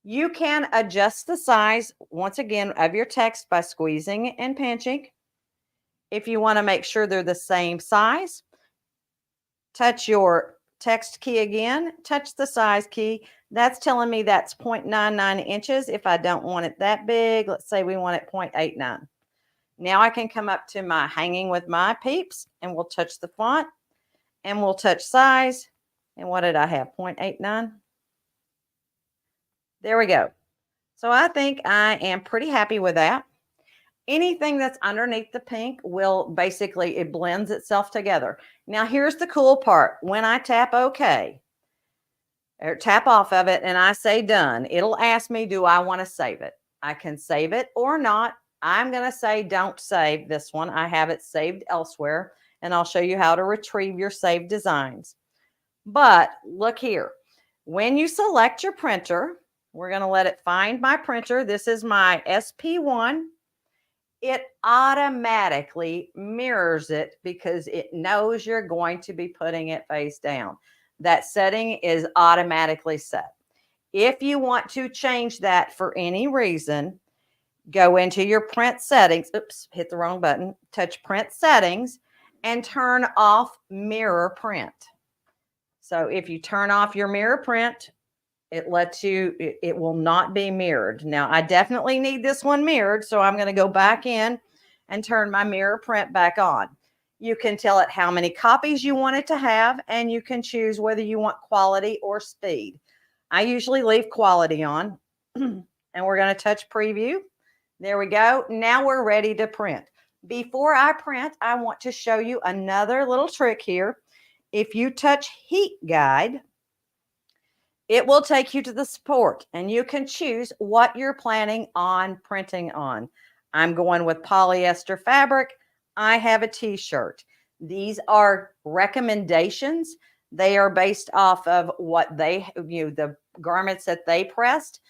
You can adjust the size, once again, of your text by squeezing and pinching. If you want to make sure they're the same size, touch your text key again, touch the size key. That's telling me that's 0.99 inches. If I don't want it that big, let's say we want it 0.89. Now I can come up to my hanging with my peeps and we'll touch the font and we'll touch size. And what did I have? 0.89. There we go. So I think I am pretty happy with that. Anything that's underneath the pink will basically, it blends itself together. Now here's the cool part. When I tap OK, or tap off of it and I say done, it'll ask me, do I want to save it? I can save it or not. I'm going to say don't save this one. I have it saved elsewhere and I'll show you how to retrieve your saved designs. But look here, when you select your printer, we're going to let it find my printer. This is my SP1. It automatically mirrors it because it knows you're going to be putting it face down. That setting is automatically set. If you want to change that for any reason, go into your print settings. Oops, hit the wrong button. Touch print settings and turn off mirror print. So if you turn off your mirror print, it lets you, it will not be mirrored. Now I definitely need this one mirrored. So I'm going to go back in and turn my mirror print back on. You can tell it how many copies you want it to have, and you can choose whether you want quality or speed. I usually leave quality on, and we're going to touch preview. There we go. Now we're ready to print. Before I print, I want to show you another little trick here. If you touch Heat Guide, it will take you to the support, and you can choose what you're planning on printing on. I'm going with polyester fabric. I have a t-shirt. These are recommendations. They are based off of what they, the garments that they pressed.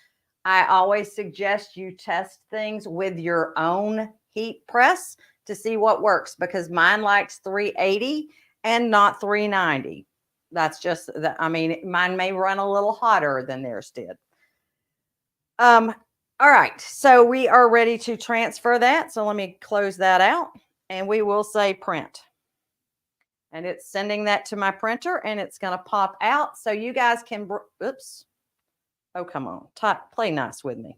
I always suggest you test things with your own heat press to see what works, because mine likes 380 and not 390. That's just that. I mean, mine may run a little hotter than theirs did. All right, so we are ready to transfer that. So let me close that out, and we will say print. And it's sending that to my printer, and it's going to pop out so you guys can, oops. Oh, come on, play nice with me.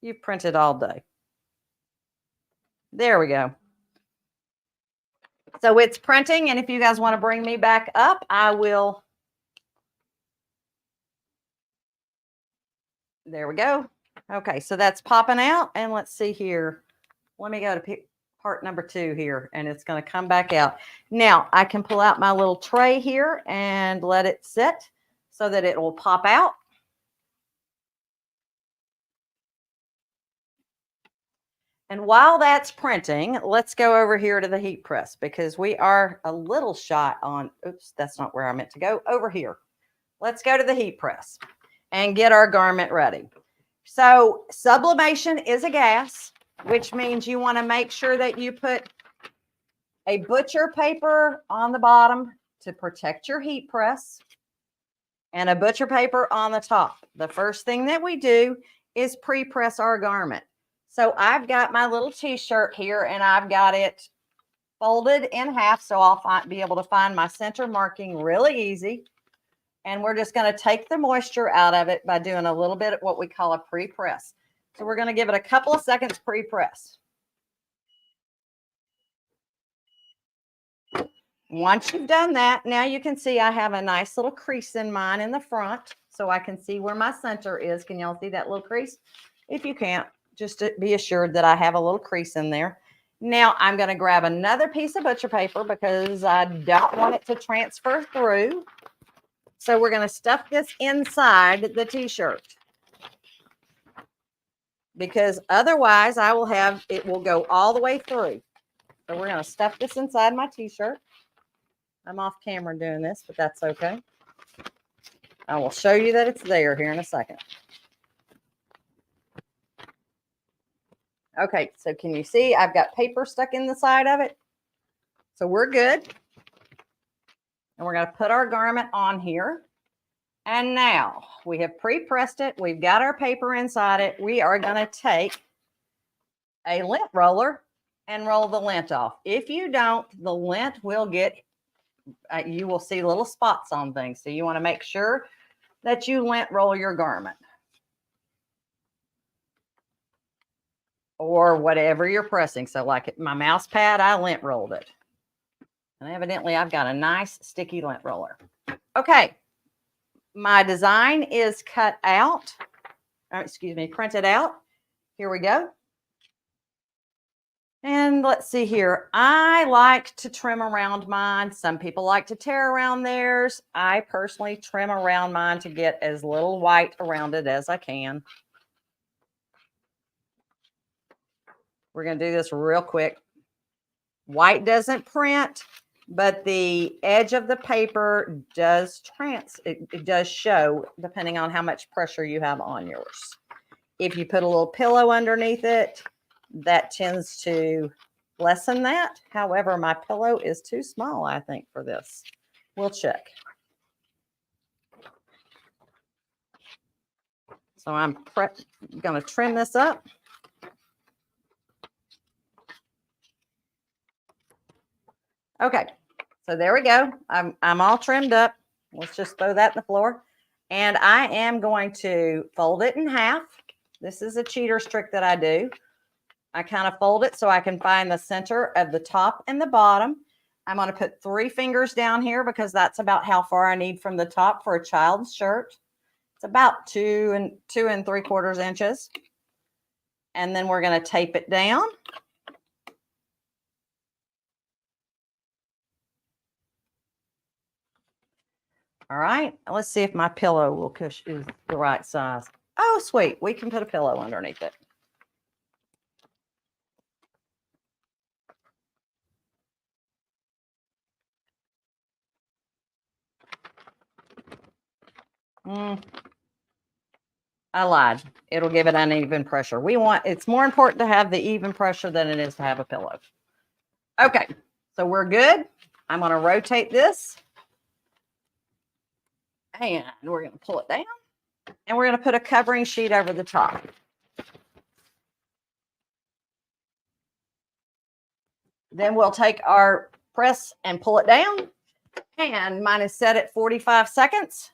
You've printed all day. There we go. So it's printing, and if you guys want to bring me back up, I will. There we go. Okay, so that's popping out, and let's see here. Let me go to part number 2 here, and it's going to come back out. Now, I can pull out my little tray here and let it sit so that it will pop out. And while that's printing, let's go over here to the heat press, because we are a little shy on, oops, that's not where I meant to go, over here. Let's go to the heat press and get our garment ready. So sublimation is a gas, which means you want to make sure that you put a butcher paper on the bottom to protect your heat press and a butcher paper on the top. The first thing that we do is pre-press our garment. So I've got my little t-shirt here, and I've got it folded in half, so I'll be able to find my center marking really easy. And we're just going to take the moisture out of it by doing a little bit of what we call a pre-press. So we're going to give it a couple of seconds pre-press. Once you've done that, now you can see I have a nice little crease in mine in the front, so I can see where my center is. Can y'all see that little crease? If you can't, just to be assured that I have a little crease in there. Now I'm going to grab another piece of butcher paper because I don't want it to transfer through. So we're going to stuff this inside the t-shirt, because otherwise it will go all the way through. So we're going to stuff this inside my t-shirt. I'm off camera doing this, but that's okay. I will show you that it's there here in a second. Okay, so can you see I've got paper stuck in the side of it? So we're good. And we're going to put our garment on here. And now we have pre-pressed it. We've got our paper inside it. We are going to take a lint roller and roll the lint off. If you don't, the lint will get, you will see little spots on things. So you want to make sure that you lint roll your garment, or whatever you're pressing. So like my mouse pad, I lint rolled it. And evidently I've got a nice sticky lint roller. Okay. My design is cut out, printed out. Here we go. And let's see here. I like to trim around mine. Some people like to tear around theirs. I personally trim around mine to get as little white around it as I can. We're going to do this real quick. White doesn't print, but the edge of the paper does it does show, depending on how much pressure you have on yours. If you put a little pillow underneath it, that tends to lessen that. However, my pillow is too small, I think, for this. We'll check. So I'm going to trim this up. Okay, so there we go. I'm all trimmed up. Let's just throw that in the floor. And I am going to fold it in half. This is a cheater's trick that I do. I kind of fold it so I can find the center of the top and the bottom. I'm going to put 3 fingers down here because that's about how far I need from the top for a child's shirt. It's about 2 3/4 inches. And then we're going to tape it down. All right, let's see if my pillow will is the right size. Oh, sweet. We can put a pillow underneath it. I lied. It'll give it uneven pressure. It's more important to have the even pressure than it is to have a pillow. Okay, so we're good. I'm going to rotate this. And we're going to pull it down. And we're going to put a covering sheet over the top. Then we'll take our press and pull it down. And mine is set at 45 seconds.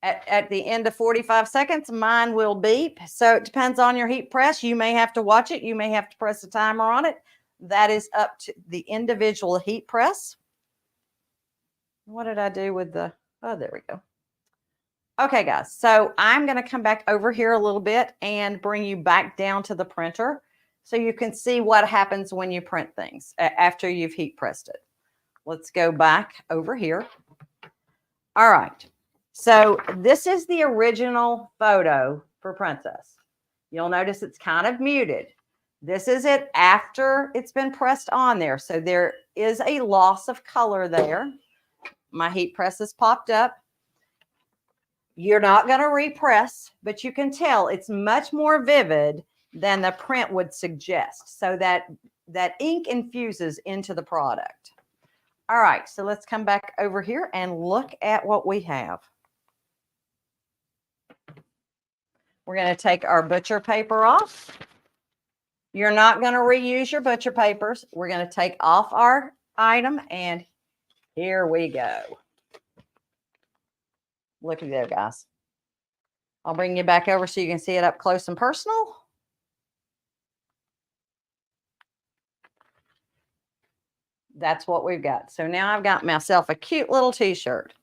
At the end of 45 seconds, mine will beep. So it depends on your heat press. You may have to watch it. You may have to press a timer on it. That is up to the individual heat press. What did I do with the, oh, there we go. Okay, guys. So I'm going to come back over here a little bit and bring you back down to the printer so you can see what happens when you print things after you've heat pressed it. Let's go back over here. All right. So this is the original photo for Princess. You'll notice it's kind of muted. This is it after it's been pressed on there. So there is a loss of color there. My heat press has popped up. You're not going to repress, but you can tell it's much more vivid than the print would suggest. So that ink infuses into the product. All right, so let's come back over here and look at what we have. We're going to take our butcher paper off. You're not going to reuse your butcher papers. We're going to take off our item, and here we go. Looky there, guys. I'll bring you back over so you can see it up close and personal. That's what we've got. So now I've got myself a cute little t-shirt.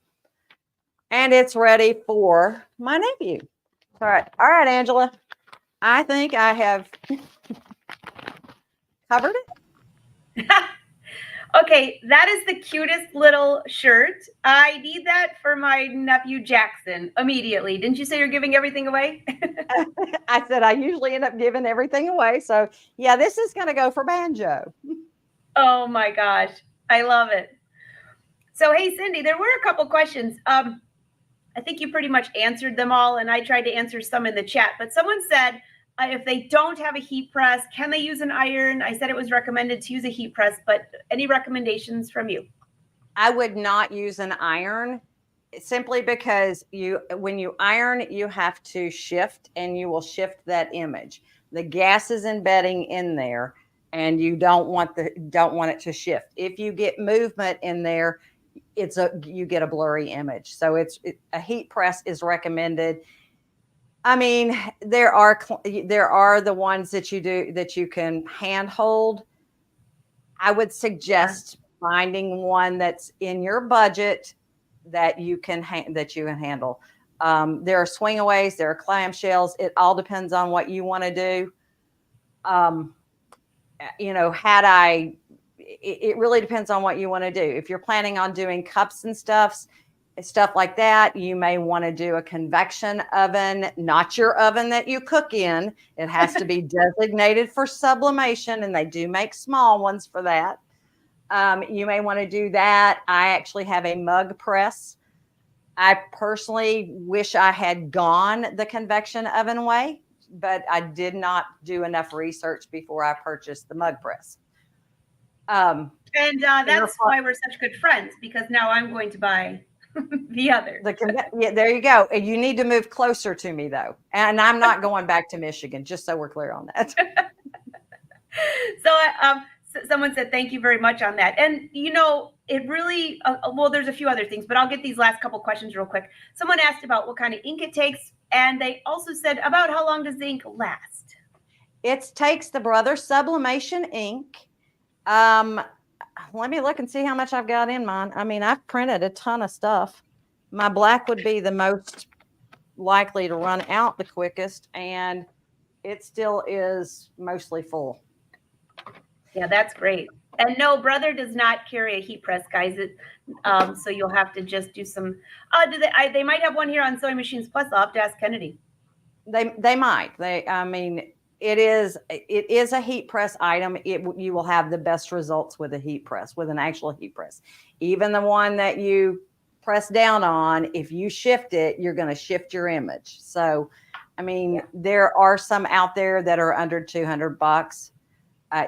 And it's ready for my nephew. All right, Angela. I think I have covered it. Okay, that is the cutest little shirt. I need that for my nephew Jackson immediately. Didn't you say you're giving everything away? I said I usually end up giving everything away. So yeah, this is going to go for Banjo. Oh my gosh, I love it. So hey, Cindy, there were a couple questions. I think you pretty much answered them all, and I tried to answer some in the chat. But someone said, if they don't have a heat press, can they use an iron? I said it was recommended to use a heat press, but any recommendations from you? I would not use an iron simply because when you iron, you have to shift, and you will shift that image. The gas is embedding in there, and you don't want it to shift. If you get movement in there, you get a blurry image. So a heat press is recommended. I mean, there are the ones that you can hand hold. I would suggest finding one that's in your budget that you can handle. There are swingaways, there are clamshells. It all depends on what you want to do. It really depends on what you want to do. If you're planning on doing cups and stuff like that, you may want to do a convection oven, not your oven that you cook in. It has to be designated for sublimation, and they do make small ones for that. You may want to do that. I actually have a mug press. I personally wish I had gone the convection oven way, but I did not do enough research before I purchased the mug press. That's why we're such good friends, because now I'm going to buy the other. Yeah, there you go. You need to move closer to me, though. And I'm not going back to Michigan, just so we're clear on that. So someone said, thank you very much on that. And, it really, there's a few other things, but I'll get these last couple questions real quick. Someone asked about what kind of ink it takes. And they also said, about how long does the ink last? It takes the Brother Sublimation ink. Let me look and see how much I've got in mine. I mean, I've printed a ton of stuff. My black would be the most likely to run out the quickest, and it still is mostly full. Yeah, that's great. And no, Brother does not carry a heat press, guys. So you'll have to just do some. They might have one here on Sewing Machines Plus. I'll have to ask Kennedy. They might. I mean, it is a heat press item. You will have the best results with a heat press, with an actual heat press. Even the one that you press down on, if you shift it, you're going to shift your image. So, I mean, there are some out there that are under $200.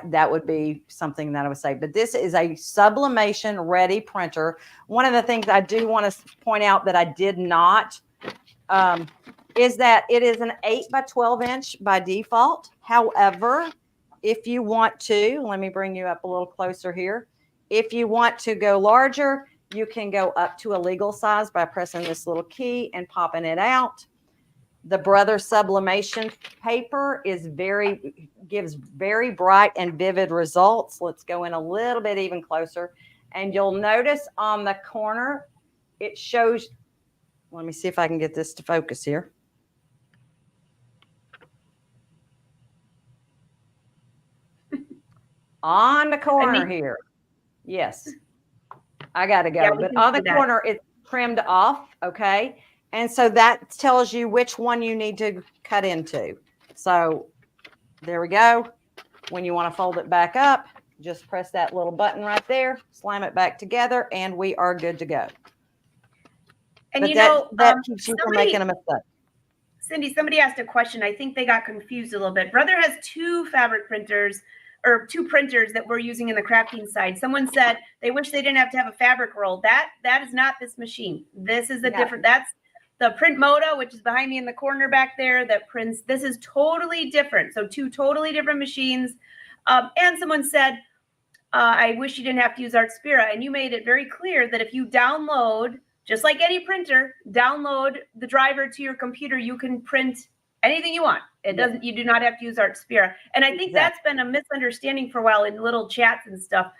That would be something that I would say. But this is a sublimation ready printer. One of the things I do want to point out that I did not is that it is an 8 by 12 inch by default. However, if you want to, let me bring you up a little closer here. If you want to go larger, you can go up to a legal size by pressing this little key and popping it out. The Brother Sublimation paper gives very bright and vivid results. Let's go in a little bit even closer. And you'll notice on the corner, it shows, let me see if I can get this to focus here. On the corner here. Yes. I got to go. Yeah, but on the corner, it's trimmed off. Okay. And so that tells you which one you need to cut into. So there we go. When you want to fold it back up, just press that little button right there, slam it back together, and we are good to go. And but that keeps you from making a mistake. Cindy, somebody asked a question. I think they got confused a little bit. Brother has two fabric printers, or two printers that we're using in the crafting side. Someone said they wish they didn't have to have a fabric roll. That is not this machine. This is a different, that's the Print Moda, which is behind me in the corner back there, that prints. This is totally different. So two totally different machines. And someone said, I wish you didn't have to use Artspira. And you made it very clear that if you download, just like any printer, download the driver to your computer, you can print anything you want. It doesn't, you do not have to use Artspira. And I think that's been a misunderstanding for a while in little chats and stuff.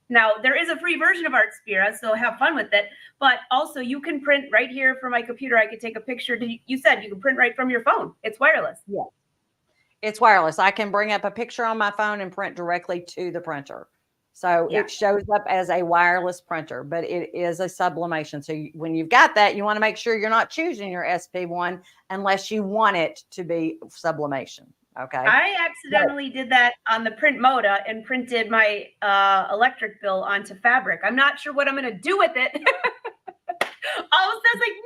Now, there is a free version of Artspira, so have fun with it. But also, you can print right here from my computer. I could take a picture. You said you can print right from your phone. It's wireless. Yeah. It's wireless. I can bring up a picture on my phone and print directly to the printer. So it shows up as a wireless printer, but it is a sublimation. So when you've got that, you want to make sure you're not choosing your SP1 unless you want it to be sublimation. Okay. I accidentally did that on the Print Moda and printed my electric bill onto fabric. I'm not sure what I'm going to do with it. All of a sudden, like,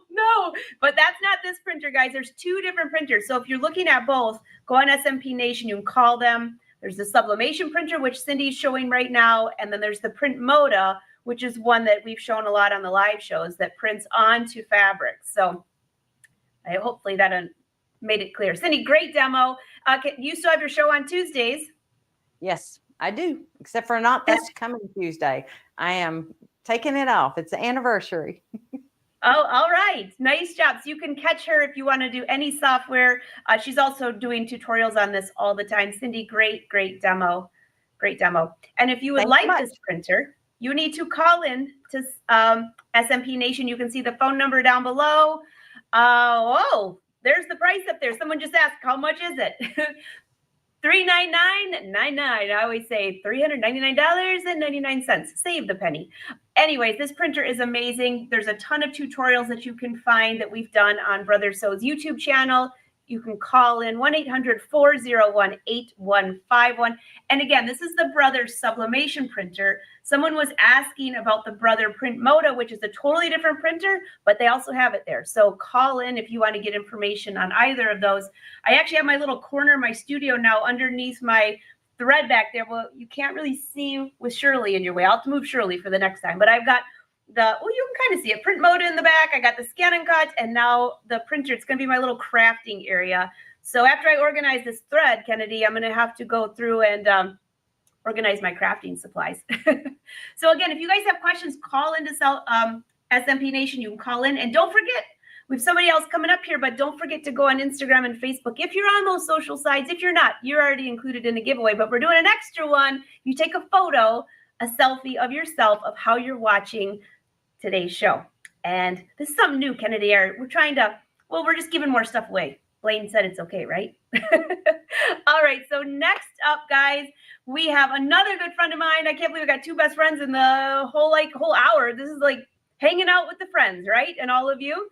no. But that's not this printer, guys. There's two different printers. So if you're looking at both, go on SMP Nation. You can call them. There's the Sublimation printer, which Cindy's showing right now. And then there's the Print Moda, which is one that we've shown a lot on the live shows that prints onto fabric. So hopefully that made it clear. Cindy, great demo. You still have your show on Tuesdays? Yes, I do. Except for not this coming Tuesday. I am taking it off. It's the anniversary. Oh, all right. Nice job. So you can catch her if you want to do any software. She's also doing tutorials on this all the time. Cindy, great demo. Great demo. And if you would like this printer, you need to call in to SMP Nation. You can see the phone number down below. There's the price up there. Someone just asked, how much is it? $399.99. I always say $399.99. Save the penny. Anyways, this printer is amazing. There's a ton of tutorials that you can find that we've done on Brother Sew's YouTube channel. You can call in 1-800-401-8151. And again, this is the Brother Sublimation printer. Someone was asking about the Brother Print Moda, which is a totally different printer, but they also have it there. So call in if you want to get information on either of those. I actually have my little corner of my studio now underneath my thread back there. Well, you can't really see with Shirley in your way. I'll have to move Shirley for the next time. But I've got you can kind of see it. Print Moda in the back. I got the scan and cut, and now the printer. It's going to be my little crafting area. So after I organize this thread, Kennedy, I'm going to have to go through and organize my crafting supplies. So again, if you guys have questions, call into SMP Nation. You can call in. And don't forget, We have somebody else coming up here, but don't forget to go on Instagram and Facebook. If you're on those social sites, if you're not, you're already included in the giveaway, but we're doing an extra one. You take a photo, a selfie of yourself of how you're watching today's show. And this is something new, Kennedy. We're trying to, well, we're just giving more stuff away. Blaine said it's okay, right? All right, so next up, guys, we have another good friend of mine. I can't believe I got two best friends in the whole hour. This is like hanging out with the friends, right? And all of you.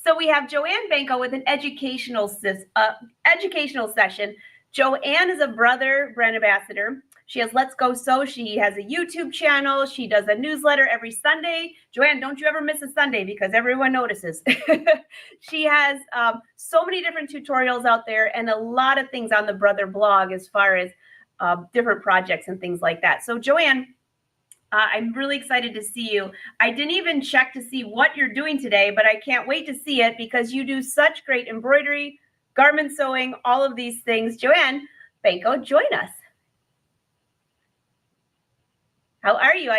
So we have Joanne Banco with an educational session. Joanne is a brand ambassador. She has Let's Go Sew. She has a YouTube channel. She does a newsletter every Sunday. Joanne, don't you ever miss a Sunday because everyone notices. She has so many different tutorials out there and a lot of things on the Brother blog as far as different projects and things like that. So Joanne, I'm really excited to see you. I didn't even check to see what you're doing today, but I can't wait to see it because you do such great embroidery, garment sewing, all of these things. Joanne Banco, join us. How are you?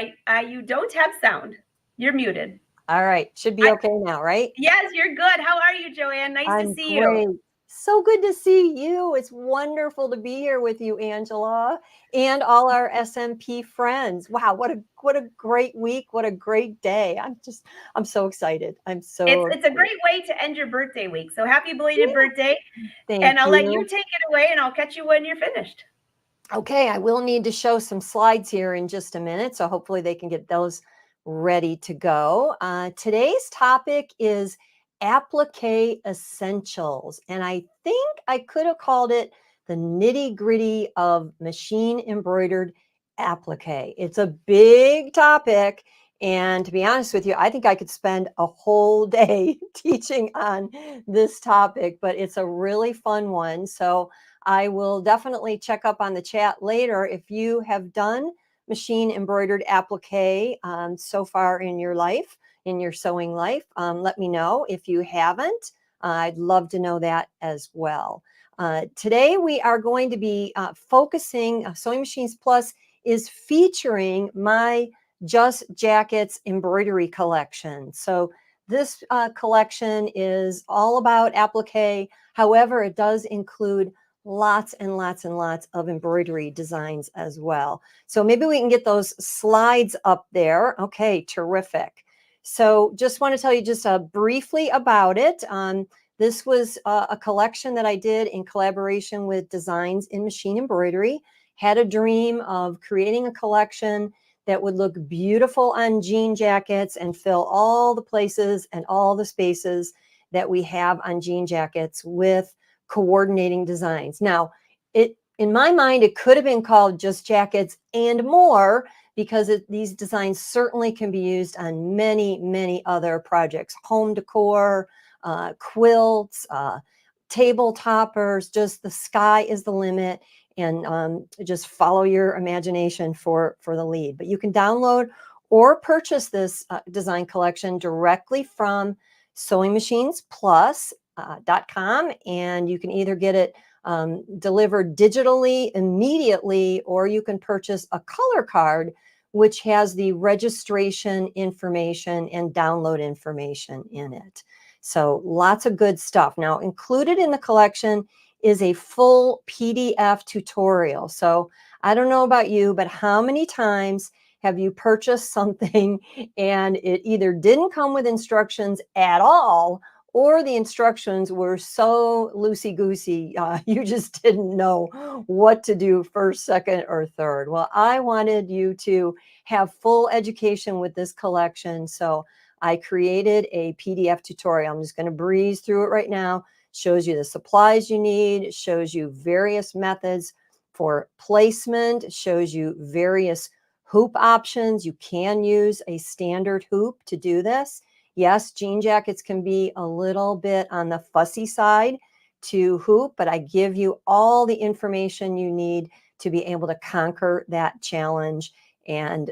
You don't have sound. You're muted. All right. Should be okay now, right? Yes, you're good. How are you, Joanne? Nice to see you. So good to see you. It's wonderful to be here with you, Angela, and all our SMP friends. Wow, what a great week. What a great day. I'm so excited. It's a great way to end your birthday week. So happy belated birthday. Thank I'll you. let you take it away and I'll catch you when you're finished. Okay, I will need to show some slides here in just a minute, so hopefully they can get those ready to go. Today's topic is applique essentials, and I think I could have called it the nitty-gritty of machine embroidered applique. It's a big topic, and to be honest with you, I think I could spend a whole day teaching on this topic, but it's a really fun one. So I will definitely check up on the chat later. If you have done machine embroidered applique so far in your life, in your sewing life, let me know. If you haven't, I'd love to know that as well. Today we are going to be focusing, Sewing Machines Plus is featuring my Just Jackets embroidery collection. So this collection is all about applique. However, it does include lots and lots and lots of embroidery designs as well. So maybe we can get those slides up there. Okay, terrific. So just want to tell you just briefly about it. This was a collection that I did in collaboration with Designs in Machine Embroidery. Had a dream of creating a collection that would look beautiful on jean jackets and fill all the places and all the spaces that we have on jean jackets with coordinating designs. Now, in my mind, it could have been called Just Jackets and More, because these designs certainly can be used on many, many other projects. Home decor, quilts, table toppers, just the sky is the limit, and just follow your imagination for the lead. But you can download or purchase this design collection directly from SewingMachinesPlus.com, and you can either get it delivered digitally immediately, or you can purchase a color card which has the registration information and download information in it. So lots of good stuff. Now, included in the collection is a full PDF tutorial. So I don't know about you, but how many times have you purchased something and it either didn't come with instructions at all, or the instructions were so loosey-goosey, you just didn't know what to do first, second, or third? Well, I wanted you to have full education with this collection, so I created a PDF tutorial. I'm just going to breeze through it right now. Shows you the supplies you need, shows you various methods for placement, shows you various hoop options. You can use a standard hoop to do this. Yes, jean jackets can be a little bit on the fussy side to hoop, but I give you all the information you need to be able to conquer that challenge and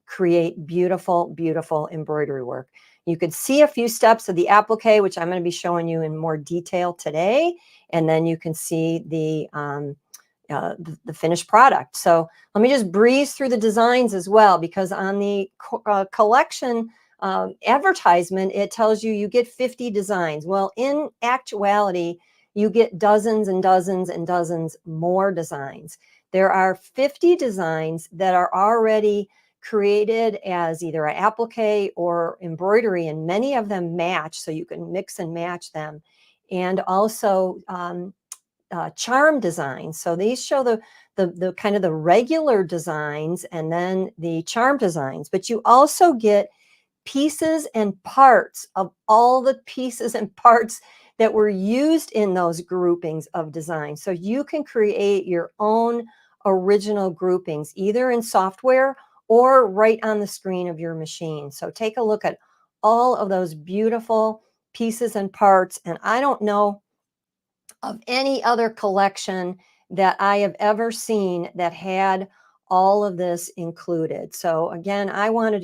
create beautiful, beautiful embroidery work. You could see a few steps of the applique, which I'm going to be showing you in more detail today, and then you can see the finished product. So let me just breeze through the designs as well, because on the collection advertisement, it tells you you get 50 designs. Well, in actuality, you get dozens and dozens and dozens more designs. There are 50 designs that are already created as either an applique or embroidery, and many of them match, so you can mix and match them. And also charm designs. So these show the kind of the regular designs and then the charm designs, but you also get pieces and parts of all the pieces and parts that were used in those groupings of design. So you can create your own original groupings, either in software or right on the screen of your machine. So take a look at all of those beautiful pieces and parts. And I don't know of any other collection that I have ever seen that had all of this included. So again, I wanted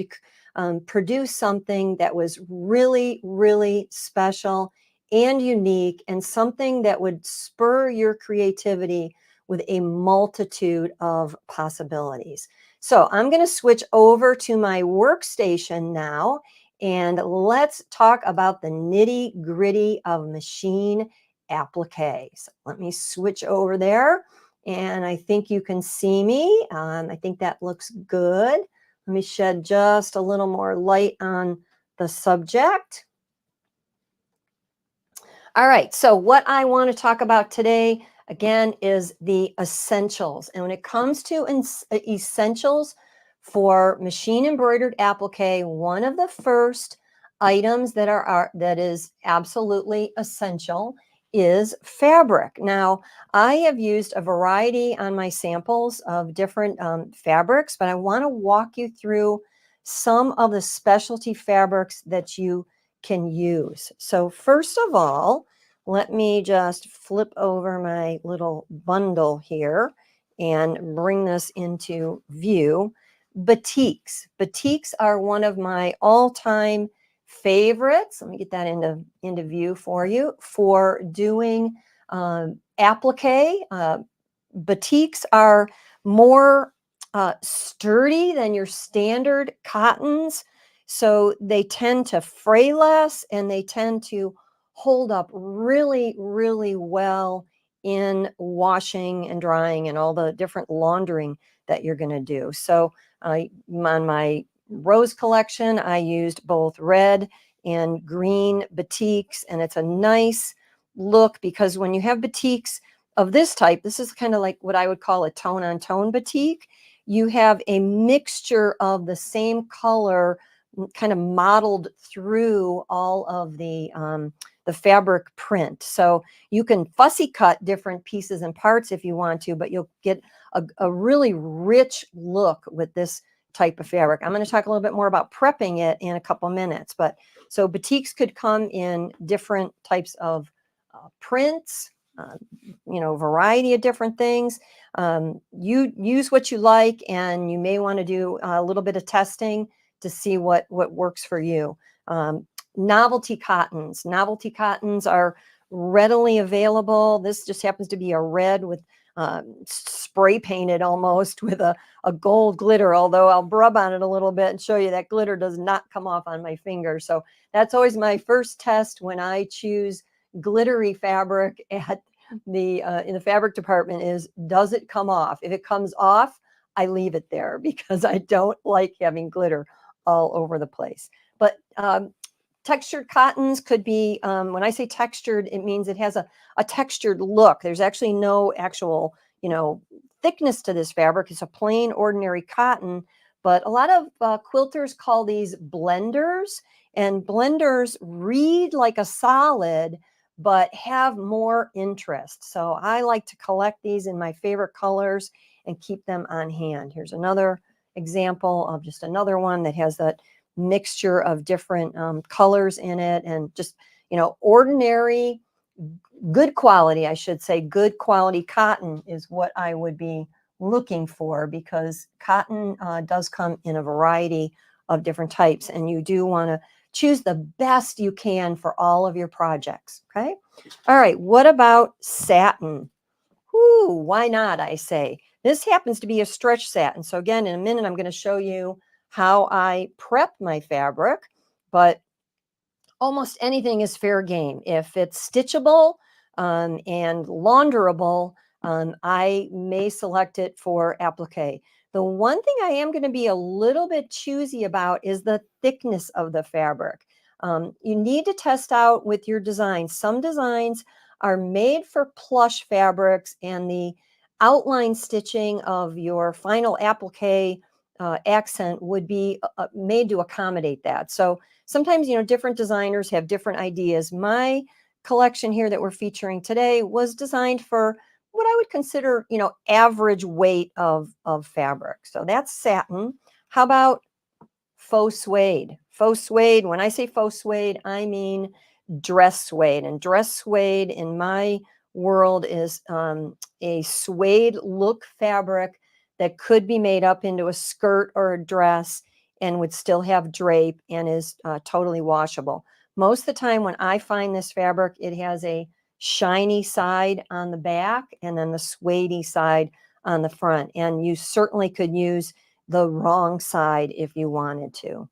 to produce something that was really, really special and unique, and something that would spur your creativity with a multitude of possibilities. So I'm going to switch over to my workstation now, and let's talk about the nitty gritty of machine applique. So let me switch over there, and I think you can see me. I think that looks good. Let me shed just a little more light on the subject. All right, so what I want to talk about today, again, is the essentials. And when it comes to essentials for machine embroidered applique, one of the first items that is absolutely essential is fabric. Now, I have used a variety on my samples of different fabrics, but I want to walk you through some of the specialty fabrics that you can use. So first of all, let me just flip over my little bundle here and bring this into view. Batiks. Batiks are one of my all-time favorites. Let me get that into view for you. For doing applique, batiks are more sturdy than your standard cottons. So they tend to fray less, and they tend to hold up really, really well in washing and drying and all the different laundering that you're going to do. So on my rose collection, I used both red and green batiks, and it's a nice look because when you have batiks of this type, this is kind of like what I would call a tone-on-tone batik. You have a mixture of the same color kind of modeled through all of the fabric print. So you can fussy cut different pieces and parts if you want to, but you'll get a really rich look with this type of fabric. I'm going to talk a little bit more about prepping it in a couple minutes. But so batiks could come in different types of prints, variety of different things. You use what you like, and you may want to do a little bit of testing to see what works for you. Novelty cottons. Novelty cottons are readily available. This just happens to be a red with spray painted almost with a gold glitter, although I'll rub on it a little bit and show you that glitter does not come off on my finger. So that's always my first test when I choose glittery fabric at the in the fabric department is, does it come off? If it comes off, I leave it there because I don't like having glitter all over the place. But textured cottons could be, when I say textured, it means it has a textured look. There's actually no actual, thickness to this fabric. It's a plain, ordinary cotton. But a lot of quilters call these blenders, and blenders read like a solid, but have more interest. So I like to collect these in my favorite colors and keep them on hand. Here's another example of just another one that has that mixture of different colors in it, and just ordinary good quality, I should say, good quality cotton is what I would be looking for, because cotton does come in a variety of different types, and you do want to choose the best you can for all of your projects. Okay. All right. What about satin? Whoo, why not, I say. This happens to be a stretch satin. So again, in a minute, I'm going to show you how I prep my fabric. but almost anything is fair game. If it's stitchable and launderable, I may select it for applique. The one thing I am going to be a little bit choosy about is the thickness of the fabric. You need to test out with your design. Some designs are made for plush fabrics, and the outline stitching of your final applique accent would be made to accommodate that. So sometimes, different designers have different ideas. My collection here that we're featuring today was designed for what I would consider, average weight of fabric. So that's satin. How about faux suede? Faux suede, when I say faux suede, I mean dress suede. And dress suede in my world is a suede look fabric that could be made up into a skirt or a dress and would still have drape and is totally washable. Most of the time when I find this fabric, it has a shiny side on the back and then the suede side on the front. And you certainly could use the wrong side if you wanted to.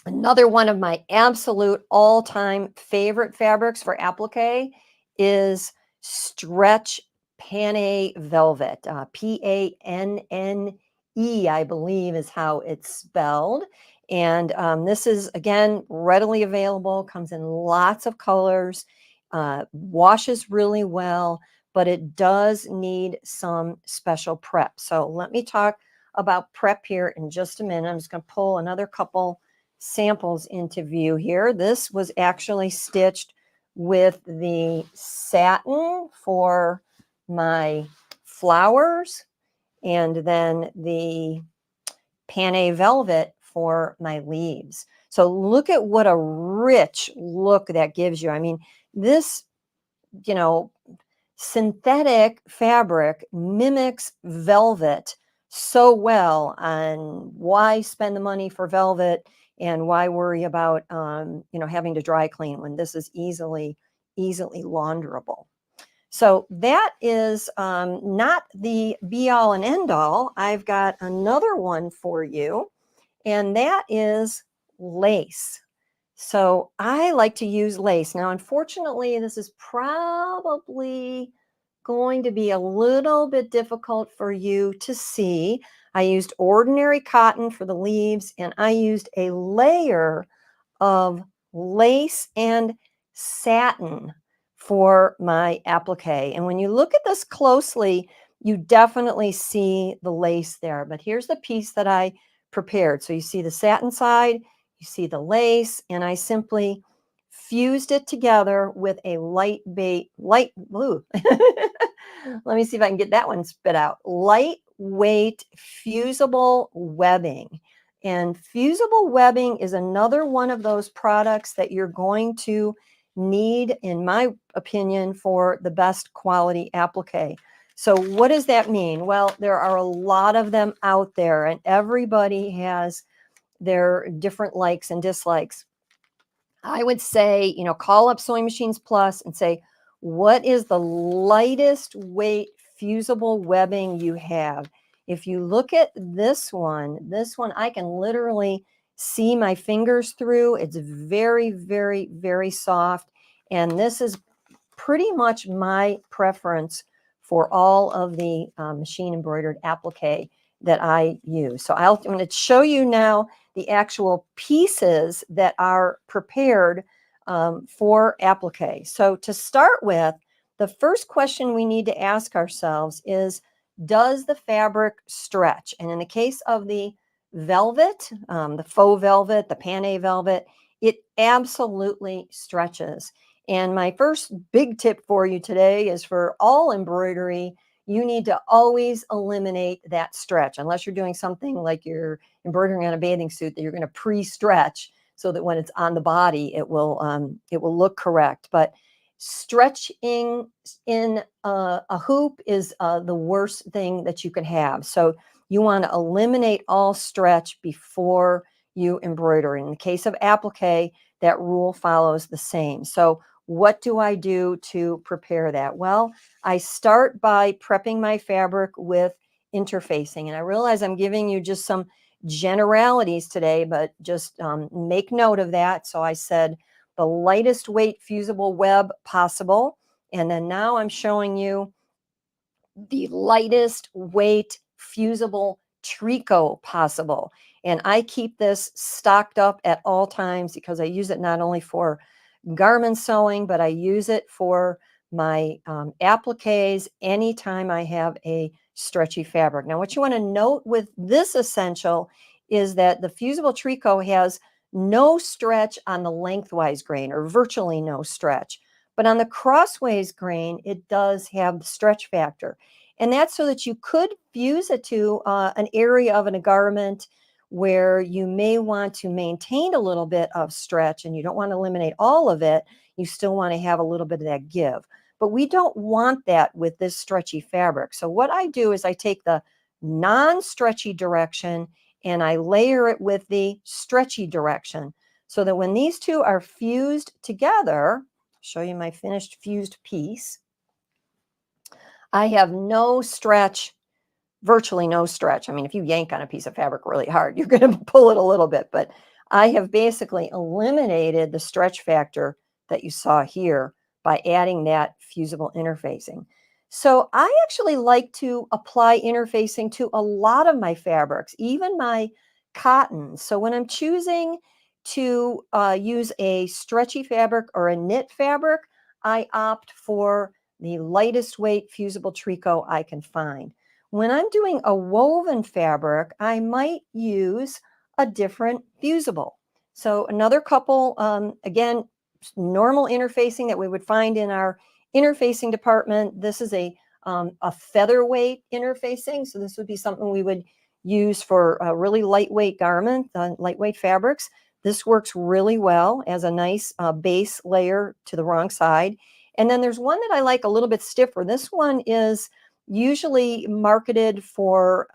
Another one of my absolute all-time favorite fabrics for applique is stretch Panne velvet. P-A-N-N-E, I believe, is how it's spelled. And this is, again, readily available, comes in lots of colors, washes really well, but it does need some special prep. So let me talk about prep here in just a minute. I'm just going to pull another couple samples into view here. This was actually stitched with the satin for my flowers and then the Panne velvet for my leaves. So look at what a rich look that gives you. I mean, this, synthetic fabric mimics velvet so well. And why spend the money for velvet and why worry about, having to dry clean when this is easily launderable. So that is not the be all and end all. I've got another one for you, and that is lace. So I like to use lace. Now, unfortunately, this is probably going to be a little bit difficult for you to see. I used ordinary cotton for the leaves, and I used a layer of lace and satin for my applique. And when you look at this closely, you definitely see the lace there. But here's the piece that I prepared. So you see the satin side, you see the lace, and I simply fused it together with a lightweight, let me see if I can get that one spit out. Lightweight fusible webbing. And fusible webbing is another one of those products that you're going to need, in my opinion, for the best quality applique. So what does that mean? Well, there are a lot of them out there, and everybody has their different likes and dislikes. I would say, call up Sewing Machines Plus and say, what is the lightest weight fusible webbing you have? If you look at this one, I can literally see my fingers through. It's very, very, very soft. And this is pretty much my preference for all of the machine embroidered applique that I use. So I'm going to show you now the actual pieces that are prepared for applique. So to start with, the first question we need to ask ourselves is, does the fabric stretch? And in the case of the velvet, the faux velvet, the Panne velvet, it absolutely stretches. And my first big tip for you today is for all embroidery, you need to always eliminate that stretch, unless you're doing something like you're embroidering on a bathing suit that you're going to pre-stretch so that when it's on the body, it will look correct. But stretching in a hoop is the worst thing that you can have. So you want to eliminate all stretch before you embroider. In the case of applique, that rule follows the same. So what do I do to prepare that? Well, I start by prepping my fabric with interfacing. And I realize I'm giving you just some generalities today, but just make note of that. So I said the lightest weight fusible web possible. And then now I'm showing you the lightest weight fusible tricot possible. And I keep this stocked up at all times because I use it not only for garment sewing, but I use it for my appliques anytime I have a stretchy fabric. Now, what you want to note with this essential is that the fusible tricot has no stretch on the lengthwise grain, or virtually no stretch. But on the crossways grain, it does have the stretch factor. And that's so that you could fuse it to an area of a garment where you may want to maintain a little bit of stretch and you don't want to eliminate all of it. You still want to have a little bit of that give. But we don't want that with this stretchy fabric. So what I do is I take the non-stretchy direction and I layer it with the stretchy direction so that when these two are fused together, I'll show you my finished fused piece. I have no stretch, virtually no stretch. I mean, if you yank on a piece of fabric really hard, you're going to pull it a little bit, but I have basically eliminated the stretch factor that you saw here by adding that fusible interfacing. So I actually like to apply interfacing to a lot of my fabrics, even my cotton. So when I'm choosing to use a stretchy fabric or a knit fabric, I opt for the lightest weight fusible tricot I can find. When I'm doing a woven fabric, I might use a different fusible. So another couple, again, normal interfacing that we would find in our interfacing department. This is a featherweight interfacing. So this would be something we would use for a really lightweight garment, lightweight fabrics. This works really well as a nice base layer to the wrong side. And then there's one that I like a little bit stiffer. This one is usually marketed for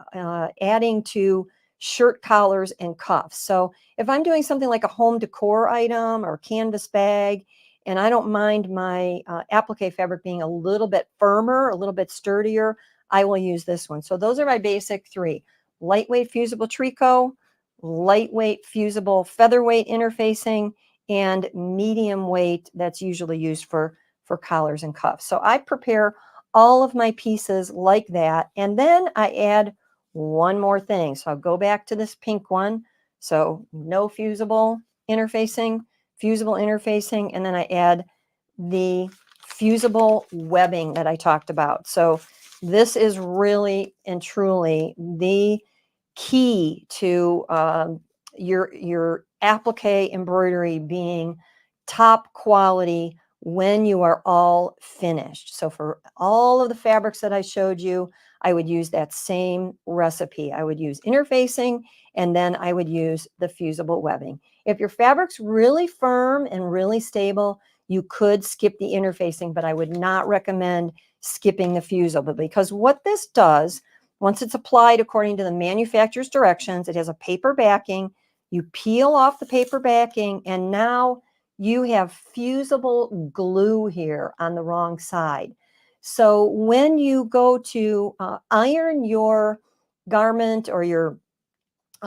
adding to shirt collars and cuffs. So if I'm doing something like a home decor item or canvas bag, and I don't mind my applique fabric being a little bit firmer, a little bit sturdier, I will use this one. So those are my basic three: lightweight fusible tricot, lightweight fusible featherweight interfacing, and medium weight that's usually used for collars and cuffs. So I prepare all of my pieces like that. And then I add one more thing. So I'll go back to this pink one. So no fusible interfacing, and then I add the fusible webbing that I talked about. So this is really and truly the key to your applique embroidery being top quality when you are all finished. So for all of the fabrics that I showed you, I would use that same recipe. I would use interfacing, and then I would use the fusible webbing. If your fabric's really firm and really stable, you could skip the interfacing, but I would not recommend skipping the fusible, because what this does, once it's applied according to the manufacturer's directions, it has a paper backing. You peel off the paper backing, and now you have fusible glue here on the wrong side. So when you go to iron your garment or your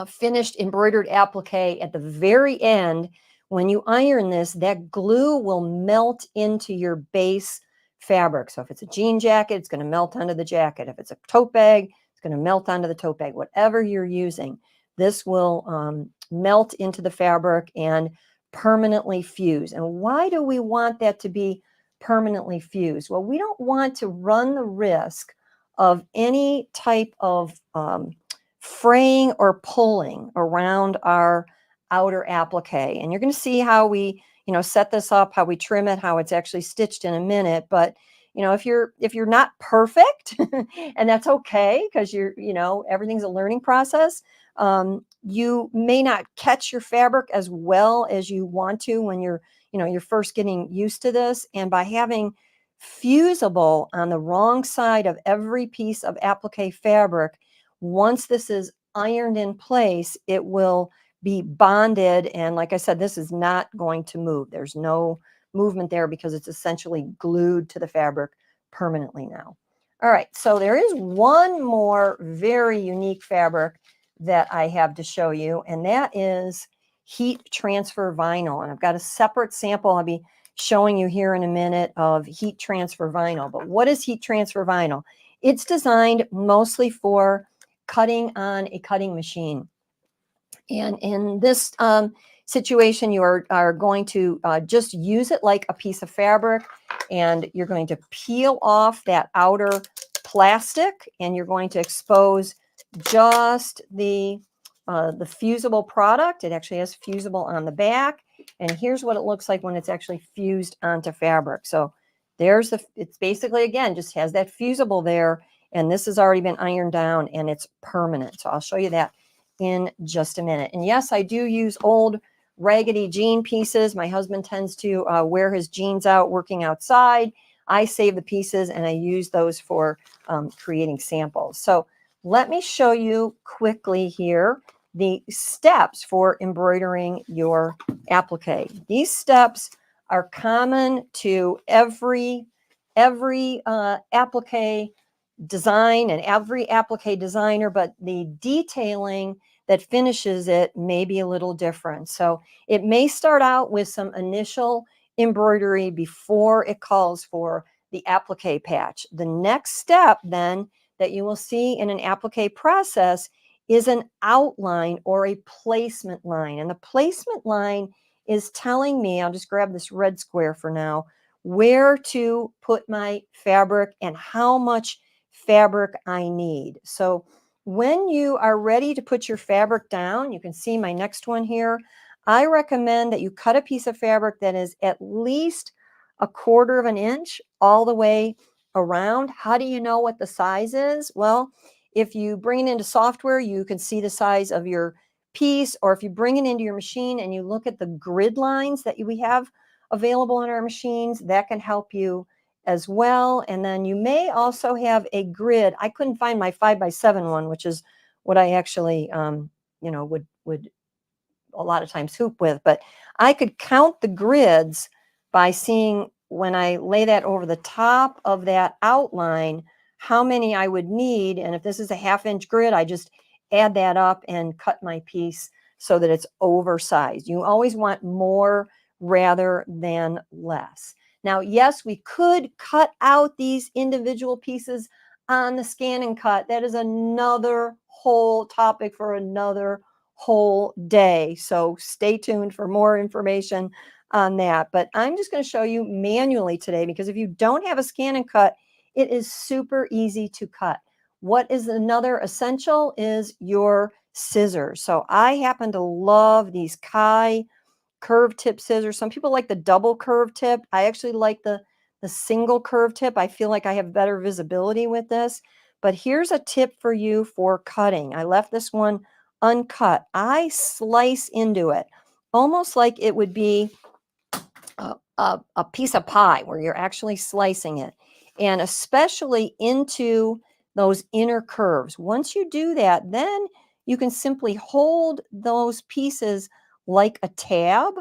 finished embroidered applique, at the very end, when you iron this, that glue will melt into your base fabric. So if it's a jean jacket, it's going to melt onto the jacket. If it's a tote bag, it's going to melt onto the tote bag. Whatever you're using, this will melt into the fabric and permanently fuse. And why do we want that to be permanently fused? Well, we don't want to run the risk of any type of fraying or pulling around our outer applique. And you're going to see how we, set this up, how we trim it, how it's actually stitched in a minute. But, if you're not perfect, and that's okay, because everything's a learning process. You may not catch your fabric as well as you want to when you're first getting used to this. And by having fusible on the wrong side of every piece of applique fabric, once this is ironed in place, it will be bonded. And like I said, this is not going to move. There's no movement there because it's essentially glued to the fabric permanently now. All right, so there is one more very unique fabric that I have to show you, and that is heat transfer vinyl. And I've got a separate sample I'll be showing you here in a minute of heat transfer vinyl. But what is heat transfer vinyl? It's designed mostly for cutting on a cutting machine. And in this situation, you are going to just use it like a piece of fabric, and you're going to peel off that outer plastic, and you're going to expose just the fusible product. It actually has fusible on the back, and here's what it looks like when it's actually fused onto fabric. So there's it's basically, again, just has that fusible there, and this has already been ironed down, and it's permanent. So I'll show you that in just a minute. And yes, I do use old raggedy jean pieces. My husband tends to wear his jeans out working outside. I save the pieces and I use those for creating samples. So let me show you quickly here the steps for embroidering your applique. These steps are common to every applique design and every applique designer, but the detailing that finishes it may be a little different. So it may start out with some initial embroidery before it calls for the applique patch. The next step then that you will see in an applique process is an outline or a placement line. And the placement line is telling me, I'll just grab this red square for now, where to put my fabric and how much fabric I need. So when you are ready to put your fabric down, you can see my next one here. I recommend that you cut a piece of fabric that is at least 1/4 of an inch all the way around. How do you know what the size is? Well, if you bring it into software, you can see the size of your piece, or if you bring it into your machine and you look at the grid lines that we have available in our machines, that can help you as well. And then you may also have a grid. I couldn't find my 5x7 one, which is what I actually, would a lot of times hoop with, but I could count the grids by seeing when I lay that over the top of that outline, how many I would need. And if this is a 1/2 inch grid, I just add that up and cut my piece so that it's oversized. You always want more rather than less. Now, yes, we could cut out these individual pieces on the scan and cut. That is another whole topic for another whole day. So stay tuned for more information on that. But I'm just going to show you manually today, because if you don't have a scan and cut, it is super easy to cut. What is another essential is your scissors. So I happen to love these Kai curved tip scissors. Some people like the double curved tip. I actually like the single curved tip. I feel like I have better visibility with this. But here's a tip for you for cutting. I left this one uncut. I slice into it almost like it would be a piece of pie where you're actually slicing it, and especially into those inner curves. Once you do that, then you can simply hold those pieces like a tab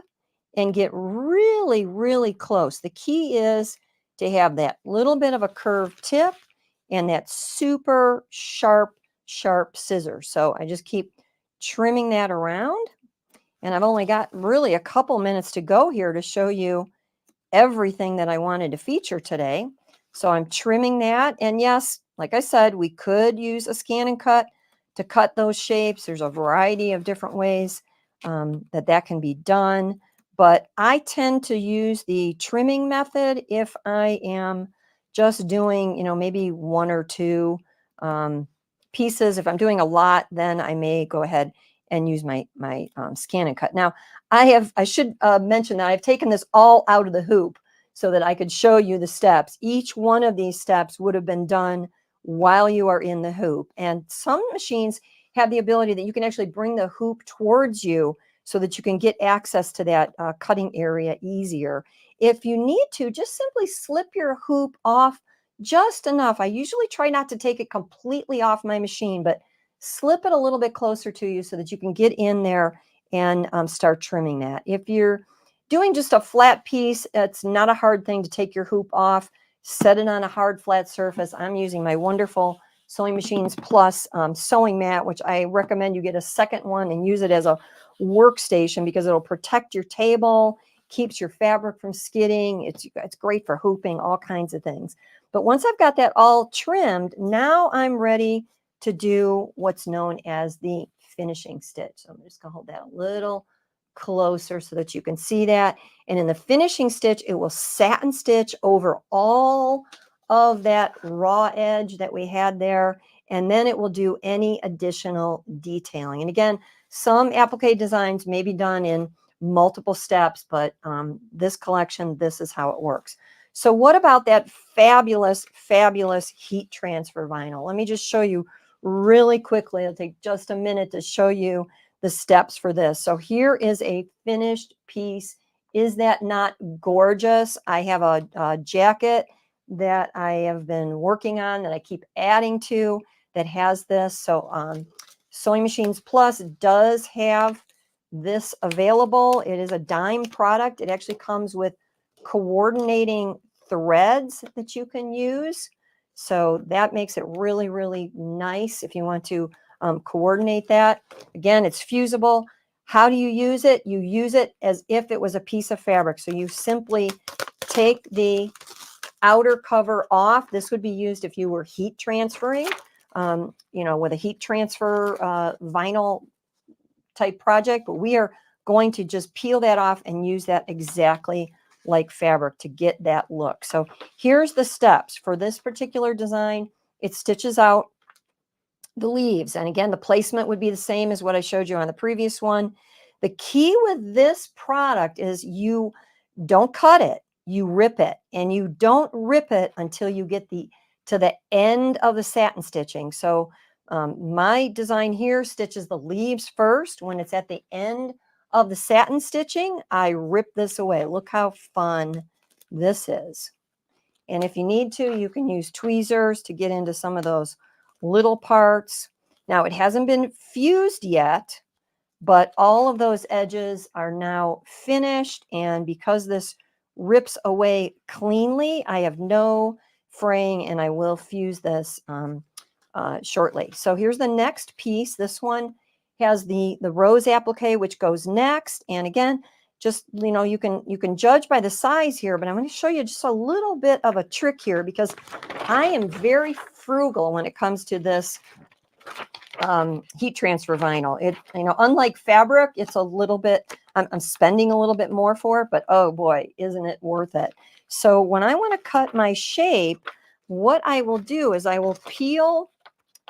and get really, really close. The key is to have that little bit of a curved tip and that super sharp scissor. So I just keep trimming that around, and I've only got really a couple minutes to go here to show you everything that I wanted to feature today. So I'm trimming that. And yes, like I said, we could use a scan and cut to cut those shapes. There's a variety of different ways that can be done. But I tend to use the trimming method if I am just doing, maybe 1 or 2 pieces. If I'm doing a lot, then I may go ahead and use my scan and cut. Now, I should mention that I've taken this all out of the hoop so that I could show you the steps. Each one of these steps would have been done while you are in the hoop. And some machines have the ability that you can actually bring the hoop towards you so that you can get access to that cutting area easier. If you need to, just simply slip your hoop off just enough. I usually try not to take it completely off my machine, but slip it a little bit closer to you so that you can get in there and start trimming that. If you're doing just a flat piece, it's not a hard thing to take your hoop off, set it on a hard flat surface. I'm using my wonderful Sewing Machines Plus sewing mat, which I recommend you get a second one and use it as a workstation because it'll protect your table, keeps your fabric from skidding. It's great for hooping, all kinds of things. But once I've got that all trimmed, now I'm ready to do what's known as the finishing stitch. So I'm just going to hold that a little closer so that you can see that. And in the finishing stitch, it will satin stitch over all of that raw edge that we had there. And then it will do any additional detailing. And again, some applique designs may be done in multiple steps, but this collection, this is how it works. So what about that fabulous, fabulous heat transfer vinyl? Let me just show you really quickly. It'll take just a minute to show you the steps for this. So here is a finished piece. Is that not gorgeous? I have a jacket that I have been working on that I keep adding to that has this. So Sewing Machines Plus does have this available. It is a dime product. It actually comes with coordinating threads that you can use. So that makes it really, really nice if you want to coordinate that. Again, it's fusible. How do you use it? You use it as if it was a piece of fabric. So you simply take the outer cover off. This would be used if you were heat transferring, you know, with a heat transfer vinyl type project, but we are going to just peel that off and use that exactly like fabric to get that look. So here's the steps for this particular design. It stitches out the leaves. And again, the placement would be the same as what I showed you on the previous one. The key with this product is you don't cut it, you rip it, and you don't rip it until you get to the end of the satin stitching. So my design here stitches the leaves first. When it's at the end of the satin stitching, I rip this away. Look how fun this is. And if you need to, you can use tweezers to get into some of those little parts. Now, it hasn't been fused yet, but all of those edges are now finished. And because this rips away cleanly, I have no fraying, and I will fuse this shortly. So here's the next piece. This one has the rose applique, which goes next. And again, just, you know, you can judge by the size here, but I'm going to show you just a little bit of a trick here because I am very frugal when it comes to this heat transfer vinyl. It, you know, unlike fabric, it's a little bit, I'm spending a little bit more for it, but oh boy, isn't it worth it? So when I want to cut my shape, what I will do is I will peel,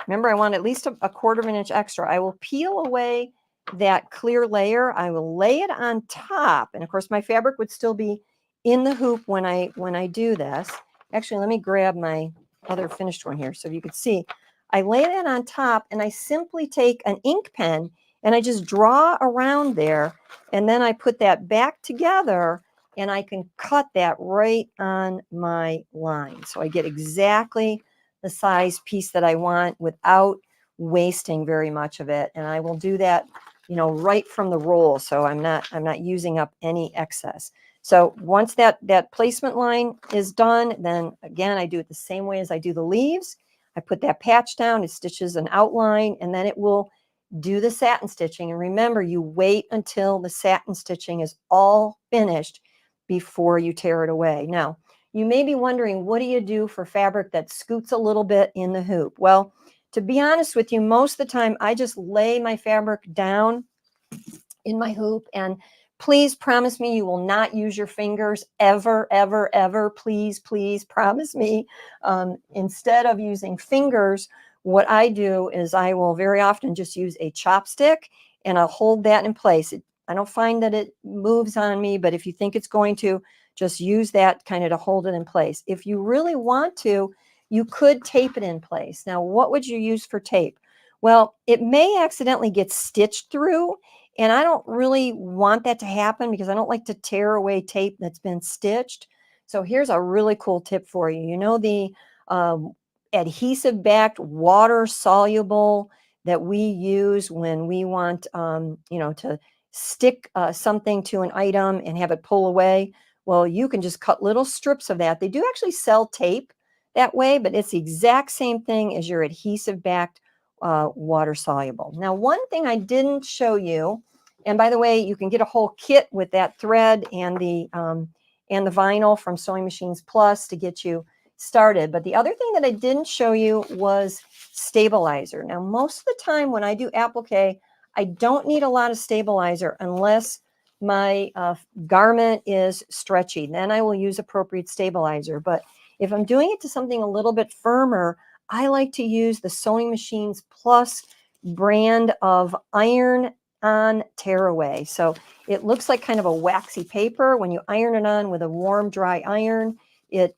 remember I want at least a 1/4 inch extra. I will peel away that clear layer. I will lay it on top. And of course my fabric would still be in the hoop when I do this. Actually, let me grab my other finished one here so you can see. I lay that on top and I simply take an ink pen and I just draw around there. And then I put that back together and I can cut that right on my line. So I get exactly the size piece that I want without wasting very much of it. And I will do that, you know, right from the roll. So I'm not using up any excess. So once that placement line is done, then again, I do it the same way as I do the leaves. I put that patch down, it stitches an outline, and then it will do the satin stitching. And remember, you wait until the satin stitching is all finished before you tear it away. Now, you may be wondering, what do you do for fabric that scoots a little bit in the hoop? Well, to be honest with you, most of the time I just lay my fabric down in my hoop, and please promise me you will not use your fingers ever, ever, ever. Please, please promise me. Instead of using fingers, what I do is I will very often just use a chopstick and I'll hold that in place. I don't find that it moves on me, but if you think it's going to, just use that kind of to hold it in place. If you really want to, you could tape it in place. Now, what would you use for tape? Well, it may accidentally get stitched through, and I don't really want that to happen because I don't like to tear away tape that's been stitched. So here's a really cool tip for you. You know, the adhesive backed water soluble that we use when we want, you know, to stick something to an item and have it pull away. Well, you can just cut little strips of that. They do actually sell tape that way, but it's the exact same thing as your adhesive backed water soluble. Now, one thing I didn't show you, and by the way, you can get a whole kit with that thread and the vinyl from Sewing Machines Plus to get you started. But the other thing that I didn't show you was stabilizer. Now, most of the time when I do applique, I don't need a lot of stabilizer unless my garment is stretchy. Then I will use appropriate stabilizer. But if I'm doing it to something a little bit firmer, I like to use the Sewing Machines Plus brand of iron on tearaway. So it looks like kind of a waxy paper. When you iron it on with a warm, dry iron, it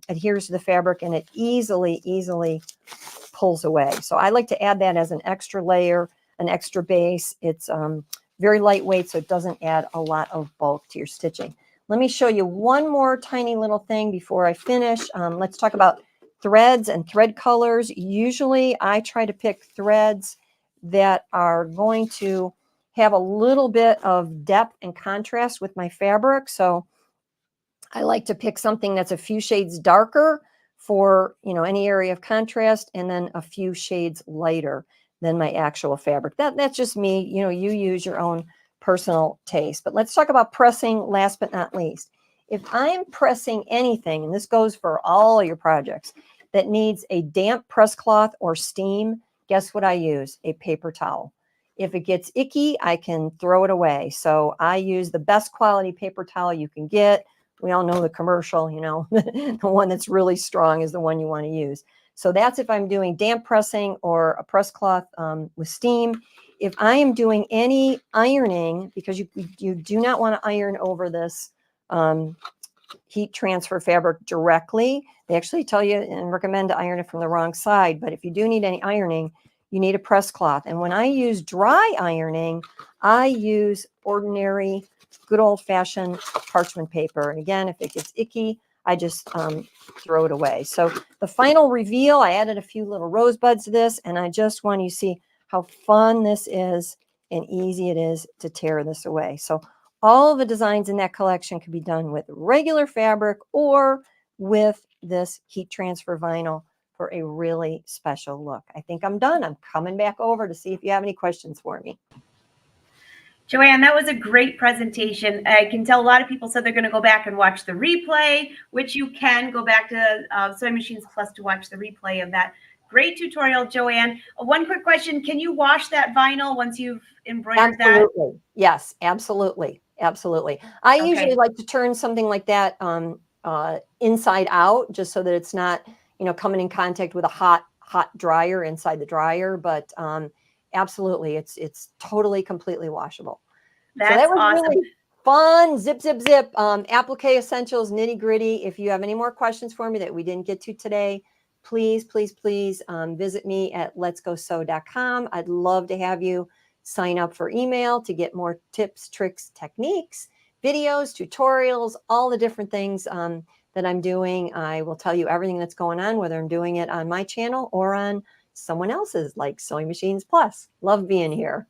adheres to the fabric and it easily pulls away. So I like to add that as an extra layer, an extra base. It's very lightweight, so it doesn't add a lot of bulk to your stitching. Let me show you one more tiny little thing before I finish. Let's talk about threads and thread colors. Usually I try to pick threads that are going to have a little bit of depth and contrast with my fabric. So I like to pick something that's a few shades darker for, you know, any area of contrast, and then a few shades lighter than my actual fabric. That's just me. You know, you use your own personal taste. But let's talk about pressing last but not least. If I'm pressing anything, and this goes for all your projects, that needs a damp press cloth or steam, guess what I use? A paper towel. If it gets icky, I can throw it away. So I use the best quality paper towel you can get. We all know the commercial, you know, the one that's really strong is the one you want to use. So that's if I'm doing damp pressing or a press cloth with steam. If I am doing any ironing, because you do not want to iron over this heat transfer fabric directly. They actually tell you and recommend to iron it from the wrong side. But if you do need any ironing, you need a press cloth. And when I use dry ironing, I use ordinary, good old-fashioned parchment paper. And again, if it gets icky, I just throw it away. So the final reveal, I added a few little rosebuds to this, and I just want you to see how fun this is and easy it is to tear this away. So all of the designs in that collection can be done with regular fabric or with this heat transfer vinyl for a really special look. I think I'm done. I'm coming back over to see if you have any questions for me. Joanne, that was a great presentation. I can tell a lot of people said they're going to go back and watch the replay, which you can go back to Sewing Machines Plus to watch the replay of that great tutorial, Joanne. One quick question. Can you wash that vinyl once you've embroidered that? Absolutely. Yes, absolutely. Absolutely. I usually like to turn something like that inside out, just so that it's not, you know, coming in contact with a hot dryer inside the dryer. But absolutely, it's totally, completely washable. That's so that was awesome. really fun. Zip, zip, zip. Applique essentials, nitty gritty. If you have any more questions for me that we didn't get to today, please visit me at letsgosew.com. I'd love to have you sign up for email to get more tips, tricks, techniques, videos, tutorials, all the different things that I'm doing. I will tell you everything that's going on, whether I'm doing it on my channel or on someone else's, like Sewing Machines Plus. Love being here.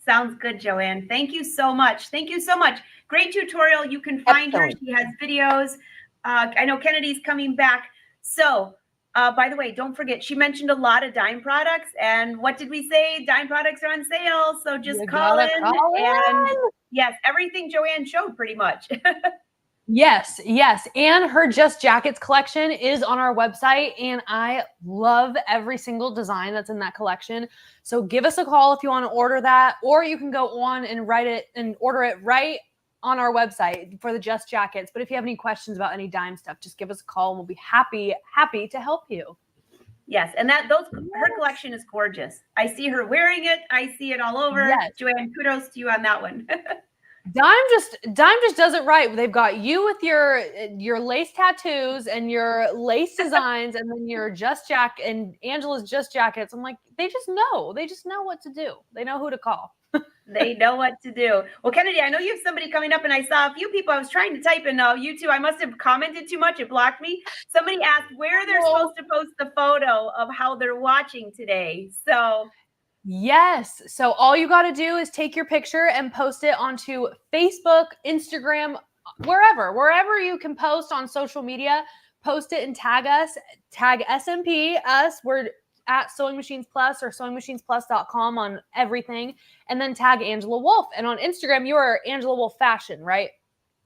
Sounds good, Joanne. Thank you so much. Thank you so much. Great tutorial. You can find her. She has videos. I know Kennedy's coming back. So, by the way, don't forget, she mentioned a lot of dime products. And what did we say? Dime products are on sale. So just call in. And yes, everything Joanne showed pretty much. Yes. And her Just Jackets collection is on our website, and I love every single design that's in that collection. So give us a call if you want to order that, or you can go on and write it and order it right on our website for the Just Jackets. But if you have any questions about any dime stuff, just give us a call and we'll be happy to help you. Yes, and her collection is gorgeous. I see her wearing it. I see it all over. Yes. Joanne, kudos to you on that one. Dime just does it right. They've got you with your lace tattoos and your lace designs, and then your Just Jack and Angela's Just Jackets. I'm like, they just know what to do. They know who to call. They know what to do. Well, Kennedy, I know you have somebody coming up, and I saw a few people. I was trying to type in YouTube. I must have commented too much. It blocked me. Somebody asked where they're supposed to post the photo of how they're watching today. So. Yes. So all you got to do is take your picture and post it onto Facebook, Instagram, wherever you can post on social media. post it and tag us, tag SMP, us. We're at Sewing Machines Plus or SewingMachinesPlus.com on everything. And then tag Angela Wolf. And on Instagram, you are Angela Wolf Fashion, right?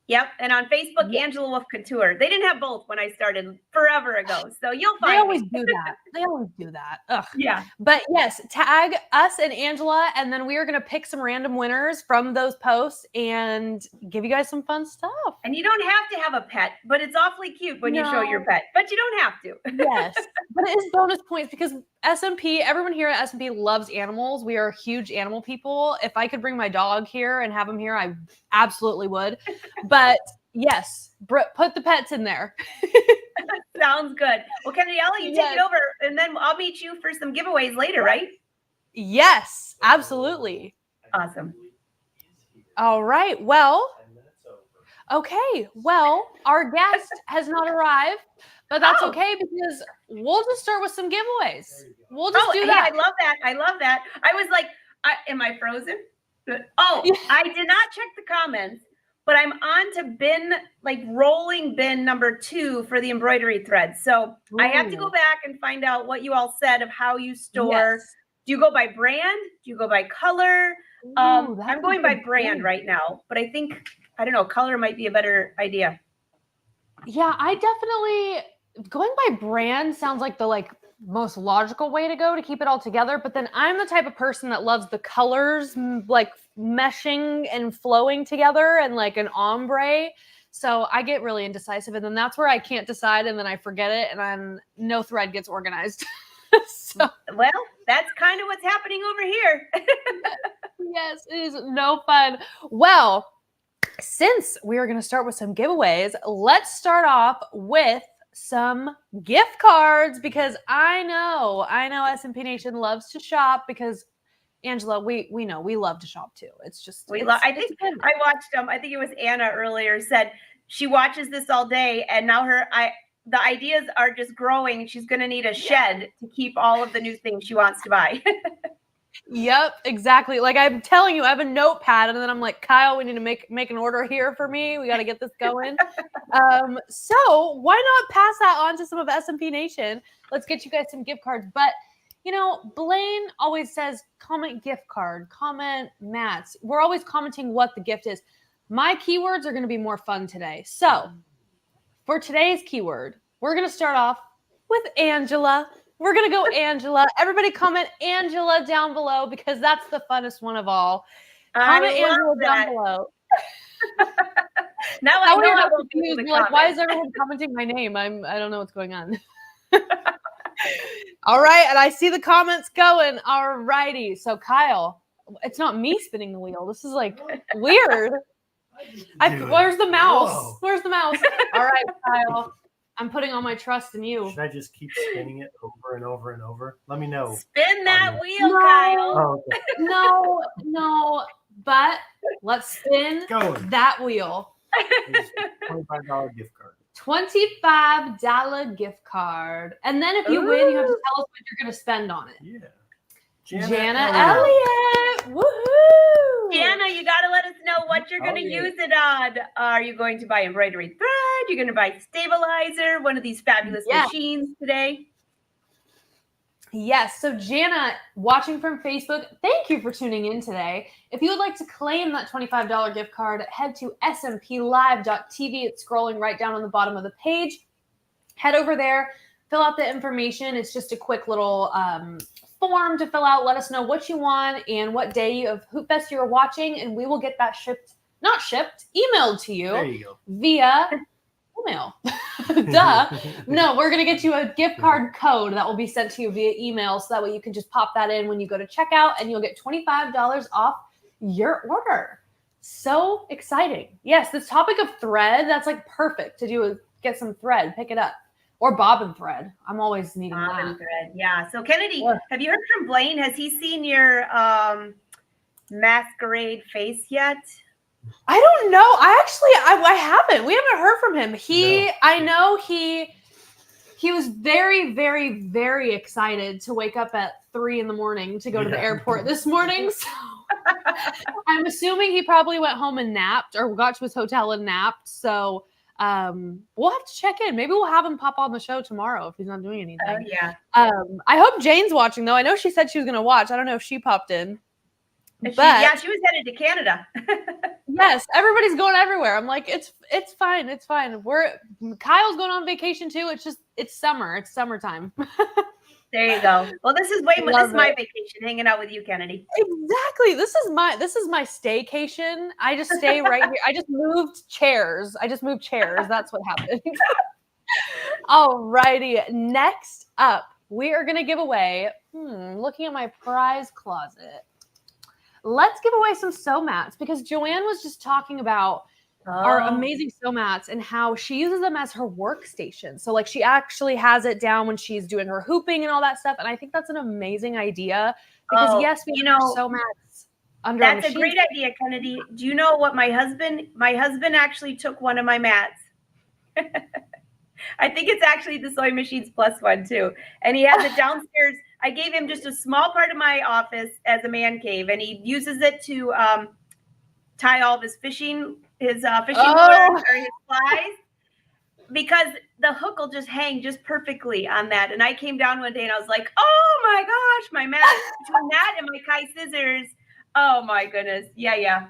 Yep. And on Facebook, Angela Wolf Couture. They didn't have both when I started forever ago. So you'll They find always me. do that. They always do that. Ugh. Yeah. But yes, tag us and Angela, and then we are going to pick some random winners from those posts and give you guys some fun stuff. And you don't have to have a pet, but it's awfully cute when you show your pet, but you don't have to. Yes, but it is bonus points because SMP, everyone here at SMP loves animals. We are huge animal people. If I could bring my dog here and have him here, I absolutely would. But yes, put the pets in there. Sounds good. Well, Kenriella, you take it over, and then I'll meet you for some giveaways later, right? Yes, absolutely. Awesome. All right. Well, okay. Well, our guest has not arrived, but that's okay because we'll just start with some giveaways. We'll just do that. I love that. I love that. I was like, am I frozen? Oh, I did not check the comments, but I'm on to rolling bin number 2 for the embroidery thread. So I have to go back and find out what you all said of how you store. Yes. Do you go by brand? Do you go by color? I'm going by brand right now, but I think, I don't know, color might be a better idea. Yeah, I definitely, going by brand sounds like the most logical way to go to keep it all together. But then I'm the type of person that loves the colors meshing and flowing together and like an ombre. So I get really indecisive, and then that's where I can't decide, and then I forget it, and then no thread gets organized. So, well, that's kind of what's happening over here. Yes, it is no fun. Well, since we are going to start with some giveaways, let's start off with some gift cards, because I know SMP Nation loves to shop, because Angela, we know we love to shop too. It's just I watched I think it was Anna earlier said she watches this all day, and now the ideas are just growing. She's going to need a shed to keep all of the new things she wants to buy. Yep, exactly. Like I'm telling you, I have a notepad, and then I'm like, Kyle, we need to make an order here for me. We got to get this going. So why not pass that on to some of SMP Nation? Let's get you guys some gift cards. But Blaine always says, comment gift card, comment mats. We're always commenting what the gift is. My keywords are going to be more fun today. So for today's keyword, we're going to start off with Angela. We're going to go Angela. Everybody comment Angela down below, because that's the funnest one of all. Comment Angela down below. Now I know I won't be able to comment. Why is everyone commenting my name? I don't know what's going on. All right, and I see the comments going. All righty. So Kyle, it's not me spinning the wheel. This is weird. Where's the mouse? Whoa. Where's the mouse? All right, Kyle. I'm putting all my trust in you. Should I just keep spinning it over and over and over? Let me know. Spin that wheel, No. Kyle. Oh, okay. No. But let's spin Going. that wheel. There's a $25 gift card. $25 gift card. And then if you win, you have to tell us what you're going to spend on it. Yeah. Jana Elliott. Woohoo! Jana, you got to let us know what you're going to use it on. Are you going to buy embroidery thread? You're going to buy stabilizer, one of these fabulous machines today? Yes. So Jana, watching from Facebook, thank you for tuning in today. If you would like to claim that $25 gift card, head to smplive.tv. It's scrolling right down on the bottom of the page. Head over there, fill out the information. It's just a quick little form to fill out. Let us know what you want and what day of Hoopfest you're watching, and we will get that emailed to you. There you go. Via email. Duh. No, we're going to get you a gift card code that will be sent to you via email, so that way you can just pop that in when you go to checkout, and you'll get $25 off your order. So exciting. Yes, this topic of thread, that's perfect to get some thread, pick it up. Or bobbin thread. I'm always needing Bobbin that. thread, yeah. So Kennedy, have you heard from Blaine? Has he seen your masquerade face yet? I don't know. I haven't. We haven't heard from him. I know he was very, very, very excited to wake up at 3 a.m. to go to the airport this morning. So I'm assuming he probably went home and napped, or got to his hotel and napped. So We'll have to check in. Maybe we'll have him pop on the show tomorrow if he's not doing anything. Oh yeah. I hope Jane's watching though. I know she said she was going to watch. I don't know if she popped in. But She was headed to Canada. yes, everybody's going everywhere. I'm like, it's fine. It's fine. Kyle's going on vacation too. It's summer. It's summertime. There you go. Well, this is my vacation, hanging out with you, Kennedy. Exactly. This is my staycation. I just stay right here. I just moved chairs. That's what happened. Alrighty. Next up, we are gonna give away. Looking at my prize closet. Let's give away some sew mats because Joanne was just talking about our amazing sew mats and how she uses them as her workstation. So like she actually has it down when she's doing her hooping and all that stuff. And I think that's an amazing idea because yes, we have sew mats under. That's a great idea, Kennedy. Do you know what my husband actually took one of my mats. I think it's actually the Sewing Machines Plus one too. And he has it downstairs. I gave him just a small part of my office as a man cave, and he uses it to tie all of his fishing lures or his flies, because the hook will just hang just perfectly on that. And I came down one day and I was like, oh my gosh, my mat, between that and my Kai scissors. Oh my goodness. Yeah.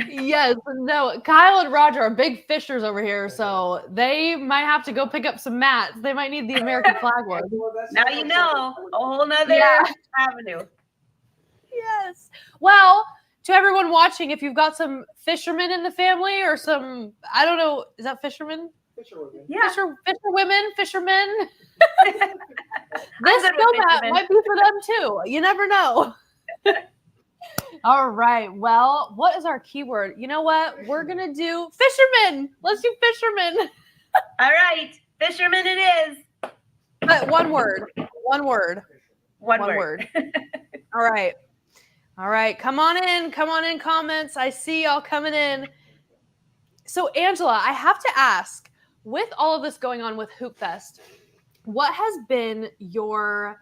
Yes, no, Kyle and Roger are big fishers over here, so they might have to go pick up some mats. They might need the American flag one. Now you know, a whole nother avenue. Yes. Well, to everyone watching, if you've got some fishermen in the family or some, I don't know, is that fishermen? Fisherwomen. Yeah. Fishermen. This sew mat might be for them too. You never know. All right. Well, what is our keyword? You know what? We're going to do fisherman. Let's do fisherman. All right. Fisherman it is. But one word. One word. All right. All right. Come on in, comments. I see y'all coming in. So, Angela, I have to ask, with all of this going on with Hoopfest, what has been your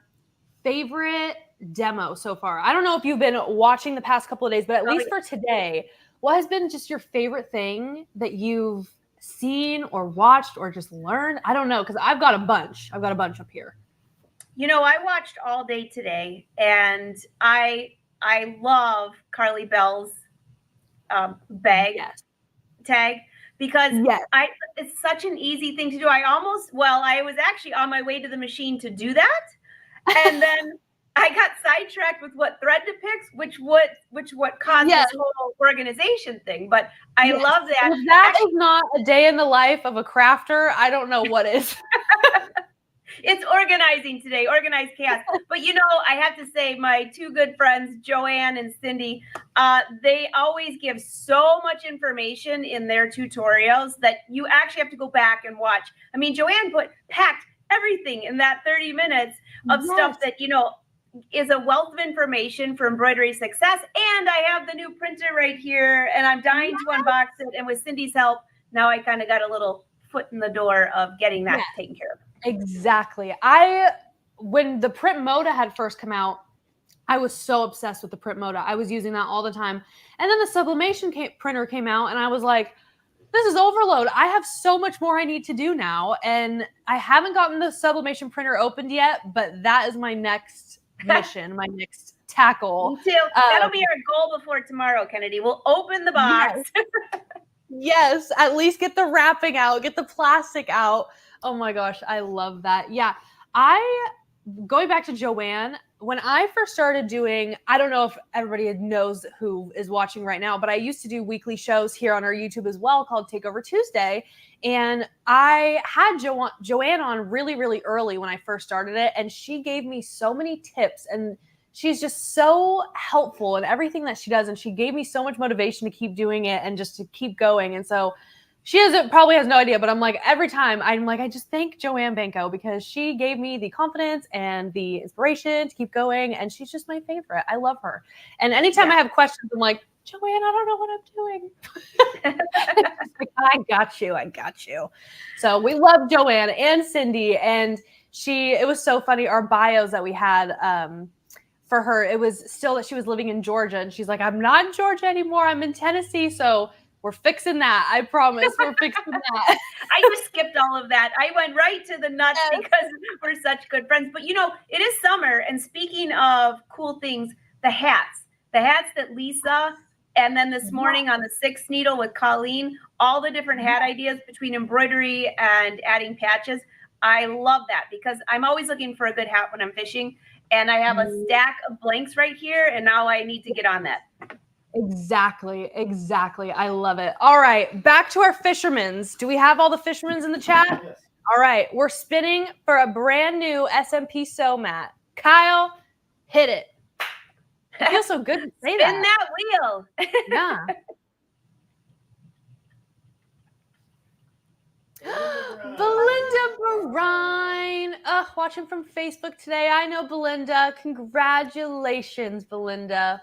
favorite demo so far? I don't know if you've been watching the past couple of days, but at least for today, what has been just your favorite thing that you've seen or watched or just learned? I don't know, because I've got a bunch. Up here. You know, I watched all day today, and I love Carly Bell's bag tag, because it's such an easy thing to do. I was actually on my way to the machine to do that, and then I got sidetracked with what thread to pick, which caused this whole organization thing. But I love that. If that is not a day in the life of a crafter, I don't know what is. It's organizing today, organized chaos. But you know, I have to say, my two good friends, Joanne and Cindy, they always give so much information in their tutorials that you actually have to go back and watch. I mean, Joanne packed everything in that 30 minutes of stuff that, you know, is a wealth of information for embroidery success. And I have the new printer right here, and I'm dying to unbox it. And with Cindy's help, now I kind of got a little foot in the door of getting that taken care of. Exactly. When the Print Moda had first come out, I was so obsessed with the Print Moda. I was using that all the time. And then the Sublimation printer came out, and I was like, this is overload. I have so much more I need to do now. And I haven't gotten the Sublimation printer opened yet, but that is my next mission, my next tackle. Me too. That'll be our goal before tomorrow, Kennedy. We'll open the box. Yes, at least get the wrapping out, get the plastic out. Oh my gosh, I love that. Yeah, going back to Joanne, when I first started doing, I don't know if everybody knows who is watching right now, but I used to do weekly shows here on our YouTube as well called Takeover Tuesday. And I had Joanne on really, really early when I first started it. And she gave me so many tips, and she's just so helpful in everything that she does. And she gave me so much motivation to keep doing it and just to keep going. And so she probably has no idea, but I'm like, every time I'm like, I just thank Joanne Banco because she gave me the confidence and the inspiration to keep going. And she's just my favorite. I love her. And anytime I have questions, I'm like, Joanne, I don't know what I'm doing. Like, I got you. So we love Joanne and Cindy. And it was so funny. Our bios that we had for her, it was still that she was living in Georgia. And she's like, I'm not in Georgia anymore. I'm in Tennessee. So We're fixing that. I promise. We're fixing that. I just skipped all of that. I went right to the nuts because we're such good friends. But you know, it is summer. And speaking of cool things, the hats that Lisa, and then this morning on the 6th needle with Colleen, all the different hat ideas between embroidery and adding patches. I love that because I'm always looking for a good hat when I'm fishing. And I have a stack of blanks right here. And now I need to get on that. Exactly. I love it. All right, back to our fishermen's. Do we have all the fishermen's in the chat? Yes. All right, we're spinning for a brand new SMP sew mat. Kyle, hit it. It feels so good to say that. Spin that wheel. Yeah. Belinda Brine. Watching from Facebook today. I know Belinda. Congratulations, Belinda.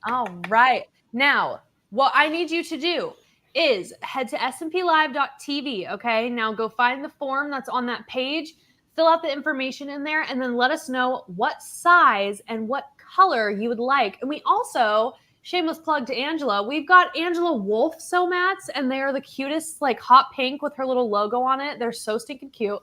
All right. Now, what I need you to do is head to smplive.tv, okay? Now go find the form that's on that page, fill out the information in there, and then let us know what size and what color you would like. And we also, shameless plug to Angela, we've got Angela Wolf sew mats, and they are the cutest, like hot pink with her little logo on it. They're so stinking cute.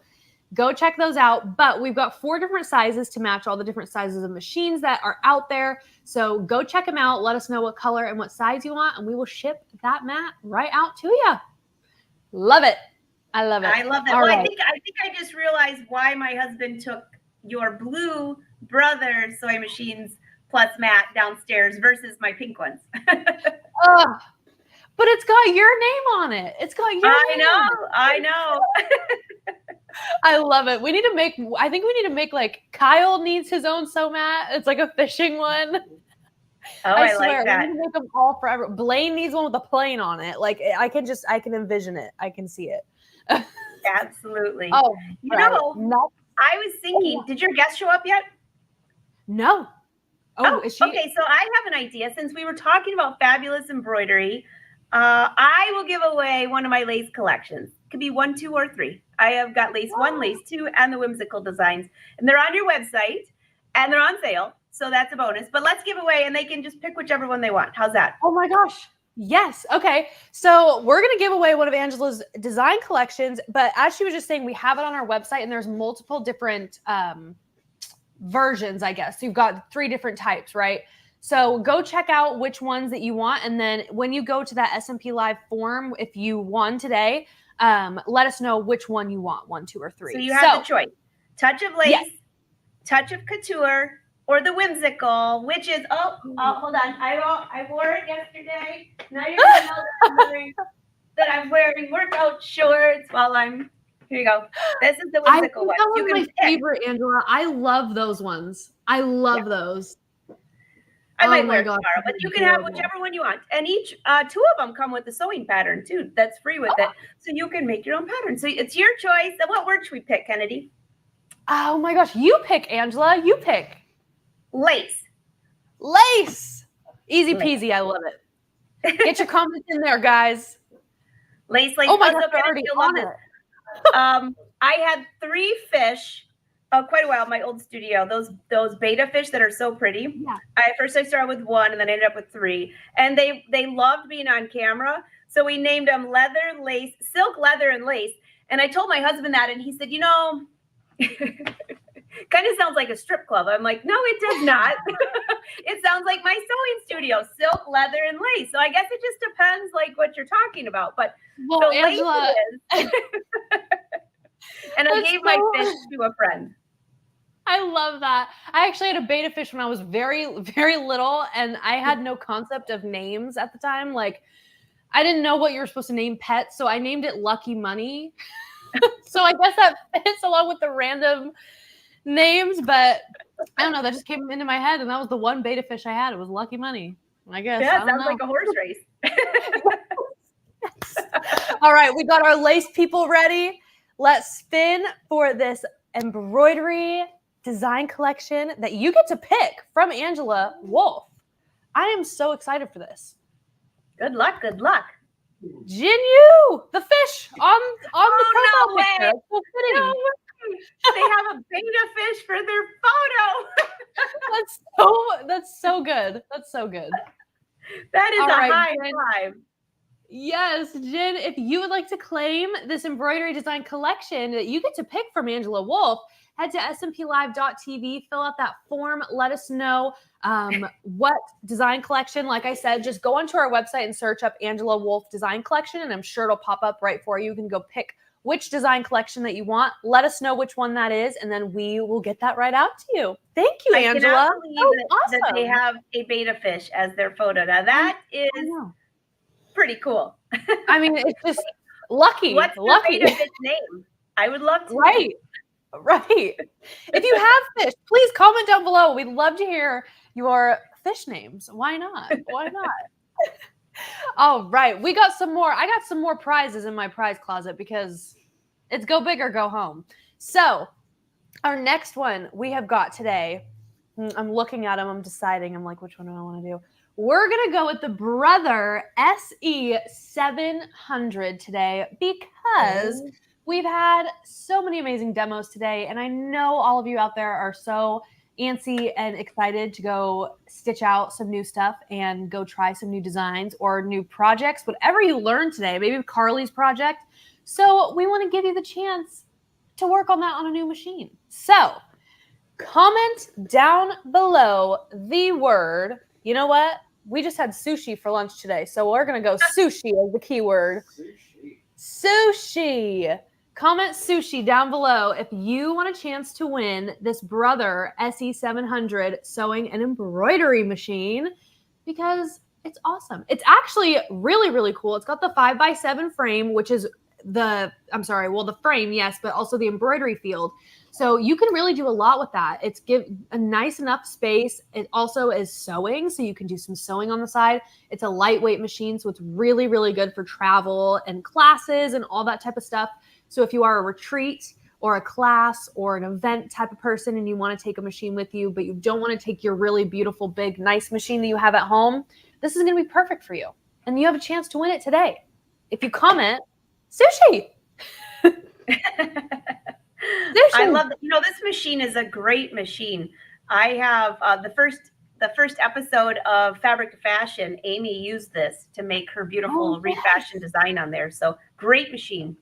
Go check those out. But we've got 4 different sizes to match all the different sizes of machines that are out there. So go check them out. Let us know what color and what size you want, and we will ship that mat right out to you. Love it. I love it. I love it. All Well, right. I think I just realized why my husband took your blue brother Sewing Machines Plus mat downstairs versus my pink ones. But it's got your name on it. It's got your name. I know. I love it. I think we need to make like Kyle needs his own sew mat. It's like a fishing one. Oh, I like that. We need to make them all forever. Blaine needs one with a plane on it. Like I can envision it. I can see it. Absolutely. Oh, you know, I was thinking, did your guest show up yet? No. Oh, is she? Okay, so I have an idea. Since we were talking about fabulous embroidery, I will give away one of my lace collections. Could be 1, 2, or 3. I have got lace 1, lace 2, and the whimsical designs. And they're on your website, and they're on sale. So that's a bonus. But let's give away, and they can just pick whichever one they want. How's that? Oh, my gosh. Yes. Okay. So we're going to give away one of Angela's design collections. But as she was just saying, we have it on our website, and there's multiple different versions, I guess. You've got 3 different types, right? So go check out which ones that you want. And then when you go to that SMP Live form, if you won today, let us know which one you want, 1, 2, or 3. So you have the choice. Touch of lace, yes. touch of couture, or the whimsical, which is, hold on. I wore it yesterday. Now you're going to know that I'm wearing workout shorts while I'm, here you go. This is the whimsical one. That was my favorite, Angela. I love those ones. I love those. I might wear it tomorrow, but you can have whichever one you want. And each 2 of them come with a sewing pattern too. That's free with it. So you can make your own pattern. So it's your choice. And what word should we pick, Kennedy? Oh my gosh. You pick, Angela. You pick. Lace. Lace. Easy peasy. I love it. Get your comments in there, guys. Lace, lace. Oh my gosh, they're already on it. I had 3 fish quite a while in my old studio. Those beta fish that are so pretty. Yeah. First I started with 1 and then I ended up with 3. And they loved being on camera. So we named them leather, lace, silk, leather, and lace. And I told my husband that, and he said, you know, kind of sounds like a strip club. I'm like, no, it does not. It sounds like my sewing studio, silk, leather, and lace. So I guess it just depends like what you're talking about. But well, so Angela, lace it is. And I gave my fish to a friend. I love that. I actually had a beta fish when I was very, very little, and I had no concept of names at the time. Like, I didn't know what you were supposed to name pets, so I named it Lucky Money. So I guess that fits along with the random names, but I don't know. That just came into my head, and that was the one beta fish I had. It was Lucky Money, I guess. Yeah, sounds like a horse race. All right, we got our lace people ready. Let's spin for this embroidery design collection that you get to pick from Angela Wolf. I am so excited for this. Good luck. Good luck. Jinyu, the fish on the profile picture. Way. So fitting. No way. They have a beta fish for their photo. That's so good. That's so good. That is All a right, high Jen, five. Yes, Jen, if you would like to claim this embroidery design collection that you get to pick from Angela Wolf, head to smplive.tv, fill out that form, let us know what design collection. Like I said, just go onto our website and search up Angela Wolf Design Collection, and I'm sure it'll pop up right for you. You can go pick which design collection that you want. Let us know which one that is, and then we will get that right out to you. Thank you, Angela. I cannot believe that they awesome. have a beta fish as their photo. Now that is pretty cool. I mean, it's just lucky. What's the beta fish name? I would love to know. Right. If you have fish, please comment down below. We'd love to hear your fish names. Why not? Why not? All right. We got some more. I got some more prizes in my prize closet because it's go big or go home. So our next one we have got today, I'm looking at them. I'm deciding. I'm like, which one do I want to do? We're going to go with the Brother SE700 today because we've had so many amazing demos today. And I know all of you out there are so antsy and excited to go stitch out some new stuff and go try some new designs or new projects, whatever you learned today, maybe Carly's project. So we want to give you the chance to work on that on a new machine. So comment down below the word, you know what? We just had sushi for lunch today. So we're going to go sushi as the keyword. Sushi. Comment sushi down below if you want a chance to win this Brother SE700 sewing and embroidery machine because it's awesome. It's actually really, really cool. It's got the 5x7 frame, which is the frame, yes, but also the embroidery field. So you can really do a lot with that. It's give a nice enough space. It also is sewing, so you can do some sewing on the side. It's a lightweight machine, so it's really, really good for travel and classes and all that type of stuff. So if you are a retreat or a class or an event type of person and you want to take a machine with you, but you don't want to take your really beautiful, big, nice machine that you have at home, this is going to be perfect for you. And you have a chance to win it today. If you comment, sushi. I love that. You know, this machine is a great machine. I have the first episode of Fabric to Fashion. Amy used this to make her beautiful refashion design on there. So great machine.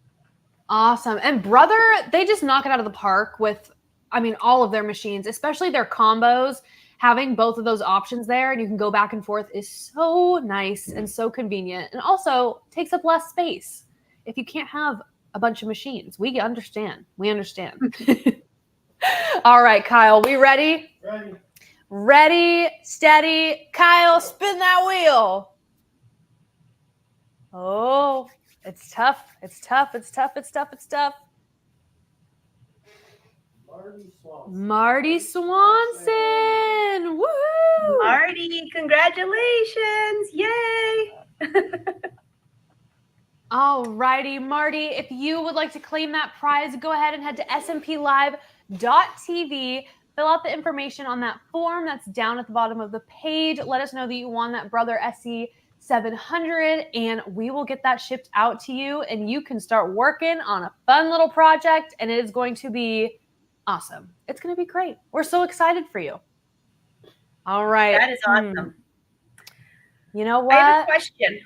Awesome. And Brother, they just knock it out of the park with, I mean, all of their machines, especially their combos. Having both of those options there and you can go back and forth is so nice and so convenient, and also takes up less space. If you can't have a bunch of machines, we understand. We understand. All right, Kyle, we ready? Ready, steady. Kyle, spin that wheel. Oh, it's tough. It's tough. It's tough. It's tough. It's tough. Marty Swanson. Woo! Marty, congratulations. Yay. All righty, Marty, if you would like to claim that prize, go ahead and head to smplive.tv. Fill out the information on that form that's down at the bottom of the page. Let us know that you won that Brother SE700, and we will get that shipped out to you, and you can start working on a fun little project, and it is going to be awesome. It's going to be great. We're so excited for you. All right. That is awesome. You know what? I have a question.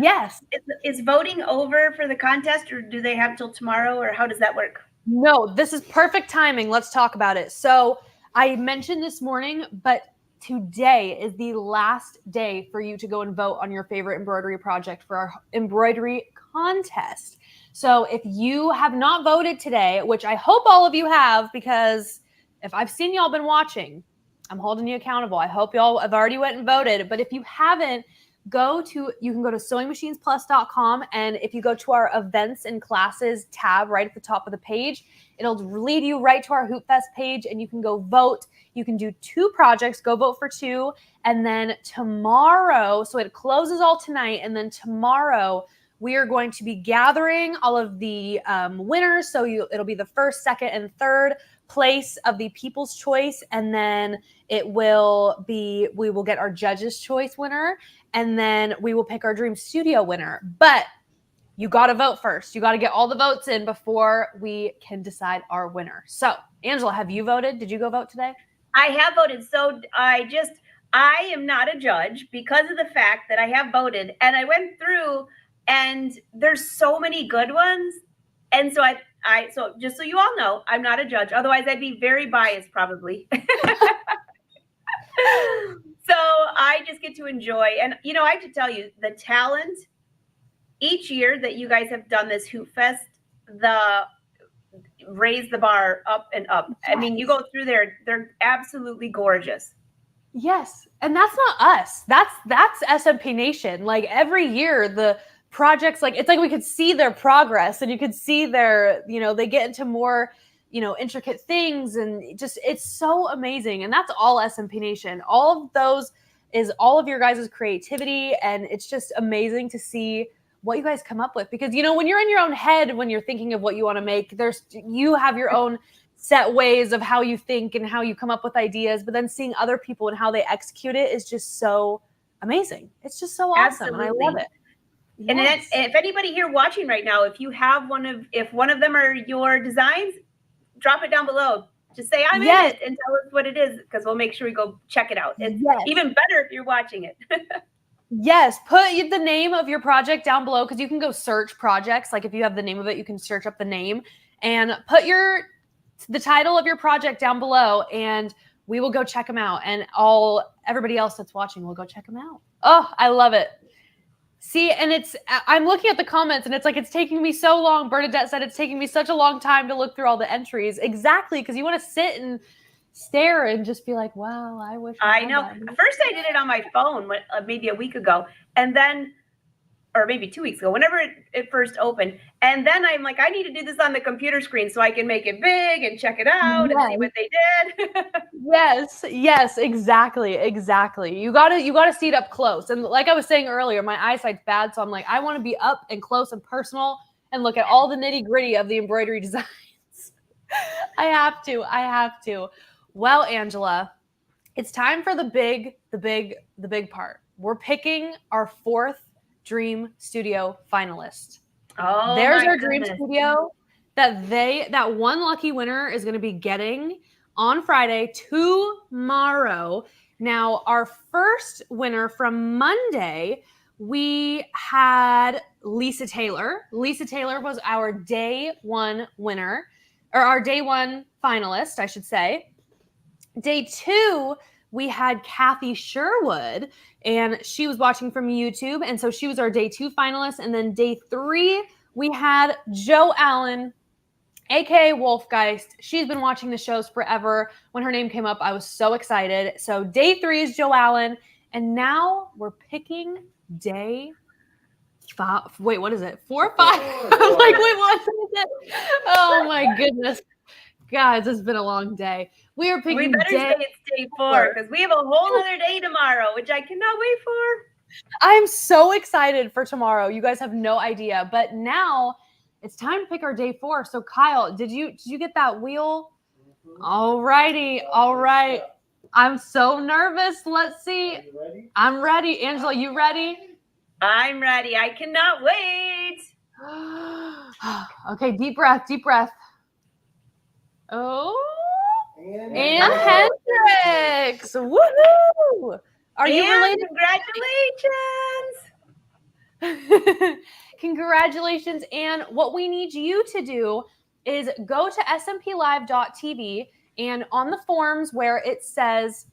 Yes. Is voting over for the contest, or do they have till tomorrow, or how does that work? No, this is perfect timing. Let's talk about it. So I mentioned this morning, but today is the last day for you to go and vote on your favorite embroidery project for our embroidery contest. So if you have not voted today, which I hope all of you have, because if I've seen y'all been watching, I'm holding you accountable. I hope y'all have already went and voted. But if you haven't, you can go to SewingMachinesPlus.com, and if you go to our events and classes tab right at the top of the page, it'll lead you right to our Hoopfest page, and you can go vote. You can do 2 projects, go vote for 2, and then tomorrow, so it closes all tonight, and then tomorrow we are going to be gathering all of the winners. So it'll be the first, second, and third place of the People's Choice, and then we will get our Judge's Choice winner, and then we will pick our Dream Studio winner. But you got to vote first. You got to get all the votes in before we can decide our winner. So, Angela, have you voted? Did you go vote today? I have voted. So I am not a judge because of the fact that I have voted, and I went through And there's so many good ones. And so so just so you all know, I'm not a judge. Otherwise, I'd be very biased probably. So I just get to enjoy. And, you know, I have to tell you, the talent each year that you guys have done this Hoopfest, raise the bar up and up. Yes. I mean, you go through there, they're absolutely gorgeous. Yes. And that's not us. That's SMP Nation. Like every year, the projects, like, it's like we could see their progress and you could see their, you know, they get into more, you know, intricate things, and just, it's so amazing. And that's all SMP Nation. All of those is all of your guys' creativity. And it's just amazing to see what you guys come up with, because, you know, when you're in your own head, when you're thinking of what you want to make, you have your own set ways of how you think and how you come up with ideas, but then seeing other people and how they execute it is just so amazing. It's just so awesome. Absolutely. And I love it. And Yes. if anybody here watching right now, if one of them are your designs, drop it down below. Just say I'm in it and tell us what it is, because we'll make sure we go check it out. It's even better if you're watching it. Yes, put the name of your project down below, because you can go search projects. Like if you have the name of it, you can search up the name and put the title of your project down below, and we will go check them out. And everybody else that's watching will go check them out. Oh, I love it. See, and I'm looking at the comments and it's like, it's taking me so long. Bernadette said it's taking me such a long time to look through all the entries. Exactly, because you want to sit and stare and just be like, wow, I wish I know. that. First, I did it on my phone maybe a week ago, and then, or maybe 2 weeks ago, whenever it first opened. And then I'm like, I need to do this on the computer screen so I can make it big and check it out and see what they did. Yes, exactly. You gotta see it up close. And like I was saying earlier, my eyesight's bad, so I'm like, I want to be up and close and personal and look at all the nitty gritty of the embroidery designs. I have to. Well, Angela, it's time for the big part. We're picking our 4th Dream Studio finalist. Oh, there's our Dream Studio that one lucky winner is going to be getting on Friday, tomorrow. Now, our first winner from Monday, we had Lisa Taylor. Lisa Taylor was our day 1 winner, or our day 1 finalist, I should say. Day 2, we had Kathy Sherwood, and she was watching from YouTube, and so she was our day 2 finalist. And then day 3, we had Jo Allen, aka Wolfgeist. She's been watching the shows forever. When her name came up, I was so excited. So day 3 is Jo Allen, and now we're picking day 5. Wait, what is it? 4 or 5? I'm like, wait, what is it? Oh my goodness. Guys, it's been a long day. We are picking We better say it's day 4, because we have a whole other day tomorrow, which I cannot wait for. I'm so excited for tomorrow. You guys have no idea. But now it's time to pick our day 4. So Kyle, did you get that wheel? All righty. All right. I'm so nervous. Let's see. Are you ready? I'm ready. Angela, you ready? I'm ready. I cannot wait. Okay, deep breath. Oh, and Hendrix. Woohoo! Are you related? Congratulations. Congratulations. And what we need you to do is go to smplive.tv, and on the forms where it says,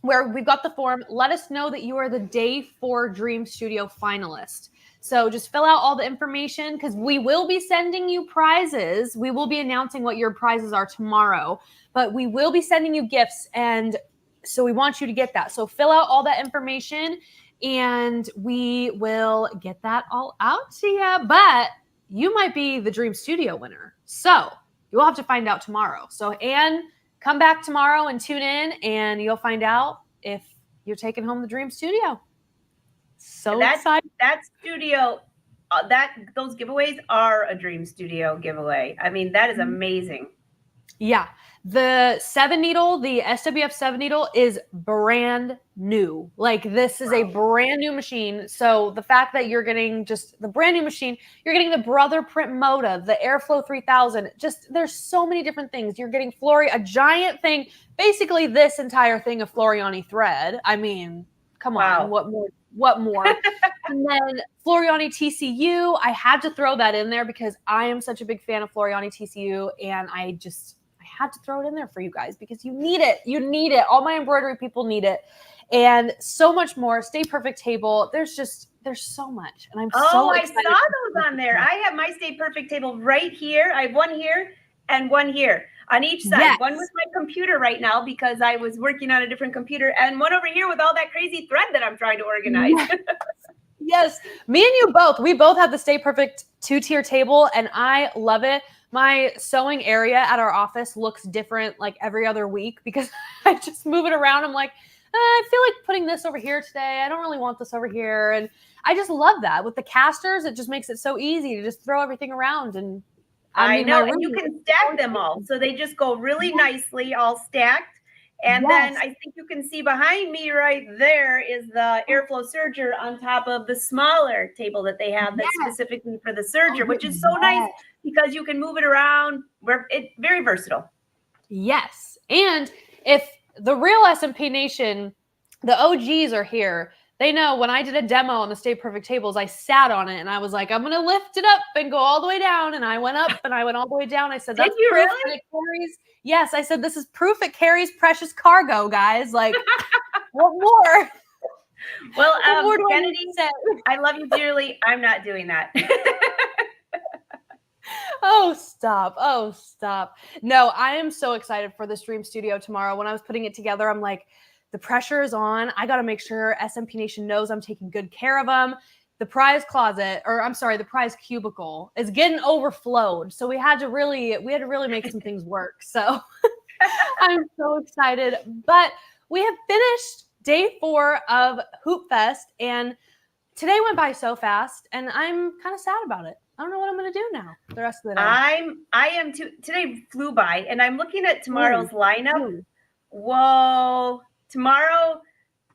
where we've got the form, let us know that you are the day 4 Dream Studio finalist. So just fill out all the information, because we will be sending you prizes. We will be announcing what your prizes are tomorrow, but we will be sending you gifts. And so we want you to get that. So fill out all that information and we will get that all out to you. But you might be the Dream Studio winner. So you'll have to find out tomorrow. So Anne, come back tomorrow and tune in, and you'll find out if you're taking home the Dream Studio. So excited. That studio, those giveaways are a Dream Studio giveaway. I mean, that is amazing. Yeah. The 7 needle, the SWF 7 needle is brand new. Like, this is a brand new machine. So the fact that you're getting just the brand new machine, you're getting the Brother Print Moda, the Airflow 3000, just there's so many different things. You're getting a giant thing, basically this entire thing of Floriani thread. I mean, come on, what more what more? And then Floriani TCU, I had to throw that in there because I am such a big fan of Floriani TCU, and I had to throw it in there for you guys because you need it. You need it. All my embroidery people need it. And so much more. Stay Perfect table. There's so much. And I'm so excited. I saw those on there. I have my Stay Perfect table right here. I have one here and one here on each side. Yes. One with my computer right now because I was working on a different computer, and one over here with all that crazy thread that I'm trying to organize. Yes. Me and you both. We both have the Stay Perfect 2-tier table, and I love it. My sewing area at our office looks different like every other week because I just move it around. I'm like, I feel like putting this over here today. I don't really want this over here. And I just love that. With the casters, it just makes it so easy to just throw everything around. And I know, and you can stack them all. So they just go really nicely, all stacked. And then I think you can see behind me right there is the airflow serger on top of the smaller table that they have that's specifically for the serger, which is so nice because you can move it around. It's very versatile. Yes. And if the real SMP Nation, the OGs are here, they know when I did a demo on the Stay Perfect tables, I sat on it and I was like, I'm going to lift it up and go all the way down. And I went up and I went all the way down. I said, that's Did you proof really? that it carries. Yes. I said, this is proof it carries precious cargo, guys. Like, what more? Well, What more do I Kennedy, need to say? I love you dearly. I'm not doing that. Oh, stop. Oh, stop. No, I am so excited for this Dream Studio tomorrow. When I was putting it together, I'm like, the pressure is on. I got to make sure SMP Nation knows I'm taking good care of them. The prize closet, or I'm sorry, the prize cubicle is getting overflowed. So we had to really make some things work. So I'm so excited. But we have finished day 4 of Hoopfest, and today went by so fast, and I'm kind of sad about it. I don't know what I'm going to do now the rest of the day. I am too. Today flew by, and I'm looking at tomorrow's lineup. Whoa. Tomorrow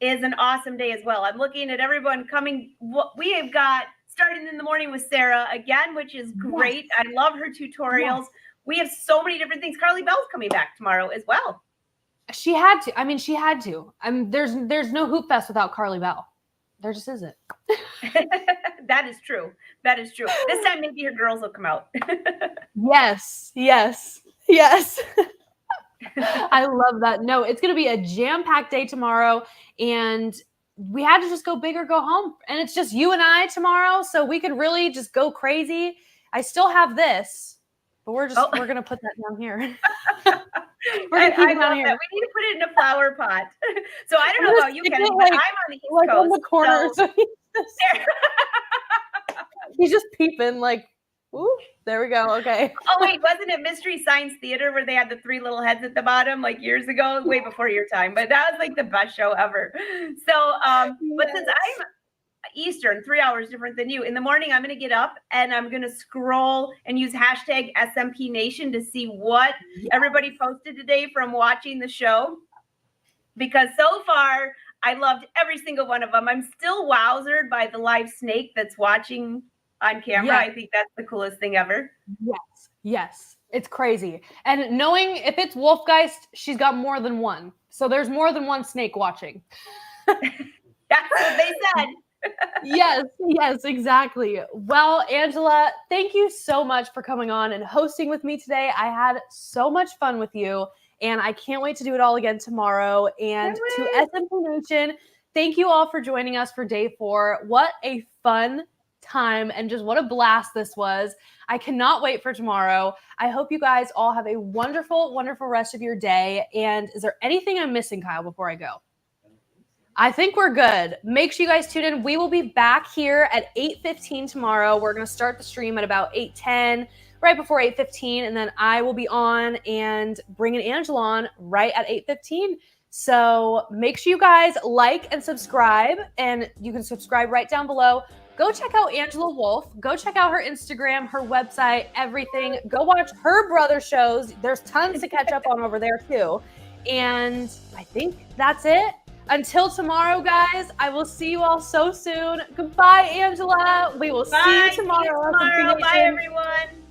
is an awesome day as well. I'm looking at everyone coming. We have got starting in the morning with Sarah again, which is great. I love her tutorials. We have so many different things. Carly Bell's coming back tomorrow as well. She had to. I mean, she had to. There's no Hoopfest without Carly Bell. There just isn't. That is true. That is true. This time, maybe her girls will come out. Yes. I love that. No, it's going to be a jam-packed day tomorrow, and we had to just go big or go home. And it's just you and I tomorrow, so we could really just go crazy. I still have this, but we're going to put that down here. We're going to keep it down here. We need to put it in a flower pot. So I don't know about you, Kennedy, but I'm on the East Coast. On the corner. So He's just peeping like, ooh, there we go. Okay. Oh, wait, wasn't it Mystery Science Theater where they had the 3 little heads at the bottom like years ago, way before your time? But that was like the best show ever. So, but since I'm Eastern, 3 hours different than you, in the morning, I'm going to get up and I'm going to scroll and use hashtag SMP Nation to see what everybody posted today from watching the show. Because so far, I loved every single one of them. I'm still wowzered by the live snake that's watching on camera. Yeah. I think that's the coolest thing ever. Yes. It's crazy. And knowing if it's Wolfgeist, she's got more than one. So there's more than one snake watching. That's what they said. Yes, exactly. Well, Angela, thank you so much for coming on and hosting with me today. I had so much fun with you, and I can't wait to do it all again tomorrow. And to SMP Nation, thank you all for joining us for day 4. What a fun time and just what a blast this was. I cannot wait for tomorrow. I hope you guys all have a wonderful, wonderful rest of your day. And is there anything I'm missing, Kyle, before I go? I think we're good. Make sure you guys tune in. We will be back here at 8:15 tomorrow. We're going to start the stream at about 8:10, right before 8:15, and then I will be on and bringing Angela on right at 8:15. So make sure you guys like and subscribe, and you can subscribe right down below. Go check out Angela Wolf. Go check out her Instagram, her website, everything. Go watch her brother shows. There's tons to catch up on over there too. And I think that's it. Until tomorrow, guys, I will see you all so soon. Goodbye, Angela. We will see you tomorrow. Bye, everyone.